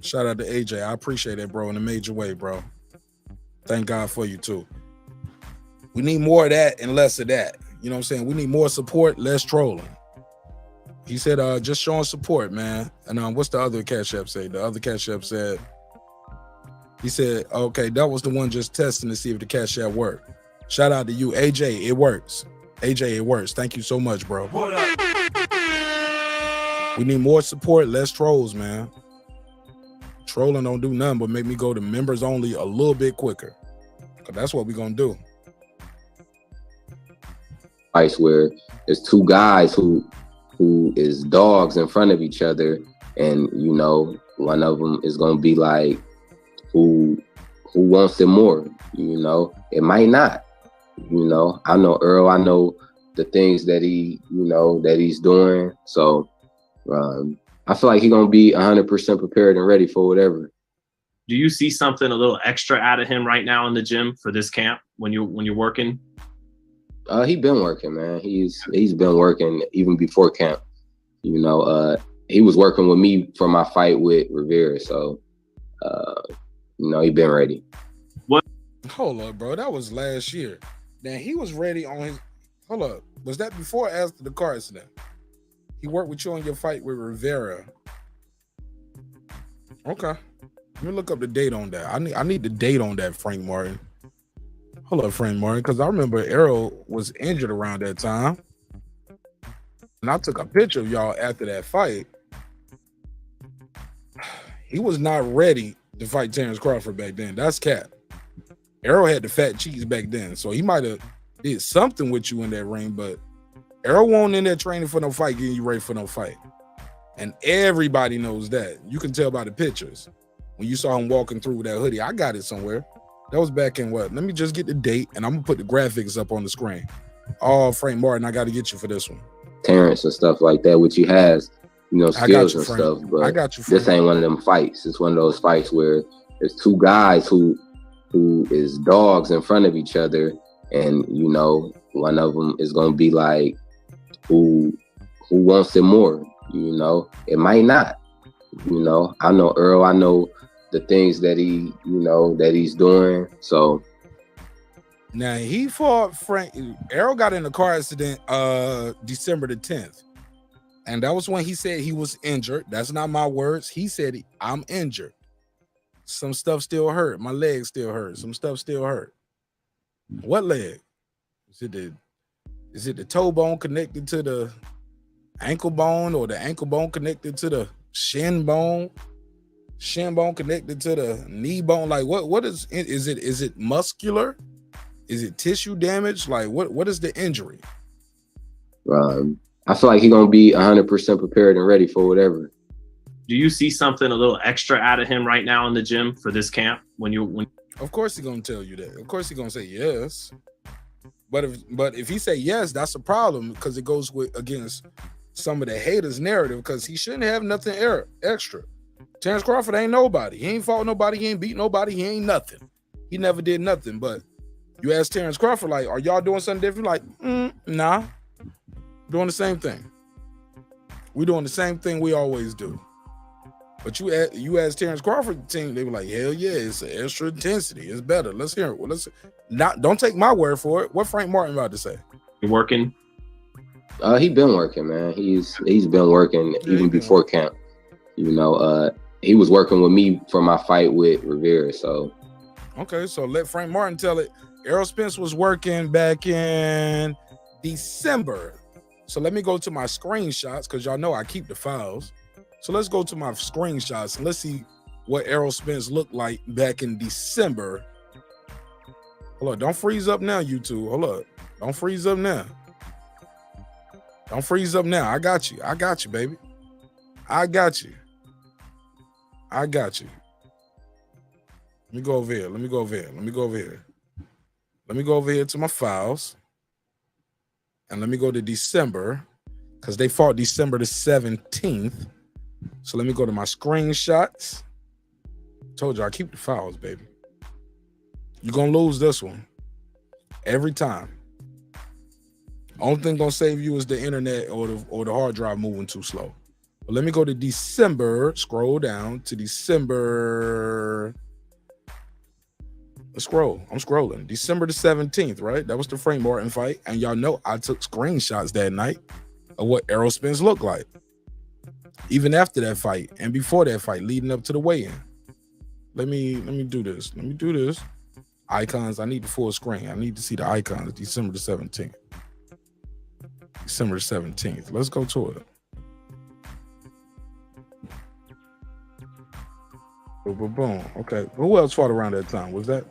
Shout out to AJ. I appreciate that, bro, in a major way, bro. Thank God for you too. We need more of that and less of that. You know what I'm saying? We need more support, less trolling. He said, just showing support, man. And what's the other Cash App say? The other Cash App said, he said, okay, that was the one just testing to see if the Cash App worked. Shout out to you, AJ. It works. AJ, it works. Thank you so much, bro. We need more support, less trolls, man. Trolling don't do nothing but make me go to members only a little bit quicker. Cause that's what we're gonna do. Where there's 2 guys who is dogs in front of each other, and you know, one of them is gonna be like, who wants it more? You know, it might not. You know, I know Earl. I know the things that he, you know, that he's doing. So I feel like he's gonna be 100% prepared and ready for whatever. Do you see something a little extra out of him right now in the gym for this camp when you're working? He been working, man. He's been working even before camp. You know, he was working with me for my fight with Rivera. So, you know, he been ready. What? Hold up, bro. That was last year. Now he was ready on his. Hold up. Was that before or after the car accident? He worked with you on your fight with Rivera. Okay. Let me look up the date on that. I need the date on that, Frank Martin. Hold up, Frank Martin, because I remember ERROL was injured around that time. And I took a picture of y'all after that fight. He was not ready to fight Terence Crawford back then. That's cap. ERROL had the fat cheeks back then, so he might have did something with you in that ring, but ERROL wasn't in there training for no fight, getting you ready for no fight. And everybody knows that. You can tell by the pictures. When you saw him walking through with that hoodie, I got it somewhere. That was back in what? Let me just get the date, and I'm going to put the graphics up on the screen. Oh, Frank Martin, I got to get you for this one. Terrence and stuff like that, which he has, you know, skills and Frank. stuff. But I got you, Frank. This ain't one of them fights. It's one of those fights where there's 2 guys who is dogs in front of each other, and you know, one of them is gonna be like, who wants it more? You know, it might not. You know, I know Earl. I know the things that he, you know, that he's doing. So now he fought Frank. ERROL got in a car accident December the 10th. And that was when he said he was injured. That's not my words. He said, I'm injured. Some stuff still hurt. My leg still hurt. Some stuff still hurt. What leg? Is it the toe bone connected to the ankle bone, or the ankle bone connected to the shin bone? Shin bone connected to the knee bone? Like what is it muscular? Is it tissue damage? Like what is the injury? I feel like he's gonna be 100% prepared and ready for whatever. Do you see something a little extra out of him right now in the gym for this camp when Of course he's gonna tell you that. Of course he's gonna say yes. But if he say yes, that's a problem, because it goes against some of the haters' narrative, because he shouldn't have nothing extra. Terence Crawford ain't nobody. He ain't fought nobody. He ain't beat nobody. He ain't nothing. He never did nothing. But you ask Terence Crawford, like, are y'all doing something different? Like, nah. Doing the same thing. We doing the same thing we always do. But you ask Terence Crawford team, they were like, hell yeah, it's an extra intensity. It's better. Let's hear it. Well, don't take my word for it. What Frank Martin about to say? You working? He been working, man. He's been working even before camp. You know, he was working with me for my fight with Rivera. So okay, so let Frank Martin tell it. ERROL Spence was working back in December. So let me go to my screenshots, because y'all know I keep the files. So let's go to my screenshots and let's see what Errol Spence looked like back in December. Hold up, don't freeze up now, YouTube. Hold up. Don't freeze up now. Don't freeze up now. I got you. I got you, baby. I got you. I got you. Let me go over here. Let me go over here. Let me go over here. Let me go over here to my files. And let me go to December, because they fought December the 17th. So let me go to my screenshots. Told you I keep the files, baby. You're gonna lose this one every time. Only thing gonna save you is the internet or the hard drive moving too slow. But let me go to December. Scroll down to December. Let's scroll. I'm scrolling. December the 17th, right? That was the Frank Martin fight. And y'all know I took screenshots that night of what Errol Spence looked like. Even after that fight and before that fight, leading up to the weigh-in. Let me do this. Let me do this. Icons. I need the full screen. I need to see the icons. December the 17th. December the 17th. Let's go to it. Boom, boom, boom. Okay. Who else fought around that time? Was that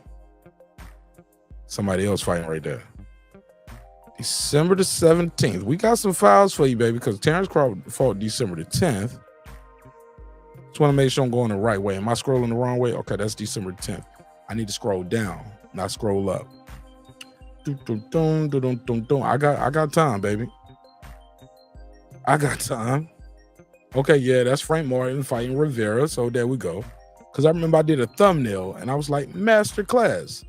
somebody else fighting right there? December the 17th. We got some files for you, baby, because Terence Crawford fought December the 10th. Just want to make sure I'm going the right way. Am I scrolling the wrong way? Okay, that's December the 10th. I need to scroll down, not scroll up. I got time, baby. I got time. Okay, yeah, that's Frank Martin fighting Rivera. So there we go. Because I remember I did a thumbnail and I was like, master class.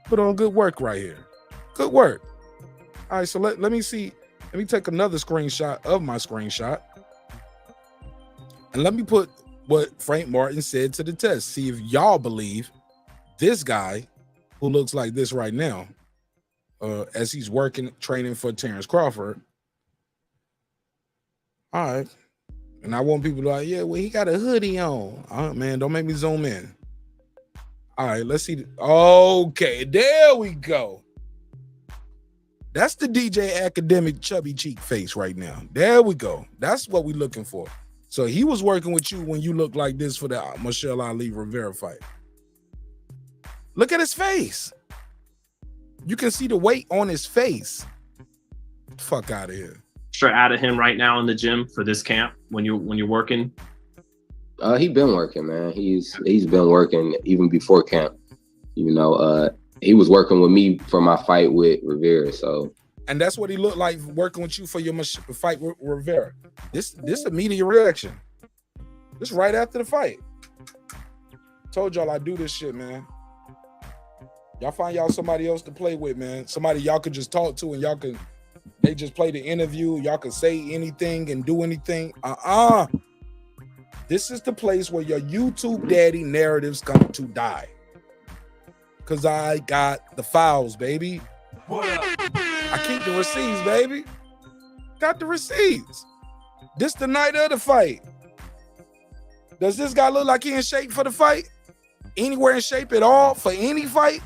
Put on good work right here. Good work. All right, so let me see. Let me take another screenshot of my screenshot. And let me put what Frank Martin said to the test. See if y'all believe this guy who looks like this right now, as he's training for Terence Crawford. All right. And I want people to like, yeah, well, he got a hoodie on. Man, don't make me zoom in. All right, let's see. Okay, there we go. That's the DJ Academic chubby cheek face right now. There we go. That's what we're looking for. So he was working with you when you looked like this for the Michelle Ali Rivera fight. Look at his face. You can see the weight on his face. Fuck out of here. Extra out of him right now in the gym for this camp when you're working? He been working, man. He's been working even before camp. You know, he was working with me for my fight with Rivera. So, and that's what he looked like working with you for your fight with Rivera. This immediate reaction. This right after the fight. Told y'all I do this shit, man. Y'all find y'all somebody else to play with, man. Somebody y'all could just talk to and they just play the interview. Y'all can say anything and do anything. This is the place where your YouTube daddy narratives come to die. Because I got the files, baby. I keep the receipts, baby. Got the receipts. This the night of the fight. Does this guy look like he in shape for the fight? Anywhere in shape at all for any fight?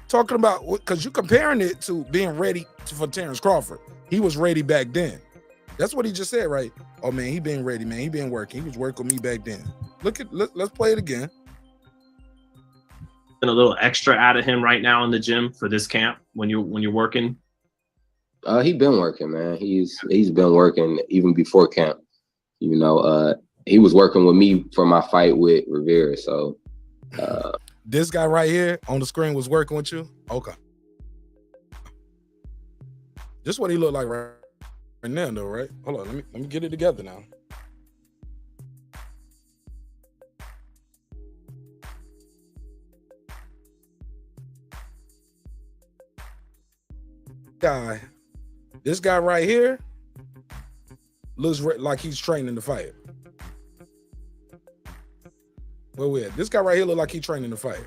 Talking about, because you're comparing it to being ready for Terence Crawford. He was ready back then. That's what he just said, right? Oh, man, he been ready, man. He been working. He was working with me back then. Let's play it again. And a little extra out of him right now in the gym for this camp when you're working? He been working, man. He's been working even before camp. You know, he was working with me for my fight with Rivera. So this guy right here on the screen was working with you? Okay. This is what he looked like right now, though, right? Hold on, let me get it together now. This guy right here looks like he's training to fight. Where we at? This guy right here look like he's training to fight.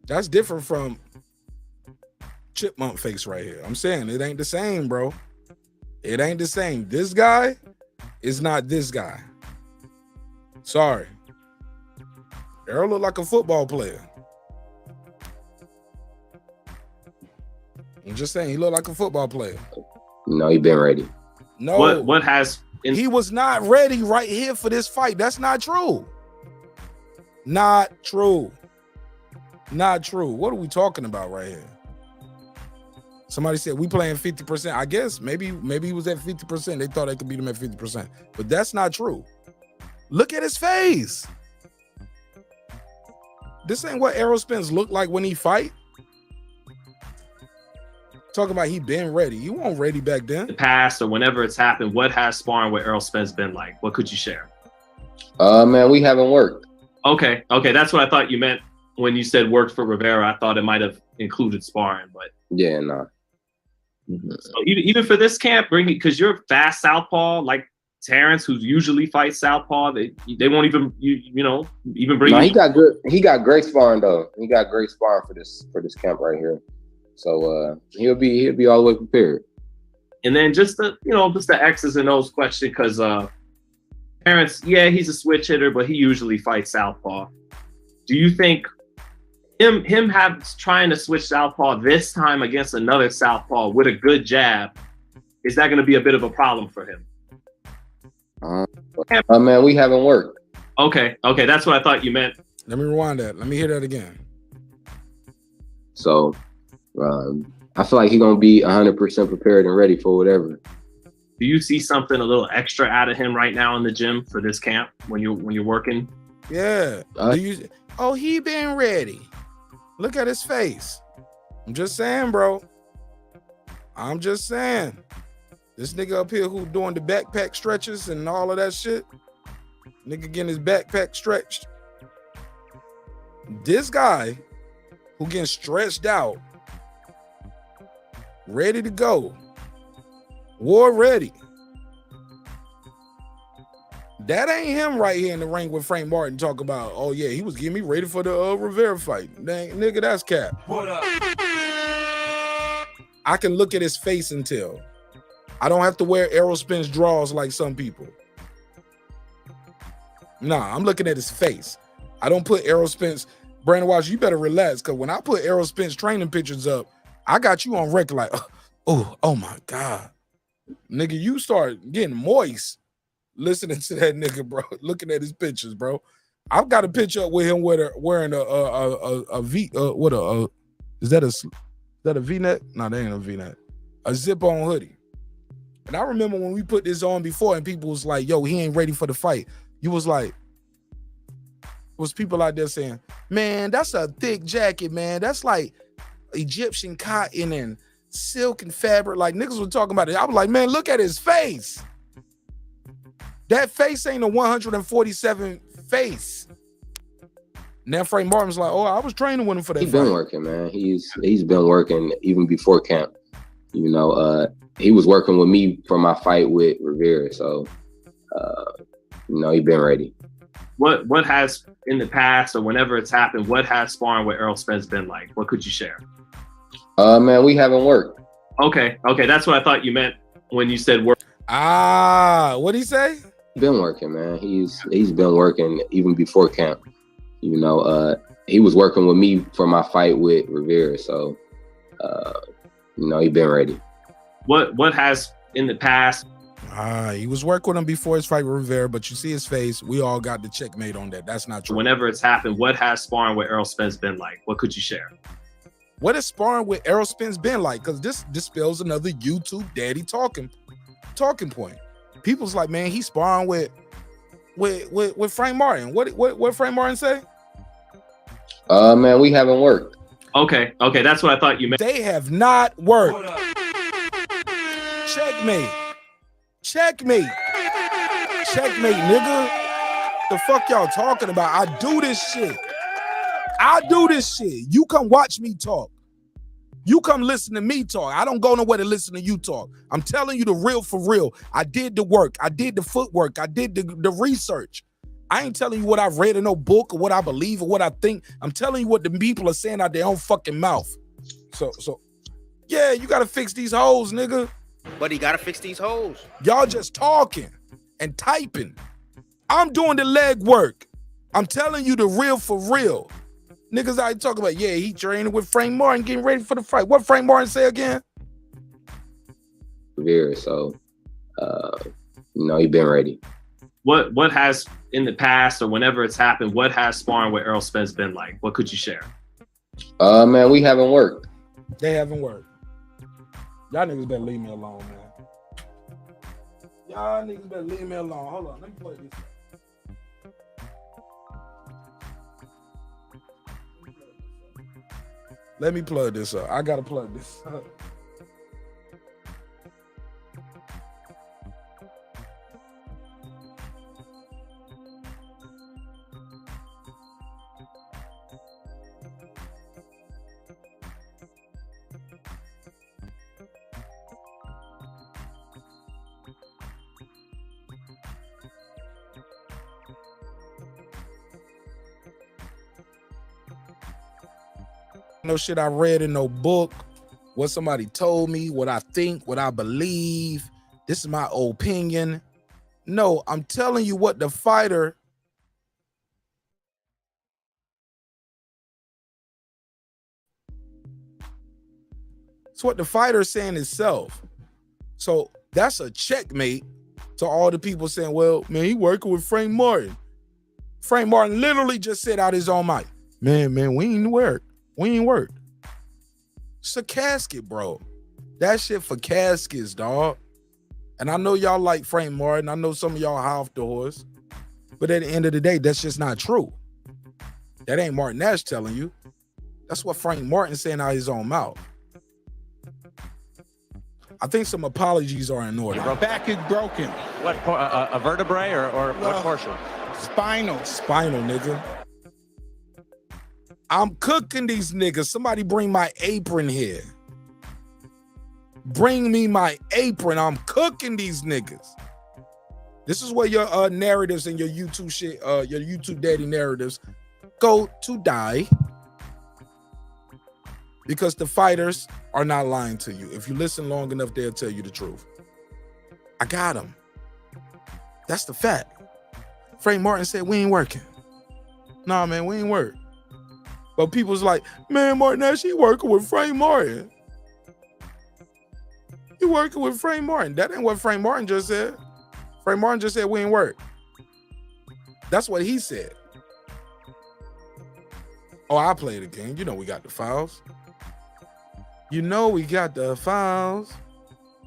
That's different from chipmunk face right here. I'm saying it ain't the same, bro. It ain't the same. This guy is not this guy. Sorry. Errol look like a football player. I'm just saying, he looked like a football player. You know, he been ready. No. What has he was not ready right here for this fight. That's not true. Not true. Not true. What are we talking about right here? Somebody said we playing 50%. I guess maybe he was at 50%. They thought they could beat him at 50%, but that's not true. Look at his face. This ain't what Errol Spence looked like when he fight. Talking about he been ready. You weren't ready back then. The past or whenever it's happened, what has sparring with Errol Spence been like? What could you share? Man, we haven't worked. Okay, that's what I thought you meant when you said worked for Rivera. I thought it might have included sparring, but yeah, no. So even for this camp, bring it because you're fast southpaw like Terence, who usually fights southpaw. They won't even even bring. No, he got good. He got great sparring though. He got great sparring for this camp right here. So he'll be all the way prepared. And then just the X's and O's question because Terence, yeah, he's a switch hitter, but he usually fights southpaw. Do you think him trying to switch southpaw this time against another southpaw with a good jab, is that going to be a bit of a problem for him? Man, we haven't worked. Okay, that's what I thought you meant. Let me rewind that. Let me hear that again. So I feel like he's gonna be 100% prepared and ready for whatever. Do you see something a little extra out of him right now in the gym for this camp when you're working? Yeah. He been ready. Look at his face. I'm just saying, bro. I'm just saying. This nigga up here who doing the backpack stretches and all of that shit. Nigga getting his backpack stretched. This guy who getting stretched out, ready to go, war ready. That ain't him right here in the ring with Frank Martin talk about, oh yeah, he was getting me ready for the Rivera fight. Dang, nigga, that's cap. What up? I can look at his face and tell. I don't have to wear Errol Spence draws like some people. Nah, I'm looking at his face. I don't put Errol Spence. Brandon Walsh, you better relax, because when I put Errol Spence training pictures up, I got you on record like, oh my God. Nigga, you start getting moist listening to that nigga, bro. Looking at his pictures, bro. I've got a picture up with him wearing a V. Is that a V-neck? No, that ain't a V-neck. A zip-on hoodie. And I remember when we put this on before, and people was like, "Yo, he ain't ready for the fight." You was like, was people out there saying, "Man, that's a thick jacket, man. That's like Egyptian cotton and silk and fabric." Like niggas were talking about it. I was like, "Man, look at his face. That face ain't a 147 face." Now Frank Martin's like, "Oh, I was training with him for that." He's been working, man. He's been working even before camp. You know, he was working with me for my fight with Rivera, so he's been ready. What has in the past or whenever it's happened, what has sparring with Errol Spence been like? What could you share? Man, we haven't worked. Okay, that's what I thought you meant when you said work. What'd he say? Been working, man. He's been working even before camp. You know, he was working with me for my fight with Rivera, so he's been ready. What has in the past? He was working with him before his fight with Rivera, but you see his face. We all got the checkmate on that. That's not true. Whenever it's happened, what has sparring with Errol Spence been like? What could you share? What has sparring with Errol Spence been like? Because this spells another YouTube daddy talking point. People's like, man, he's sparring with Frank Martin. What Frank Martin say? Man, we haven't worked. Okay, that's what I thought you meant. They have not worked. Checkmate, nigga. The fuck y'all talking about? I do this shit. You come watch me talk. You come listen to me talk. I don't go nowhere to listen to you talk. I'm telling you the real for real. I did the work. I did the footwork. I did the research. I ain't telling you what I've read in no book or what I believe or what I think. I'm telling you what the people are saying out their own fucking mouth. So yeah, you gotta fix these hoes, nigga. But he gotta fix these hoes. Y'all just talking and typing. I'm doing the leg work. I'm telling you the real for real. Niggas out here talking about, yeah, he training with Frank Martin, getting ready for the fight. What Frank Martin say again? Rivera, so He been ready. What has in the past or whenever it's happened, what has sparring with Errol Spence been like? What could you share? Man, we haven't worked. They haven't worked. Y'all niggas better leave me alone, man. Y'all niggas better leave me alone. Hold on, let me play this. Let me plug this up. I gotta plug this up. No shit I read in no book, what somebody told me, what I think, what I believe. This is my opinion. No, I'm telling you what the fighter it's what the fighter is saying itself. So that's a checkmate to all the people saying, well, man, he working with Frank Martin. Frank Martin literally just said out his own mic, man, we ain't work. We ain't work. It's a casket, bro. That shit for caskets, dog. And I know y'all like Frank Martin. I know some of y'all high off the horse. But at the end of the day, that's just not true. That ain't Martin Nash telling you. That's what Frank Martin saying out his own mouth. I think some apologies are in order. Your back is broken. What, a vertebrae or what portion? Spinal. Spinal, nigga. I'm cooking these niggas. Somebody bring my apron here. Bring me my apron. I'm cooking these niggas. This is where your narratives and your YouTube shit, your YouTube daddy narratives go to die. Because the fighters are not lying to you. If you listen long enough, they'll tell you the truth. I got him. That's the fact. Frank Martin said, we ain't working. Nah, man, we ain't work. But people's like, man, Martin Nash, he working with Frank Martin. He working with Frank Martin. That ain't what Frank Martin just said. Frank Martin just said we ain't work. That's what he said. Oh, I played again. You know we got the files. You know we got the files.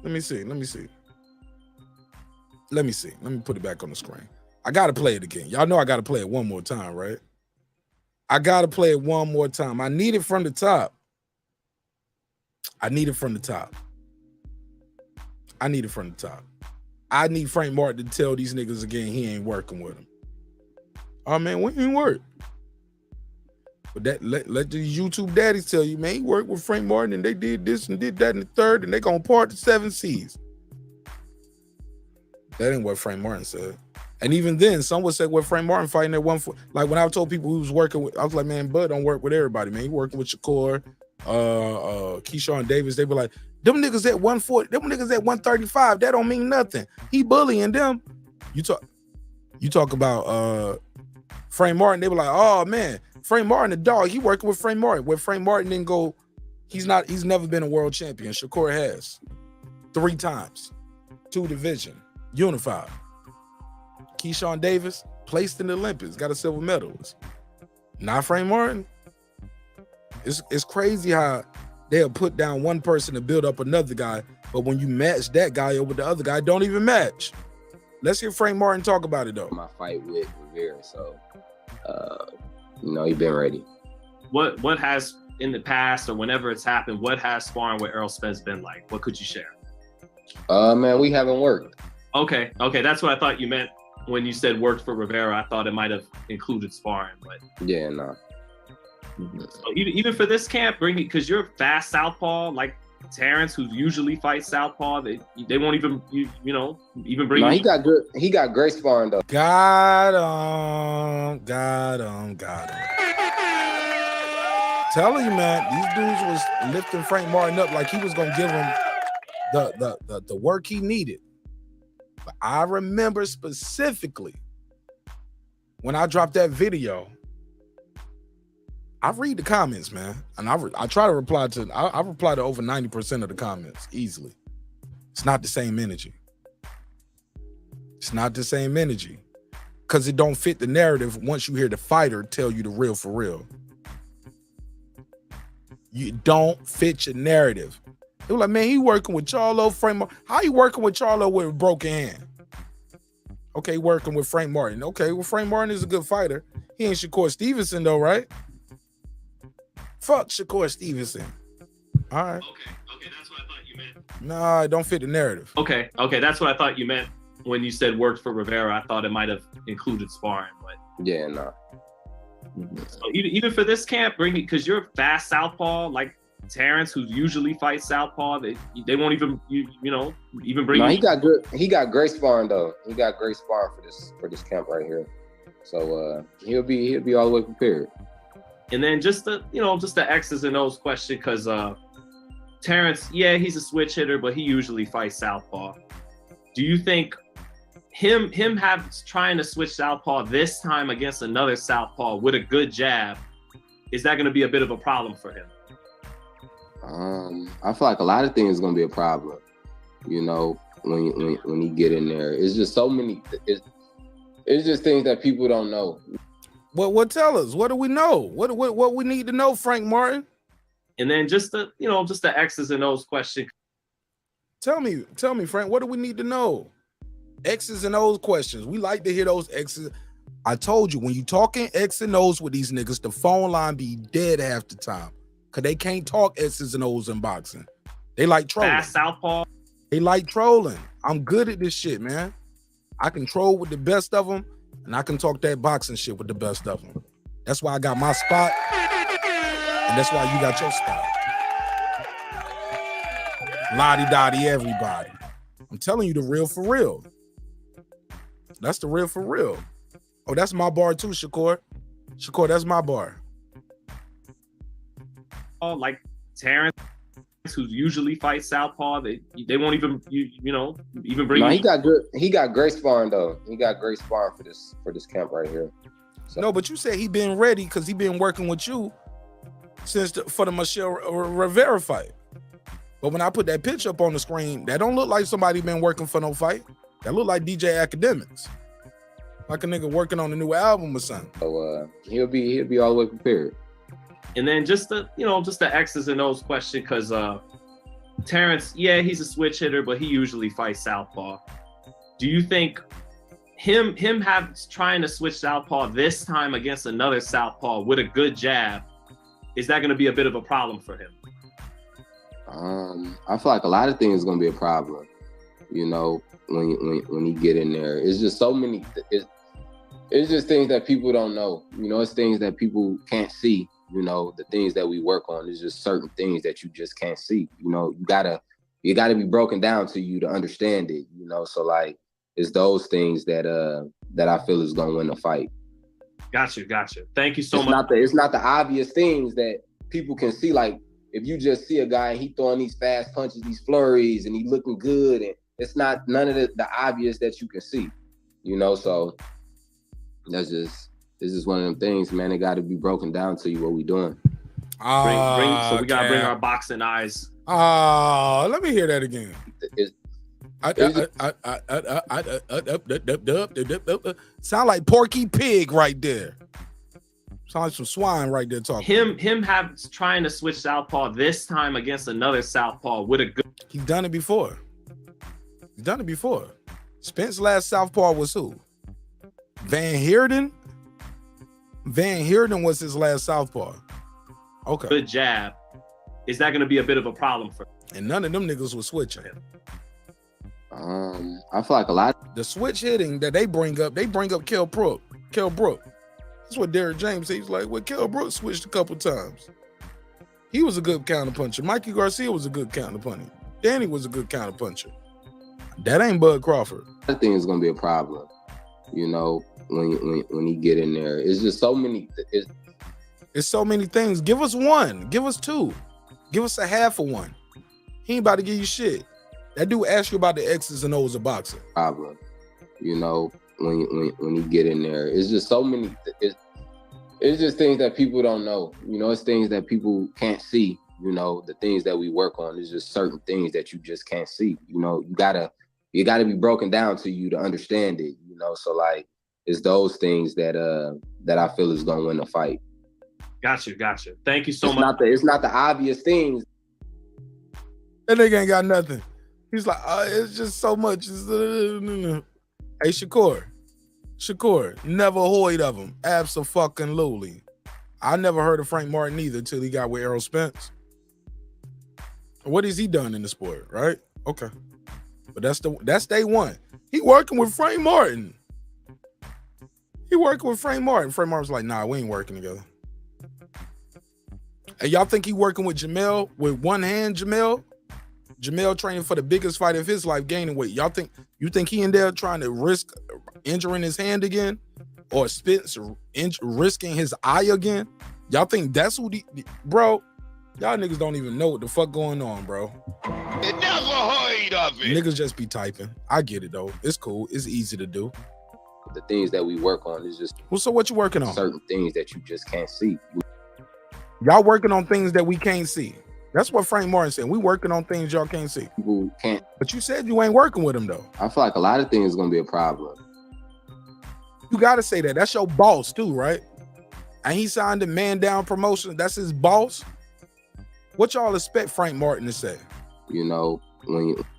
Let me see. Let me put it back on the screen. I got to play it again. Y'all know I got to play it one more time, right? I got to play it one more time. I need it from the top. I need Frank Martin to tell these niggas again he ain't working with them. Oh, man, we ain't work. But that let the YouTube daddies tell you, man, he worked with Frank Martin and they did this and did that and the third and they gonna part the 7 C's. That ain't what Frank Martin said. And even then, some would say, well, Frank Martin fighting at 140. Like when I told people he was working with, I was like, man, Bud don't work with everybody, man. He working with Shakur, Keyshawn Davis. They be like, them niggas at 140, them niggas at 135. That don't mean nothing. He bullying them. You talk about Frank Martin. They were like, oh man, Frank Martin, the dog. He working with Frank Martin. Where Frank Martin didn't go, he's never been a world champion. Shakur has 3 times, 2 division, unified. Keyshawn Davis placed in the Olympics, got a silver medal. Not Frank Martin. It's crazy how they'll put down one person to build up another guy, but when you match that guy over the other guy, it don't even match. Let's hear Frank Martin talk about it though. My fight with Rivera, so he been ready. What has in the past or whenever it's happened, what has sparring with Errol Spence been like? What could you share? Man, we haven't worked. Okay, that's what I thought you meant when you said worked for Rivera. I thought it might have included sparring, but yeah, no. So even for this camp, bring it because you're fast southpaw like Terence, who usually fights southpaw. They won't even even bring. No, he got good. He got great sparring though. Got him. Telling you, man, these dudes was lifting Frank Martin up like he was gonna give him the work he needed. But I remember specifically when I dropped that video, I read the comments, man, and I try to reply to. I reply to over 90% of the comments easily. It's not the same energy. It's not the same energy because it don't fit the narrative once you hear the fighter tell you the real for real. You don't fit your narrative. They were like, man, he working with Charlo, Frank Martin. How you working with Charlo with a broken hand? Okay, working with Frank Martin. Okay, well, Frank Martin is a good fighter. He ain't Shakur Stevenson though, right? Fuck Shakur Stevenson. All right. Okay, that's what I thought you meant. Nah, it don't fit the narrative. Okay, that's what I thought you meant when you said worked for Rivera. I thought it might have included sparring, but yeah, no. So even for this camp, bring it because you're a fast southpaw like Terence, who usually fights southpaw. They won't even even bring. No, he got good. He got great sparring though. He got great sparring for this camp right here. So he'll be all the way prepared. And then just the X's and O's question, because Terence, yeah, he's a switch hitter, but he usually fights southpaw. Do you think him trying to switch southpaw this time against another southpaw with a good jab, is that going to be a bit of a problem for him? I feel like a lot of things is going to be a problem. You know, when he get in there, it's just so many. It's just things that people don't know. What tell us? What do we know? What we need to know, Frank Martin? And then just the X's and O's question. Tell me, Frank, what do we need to know? X's and O's questions. We like to hear those X's. I told you, when you talking X and O's with these niggas, the phone line be dead half the time. Cause they can't talk X's and O's in boxing. They like trolling. Fast southpaw. They like trolling. I'm good at this shit, man. I can troll with the best of them, and I can talk that boxing shit with the best of them. That's why I got my spot, and that's why you got your spot. Lottie-dottie, everybody. I'm telling you the real for real. That's the real for real. Oh, that's my bar too, Shakur. Shakur, that's my bar. Like Terence, who usually fights southpaw, they won't even even bring. No, he got good. He got great sparring though. He got great sparring for this camp right here. So. No, but you said he been ready because he been working with you since for the Michelle Rivera fight. But when I put that picture up on the screen, that don't look like somebody been working for no fight. That look like DJ Academics, like a nigga working on a new album or something. So he'll be all the way prepared. And then just the X's and O's question, because Terence, yeah, he's a switch hitter, but he usually fights southpaw. Do you think him trying to switch southpaw this time against another southpaw with a good jab, is that going to be a bit of a problem for him? I feel like a lot of things is going to be a problem. You know, when he get in there, it's just so many. It's just things that people don't know. You know, it's things that people can't see. You know, the things that we work on is just certain things that you just can't see. You know, you gotta be broken down to you to understand it. You know, so like it's those things that I feel is gonna win the fight. Got you. Thank you so much. It's not the obvious things that people can see. Like if you just see a guy and he throwing these fast punches, these flurries, and he looking good, and it's not none of the obvious that you can see. You know, so this is one of them things, man. It got to be broken down to you what we doing. So we got to bring our boxing eyes. Let me hear that again. Sound like Porky Pig right there. Sound like some swine right there talking. Him trying to switch southpaw this time against another southpaw with a good. He's done it before. Spence's last southpaw was who? Van Heerden? Van Heerden was his last southpaw. Okay. Good jab. Is that going to be a bit of a problem for him? And none of them niggas was switching. I feel like a lot. The switch hitting that they bring up Kell Brook. That's what Derrick James said. He's like, well, Kell Brook switched a couple times. He was a good counterpuncher. Mikey Garcia was a good counterpuncher. Danny was a good counterpuncher. That ain't Bud Crawford. I think it's gonna be a problem. You know, when he get in there, it's just so many. It's so many things. Give us one. Give us two. Give us a half of one. He ain't about to give you shit. That dude asked you about the X's and O's of boxing. Problem. You know, when he get in there, it's just so many. It's just things that people don't know. You know, it's things that people can't see. You know, the things that we work on is just certain things that you just can't see. You know, you gotta you got to be broken down to you to understand it, you know. So like, it's those things that I feel is gonna win the fight. Got you. Thank you so much. It's not the obvious things. That nigga ain't got nothing. He's like, it's just so much. Hey, Shakur, never hoid of him. Abso-fucking-lutely. I never heard of Frank Martin either until he got with Errol Spence. What has he done in the sport, right? Okay. But that's day one. He working with Frank Martin. Frank Martin's like, nah, we ain't working together. And y'all think he working with Jamel with one hand, Jamel training for the biggest fight of his life, gaining weight. You think he in there trying to risk injuring his hand again? Or Spence risking his eye again? Y'all think that's what bro, y'all niggas don't even know what the fuck going on, bro. You never heard of it. Niggas just be typing. I get it though. It's cool. It's easy to do. The things that we work on is just so what you working on? Certain things that you just can't see. Y'all working on things that we can't see. That's what Frank Martin said. We working on things y'all can't see. People can't. But you said you ain't working with him though. I feel like a lot of things is gonna be a problem. You gotta say that. That's your boss too, right? And he signed a man down promotion. That's his boss. What y'all expect Frank Martin to say? You know,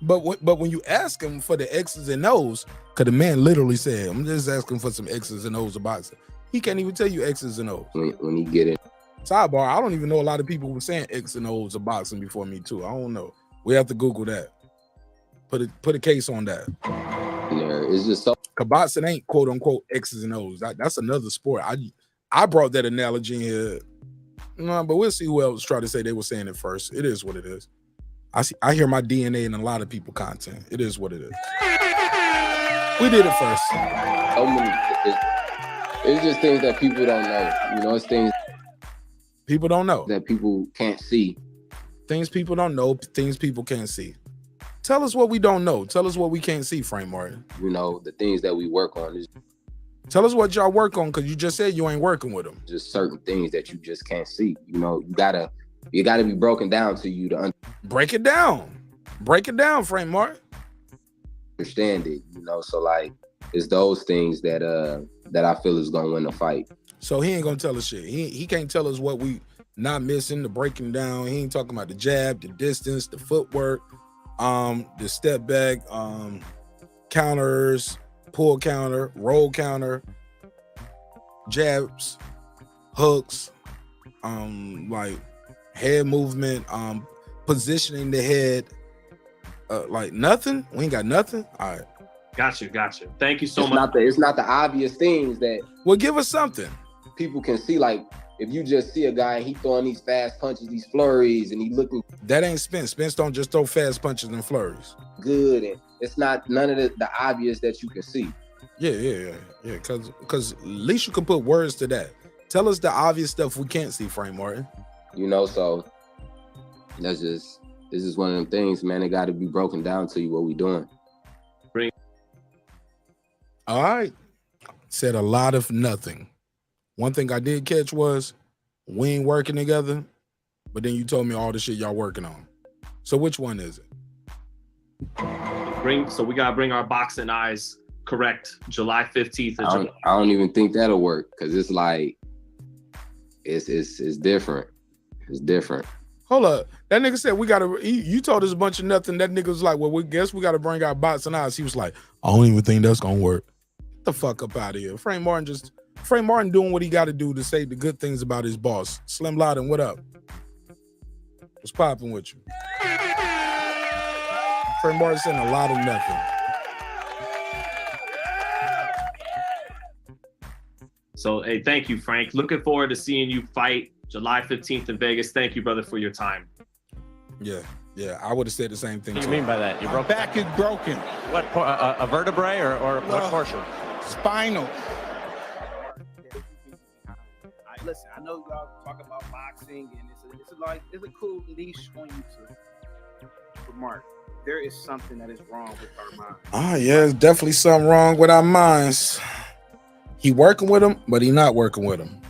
But when you ask him for the X's and O's, because the man literally said, I'm just asking for some X's and O's of boxing. He can't even tell you X's and O's. When he get it. Sidebar, I don't even know a lot of people were saying X and O's of boxing before me too. I don't know. We have to Google that. Put a case on that. Yeah, it's just so. Boxing ain't quote unquote X's and O's. That's another sport. I brought that analogy in here. No, but we'll see who else try to say they were saying it first. It is what it is. I hear my DNA in a lot of people content. It is what it is. We did it first. It's just things that people don't know. You know, it's things people don't know that people can't see. Things people don't know. Things people can't see. Tell us what we don't know. Tell us what we can't see, Frank Martin. You know, the things that we work on is. Tell us what y'all work on, because you just said you ain't working with them. Just certain things that you just can't see. You know, you gotta be broken down to you to break it down. Break it down, Frank Martin. Understand it. You know, so like it's those things that I feel is gonna win the fight. So he ain't gonna tell us shit. He can't tell us what we not missing, the breaking down. He ain't talking about the jab, the distance, the footwork, the step back, counters, pull counter, roll counter, jabs, hooks, like head movement, positioning the head, like nothing. We ain't got nothing. All right. Got you. Thank you so much. It's not the obvious things that. Well, give us something. People can see, like if you just see a guy and he throwing these fast punches, these flurries, and he looking. That ain't Spence. Spence don't just throw fast punches and flurries. Good, and it's not none of the obvious that you can see. Yeah. Because at least you can put words to that. Tell us the obvious stuff we can't see, Frank Martin. You know, so this is one of them things, man. It got to be broken down to you what we doing. All right. Said a lot of nothing. One thing I did catch was we ain't working together, but then you told me all the shit y'all working on. So which one is it? So we gotta bring our boxing eyes correct. July 15th. I don't even think that'll work, because it's like it's different. It's different. Hold up. That nigga said we gotta. You told us a bunch of nothing. That nigga was like, well, we guess we gotta bring our boxing eyes. He was like, I don't even think that's gonna work. Get the fuck up out of here. Frank Martin doing what he got to do to say the good things about his boss. Slim Loudon, what up? What's popping with you? Frank Martin saying a lot of nothing. So, hey, thank you, Frank. Looking forward to seeing you fight July 15th in Vegas. Thank you, brother, for your time. Yeah, I would have said the same thing. What do you mean by that? Your back is broken. What, a vertebrae or what portion? Spinal. Listen, I know y'all talk about boxing, and it's a cool leash on YouTube. But Mark, there is something that is wrong with our minds. Yeah, there's definitely something wrong with our minds. He working with him, but he not working with him.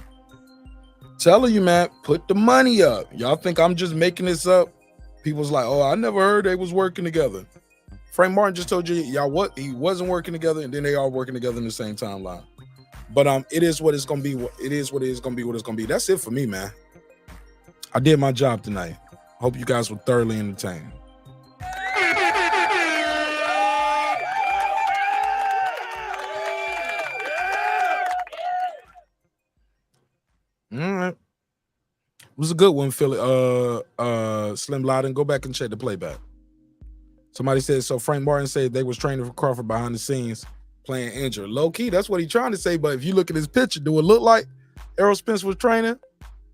Telling you, man, put the money up. Y'all think I'm just making this up? People's like, oh, I never heard they was working together. Frank Martin just told you y'all what he wasn't working together, and then they are working together in the same timeline. But it is what it's gonna be. It is what it is gonna be. What it's gonna be. That's it for me, man. I did my job tonight. Hope you guys were thoroughly entertained. All right. It was a good one, Philly. Slim Loudon. Go back and check the playback. Somebody said, so Frank Martin said they was training for Crawford behind the scenes, playing injured. Low key, that's what he's trying to say. But if you look at his picture, do it look like Errol Spence was training?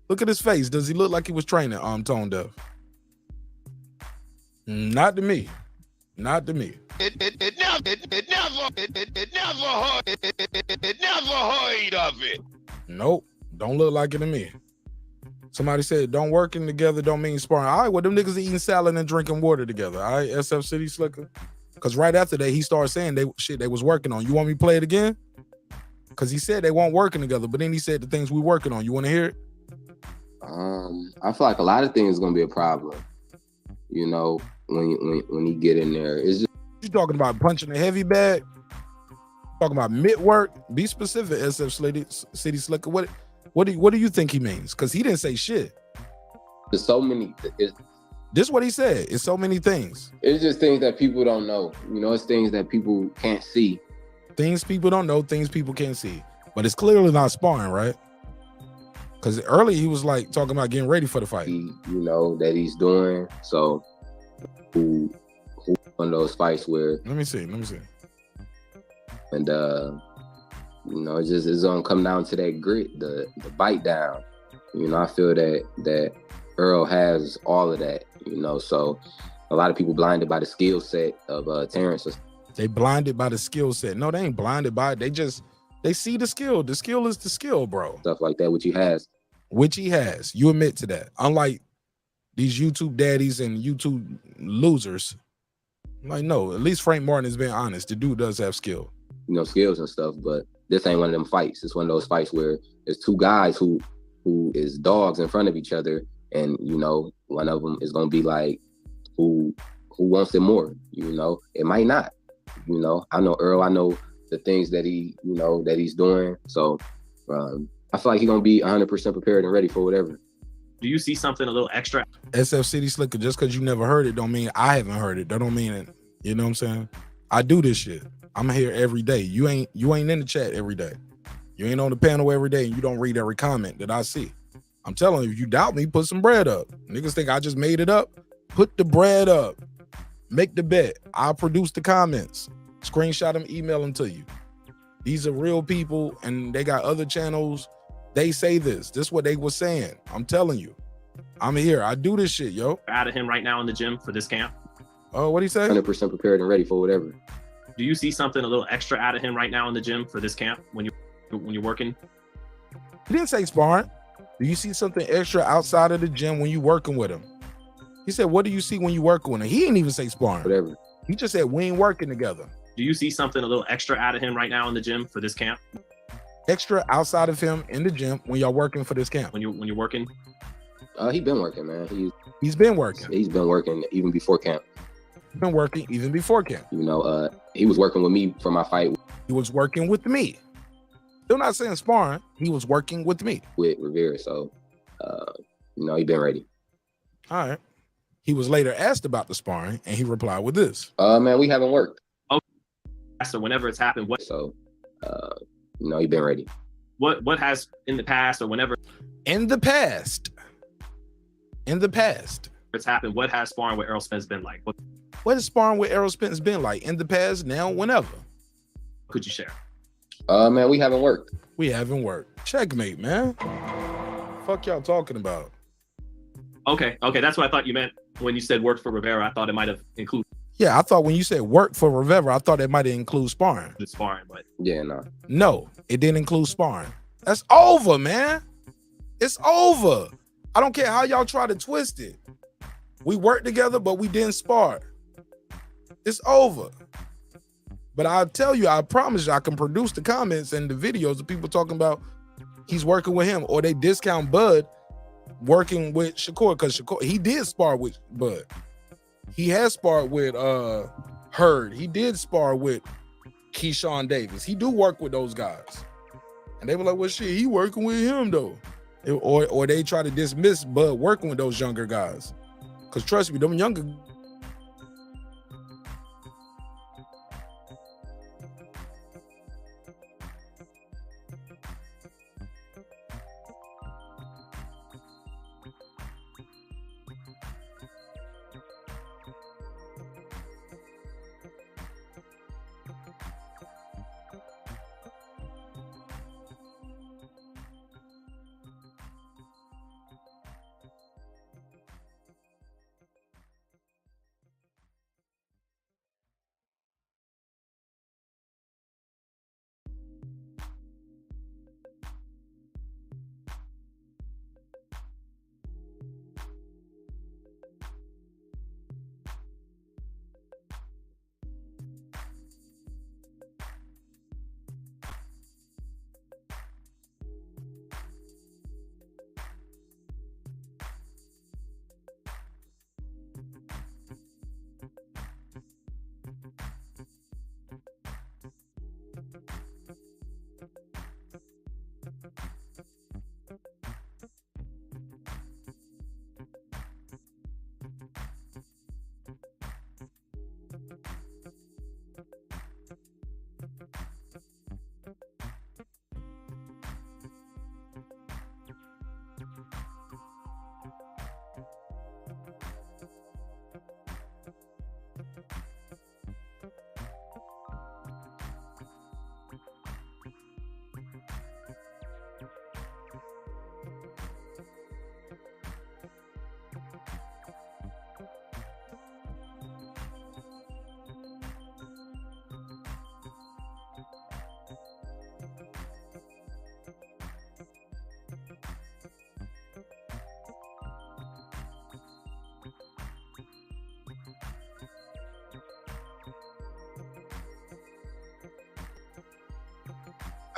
Look at his face. Does he look like he was training? Tone deaf. Not to me. Not to me. It never heard of it. Nope. Don't look like it to me. Somebody said, don't working together don't mean sparring. All right, well, them niggas eating salad and drinking water together. All right, SF City Slicker. Because right after that, he started saying they was working on. You want me to play it again? Because he said they weren't working together, but then he said the things we working on. You want to hear it? I feel like a lot of things is gonna be a problem. You know, when he get in there, it's just you talking about punching a heavy bag. Talking about mid work. Be specific, SF City Slicker. What do you think he means? Because he didn't say shit. there's so many. This is what he said. It's so many things. It's just things that people don't know. You know, it's things that people can't see. Things people don't know, things people can't see. But it's clearly not sparring, right? Because earlier he was like talking about getting ready for the fight. You know, that he's doing. So who won those fights where let me see. And you know, it's gonna come down to that grit, the bite down. You know, I feel that Earl has all of that, you know. So a lot of people blinded by the skill set of Terence. They blinded by the skill set. No, they ain't blinded by it. They see the skill. The skill is the skill, bro. Stuff like that, which he has. You admit to that. Unlike these YouTube daddies and YouTube losers. Like, no, at least Frank Martin has been honest. The dude does have skill. You know, skills and stuff, but this ain't one of them fights. It's one of those fights where there's two guys who is dogs in front of each other, and you know, one of them is gonna be like, who wants it more? You know, it might not. You know, I know Earl. I know the things that he's doing. So I feel like he's gonna be 100% prepared and ready for whatever. Do you see something a little extra? SF City Slicker, just because you never heard it don't mean I haven't heard it. That don't mean it. You know what I'm saying? I do this shit. I'm here every day. You ain't in the chat every day. You ain't on the panel every day, and you don't read every comment that I see. I'm telling you, if you doubt me, put some bread up. Niggas think I just made it up. Put the bread up. Make the bet. I'll produce the comments. Screenshot them, email them to you. These are real people, and they got other channels. They say this. This is what they were saying. I'm telling you. I'm here. I do this shit, yo. Out of him right now in the gym for this camp? Oh, what'd he say? 100% prepared and ready for whatever. Do you see something a little extra out of him right now in the gym for this camp when you're working? He didn't say sparring. Do you see something extra outside of the gym when you working with him? He said, what do you see when you working with him? He didn't even say sparring. Whatever. He just said we ain't working together. Do you see something a little extra out of him right now in the gym for this camp? Extra outside of him in the gym when y'all working for this camp? When you're working? He been working, man. He's been working. He's been working even before camp. Been working even before camp. You know, he was working with me for my fight. He was working with me. Still not saying sparring. He was working with me. With Rivera, so, you know, he been ready. All right. He was later asked about the sparring, and he replied with this. Man, we haven't worked. Oh, so whenever it's happened, what? So, you know, he been ready. What has in the past or whenever? In the past. It's happened. What has sparring with Errol Spence been like? What has sparring with Errol Spence been like in the past, now, whenever? Could you share? Man, we haven't worked. We haven't worked. Checkmate, man. Fuck y'all talking about? Okay. That's what I thought you meant when you said work for Rivera. I thought it might have included. Yeah, I thought when you said work for Rivera, I thought it might include sparring. The sparring, but yeah, no. No, it didn't include sparring. That's over, man. It's over. I don't care how y'all try to twist it. We worked together, but we didn't spar. It's over. But I'll tell you, I promise you, I can produce the comments and the videos of people talking about he's working with him, or they discount Bud working with Shakur, because Shakur, he did spar with Bud. He has sparred with heard he did spar with Keyshawn Davis. He do work with those guys. And they were like, well, shit, he working with him though. Or they try to dismiss Bud working with those younger guys. Because trust me, them younger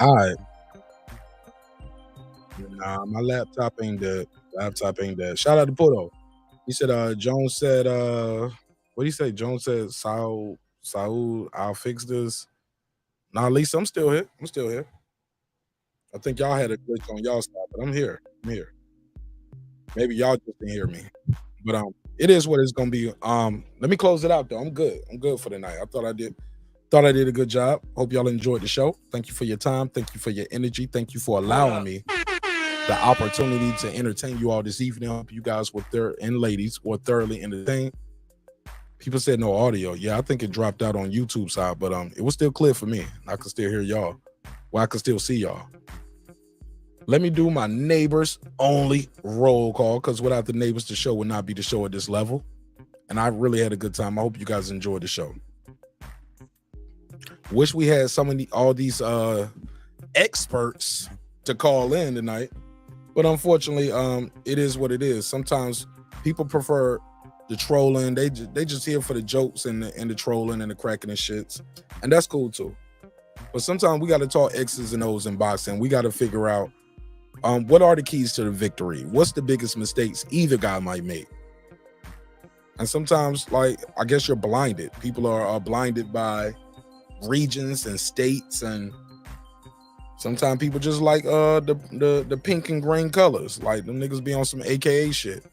All right. Nah, my laptop ain't dead. Shout out to Puto. He said, Jones said, what do you say? Jones said, Saul, I'll fix this. Nah, Lisa, I'm still here. I think y'all had a glitch on y'all side, but I'm here. Maybe y'all just didn't hear me. But it is what it's gonna be. Let me close it out though. I'm good for the night. I thought I did a good job. Hope y'all enjoyed the show. Thank you for your time. Thank you for your energy. Thank you for allowing me the opportunity to entertain you all this evening. I hope you guys and ladies were thoroughly entertained. People said no audio. Yeah, I think it dropped out on YouTube side, but it was still clear for me. I could still hear y'all. Well, I could still see y'all. Let me do my neighbors only roll call, because without the neighbors, the show would not be the show at this level. And I really had a good time. I hope you guys enjoyed the show. Wish we had all these experts to call in tonight, but unfortunately, it is what it is. Sometimes people prefer the trolling. They just here for the jokes and the trolling and the cracking and shits, and that's cool too. But sometimes we got to talk X's and O's in boxing. We got to figure out what are the keys to the victory. What's the biggest mistakes either guy might make? And sometimes, like, I guess you're blinded. People are blinded by regions and states, and sometimes people just like the pink and green colors. Like, them niggas be on some AKA shit.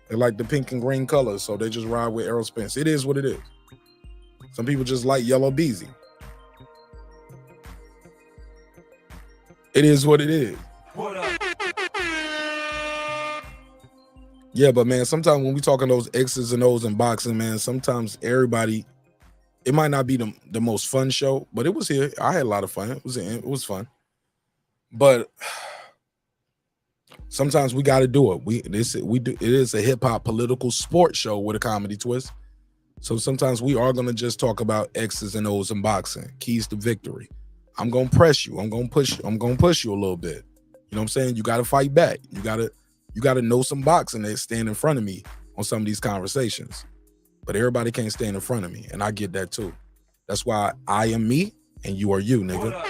They like the pink and green colors, so they just ride with Errol Spence. It is what it is. Some people just like yellow beezy. It is what it is. What up? Yeah, but man, sometimes when we talking those X's and O's in boxing, man, sometimes everybody, it might not be the most fun show, but it was here. I had a lot of fun. It was fun. But sometimes we got to do it. It is a hip hop political sports show with a comedy twist. So sometimes we are going to just talk about X's and O's in boxing, keys to victory. I'm going to press you. I'm going to push you a little bit. You know what I'm saying? You got to fight back. You got to know some boxing that stand in front of me on some of these conversations. But everybody can't stand in front of me, and I get that too. That's why I am me and you are you, nigga.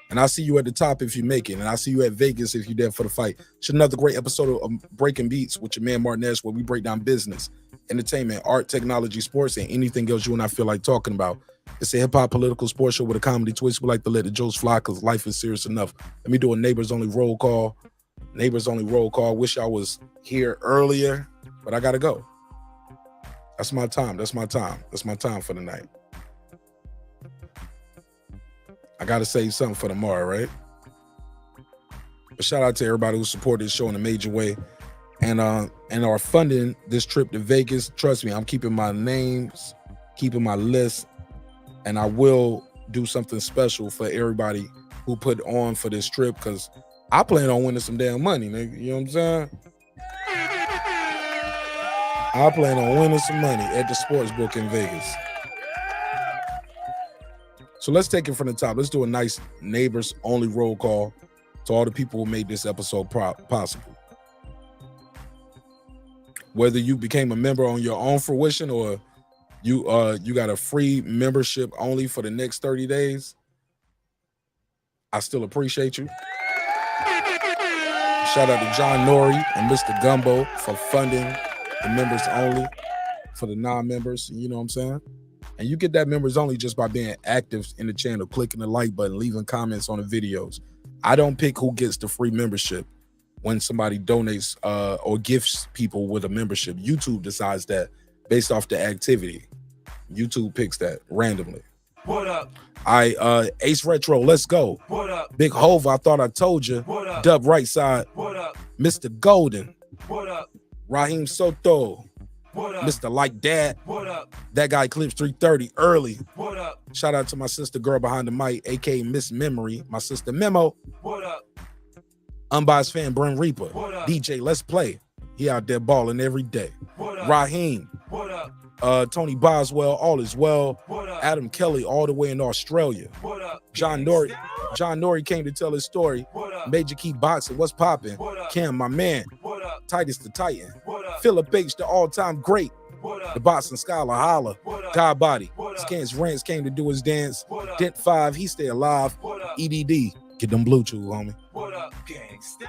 And I see you at the top if you make it, and I see you at Vegas if you're there for the fight. It's another great episode of Breaking Beats with your man Martinez, where we break down business, entertainment, art, technology, sports, and anything else you and I feel like talking about. It's a hip-hop political sports show with a comedy twist. We like to let the jokes fly because life is serious enough. Let me do a neighbors only roll call. Neighbors only roll call. Wish I was here earlier, but I gotta go. That's my time. That's my time. That's my time for the night. I gotta save something for tomorrow, right? But shout out to everybody who supported this show in a major way and are funding this trip to Vegas. Trust me, I'm keeping my names, keeping my list, and I will do something special for everybody who put on for this trip because I plan on winning some damn money, nigga. You know what I'm saying? I plan on winning some money at the sports book in Vegas. So let's take it from the top. Let's do a nice neighbors only roll call to all the people who made this episode possible. Whether you became a member on your own fruition or you got a free membership only for the next 30 days, I still appreciate you. Shout out to John Nori and Mr. Gumbo for funding the members only for the non-members. You know what I'm saying? And you get that members only just by being active in the channel, clicking the like button, leaving comments on the videos. I don't pick who gets the free membership when somebody donates or gifts people with a membership. YouTube decides that based off the activity. YouTube picks that randomly. What up? Ace Retro, let's go. What up? Big Hove, I thought I told you. What up? Dub right side. What up? Mr. Golden. What up? Raheem Soto. What up? Mr. Like Dad. What up? That guy clips 330 early. What up? Shout out to my sister girl behind the mic, aka Miss Memory, my sister Memo. What up? Unbiased fan Bryn Reaper. What up? DJ, let's play. He out there balling every day. What up? Raheem. What up? Tony Boswell, all is well. What up? Adam Kelly, all the way in Australia. What up? John Nori came to tell his story. What up? Major Key Boxing, what's popping? What up? Cam, my man. What up? Titus the Titan. What up? Philip H, the all-time great. What up? The boxing scholar, holla. What up? God Body. What up? Scans Rance came to do his dance. What up? Dent 5, he stay alive. What up? EDD, get them blue chew, homie. What up, gangsta?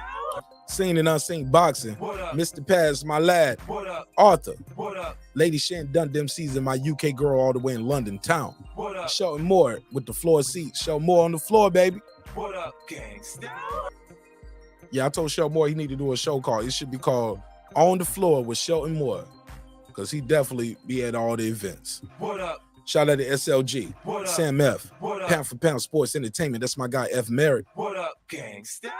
Seen and unseen boxing. What up? Mr. Paz, my lad. What up? Arthur. What up? Lady Shan done them season, my UK girl all the way in London town. What up? Shelton Moore with the floor seat. Show more on the floor, baby. What up, gangsta? Yeah, I told Shelton Moore he need to do a show called. It should be called On the Floor with Shelton Moore. Because he definitely be at all the events. What up? Shout out to SLG. What up? Sam F. What up? Pound for Pound Sports Entertainment. That's my guy F. Merritt. What up, gangsta?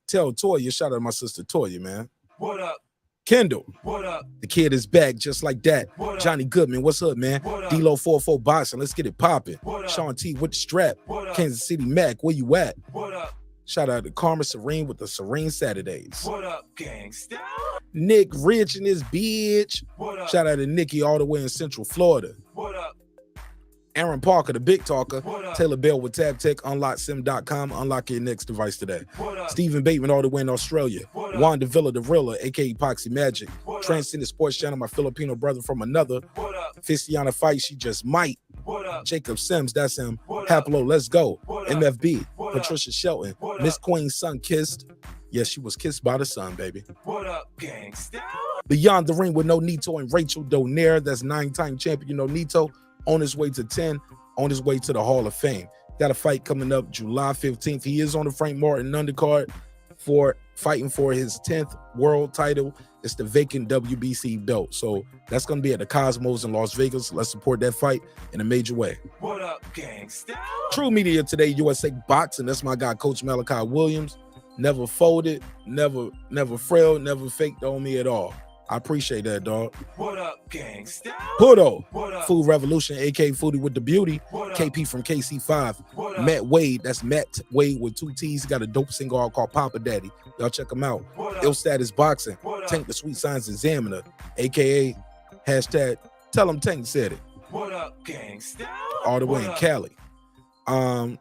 Tell Toya, shout out to my sister Toya, man. What up? Kendall. What up? The kid is back just like that. What up? Johnny Goodman, what's up, man? What up? D-Lo 44 Boxing, let's get it popping. What up? Sean T with the strap. What up? Kansas City Mac, where you at? What up? Shout out to Karma Serene with the Serene Saturdays. What up, gangsta? Nick Rich and his bitch. What up? Shout out to Nikki all the way in Central Florida. What up? Aaron Parker, the big talker. What up? Taylor Bell with TabTech, unlocksim.com. Unlock your next device today. What up? Stephen Bateman all the way in Australia. What up? Wanda Villa, the Rilla, aka Epoxy Magic. What up? Transcendent Sports Channel, my Filipino brother from another. What up? Fistiana Fight, she just might. What up? Jacob Sims, that's him. What up? Haplo, let's go. What up? MFB, What up? Patricia Shelton. What Miss up? Queen's son kissed. Yes, she was kissed by the sun, baby. What up, gangsta? Beyond the Ring with Nonito and Rachel Donaire. That's 9-time champion Nonito. On his way to 10. On his way to the Hall of Fame. Got a fight coming up July 15th. He is on the Frank Martin undercard for fighting for his 10th world title. It's the vacant WBC belt. So that's going to be at the Cosmos in Las Vegas. Let's support that fight in a major way. What up, gangsta? True Media Today, USA Boxing. That's my guy, Coach Malachi Williams. Never folded, never frailed, never faked on me at all. I appreciate that, dog. What up, gangsta? Pudo, What up? Food Revolution, aka Foodie with the Beauty. What up? KP from KC5. What up? Matt Wade, that's Matt Wade with 2 T's. He got a dope single out called Papa Daddy. Y'all check him out. What up? Ill Status Boxing. What up? Tank the Sweet Science Examiner, aka hashtag Tell him Tank said it. What up, gangsta? All the way What in up? Cali.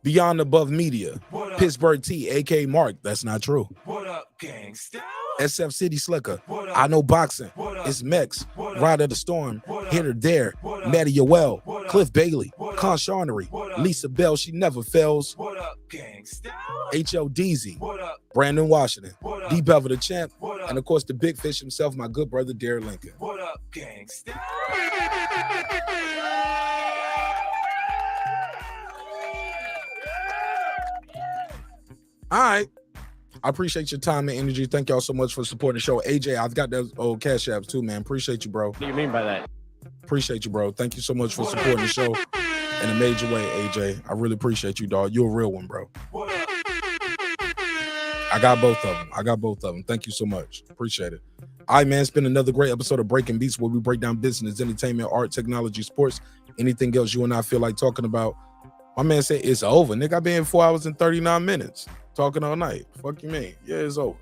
Beyond Above Media. What up? Pittsburgh T, aka Mark. That's not true. What up, gangsta? SF City Slicker. What up? I Know Boxing. What up? It's Mex. What up? Ride of the Storm. What up? Hitter Dare. What up? Maddie Yoel. What up? Cliff Bailey. What up? Con Charnery. What up? Lisa Bell. She never fails. What up, gangsta? H.O. Deezy. What up? Brandon Washington. What up? D. Bevel the Champ. What And of course, the big fish himself, my good brother, Derek Lincoln. What up, gangsta? All right. I appreciate your time and energy. Thank y'all so much for supporting the show. AJ, I've got those old cash apps too, man. Appreciate you, bro. What do you mean by that? Appreciate you, bro. Thank you so much for supporting the show in a major way, AJ. I really appreciate you, dog. You're a real one, bro. I got both of them. Thank you so much. Appreciate it. All right, man. It's been another great episode of Breaking Beats, where we break down business, entertainment, art, technology, sports, anything else you and I feel like talking about. My man said it's over. Nigga, I've been in 4 hours and 39 minutes talking all night. Fuck you mean? Yeah, it's over.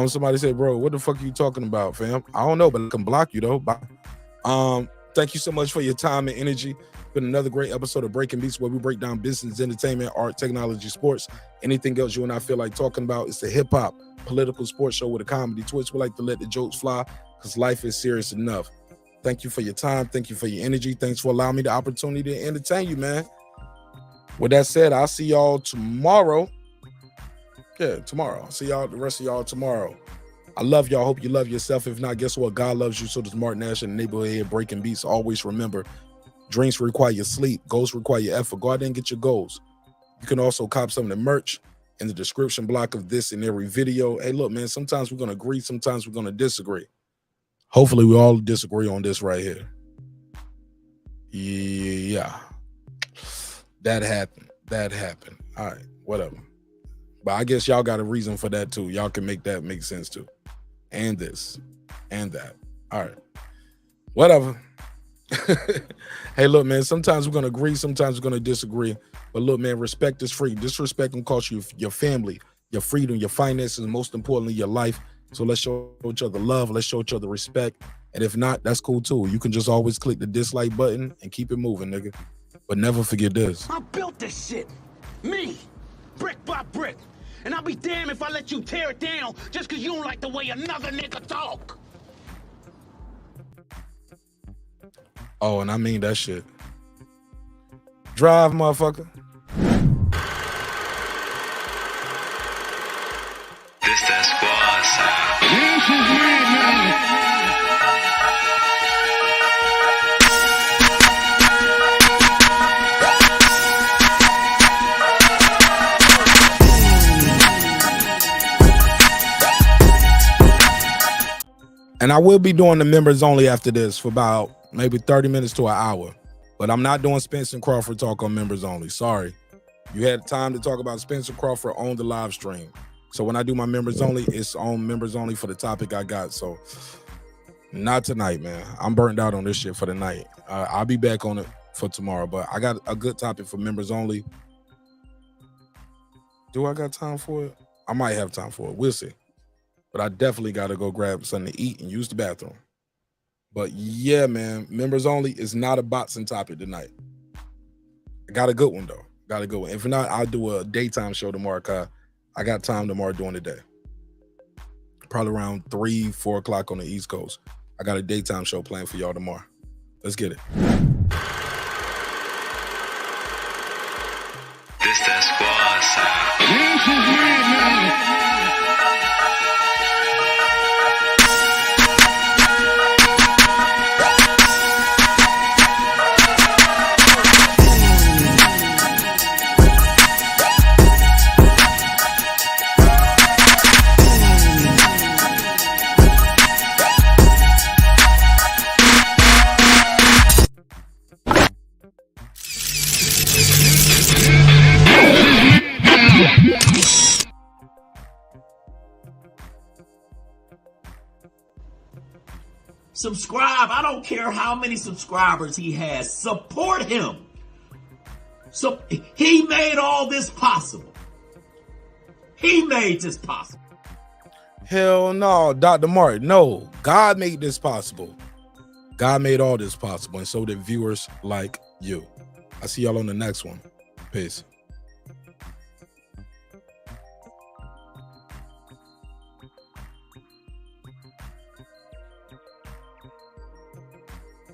Somebody said, bro, what the fuck are you talking about, fam? I don't know, but I can block you though. Bye. Thank you so much for your time and energy. Been another great episode of Breaking Beats, where we break down business, entertainment, art, technology, sports, anything else you and I feel like talking about. It's a hip-hop political sports show with a comedy twist. We like to let the jokes fly because life is serious enough. Thank you for your time. Thank you for your energy. Thanks for allowing me the opportunity to entertain you, man. With that said, I'll see y'all tomorrow. Yeah, tomorrow. I'll see y'all, the rest of y'all tomorrow. I love y'all. Hope you love yourself. If not, guess what? God loves you. So does Martin Nash and the neighborhood here Breaking Beats. Always remember, dreams require your sleep. Goals require your effort. Go out there and get your goals. You can also cop some of the merch in the description block of this and every video. Hey, look, man, sometimes we're going to agree. Sometimes we're going to disagree. Hopefully, we all disagree on this right here. Yeah. That happened. All right, whatever. But I guess y'all got a reason for that too. Y'all can make that make sense too. And this and that. All right. Whatever. Hey, look, man, sometimes we're going to agree. Sometimes we're going to disagree. But look, man, respect is free. Disrespect can cost you your family, your freedom, your finances, and most importantly, your life. So let's show each other love. Let's show each other respect. And if not, that's cool too. You can just always click the dislike button and keep it moving, nigga. But never forget this. I built this shit. Me. Brick by brick. And I'll be damned if I let you tear it down just because you don't like the way another nigga talk. Oh, and I mean that shit. Drive, motherfucker. This that squad side. And I will be doing the members only after this for about maybe 30 minutes to an hour. But I'm not doing Spence and Crawford talk on members only. Sorry. You had time to talk about Spence and Crawford on the live stream. So when I do my members only, it's on members only for the topic I got. So not tonight, man. I'm burnt out on this shit for the night. I'll be back on it for tomorrow. But I got a good topic for members only. Do I got time for it? I might have time for it. We'll see. But I definitely got to go grab something to eat and use the bathroom. But yeah, man, members only is not a boxing topic tonight. I got a good one, though. Got a good one. If not, I'll do a daytime show tomorrow, cause I got time tomorrow during the day. Probably around 3, 4 o'clock on the East Coast. I got a daytime show planned for y'all tomorrow. Let's get it. This that squad side. Subscribe. I don't care how many subscribers he has. Support him. So he made all this possible. He made this possible. Hell no, Dr. Martin. No, God made this possible. God made all this possible, and so did viewers like you. I see y'all on the next one. Peace.